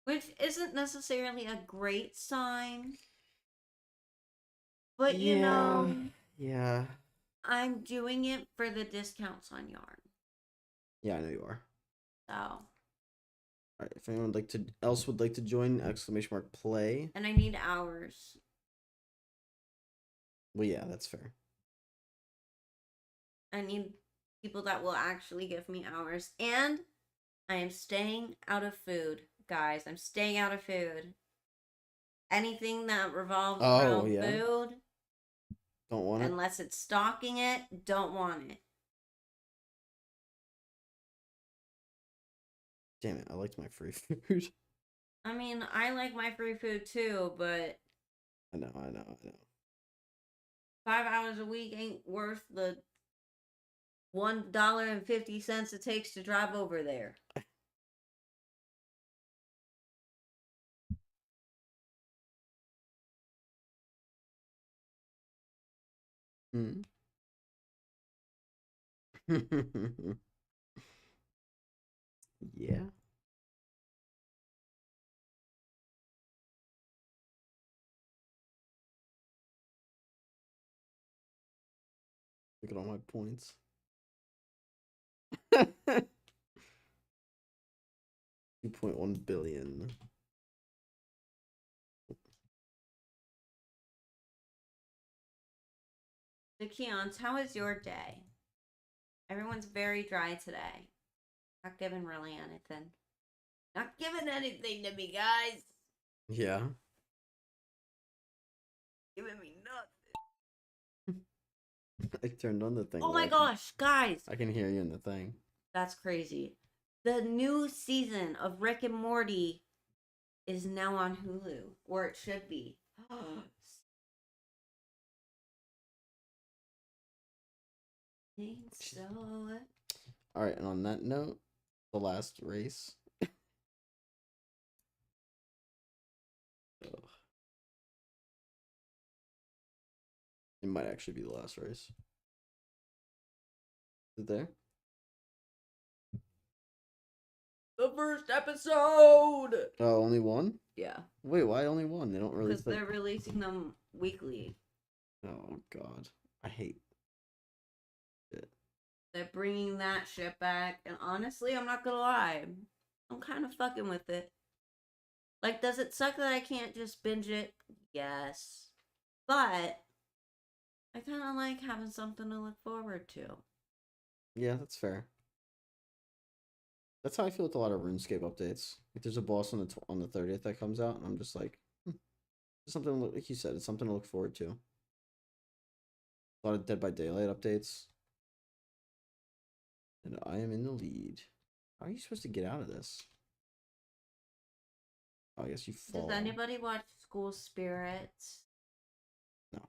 Which isn't necessarily a great sign. But, Yeah. I'm doing it for the discounts on yarn. Yeah, I know you are. So. All right. If anyone would like to join, exclamation mark play. And I need hours. Well, yeah, that's fair. I need people that will actually give me hours. And I am staying out of food, guys. I'm staying out of food. Anything that revolves around food, don't want it. unless it's stocking it, don't want it. Damn it! I liked my free food. I mean, I like my free food too, but I know. 5 hours a week ain't worth the $1.50 it takes to drive over there. Hmm. Yeah. Look at all my points. 2.1 billion. The Keons, how is your day? Everyone's very dry today. Not giving really anything. Not giving anything to me, guys. Yeah. Giving me nothing. I turned on the thing. Oh my gosh, guys. I can hear you in the thing. That's crazy. The new season of Rick and Morty is now on Hulu, or it should be. Think so. All right, and on that note, the last race. Ugh. It might actually be the last race. Is it there? The first episode. Oh, only one? Yeah. Wait, why only one? They don't release. Because they're releasing them weekly. Oh God, I hate it. They're bringing that shit back, and honestly, I'm not gonna lie, I'm kind of fucking with it. Like, does it suck that I can't just binge it? Yes. But I kind of like having something to look forward to. Yeah, that's fair. That's how I feel with a lot of RuneScape updates. Like, there's a boss on the 30th that comes out, and I'm just like, it's something to like you said, it's something to look forward to. A lot of Dead by Daylight updates, and I am in the lead. How are you supposed to get out of this? Oh, I guess you fall. Does anybody watch School Spirits? No.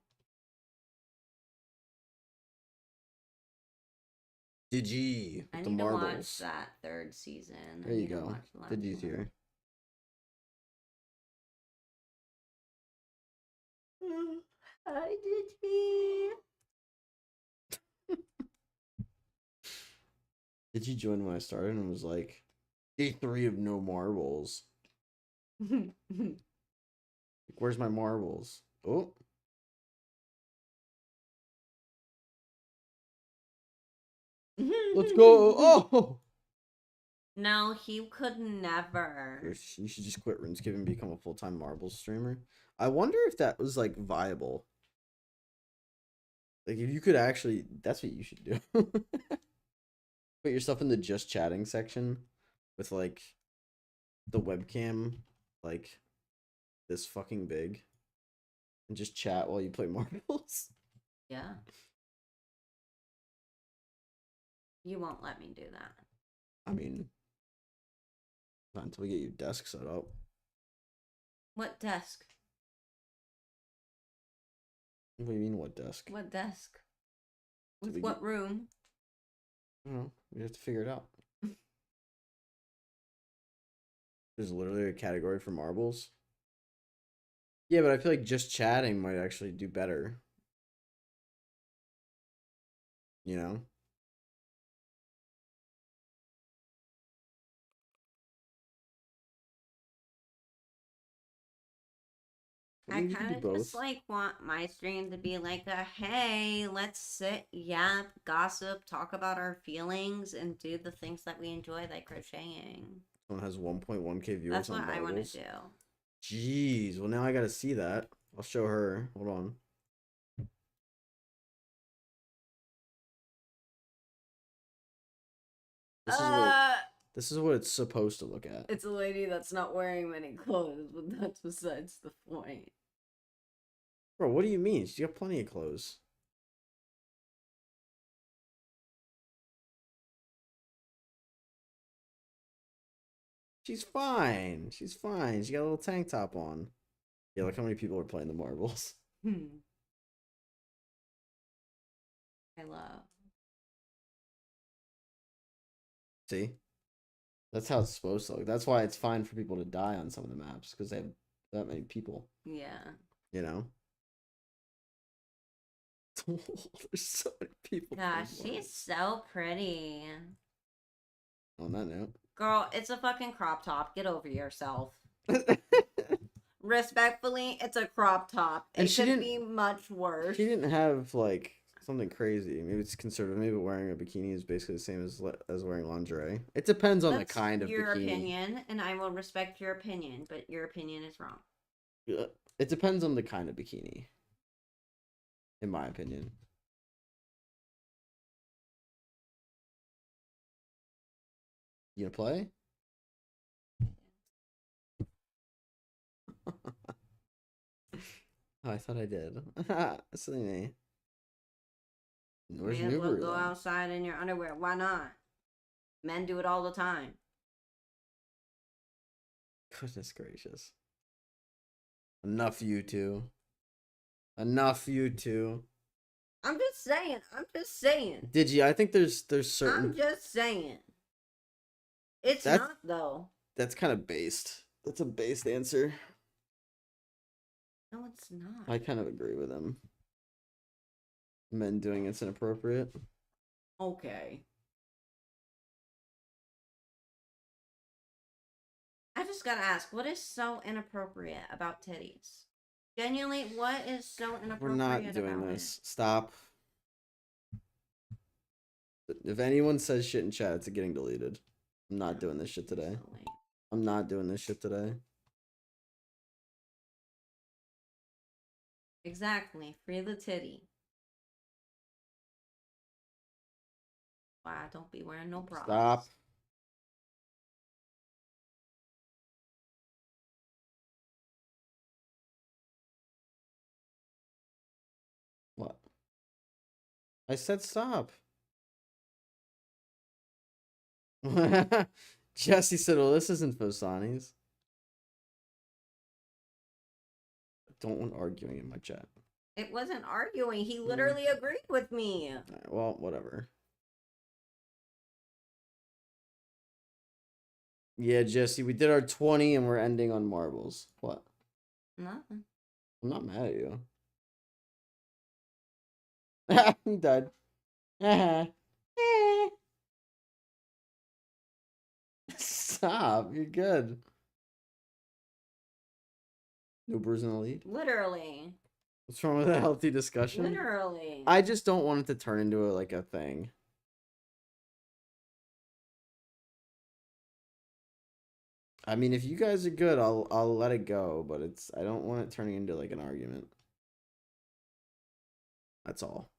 Did you? I The need marbles. to watch that third season. There you go. Did you hear? I did hear. Did you join when I started and was like, day 3 of no marbles? Like, where's my marbles? Oh. Let's go. Oh. No, he could never. You should just quit RuneScape and become a full-time marbles streamer. I wonder if that was like viable. Like if you could actually, that's what you should do. Put yourself in the just chatting section with like the webcam like this fucking big and just chat while you play marbles. Yeah. You won't let me do that. I mean, not until we get your desk set up. What desk? What do you mean, what desk? What desk? Till With we what room? I don't know. We have to figure it out. There's literally a category for marbles. Yeah, but I feel like just chatting might actually do better. You know? I Maybe we could kind do of just both. like want my stream to be like a hey, let's sit, yap, gossip, talk about our feelings, and do the things that we enjoy, like crocheting. Someone has 1.1k viewers That's on what I want marbles. to do. Jeez. Well, now I gotta see that. I'll show her. Hold on. This is what it's supposed to look at. It's a lady that's not wearing many clothes, but that's besides the point. Bro, what do you mean? She's got plenty of clothes. She's fine. She's fine. She got a little tank top on. Yeah, look how many people are playing the marbles. I love. See? That's how it's supposed to look. That's why it's fine for people to die on some of the maps, because they have that many people. Yeah. You know? There's so many people. Gosh, she's so pretty. On that note. Girl, it's a fucking crop top. Get over yourself. Respectfully, it's a crop top. And It she could didn't- be much worse. She didn't have like something crazy. Maybe it's conservative. Maybe wearing a bikini is basically the same as wearing lingerie. It depends on That's the kind of your bikini. opinion, and I will respect your opinion, but your opinion is wrong. It depends on the kind of bikini. In my opinion. You gonna play? Oh, I thought I did. Silly me. Where's May as well Newbury go then? outside in your underwear. Why not? Men do it all the time. Goodness gracious. Enough, you two. Enough, you two. I'm just saying. I'm just saying. Did you? I think there's I'm certain just saying. It's that's not though. that's kind of based. That's a based answer. No, it's not. I kind of agree with him. Men doing it's inappropriate. Okay. I just gotta ask, what is so inappropriate about titties? Genuinely, what is so inappropriate We're not doing about this. Stop. If anyone says shit in chat, it's getting deleted. I'm not doing this shit today. I'm not doing this shit today. Exactly. Free the titty. Why don't be wearing no bras. Stop. What? I said stop. Jesse said, well, this isn't Fosani's. Don't want arguing in my chat. It wasn't arguing. He literally agreed with me. Right, well, whatever. Yeah, Jesse, we did our 20 and we're ending on marbles. What? Nothing. I'm not mad at you. He died. Stop. You're good. Uber's in the lead. Literally. What's wrong with a healthy discussion? Literally. I just don't want it to turn into a thing. I mean, if you guys are good, I'll let it go, but I don't want it turning into like an argument. That's all.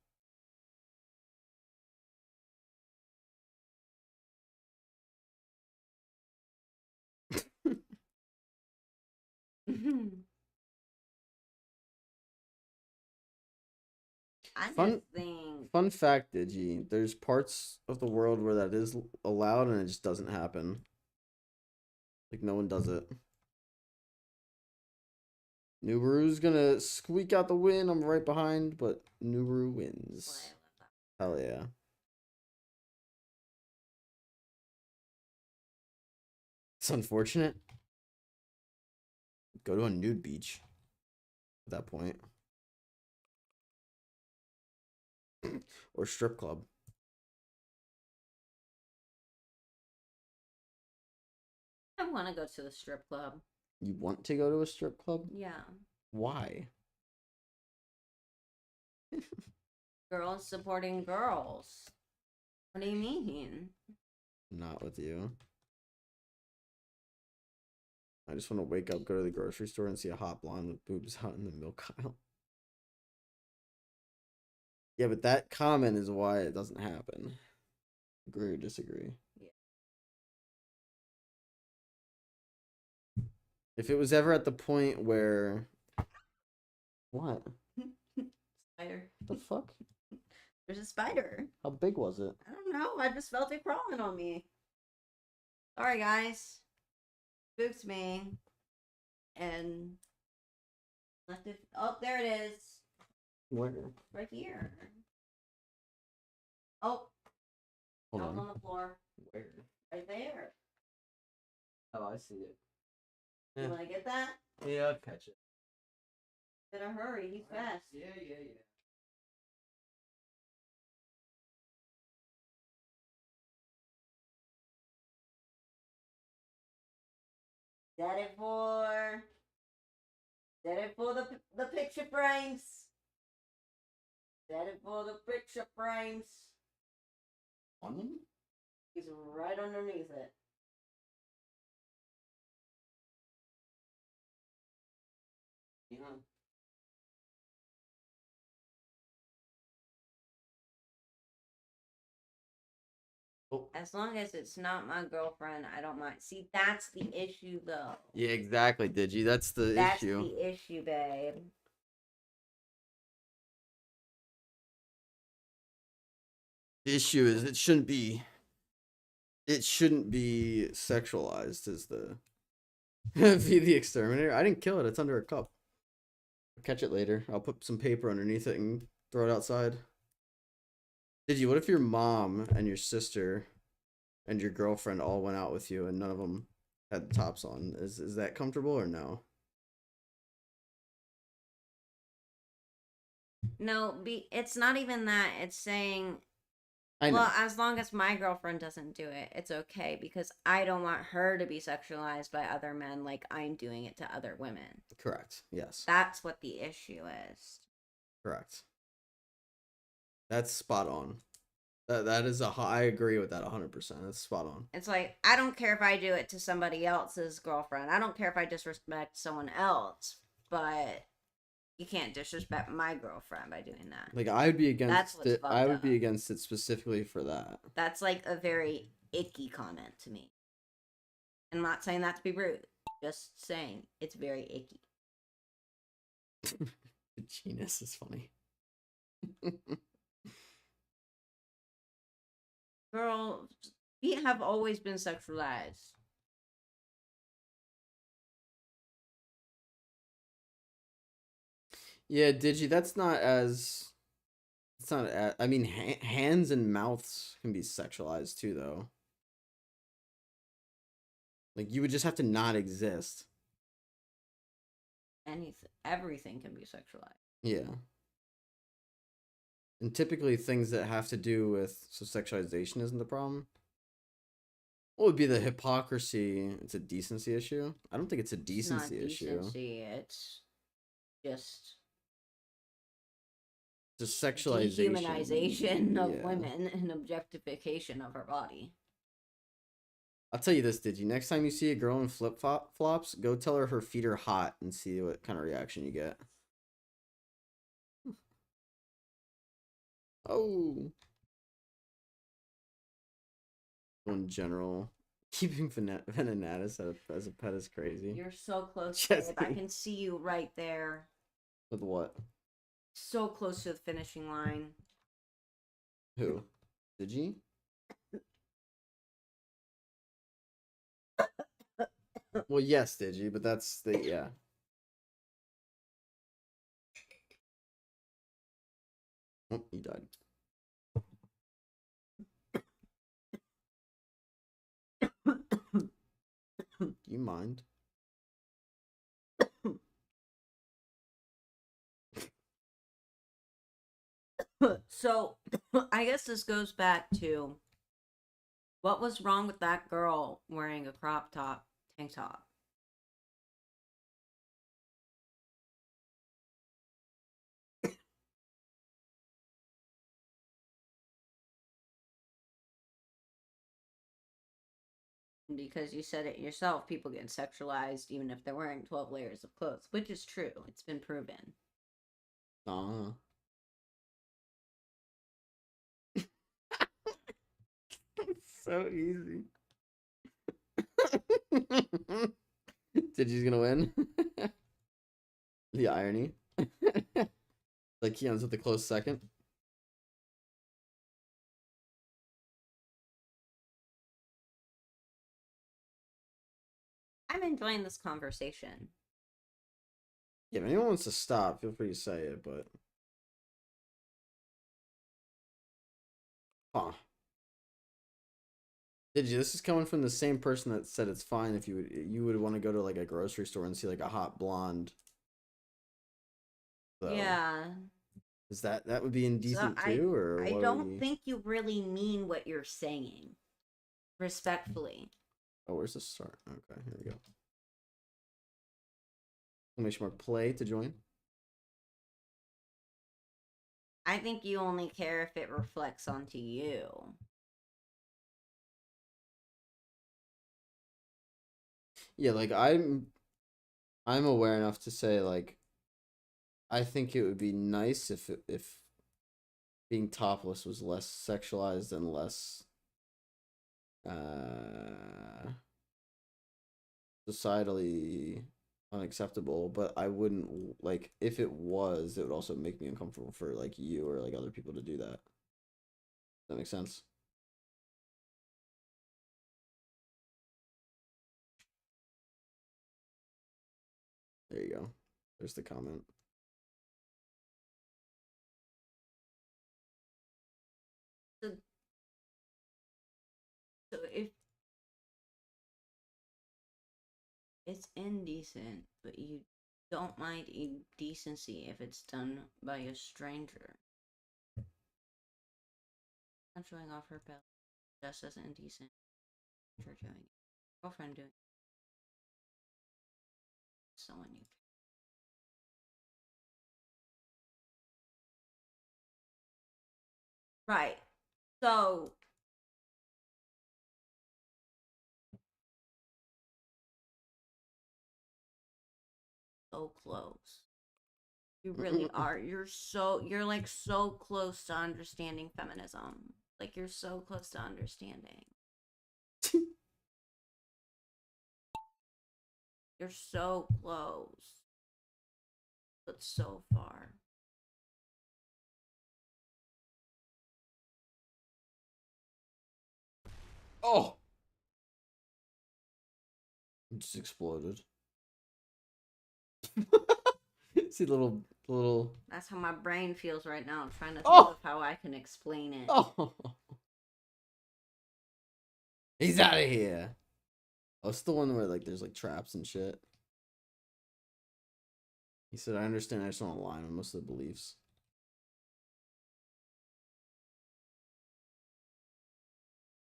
I Fun- just think. Fun fact, Digi, there's parts of the world where that is allowed and it just doesn't happen. Like, no one does it. Nubaru's gonna squeak out the win. I'm right behind, but Nubaru wins. Hell yeah. It's unfortunate. Go to a nude beach at that point. Or strip club. I want to go to the strip club. You want to go to a strip club? Yeah. Why? Girls supporting girls. What do you mean? Not with you. I just want to wake up, go to the grocery store, and see a hot blonde with boobs out in the milk aisle. Yeah, but that comment is why it doesn't happen. Agree or disagree? Yeah. If it was ever at the point where... What? Spider. The fuck? There's a spider. How big was it? I don't know. I just felt it crawling on me. Sorry, guys. Spooked me. And left it. Oh, there it is. Where? Right here. Oh, Hold out on. on the floor. Where? Right there. Oh, I see it. You want to get that? Yeah, I'll catch it. Better hurry. He's fast. Yeah. Set it for the picture frames. Set it for the picture frames. On them? He's right underneath it. Yeah. Oh. As long as it's not my girlfriend, I don't mind. See, that's the issue, though. Yeah, exactly, Digi. That's the That's issue. the issue, babe. The issue is it shouldn't be sexualized as the be the exterminator. I didn't kill it. It's under a cup. I'll catch it later. I'll put some paper underneath it and throw it outside. Did you? What if your mom and your sister and your girlfriend all went out with you and none of them had the tops on? Is that comfortable or no? No, it's not even that. It's saying, I know. well, as long as my girlfriend doesn't do it, it's okay because I don't want her to be sexualized by other men like I'm doing it to other women. Correct. Yes. That's what the issue is. Correct. That's spot on. That is I agree with that 100%. That's spot on. It's like, I don't care if I do it to somebody else's girlfriend. I don't care if I disrespect someone else, but you can't disrespect my girlfriend by doing that. Like I would be That's against what's it. fucked I would up. be against it specifically for that. That's like a very icky comment to me. I'm not saying that to be rude. Just saying it's very icky. The genus is funny. Girl, feet have always been sexualized. Yeah, Digi, that's not as. It's not. I mean, hands and mouths can be sexualized too, though. Like you would just have to not exist. Anything, everything can be sexualized. Yeah. And typically things that have to do with sexualization isn't the problem. What would be the hypocrisy? It's a decency issue. I don't think it's a decency It's not issue. decency. It's just It's a sexualization. dehumanization of women and objectification of her body. I'll tell you this, Digi. Next time you see a girl in flip flops, go tell her feet are hot and see what kind of reaction you get. Oh. In general, keeping Venenatus as a pet is crazy. You're so close, Jesse. babe. I can see you right there. With what? So close to the finishing line. Who? Digi? Well, yes, Digi, but that's the yeah. Oh, he died. Do you mind? So, I guess this goes back to what was wrong with that girl wearing a crop top tank top? Because you said it yourself, people get sexualized even if they're wearing 12 layers of clothes, which is true. It's been proven. So easy. Digi's gonna win. The irony. Like he ends with a close second. I'm enjoying this conversation. Yeah, if anyone wants to stop, feel free to say it, but huh. Digi, this is coming from the same person that said it's fine if you would want to go to like a grocery store and see like a hot blonde. So, Yeah. is that would be indecent too, or I what don't think you really mean what you're saying. Respectfully. Oh, where's the start? Okay, here we go. Make more play to join. I think you only care if it reflects onto you. Yeah, like I'm aware enough to say like I think it would be nice if being topless was less sexualized and less societally unacceptable, but I wouldn't like if it was, it would also make me uncomfortable for like you or like other people to do that. Does that make sense? There you go. There's the comment. It's indecent, but you don't mind indecency if it's done by a stranger. I'm showing off her belt just as indecent. Her doing it. Girlfriend doing it. Someone you. Right. So close. You really are. You're like so close to understanding feminism. Like you're so close to understanding. You're so close, but so far. Oh! It just exploded. See little. That's how my brain feels right now. I'm trying to think Oh! of how I can explain it. Oh! He's out of here. Oh, it's the one where like there's like traps and shit. He said, "I understand. I just don't align with most of the beliefs."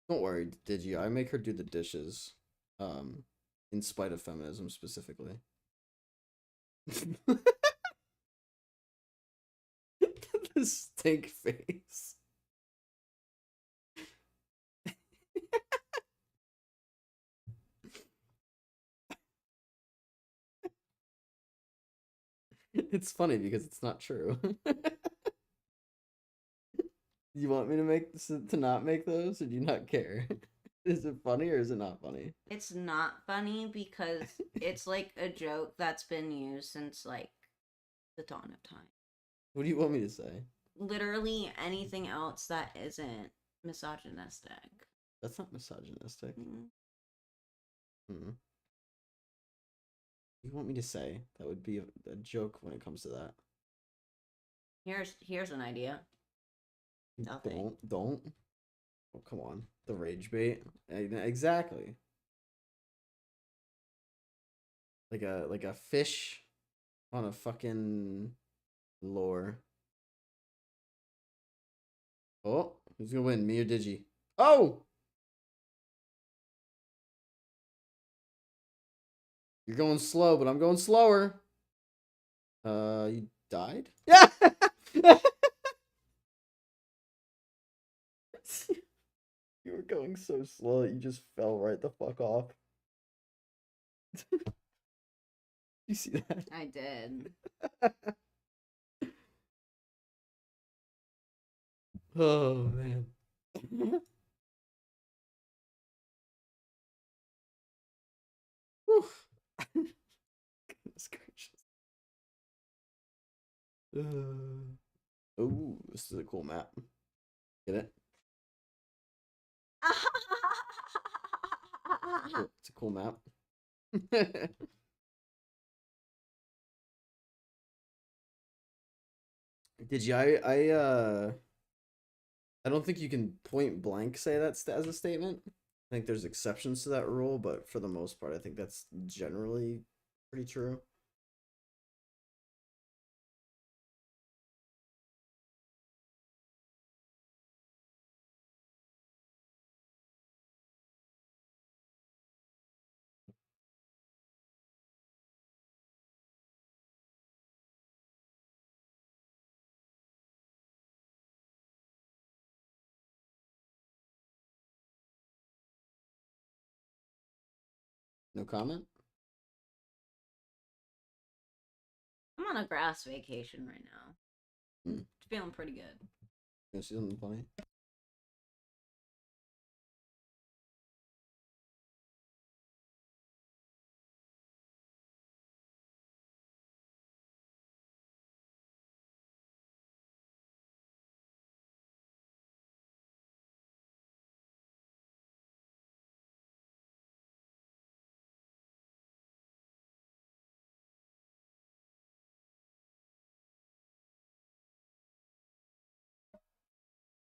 Don't worry, did you? I make her do the dishes, in spite of feminism specifically. The stink face. It's funny because it's not true. You want me to not make those, or do you not care? Is it funny or is it not funny? It's not funny because it's like a joke that's been used since like the dawn of time. What do you want me to say? Literally anything else that isn't misogynistic. That's not misogynistic. Hmm. You want me to say that would be a joke when it comes to that? Here's an idea. Nothing. Don't. Oh, come on. The rage bait. Exactly. Like a fish on a fucking lure. Oh, who's gonna win? Me or Digi? Oh! You're going slow, but I'm going slower. You died? Yeah! You were going so slow that you just fell right the fuck off. You see that? I did. Oh, man. Goodness gracious. Oh, this is a cool map. Get it? It's a cool map. Did you? I don't think you can point blank say that as a statement. I think there's exceptions to that rule, but for the most part, I think that's generally pretty true. No comment? I'm on a grass vacation right now. Hmm. Feeling pretty good. You see something funny?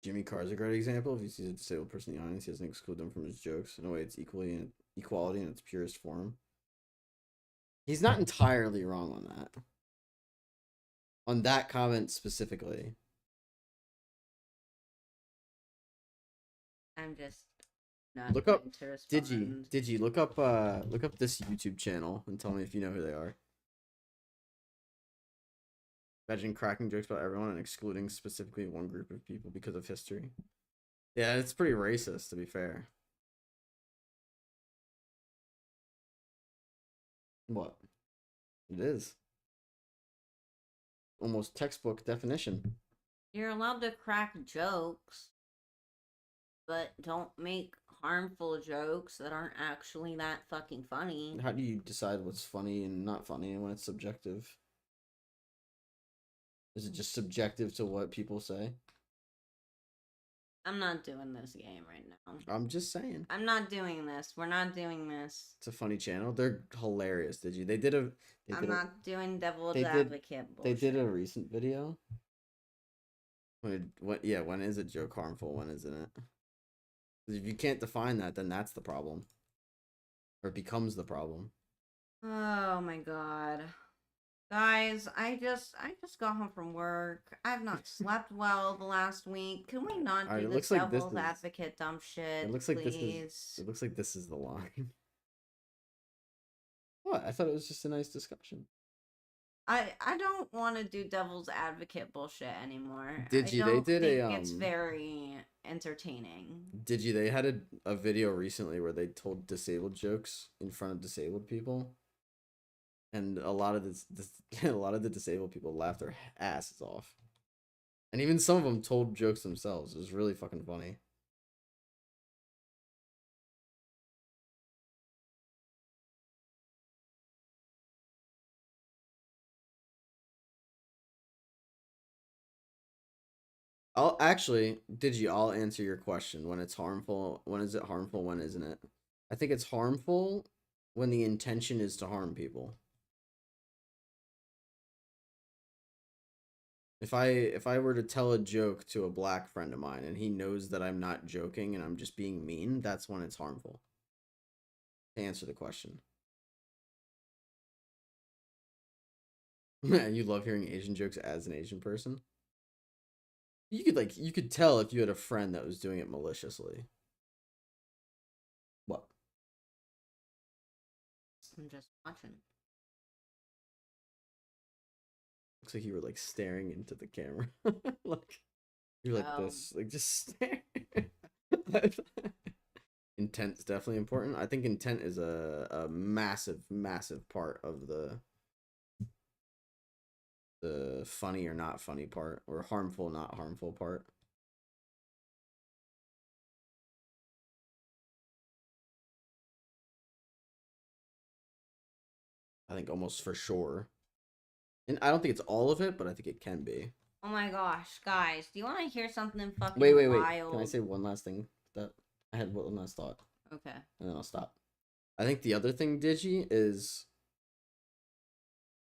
Jimmy Carr's a great example. If you see a disabled person in the audience, he doesn't exclude them from his jokes. In a way, it's equality in its purest form. He's not entirely wrong on that. On that comment specifically. I'm just not Look up going to respond. Digi, look up this YouTube channel and tell me if you know who they are. Imagine cracking jokes about everyone and excluding specifically one group of people because of history. Yeah, it's pretty racist, to be fair. What? It is. Almost textbook definition. You're allowed to crack jokes, but don't make harmful jokes that aren't actually that fucking funny. How do you decide what's funny and not funny when it's subjective? Is it just subjective to what people say? I'm not doing this game right now. I'm just saying. I'm not doing this. We're not doing this. It's a funny channel. They're hilarious. Did you? I'm not doing devil's they advocate They bullshit. did a recent video. When is a joke harmful? When isn't it? 'Cause if you can't define that, then that's the problem. Or it becomes the problem. Oh my god. Guys, I just got home from work. I've not slept well the last week. Can we not do this devil's advocate dumb shit? It looks please? like this is the line. What? I thought it was just a nice discussion. I don't want to do devil's advocate bullshit anymore. They did it's very entertaining. They had a video recently where they told disabled jokes in front of disabled people. And a lot of the disabled people laughed their asses off. And even some of them told jokes themselves. It was really fucking funny. I'll answer your question. When it's harmful, when is it harmful, when isn't it? I think it's harmful when the intention is to harm people. If I were to tell a joke to a black friend of mine and he knows that I'm not joking and I'm just being mean, that's when it's harmful. To answer the question. You love hearing Asian jokes as an Asian person? You could tell if you had a friend that was doing it maliciously. What? I'm just watching. Looks like you were like staring into the camera. Like you're like this, like just stare. Intent's definitely important. I think intent is a massive part of the funny or not funny part, or harmful not harmful part. I think almost for sure. And I don't think it's all of it, but I think it can be. Oh my gosh, guys, do you want to hear something fucking wait. wild? Can I say one last thing? That I had one last thought. Okay. And then I'll stop. I think the other thing, Digi, is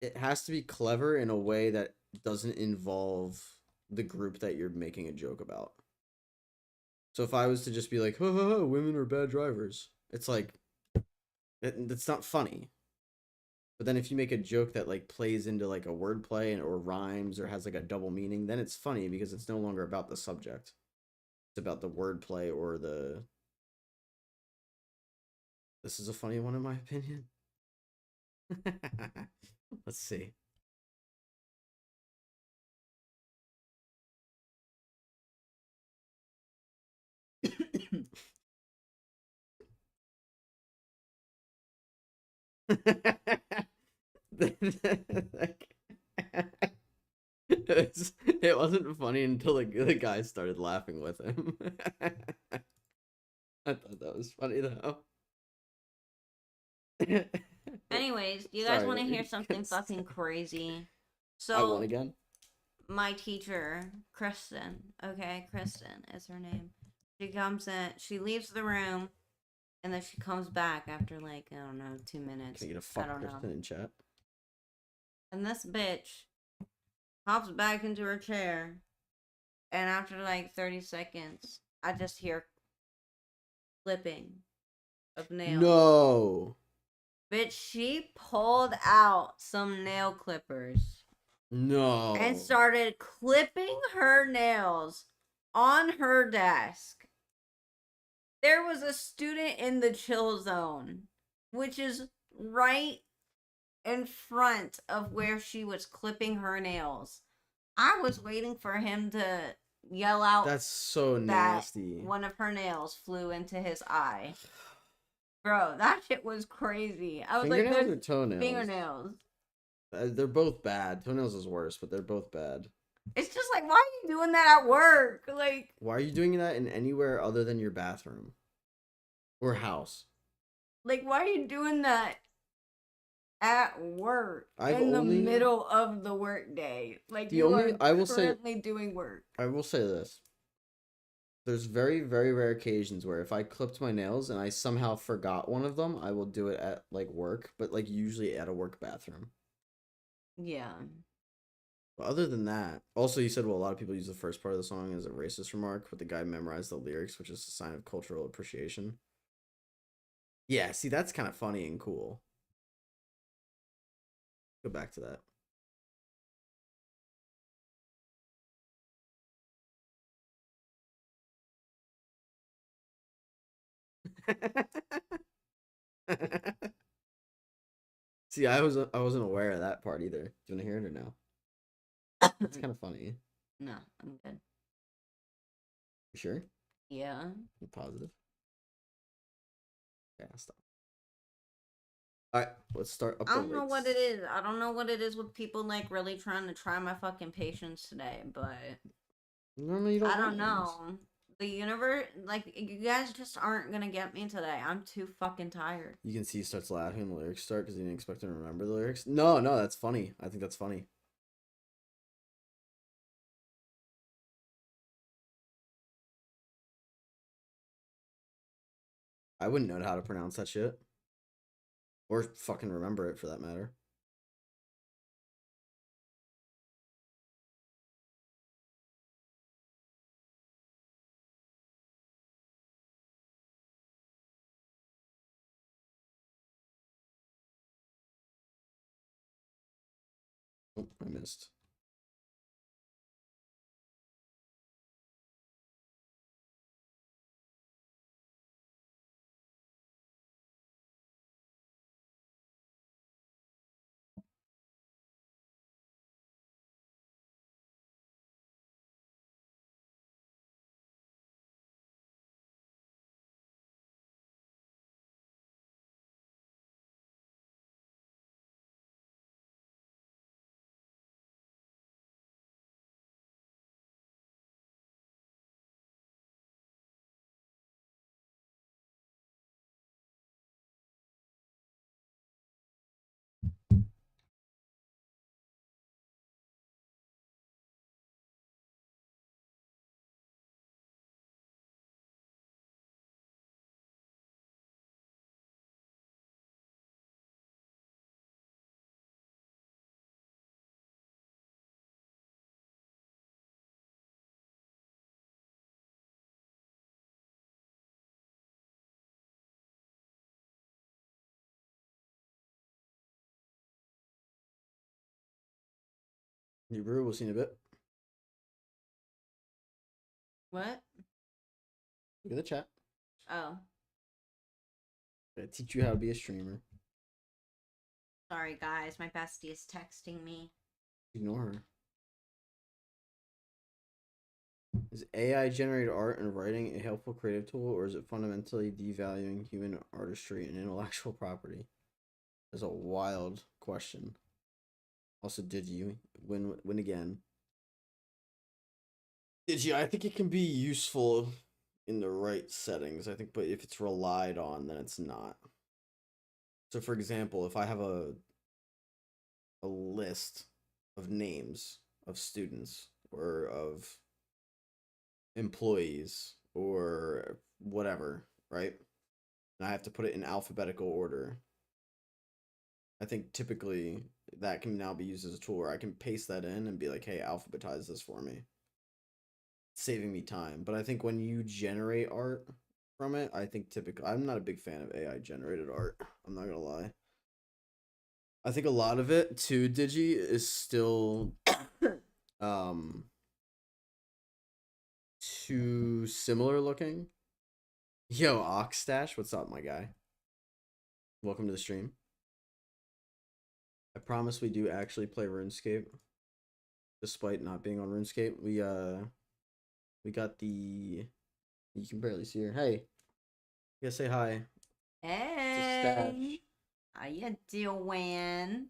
it has to be clever in a way that doesn't involve the group that you're making a joke about. So if I was to just be like, ha ha ha, women are bad drivers, it's like, it's not funny. But then if you make a joke that like plays into like a wordplay or rhymes or has like a double meaning, then it's funny because it's no longer about the subject. It's about the wordplay or the... This is a funny one in my opinion. Let's see. It wasn't funny until the guy started laughing with him. I thought that was funny though. Anyways, do you guys want to hear something fucking crazy? So I won again. My teacher, Kristen, okay, Kristen is her name. She comes in, she leaves the room, and then she comes back after like, I don't know, 2 minutes. Can you get a fuck Kristen in chat? And this bitch hops back into her chair, and after like 30 seconds, I just hear clipping of nails. No. Bitch, she pulled out some nail clippers No. and started clipping her nails on her desk. There was a student in the chill zone, which is right in front of where she was clipping her nails. I was waiting for him to yell out That's so that nasty. one of her nails flew into his eye. Bro, that shit was crazy. I was Fingernails like, or toenails? fingernails. They're both bad. Toenails is worse, but they're both bad. It's just like, why are you doing that at work? Like, why are you doing that in anywhere other than your bathroom or house? Like, why are you doing that at work in the only middle of the workday? Like, the you only are I will say currently doing work. I will say this. There's very, very rare occasions where if I clipped my nails and I somehow forgot one of them, I will do it at like work, but like usually at a work bathroom. Yeah. But other than that, also you said, well, a lot of people use the first part of the song as a racist remark, but the guy memorized the lyrics, which is a sign of cultural appreciation. Yeah, see, that's kind of funny and cool. Go back to that. See, I wasn't aware of that part either. Do you want to hear it or no? It's kind of funny. No, I'm good. You sure? Yeah. You positive? Yeah, stop. All right, let's start up. I don't know what it is. I don't know what it is with people like really trying to try my fucking patience today, but Normally you don't. I don't know. The universe, like, you guys just aren't gonna get me today. I'm too fucking tired. You can see he starts laughing when the lyrics start because he didn't expect him to remember the lyrics. No, that's funny. I think that's funny. I wouldn't know how to pronounce that shit. Or fucking remember it for that matter. Oh, I missed. New brew, we'll see in a bit. What? Look at the chat. Oh. I teach you how to be a streamer. Sorry, guys. My bestie is texting me. Ignore her. Is AI generated art and writing a helpful creative tool, or is it fundamentally devaluing human artistry and intellectual property? That's a wild question. Also, did you win again? Did you? I think it can be useful in the right settings. I think, but if it's relied on, then it's not. So, for example, if I have a list of names of students or of employees or whatever, right? And I have to put it in alphabetical order. I think typically that can now be used as a tool where I can paste that in and be like, hey, alphabetize this for me. Saving me time. But I think when you generate art from it, I think typically, I'm not a big fan of AI generated art. I'm not gonna lie. I think a lot of it too, Digi, is still um too similar looking. Yo, Oxstash, what's up, my guy? Welcome to the stream. I promise we do actually play RuneScape, despite not being on RuneScape. We got the. You can barely see her. Hey, you gotta say hi. Hey, how you doing?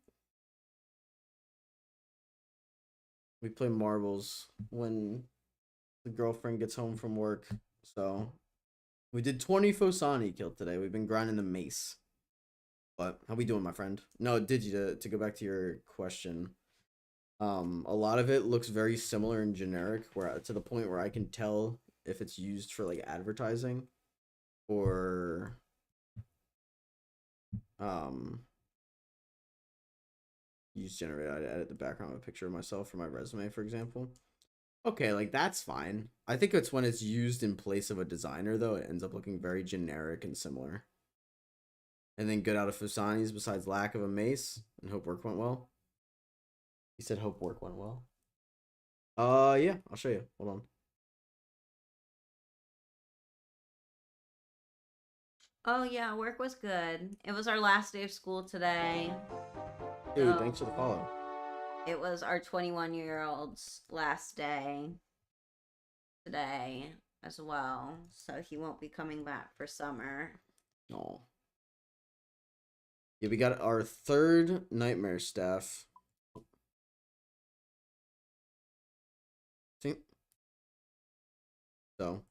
We play marbles when the girlfriend gets home from work. So we did 20 Fosani killed today. We've been grinding the Mace. But how we doing, my friend? No, did you to go back to your question? A lot of it looks very similar and generic, where to the point where I can tell if it's used for like advertising or use generate. I edit the background of a picture of myself for my resume, for example. Okay, like that's fine. I think it's when it's used in place of a designer, though, it ends up looking very generic and similar. And then good out of Fusani's besides lack of a mace and hope work went well. He said hope work went well. Yeah, I'll show you. Hold on. Oh yeah, work was good. It was our last day of school today. Dude, thanks for the follow. It was our 21-year-old's last day today as well, so he won't be coming back for summer. Oh. Yeah, we got our third nightmare staff. See? So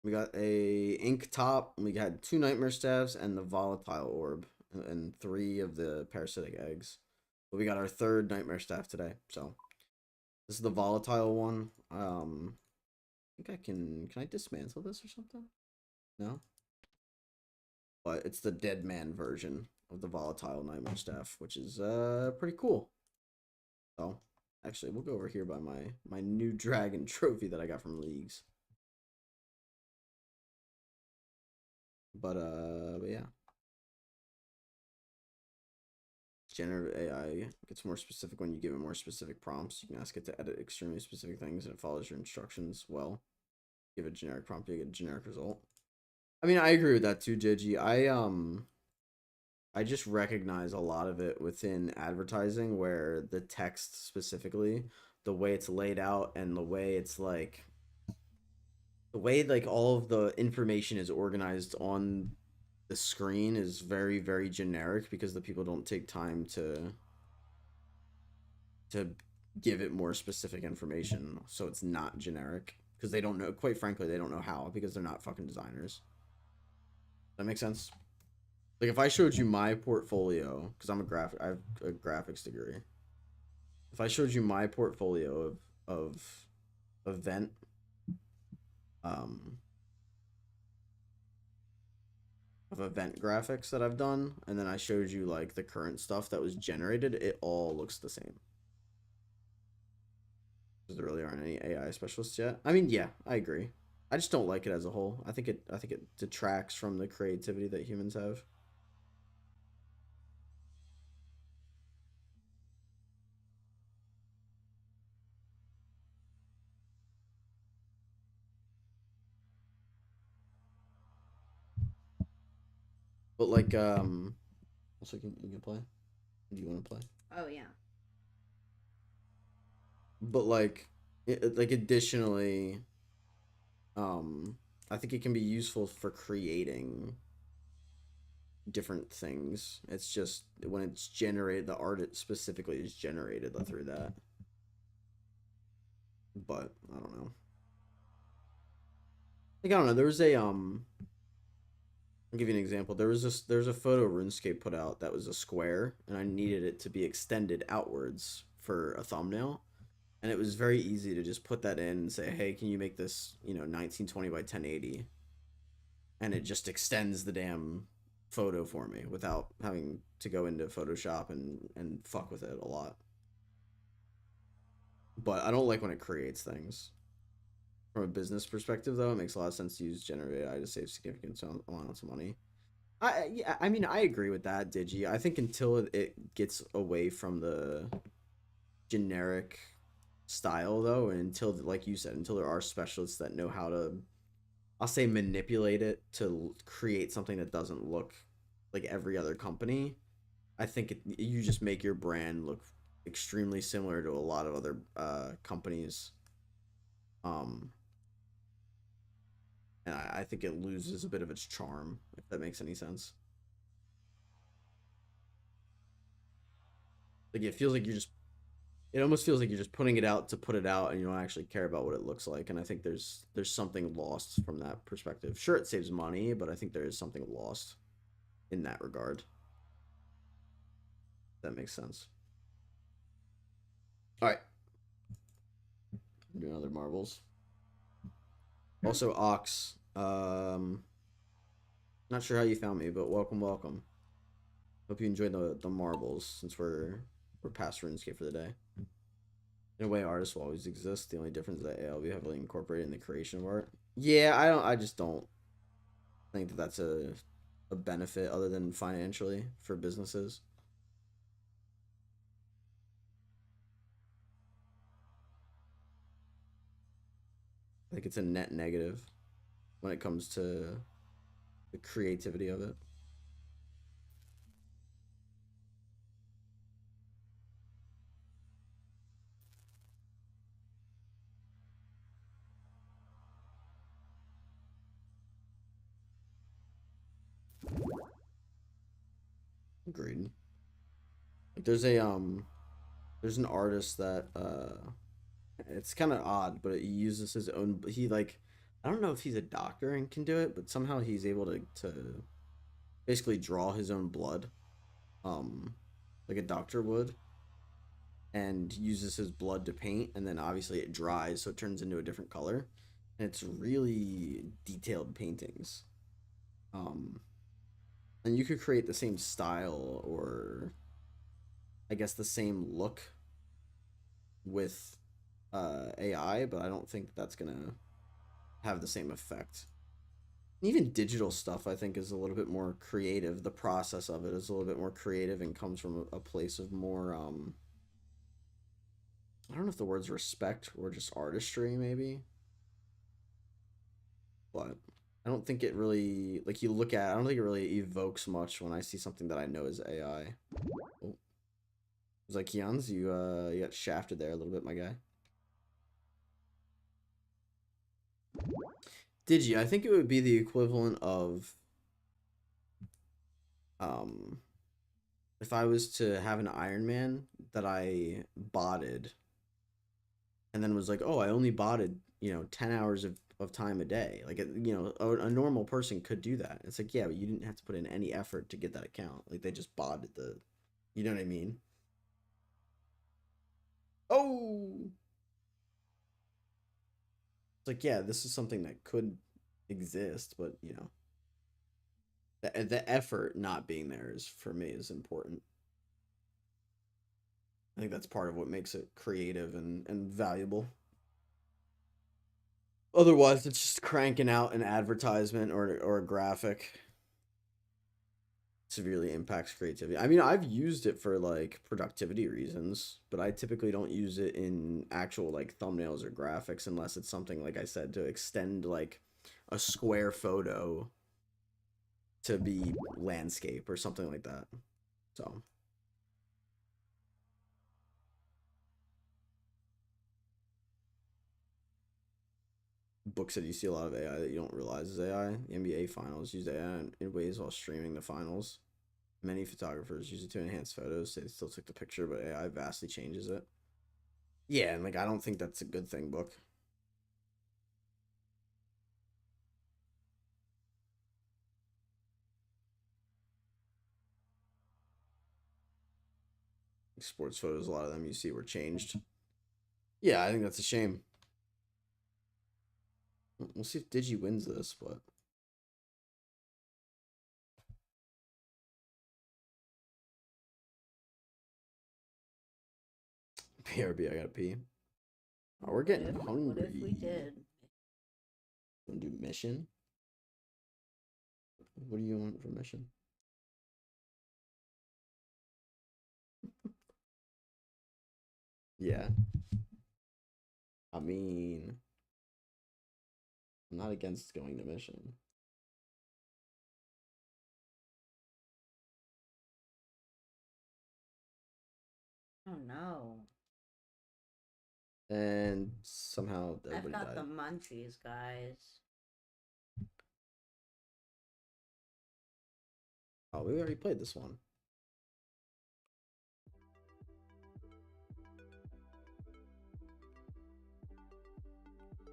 we got a ink top. We got 2 nightmare staffs and the volatile orb and 3 of the parasitic eggs. But we got our third nightmare staff today. So this is the volatile one. I think I can I dismantle this or something? No. But it's the dead man version of the volatile nightmare staff, which is pretty cool. So actually we'll go over here by my new dragon trophy that I got from Leagues. But yeah. Generative AI gets more specific when you give it more specific prompts. You can ask it to edit extremely specific things and it follows your instructions well. Give a generic prompt, you get a generic result. I mean, I agree with that too, Gigi. I just recognize a lot of it within advertising where the text specifically, the way it's laid out and the way it's like all of the information is organized on the screen is very, very generic because the people don't take time to give it more specific information so it's not generic because they don't know, quite frankly, they don't know how because they're not fucking designers. That makes sense? Like if I showed you my portfolio, because I have a graphics degree. If I showed you my portfolio of event um of event graphics that I've done, and then I showed you like the current stuff that was generated, it all looks the same. Because there really aren't any AI specialists yet. I mean, yeah, I agree. I just don't like it as a whole. I think it detracts from the creativity that humans have. But like also you can play. Do you want to play? Oh yeah. But like like additionally I think it can be useful for creating different things. It's just when it's generated, the art it specifically is generated through that. But I don't know. Like I don't know. There was a I'll give you an example. There's a photo RuneScape put out that was a square, and I needed it to be extended outwards for a thumbnail. And it was very easy to just put that in and say, hey, can you make this 1920 by 1080? And it just extends the damn photo for me without having to go into Photoshop and fuck with it a lot. But I don't like when it creates things. From a business perspective, though, it makes a lot of sense to use generative AI to save significant amounts of money. Yeah, I mean, I agree with that, Digi. I think until it gets away from the generic style, though, and until, like you said, until there are specialists that know how to, I'll say, manipulate it to create something that doesn't look like every other company, I think you just make your brand look extremely similar to a lot of other companies. Um, and I think it loses a bit of its charm, if that makes any sense. Like it feels like you're just it almost feels like you're just putting it out to put it out and you don't actually care about what it looks like. And I think there's something lost from that perspective. Sure, it saves money, but I think there is something lost in that regard. That makes sense. All right, do another marbles. Also, Ox. Not sure how you found me, but welcome, welcome. Hope you enjoyed the marbles since we're past RuneScape for the day. In a way, artists will always exist. The only difference is that AI will be heavily incorporated in the creation of art. Yeah, I just don't think that that's a benefit other than financially for businesses. I think it's a net negative when it comes to the creativity of it. Agreed. Like there's an artist that it's kind of odd, but he uses his own he like I don't know if he's a doctor and can do it, but somehow he's able to basically draw his own blood like a doctor would, and uses his blood to paint, and then obviously it dries so it turns into a different color, and it's really detailed paintings. um and you could create the same style, or I guess the same look, with AI, but I don't think that's gonna have the same effect. Even digital stuff, I think, is a little bit more creative. The process of it is a little bit more creative and comes from a place of more I don't know if the word's respect or just artistry, maybe. But I don't think it really, like, you look at, I don't think it really evokes much when I see something that I know is AI. Oh, it was like, Jans, you got shafted there a little bit, my guy. Did you? I think it would be the equivalent of um if I was to have an Ironman that I botted and then was like, oh, I only botted, 10 hours of time a day. Like, a normal person could do that. It's like, yeah, but you didn't have to put in any effort to get that account. Like, they just botted you know what I mean? Oh, it's like, yeah, this is something that could exist, but, the effort not being there is, for me, is important. I think that's part of what makes it creative and valuable. Otherwise, it's just cranking out an advertisement or a graphic. Severely impacts creativity. I mean, I've used it for like productivity reasons, but I typically don't use it in actual like thumbnails or graphics unless it's something, like I said, to extend like a square photo to be landscape or something like that. So, books that you see a lot of AI that you don't realize is AI. The NBA finals use AI in ways while streaming the finals. Many photographers use it to enhance photos. They still took the picture, but AI vastly changes it. Yeah, and like I don't think that's a good thing, book. Sports photos, a lot of them you see were changed. Yeah, I think that's a shame. We'll see if Digi wins this, but BRB, I gotta pee. Oh, we're getting hungry. What if we did? Wanna do mission? What do you want for mission? Yeah. I mean, I'm not against going to mission. Oh no. And somehow I've everybody got the died. munchies, guys. Oh, we already played this one.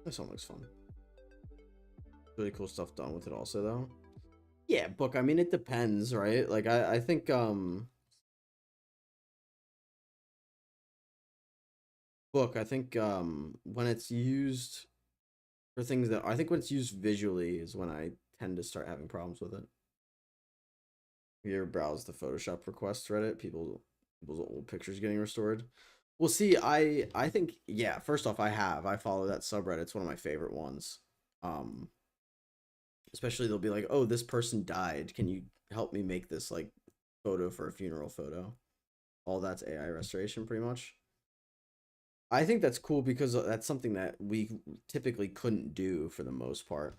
This one looks fun. Really cool stuff done with it also though. Yeah, book, I mean it depends, right? Like I think book, I think when it's used for things that I think when it's used visually is when I tend to start having problems with it. If you ever browse the Photoshop request Reddit, people's old pictures getting restored. Well, see, I think yeah. First off, I follow that subreddit. It's one of my favorite ones. Um, especially they'll be like, "Oh, this person died. Can you help me make this like photo for a funeral photo?" All that's AI restoration, pretty much. I think that's cool because that's something that we typically couldn't do for the most part.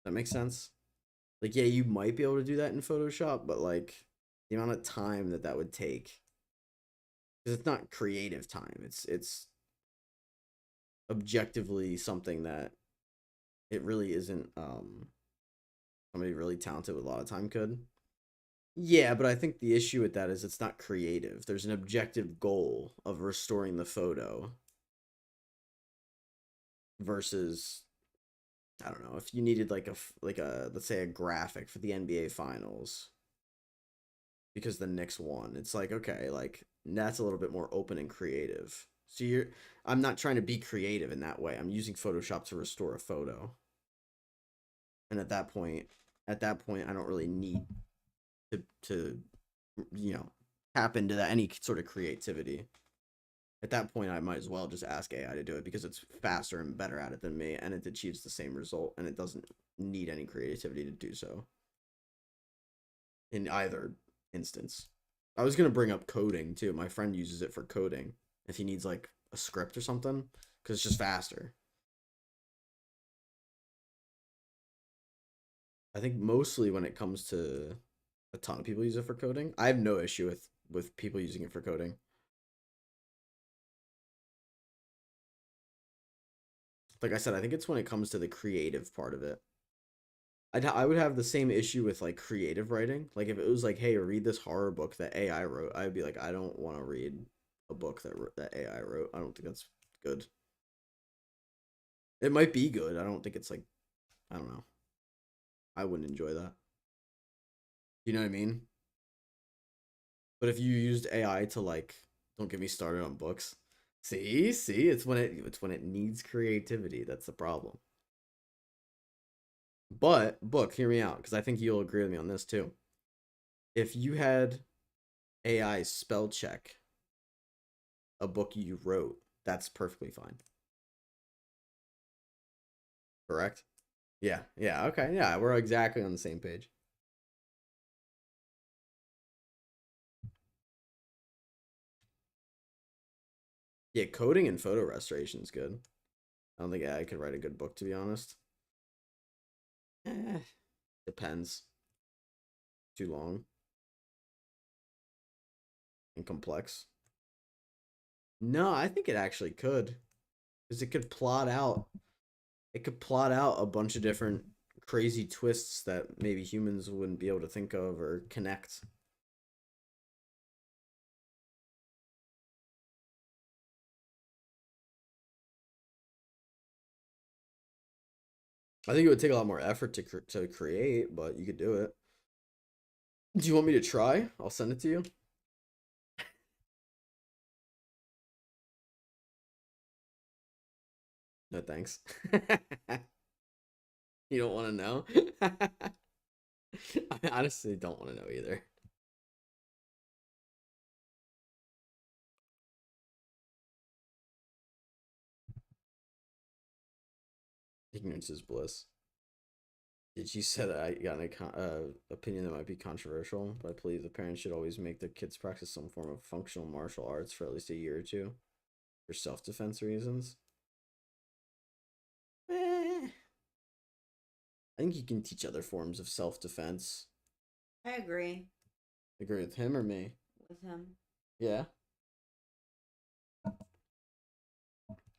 That makes sense. Like, yeah, you might be able to do that in Photoshop, but like the amount of time that that would take, because it's not creative time. It's objectively something that it really isn't. Somebody really talented with a lot of time could. Yeah, but I think the issue with that is it's not creative. There's an objective goal of restoring the photo versus I don't know, if you needed like a let's say a graphic for the NBA finals because the Knicks won. It's like, okay, like that's a little bit more open and creative. So you're I'm not trying to be creative in that way. I'm using Photoshop to restore a photo. And at that point I don't really need to you know, tap into that any sort of creativity. At that point, I might as well just ask AI to do it because it's faster and better at it than me, and it achieves the same result, and it doesn't need any creativity to do so in either instance. I was gonna bring up coding too. My friend uses it for coding if he needs like a script or something because it's just faster. I think mostly when it comes to a ton of people use it for coding. I have no issue with people using it for coding. Like I said, I think it's when it comes to the creative part of it. I would have the same issue with like creative writing. Like if it was like, hey, read this horror book that AI wrote, I'd be like, I don't want to read a book that AI wrote. I don't think that's good. It might be good. I don't think it's like, I don't know. I wouldn't enjoy that. You know what I mean? But if you used AI to like, don't get me started on books. See, it's when it needs creativity. That's the problem. But book, hear me out, because I think you'll agree with me on this too. If you had AI spell check a book you wrote, that's perfectly fine. Correct? Yeah, okay. Yeah, we're exactly on the same page. Yeah, coding and photo restoration is good. I don't think AI could write a good book, to be honest. Eh, depends. Too long and complex. No, I think it actually could. Because it could plot out a bunch of different crazy twists that maybe humans wouldn't be able to think of or connect. I think it would take a lot more effort to create, but you could do it. Do you want me to try? I'll send it to you. No thanks. You don't want to know? I honestly don't want to know either. Ignorance is bliss. Did you said I got an opinion that might be controversial, but I believe the parents should always make their kids practice some form of functional martial arts for at least a year or two for self-defense reasons. I think you can teach other forms of self-defense. I agree Agree with him or me? with him. Yeah.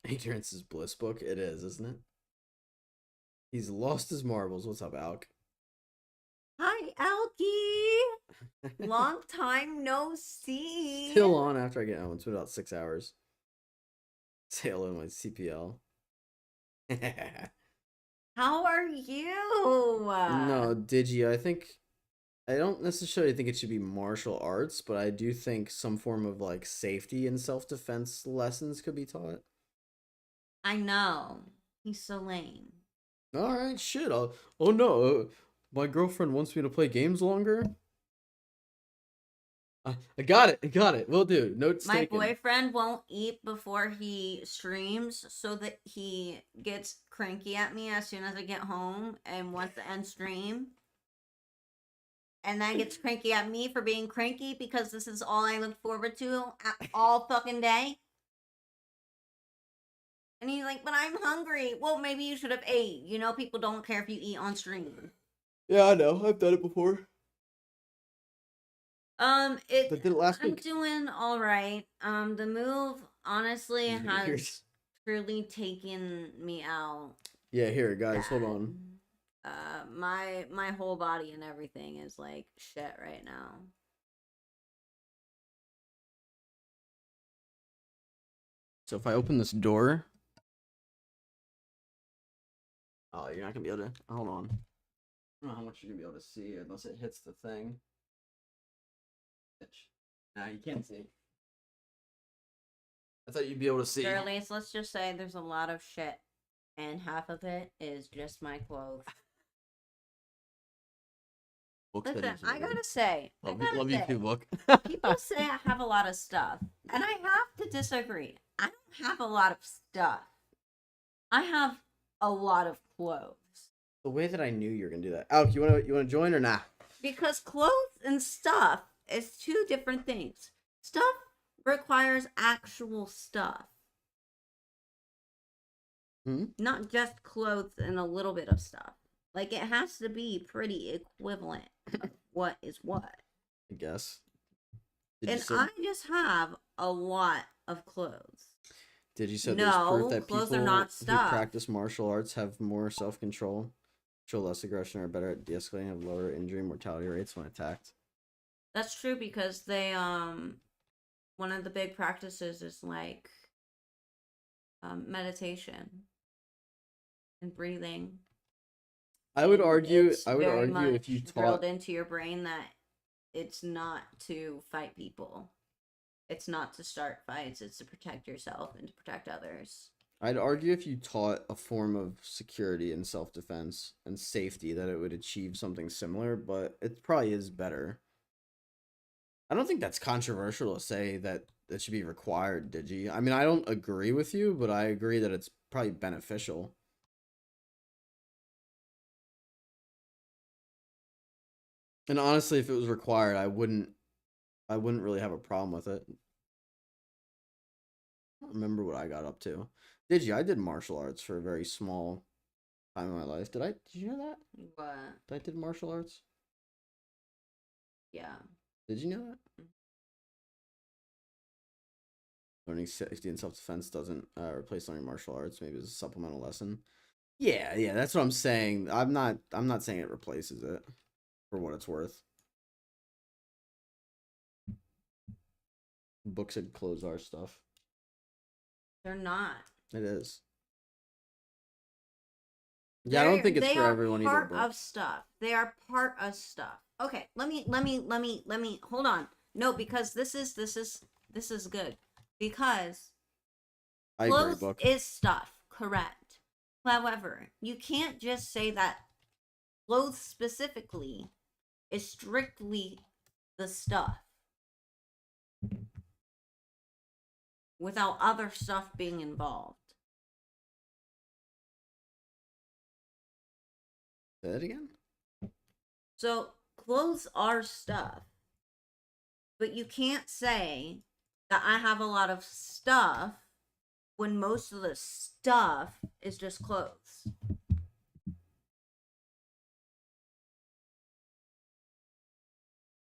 Ignorance is bliss book. It is, isn't it? He's lost his marbles. What's up, Alk? Hi, Alki. Long time no see. Still on after I get home. It's been about 6 hours. Say hello to my CPL. How are you? No, Digi, I don't necessarily think it should be martial arts, but I do think some form of like safety and self-defense lessons could be taught. I know. He's so lame. All right, shit. Oh no, my girlfriend wants me to play games longer. I got it. I got it. Will do. Notes My taken. boyfriend won't eat before he streams so that he gets cranky at me as soon as I get home and wants to end stream. And then gets cranky at me for being cranky because this is all I look forward to all fucking day. And he's like, but I'm hungry. Well, maybe you should have ate. You know, people don't care if you eat on stream. Yeah, I know. I've done it before. I did it last I'm week. doing all right. The move honestly has Here's- truly taken me out. Yeah, here, guys, hold on. My whole body and everything is like shit right now. So if I open this door, oh, you're not gonna be able to. Hold on. I don't know how much you're gonna be able to see unless it hits the thing. Nah, you can't see. I thought you'd be able to see. Girlies, let's just say there's a lot of shit, and half of it is just my clothes. Listen, I gotta say, Love you too, Book. people say I have a lot of stuff, and I have to disagree. I don't have a lot of stuff. I have a lot of clothes. The way that I knew you were gonna do that. Alk, you wanna join or not? Because clothes and stuff is two different things. Stuff requires actual stuff. Not just clothes and a little bit of stuff. Like, it has to be pretty equivalent of what is what. I guess. I just have a lot of clothes. Did you say No, there's proof that clothes people are not who stuff. practice martial arts have more self-control, show less aggression, are better at de-escalating, have lower injury mortality rates when attacked? That's true because they, one of the big practices is like meditation and breathing. I would argue It's very if you much drilled taught into your brain that it's not to fight people. It's not to start fights. It's to protect yourself and to protect others. I'd argue if you taught a form of security and self-defense and safety that it would achieve something similar, but it probably is better. I don't think that's controversial to say that it should be required, Digi. I mean, I don't agree with you, but I agree that it's probably beneficial. And honestly, if it was required, I wouldn't really have a problem with it. I don't remember what I got up to. Did you? I did martial arts for a very small time in my life. Did you know that? What? That I did martial arts? Yeah. Did you know that? Learning safety and self-defense doesn't replace learning martial arts. Maybe it's a supplemental lesson. Yeah, that's what I'm saying. I'm not saying it replaces it, for what it's worth. Books and clothes are stuff. They're not. It is. Yeah, I don't think it's for everyone either. They are part of stuff. They are part of stuff. Okay, let me hold on. No, because this is good. Because I agree, clothes Book. is stuff, correct. However, you can't just say that clothes specifically is strictly the stuff without other stuff being involved. Say that again? So clothes are stuff. But you can't say that I have a lot of stuff when most of the stuff is just clothes.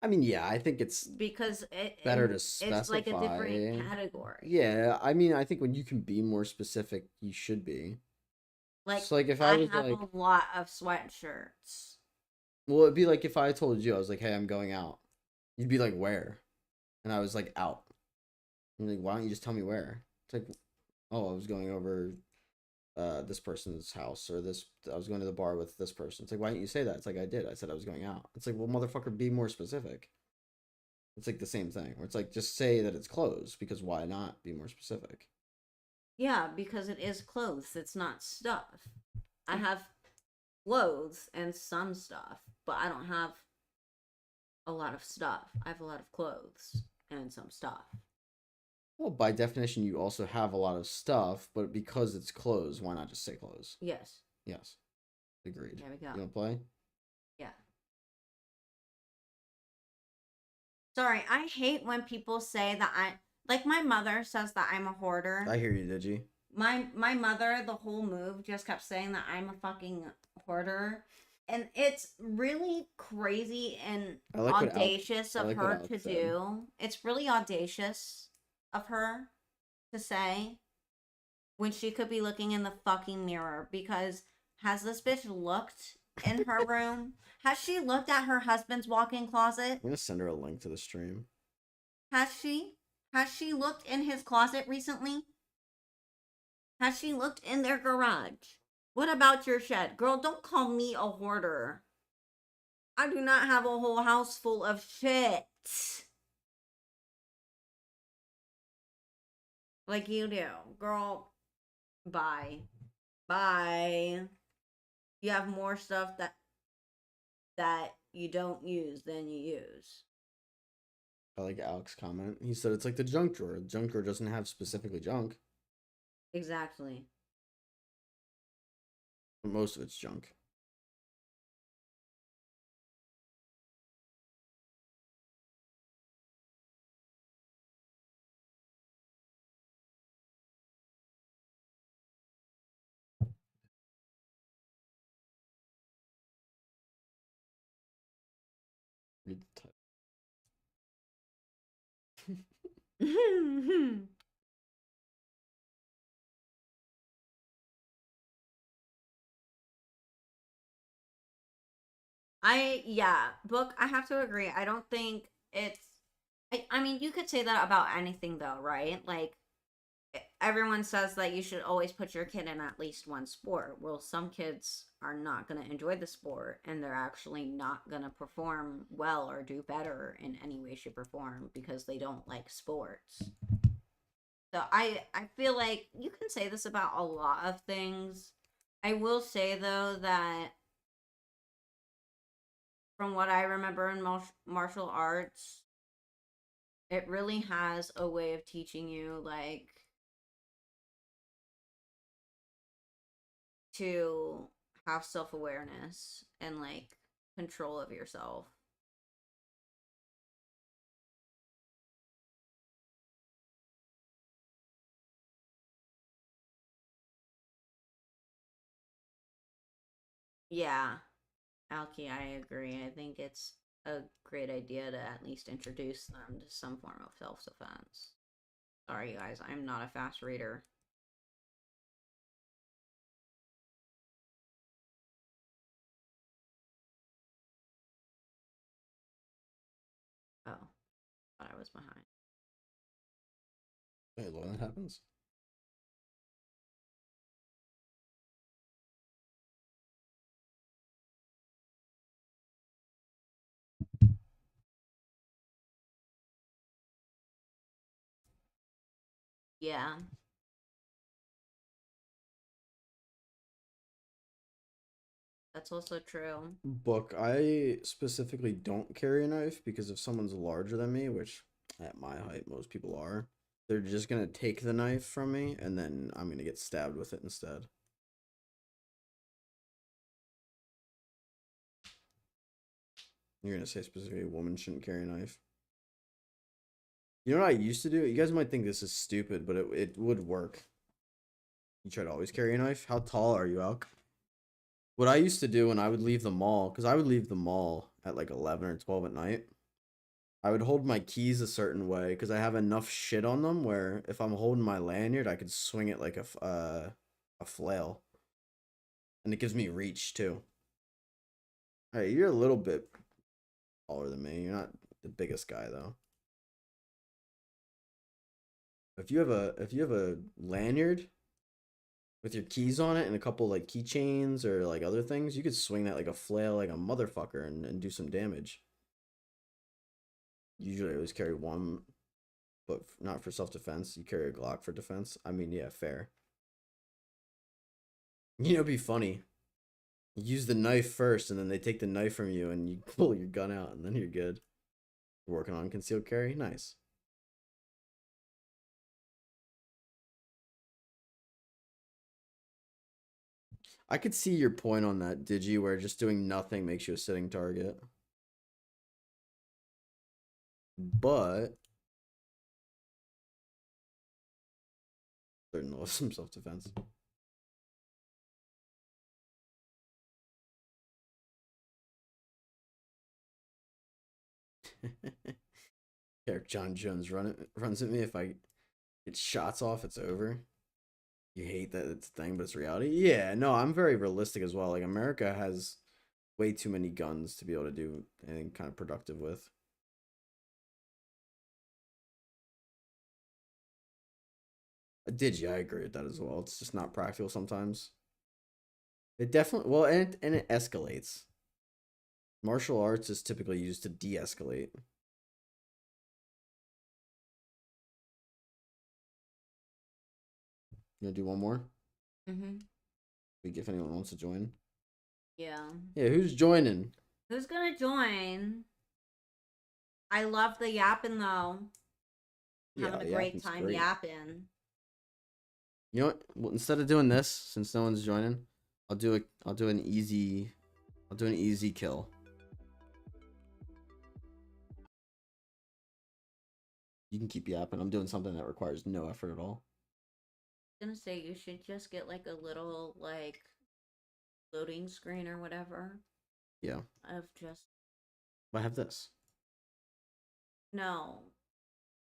I mean, yeah, I think it's Because better to it's like a different specify. category. Yeah, I mean, I think when you can be more specific, you should be. Like, So, like, if I I was have like, a lot of sweatshirts. well, it'd be like if I told you, I was like, hey, I'm going out. You'd be like, where? And I was like, out. And you're like, why don't you just tell me where? It's like, oh, I was going over this person's house, or this, I was going to the bar with this person. It's like, why didn't you say that? It's like, I did. I said I was going out. It's like, well, motherfucker, be more specific. It's like the same thing. Where it's like, just say that it's clothes, because why not be more specific? Yeah, because it is clothes. It's not stuff. I have clothes and some stuff, but I don't have a lot of stuff. I have a lot of clothes and some stuff. Well, by definition, you also have a lot of stuff, but because it's clothes, why not just say clothes? Yes. Yes. Agreed. There we go. You want to play? Yeah. Sorry, I hate when people say that like my mother says that I'm a hoarder. I hear you, Digi. My mother, the whole move, just kept saying that I'm a fucking hoarder. And it's really crazy and audacious of her to do. It's really audacious of her to say when she could be looking in the fucking mirror, because has this bitch looked in her room? Has she looked at her husband's walk-in closet? I'm gonna send her a link to the stream. Has she? Has she looked in his closet recently? Has she looked in their garage? What about your shed? Girl, don't call me a hoarder. I do not have a whole house full of shit. Like you do. Girl, bye. Bye. You have more stuff that you don't use than you use. I like Alex's comment. He said it's like the junk drawer. The junk drawer doesn't have specifically junk. Exactly. But most of it's junk. Read the title. Book, I have to agree. I don't think it's I mean, you could say that about anything though, right? Like everyone says that you should always put your kid in at least one sport. Well, some kids are not going to enjoy the sport and they're actually not going to perform well or do better in any way, shape, or form because they don't like sports. So I feel like you can say this about a lot of things. I will say though that from what I remember in martial arts, it really has a way of teaching you like to have self-awareness and like control of yourself. Yeah, Alki, I agree. I think it's a great idea to at least introduce them to some form of self-defense. Sorry, guys, I'm not a fast reader. Oh, thought I was behind. Wait, when that happens? Yeah. That's also true. Book, I specifically don't carry a knife because if someone's larger than me, which at my height most people are, they're just gonna take the knife from me and then I'm gonna get stabbed with it instead. You're gonna say specifically a woman shouldn't carry a knife. You know what I used to do? You guys might think this is stupid, but it would work. You try to always carry a knife? How tall are you, Alk? What I used to do when I would leave the mall, because I would leave the mall at like 11 or 12 at night, I would hold my keys a certain way because I have enough shit on them where if I'm holding my lanyard, I could swing it like a flail. And it gives me reach too. Alright, you're a little bit taller than me. You're not the biggest guy though. If you have a lanyard with your keys on it and a couple like keychains or like other things, you could swing that like a flail like a motherfucker and do some damage. Usually I always carry one, but not for self-defense. You carry a Glock for defense. I mean, yeah, fair. You know, it'd be funny. You use the knife first, and then they take the knife from you, and you pull your gun out, and then you're good. Working on concealed carry? Nice. I could see your point on that, Digi, where just doing nothing makes you a sitting target. But certain laws some self-defense. Eric John Jones runs at me. If I get shots off, it's over. You hate that it's a thing, but it's reality. Yeah, no, I'm very realistic as well. Like America has way too many guns to be able to do anything kind of productive with. I agree with that as well. It's just not practical sometimes. It definitely and it escalates. Martial arts is typically used to de-escalate. You gonna do one more? Mm-hmm. If anyone wants to join. Yeah. Yeah, who's joining? Who's gonna join? I love the yapping though. Yeah, Having a great time yapping. You know what? Well, instead of doing this, since no one's joining, I'll do an easy kill. You can keep yapping. I'm doing something that requires no effort at all. I was gonna say you should just get like a little like loading screen or whatever. Yeah. Of just I have this. no.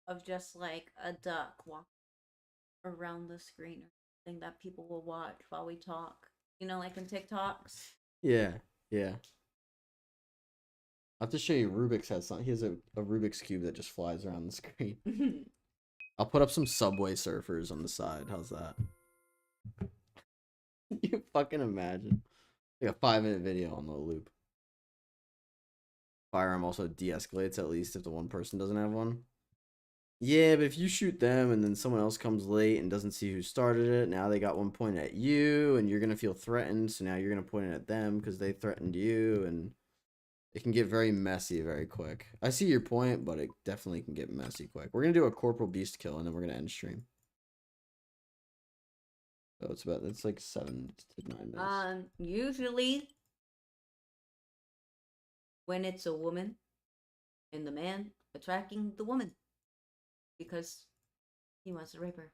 Of just like a duck walk around the screen or something that people will watch while we talk. You know, like in TikToks. Yeah, yeah. I'll have to show you Rubik's has something. He has a Rubik's Cube that just flies around the screen. I'll put up some Subway Surfers on the side. How's that? You fucking imagine. Like a 5-minute video on the loop. Firearm also de-escalates at least if the one person doesn't have one. Yeah, but if you shoot them and then someone else comes late and doesn't see who started it, now they got one pointed at you and you're going to feel threatened. So now you're going to point it at them because they threatened you and it can get very messy very quick. I see your point, but it definitely can get messy quick. We're going to do a Corporal Beast kill and then we're going to end stream. So it's like 7 to 9 minutes. Usually when it's a woman and the man attacking the woman because he wants to rape her.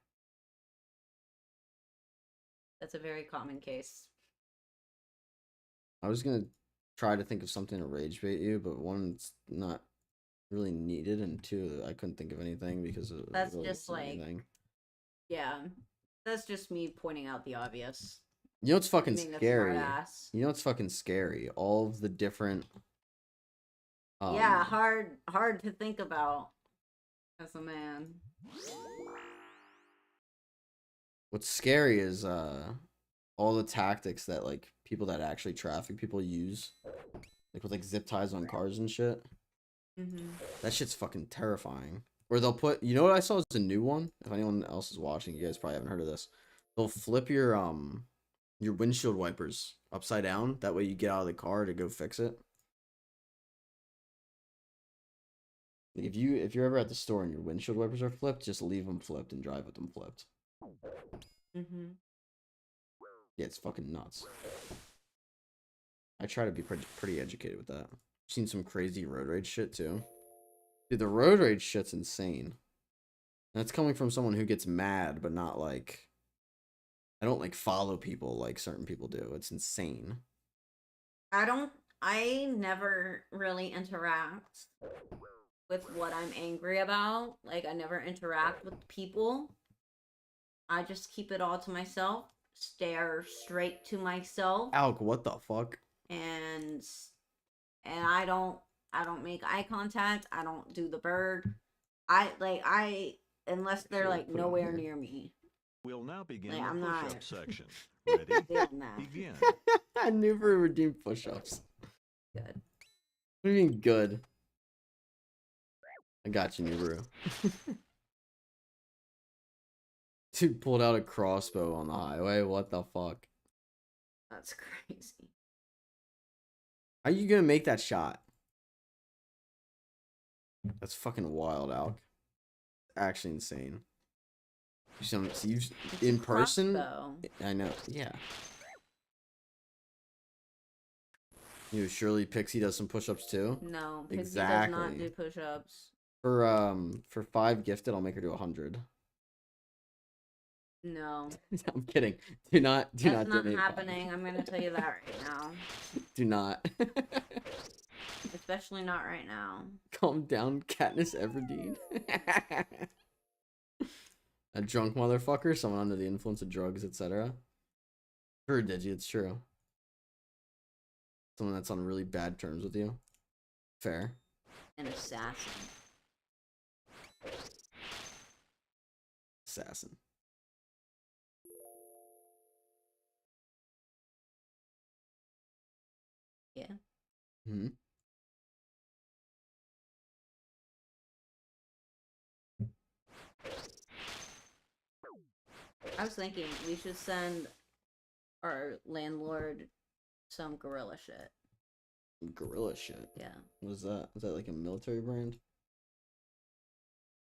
That's a very common case. I was gonna try to think of something to rage bait you, but one, it's not really needed, and two, I couldn't think of anything because that's really just like anything. Yeah, that's just me pointing out the obvious. You know what's fucking scary? You know what's fucking scary? All of the different. Yeah, hard to think about as a man. What's scary is all the tactics that like people that actually traffic people use, like with like zip ties on cars and shit. That shit's fucking terrifying. Or they'll put, you know what I saw is a new one. If anyone else is watching, you guys probably haven't heard of this. They'll flip your windshield wipers upside down. That way you get out of the car to go fix it. Like if you're ever at the store and your windshield wipers are flipped, just leave them flipped and drive with them flipped. Yeah, it's fucking nuts. I try to be pretty educated with that. Seen some crazy road rage shit too. Dude, the road rage shit's insane. And it's coming from someone who gets mad, but not like, I don't like follow people like certain people do. It's insane. I never really interact with what I'm angry about. Like, I never interact with people. I just keep it all to myself, stare straight to myself, Alk, what the fuck? and I don't make eye contact. I don't do the bird. Unless they're like Put it on nowhere here. near me. We'll now begin Like, the I'm push-up not section. Ready? doing that. Begin. I never redeemed push-ups. Good. What do you mean good? I got you, Nibiru. Dude pulled out a crossbow on the highway. What the fuck? That's crazy. How you gonna make that shot? That's fucking wild, Alk. Actually insane. You in person? Crossbow. I know. Yeah. Surely Pixie does some push-ups too. No, Pixie Exactly. does not do push-ups. For 5 gifted, I'll make her do 100. No. I'm kidding. Do not That's not donate 5. happening. I'm gonna tell you that right now. Do not. Especially not right now. Calm down, Katniss Everdeen. A drunk motherfucker, someone under the influence of drugs, etc. Sure, Digi, it's true. Someone that's on really bad terms with you. Fair. An assassin. Assassin. Yeah. Hmm. I was thinking we should send our landlord some gorilla shit. Gorilla shit. Yeah. What is that? Is that like a military brand?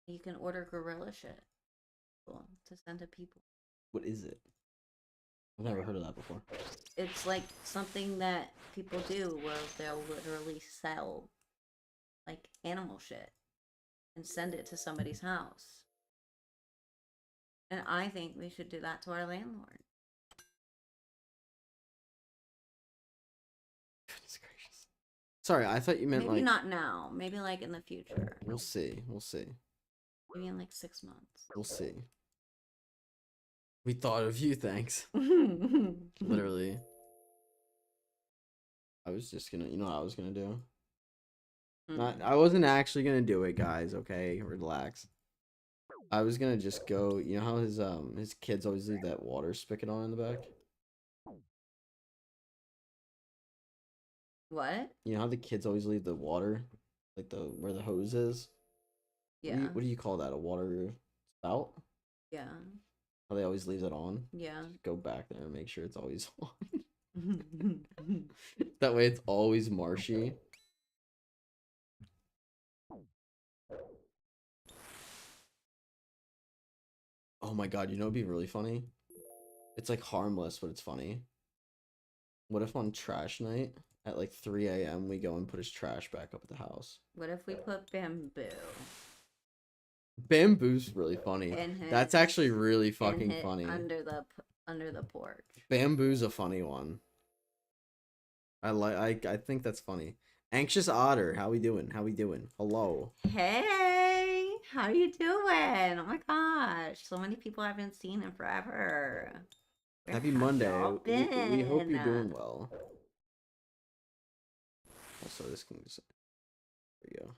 You can order gorilla shit to send to people. What is it? I've never heard of that before. It's like something that people do where they'll literally sell like animal shit and send it to somebody's house. And I think we should do that to our landlord. Goodness gracious. Sorry, I thought you meant Maybe like. not now. Maybe like in the future. We'll see. We'll see. Maybe in like 6 months. We'll see. We thought of you, thanks. Literally. Literally. I was just gonna, you know what I was gonna do? I wasn't actually gonna do it, guys, okay? Relax. I was gonna just go, you know how his kids always leave that water spigot on in the back? What? You know how the kids always leave the water, like where the hose is? Yeah. What do you call that? A water spout? Yeah. How they always leave that on? Yeah. Just go back there and make sure it's always on. That way it's always marshy. Oh my god, you know what'd be really funny? It's like harmless, but it's funny. What if on trash night at like 3 a.m. we go and put his trash back up at the house? What if we put bamboo? Bamboo's really funny. That's actually really fucking hit funny. Under the porch. Bamboo's a funny one. I think that's funny. Anxious Otter, how we doing? How we doing? Hello. Hey, how you doing? Oh my gosh, so many people I haven't seen in forever. Where Happy have Monday. y'all We hope you're been? doing well. Also, this can just... There we go.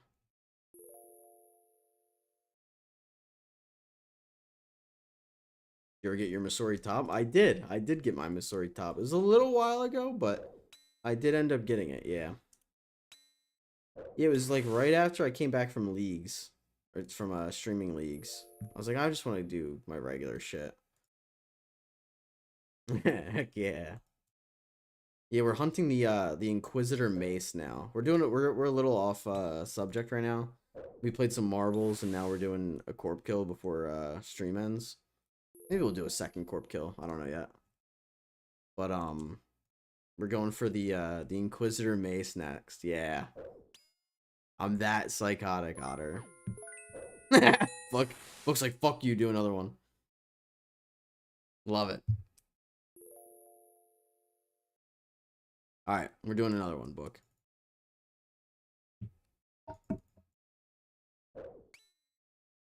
You ever get your Missouri top? I did. I did get my Missouri top. It was a little while ago, but I did end up getting it, yeah. Yeah, it was like right after I came back from leagues. Or it's from streaming leagues. I was like, I just want to do my regular shit. Heck yeah. Yeah, we're hunting the Inquisitor Mace now. We're doing it. We're a little off subject right now. We played some marbles and now we're doing a corp kill before stream ends. Maybe we'll do a second corp kill. I don't know yet. But We're going for the Inquisitor Mace next. Yeah. I'm that psychotic, Otter. Fuck. Looks like fuck you, do another one. Love it. Alright, we're doing another one, Book.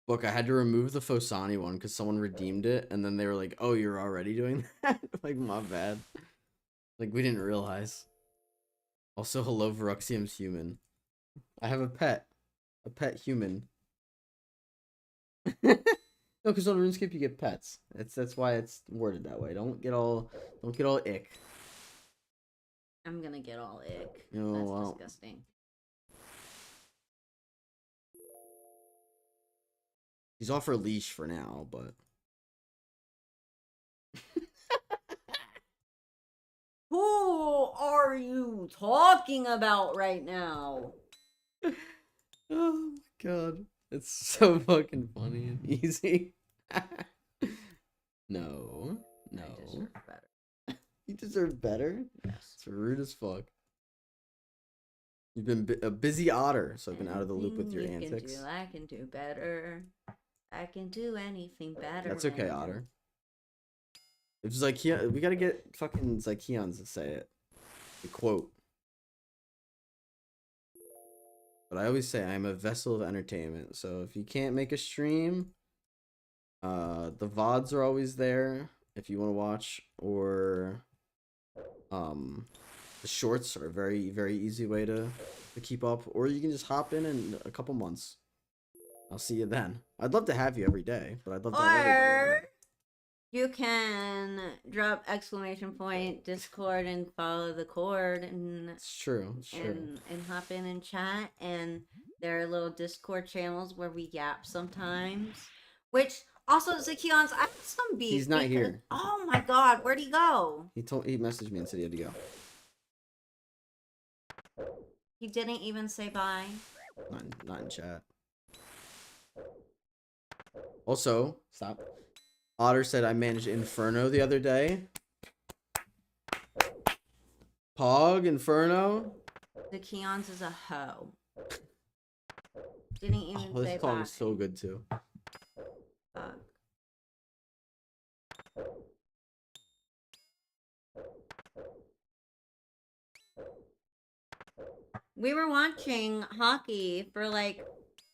Book, I had to remove the Fosani one because someone redeemed it, and then they were like, oh, you're already doing that? Like, my bad. Like, we didn't realize. Also, hello, Veruxium's human. I have a pet. A pet human. No, because on RuneScape you get pets. That's why it's worded that way. Don't get all ick. I'm gonna get all ick. Oh, That's wow. disgusting. He's off her leash for now, but Who are you talking about right now? oh my god, it's so fucking funny and easy. No. I deserve better. You deserve better. Yes. It's rude as fuck. You've been a busy otter, so I've been out of the loop with your Anything you antics. Can do, I can do better. I can do anything better. That's okay, Otter. It's like we gotta get fucking Zykeons to say it. The quote. But I always say I'm a vessel of entertainment. So if you can't make a stream, the VODs are always there if you want to watch, or the shorts are a very, very easy way to keep up, or you can just hop in a couple months. I'll see you then. I'd love to have you every day, but I'd love to have everybody every day. You can drop !Discord and follow the cord and It's true. It's true. and hop in and chat, and there are little Discord channels where we yap sometimes. Which also Zakions, I have some beef. He's not here. Oh my god, where'd he go? He messaged me and said he had to go. He didn't even say bye. Not in chat. Also, stop. Otter said I managed Inferno the other day. Pog Inferno. Zakions is a hoe. Didn't even Oh, say this bye. song is so good too. We were watching hockey for like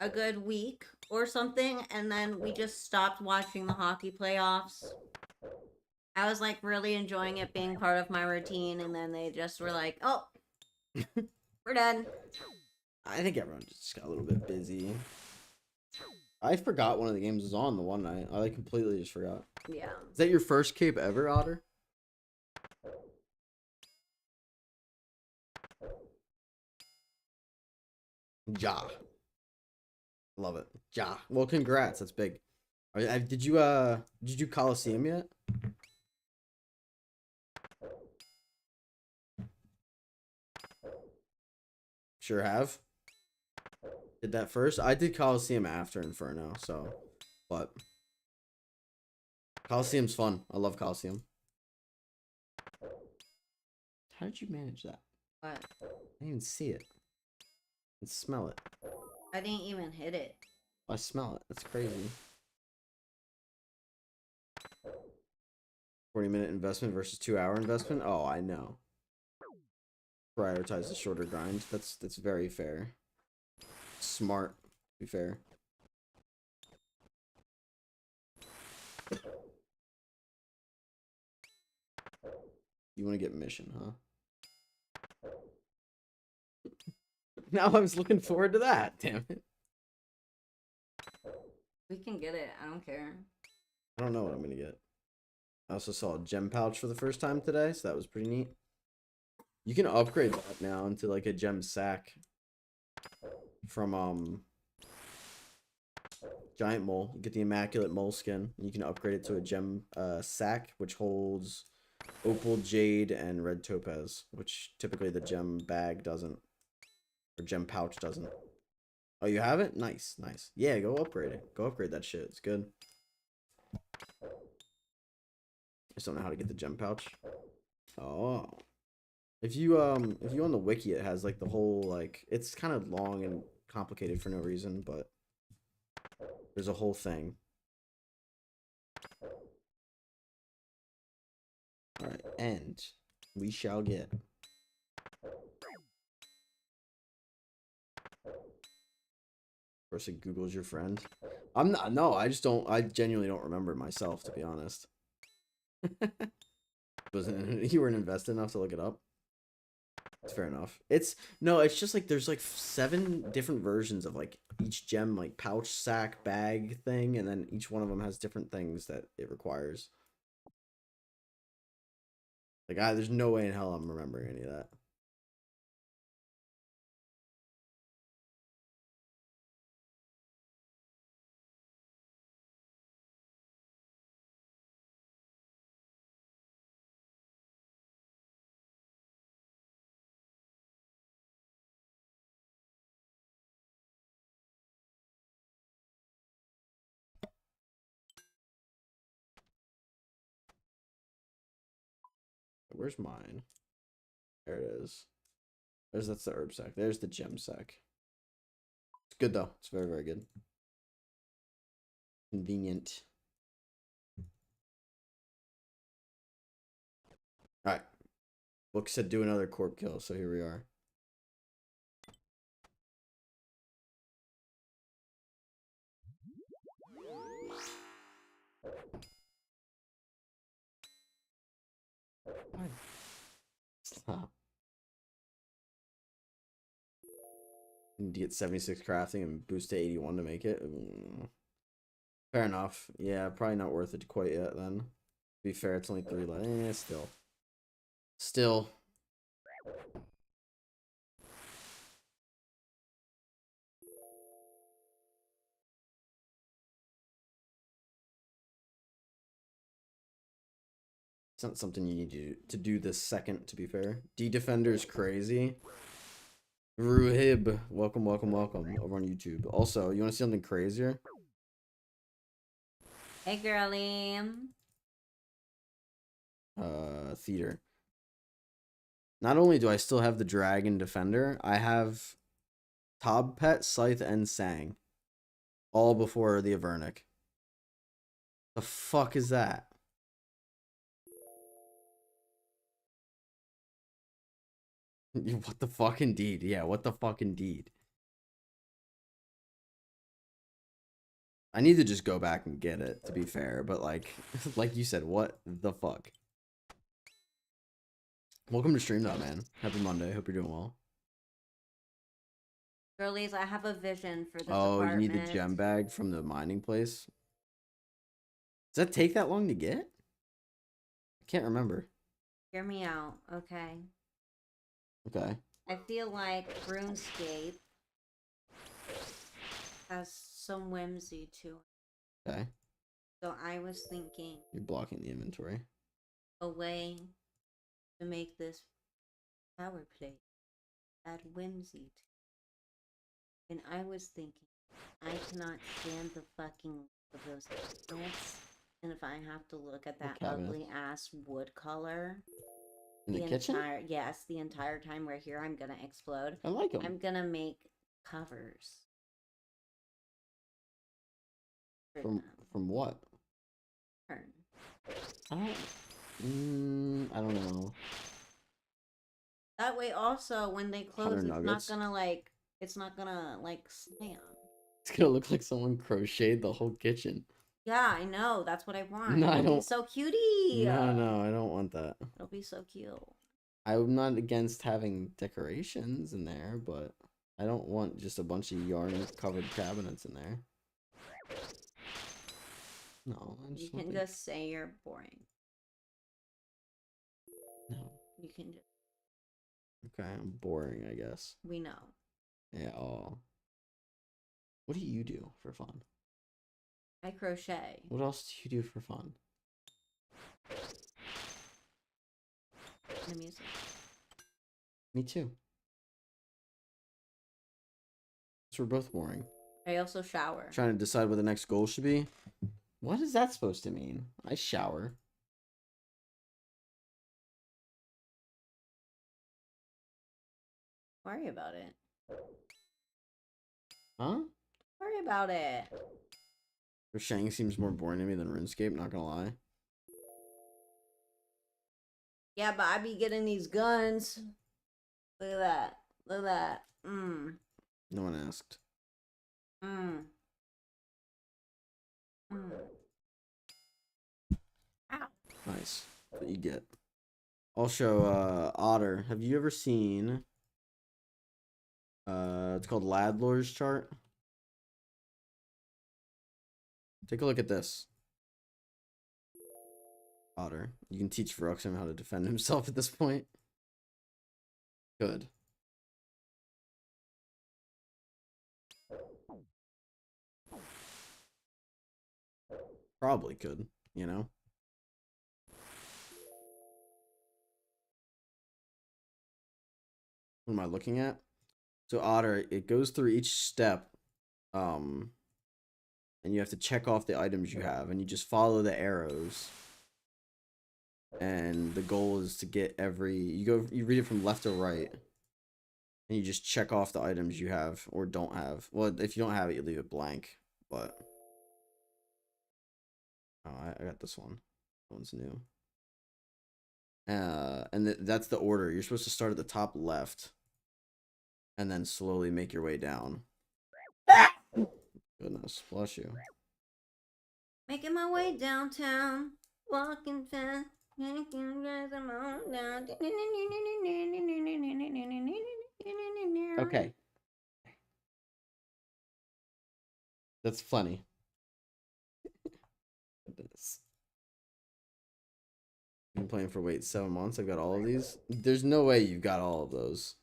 a good week or something, and then we just stopped watching the hockey playoffs. I was like really enjoying it being part of my routine, and then they just were like, oh, we're done. I think everyone just got a little bit busy. I forgot one of the games was on the one night. I like completely just forgot. Yeah. Is that your first cape ever, Otter? Ja. Love it. Ja. Well, congrats. That's big. Did you do Coliseum yet? Sure have. Did that first. I did Coliseum after Inferno, so but Coliseum's fun. I love Coliseum. How did you manage that? What? I didn't even see it. And smell it. I didn't even hit it. I smell it. That's crazy. 40-minute investment versus 2-hour investment. Oh, I know. Prioritize the shorter grind. That's very fair. Smart, to be fair. You want to get mission, huh? Now I was looking forward to that. Damn it. We can get it. I don't care. I don't know what I'm gonna get. I also saw a gem pouch for the first time today, so that was pretty neat. You can upgrade that now into like a gem sack from Giant Mole. You get the Immaculate Mole skin, and you can upgrade it to a gem sack, which holds opal, jade, and red topaz, which typically the gem bag doesn't, or gem pouch doesn't. Oh, you have it? Nice, nice. Yeah, go upgrade it. Go upgrade that shit. It's good. I just don't know how to get the gem pouch. Oh. If you on the wiki, it has like the whole like it's kind of long and complicated for no reason, but there's a whole thing. All right, and we shall get. Of course, it Google's your friend. I'm not. No, I just don't. I genuinely don't remember myself, to be honest. Wasn't you weren't invested enough to look it up? It's fair enough. It's no. It's just like there's like 7 different versions of like each gem like pouch sack bag thing, and then each one of them has different things that it requires. Like there's no way in hell I'm remembering any of that. Where's mine? There it is. That's the herb sack. There's the gem sack. It's good though. It's very, very good. Convenient. Alright. Book said do another corp kill, so here we are. Stop. Need to get 76 crafting and boost to 81 to make it. Fair enough. Yeah, probably not worth it quite yet then. To be fair, it's only 3 left. Still. Still. It's not something you need to do this second, to be fair. D-Defender is crazy. Ruhib, welcome, welcome, welcome over on YouTube. Also, you want to see something crazier? Hey, girlie. Theater. Not only do I still have the Dragon Defender, I have Tob Pet, Scythe, and Sang. All before the Avernic. The fuck is that? What the fuck indeed? Yeah, what the fuck indeed? I need to just go back and get it, to be fair, but like like you said, what the fuck? Welcome to stream though, man. Happy Monday. Hope you're doing well. Girlies, I have a vision for this Oh, apartment. you need the gem bag from the mining place? Does that take that long to get? I can't remember. Hear me out, okay? Okay. I feel like RuneScape has some whimsy to it. Okay. So I was thinking You're blocking the inventory. a way to make this power play add whimsy to it. And I was thinking, I cannot stand the fucking look of those cabinets. And if I have to look at that ugly ass wood color in the kitchen? Yes, the entire time we're here, I'm gonna explode. I like them. I'm gonna make covers. From what? Turn. I don't know. That way, also when they close, nuggets? it's not gonna like slam. It's gonna look like someone crocheted the whole kitchen. Yeah, I know. That's what I want. No, I It'll don't. be so cutie. No, I don't want that. It'll be so cute. I'm not against having decorations in there, but I don't want just a bunch of yarn covered cabinets in there. No, You can just say you're boring. No. You can just. Okay, I'm boring, I guess. We know. Yeah. Oh. What do you do for fun? I crochet. What else do you do for fun? The music. Me too. So we're both boring. I also shower. Trying to decide what the next goal should be. What is that supposed to mean? I shower. Worry about it. Huh? Worry about it. Shang seems more boring to me than RuneScape, not gonna lie. Yeah, but I be getting these guns. Look at that. Look at that. Mmm. No one asked. Mmm. Mmm. Ow. Nice. That's what you get. Also, Otter, have you ever seen it's called Ladlor's chart? Take a look at this. Otter. You can teach Veruxim how to defend himself at this point. Good. Probably could, you know? What am I looking at? So Otter, it goes through each step. And you have to check off the items you have, and you just follow the arrows. And the goal is to get you read it from left to right. And you just check off the items you have or don't have. Well, if you don't have it, you leave it blank. But oh, I got this one. That one's new. And that's the order. You're supposed to start at the top left, and then slowly make your way down. Goodness, bless you. Making my way downtown, walking fast, making guys I'm on down. Okay. That's funny. Goodness. Been playing for 7 months. I've got all of these. There's no way you've got all of those.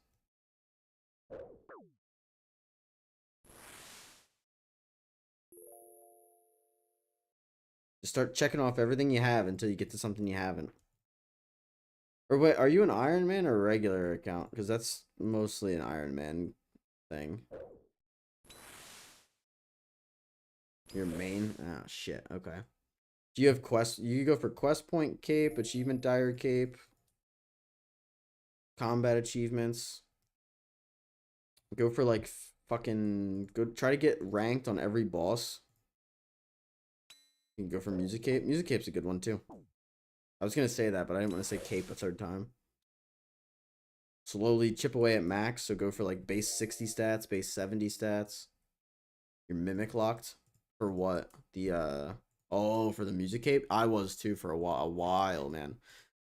Just start checking off everything you have until you get to something you haven't. Or wait, are you an Ironman or a regular account? Because that's mostly an Ironman thing. Your main? Ah, shit. Okay. Do you have quest? You go for quest point cape, achievement diary cape, combat achievements. Go for like fucking go. Try to get ranked on every boss. You can go for music cape. Music cape's a good one too. I was gonna say that, but I didn't want to say cape a third time. Slowly chip away at max. So go for like base 60 stats, base 70 stats. You're mimic locked for what? The oh, for the music cape. I was too for a while, man.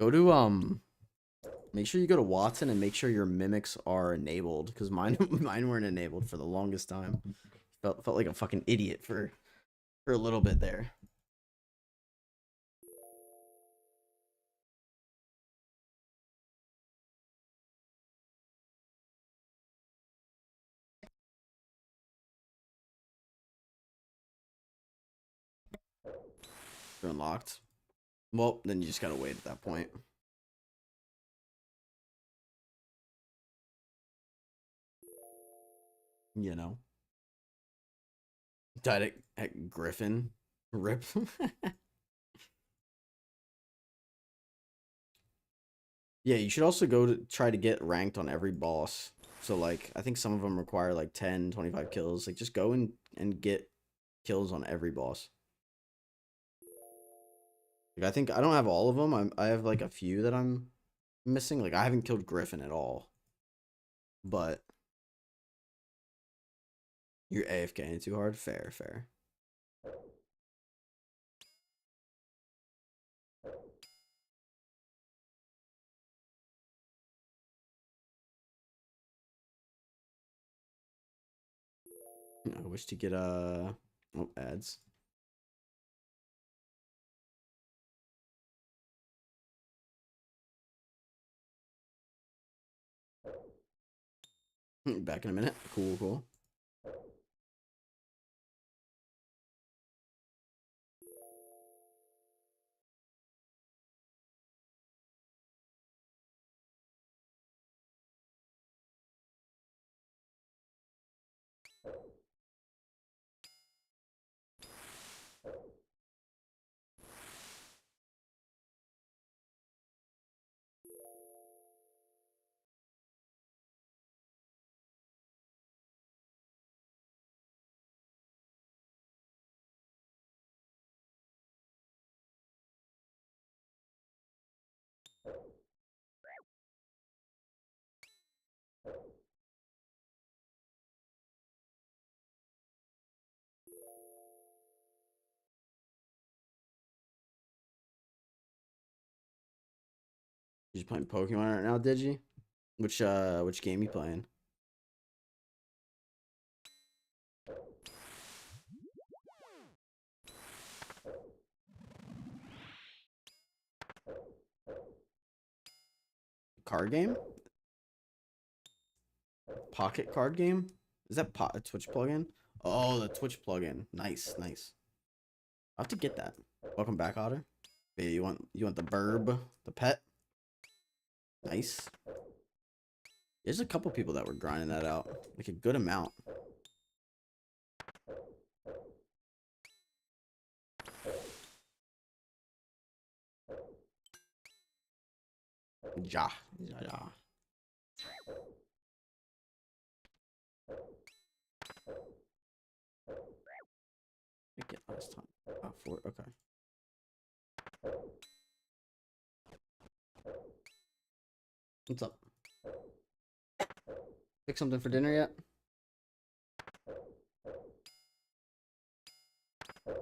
Go to make sure you go to Watson and make sure your mimics are enabled, because mine weren't enabled for the longest time. Felt like a fucking idiot for a little bit there. They're unlocked. Well, then you just gotta wait at that point. You know. Died at Griffin. Rip. Yeah, you should also go to try to get ranked on every boss. So like, I think some of them require like 10, 25 kills. Like just go and get kills on every boss. Like I think I don't have all of them. I have like a few that I'm missing. Like I haven't killed Griffin at all. But you're AFKing too hard. Fair, fair. I wish to get oh, ads. Back in a minute. Cool, cool. You playing Pokemon right now, did you? Which game you playing? Card game? Pocket card game? Is that a Twitch plugin? Oh, the Twitch plugin. Nice, nice. I'll have to get that. Welcome back, Otter. Yeah, you want the burb, the pet? Nice. There's a couple people that were grinding that out, like a good amount. Ja. I get last time. Oh, 4. Okay. What's up? Pick something for dinner yet?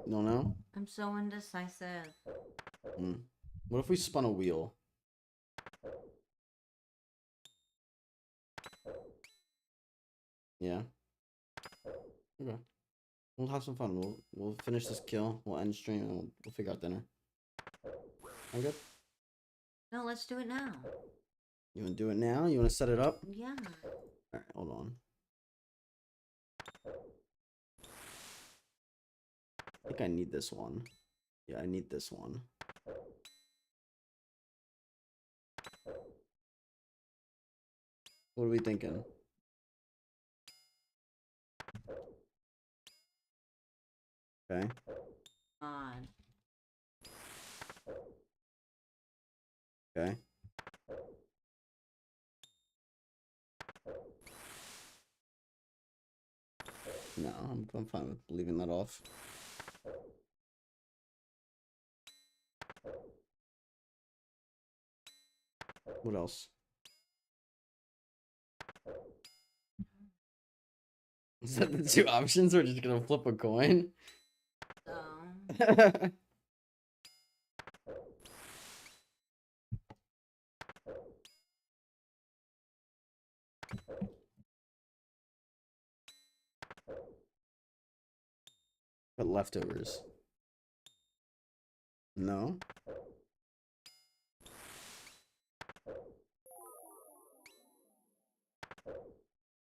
No, no. I'm so indecisive. What if we spun a wheel? Yeah. Okay. We'll have some fun. We'll finish this kill. We'll end stream and we'll figure out dinner. I'm good. No, let's do it now. You want to do it now? You want to set it up? Yeah. All right, hold on. I think I need this one. Yeah, I need this one. What are we thinking? Okay. On. Okay. No, I'm fine with leaving that off. What else? Is that the 2 options? We're just gonna flip a coin? So. But leftovers. No.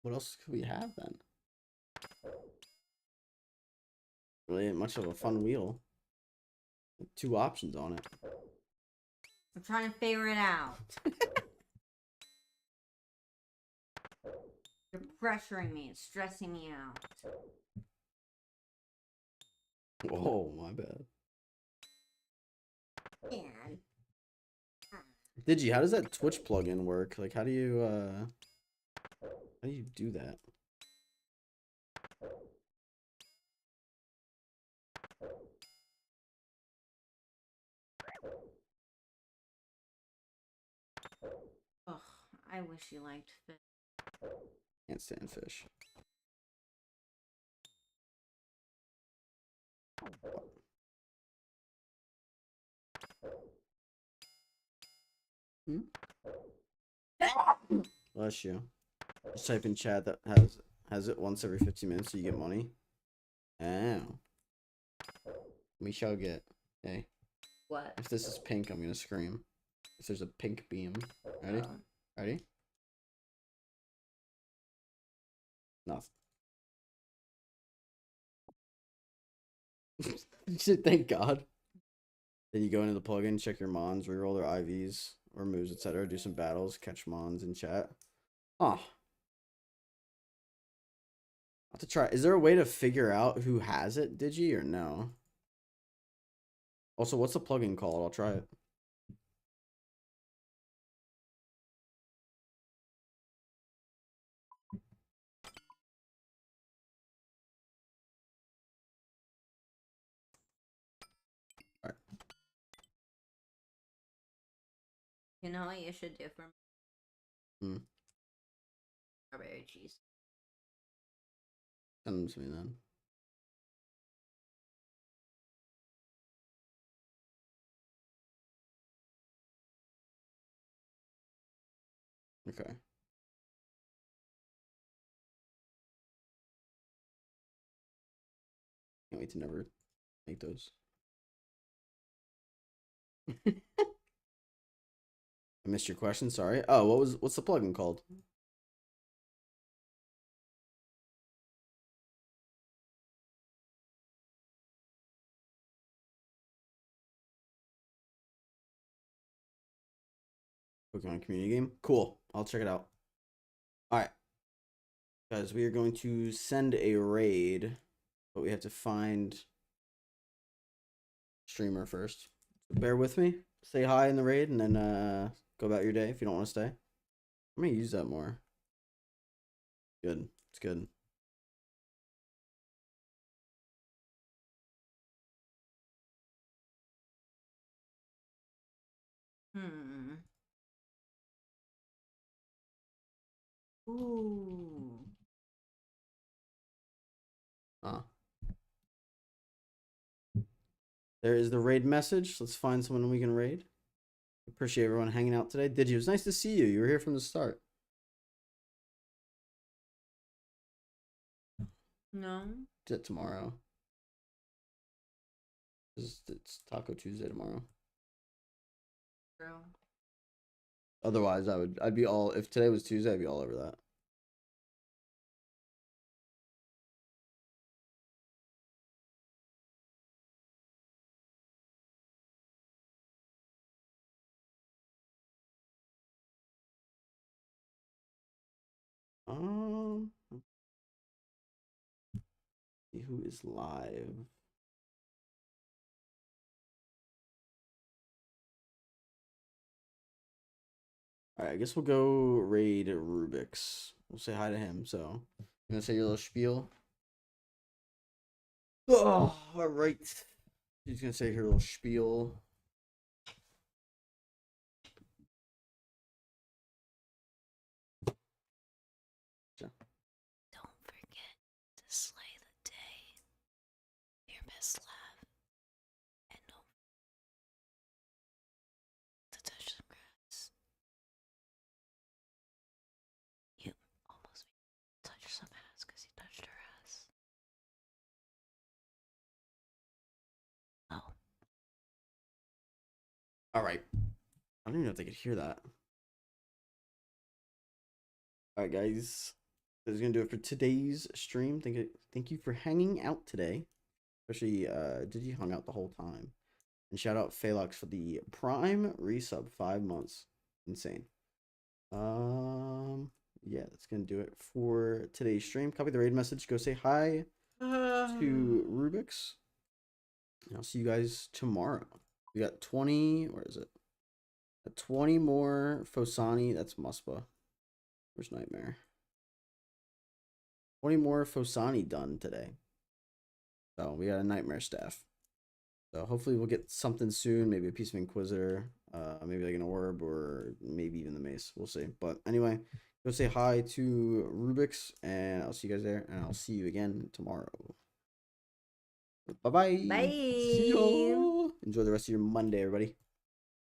What else could we have then? Really ain't much of a fun wheel. 2 options on it. I'm trying to figure it out. You're pressuring me. It's stressing me out. Whoa, my bad. Man. Digi, how does that Twitch plugin work? Like, how do you do that? Ugh, I wish you liked fish. Can't stand fish. Bless you. Just type in chat that has it once every 15 minutes so you get money. Oh. We shall get. Hey. What? If this is pink, I'm gonna scream. If there's a pink beam. Ready? Oh. Ready? Nothing. Shit, thank God. Then you go into the plugin, check your mons, reroll their IVs or moves, etc. Do some battles, catch mons in chat. Oh. I'll have to try. Is there a way to figure out who has it, Digi, or no? Also, what's the plugin called? I'll try it. Alright. You know what you should do for me? Strawberry cheese. Send them to me then. Okay. Can't wait to never make those. I missed your question. Sorry. Oh, what's the plugin called? Pokemon community game. Cool. I'll check it out. All right, guys, we are going to send a raid, but we have to find streamer first. So bear with me. Say hi in the raid, and then go about your day if you don't want to stay. I'm gonna use that more. Good. It's good. Ooh. There is the raid message. Let's find someone we can raid. Appreciate everyone hanging out today. Did you? It was nice to see you. You were here from the start. No. Do it tomorrow. It's Taco Tuesday tomorrow. True. Otherwise, I'd be all. If today was Tuesday, I'd be all over that. See who is live. All right, I guess we'll go raid Rubik's. We'll say hi to him. So, you gonna say your little spiel? Oh, all right. He's gonna say her little spiel. Don't forget to slay the day, your best laugh, and don't to touch the grass. You almost touched some ass because you touched her ass. Oh. All right. I don't even know if they could hear that. All right, guys. That's gonna do it for today's stream. Thank you for hanging out today. Especially, did you hung out the whole time? And shout out Phalux for the Prime resub, 5 months. Insane. Yeah, that's gonna do it for today's stream. Copy the raid message. Go say hi to Rubik's. And I'll see you guys tomorrow. We got 20. Where is it? 20 more Fosani. That's Muspa. Where's Nightmare? 20 more Fosani done today. So we got a Nightmare staff. So hopefully we'll get something soon. Maybe a piece of Inquisitor. Maybe like an orb or maybe even the Mace. We'll see. But anyway, go say hi to Rubik's and I'll see you guys there. And I'll see you again tomorrow. Bye-bye. Bye. See you. Enjoy the rest of your Monday, everybody.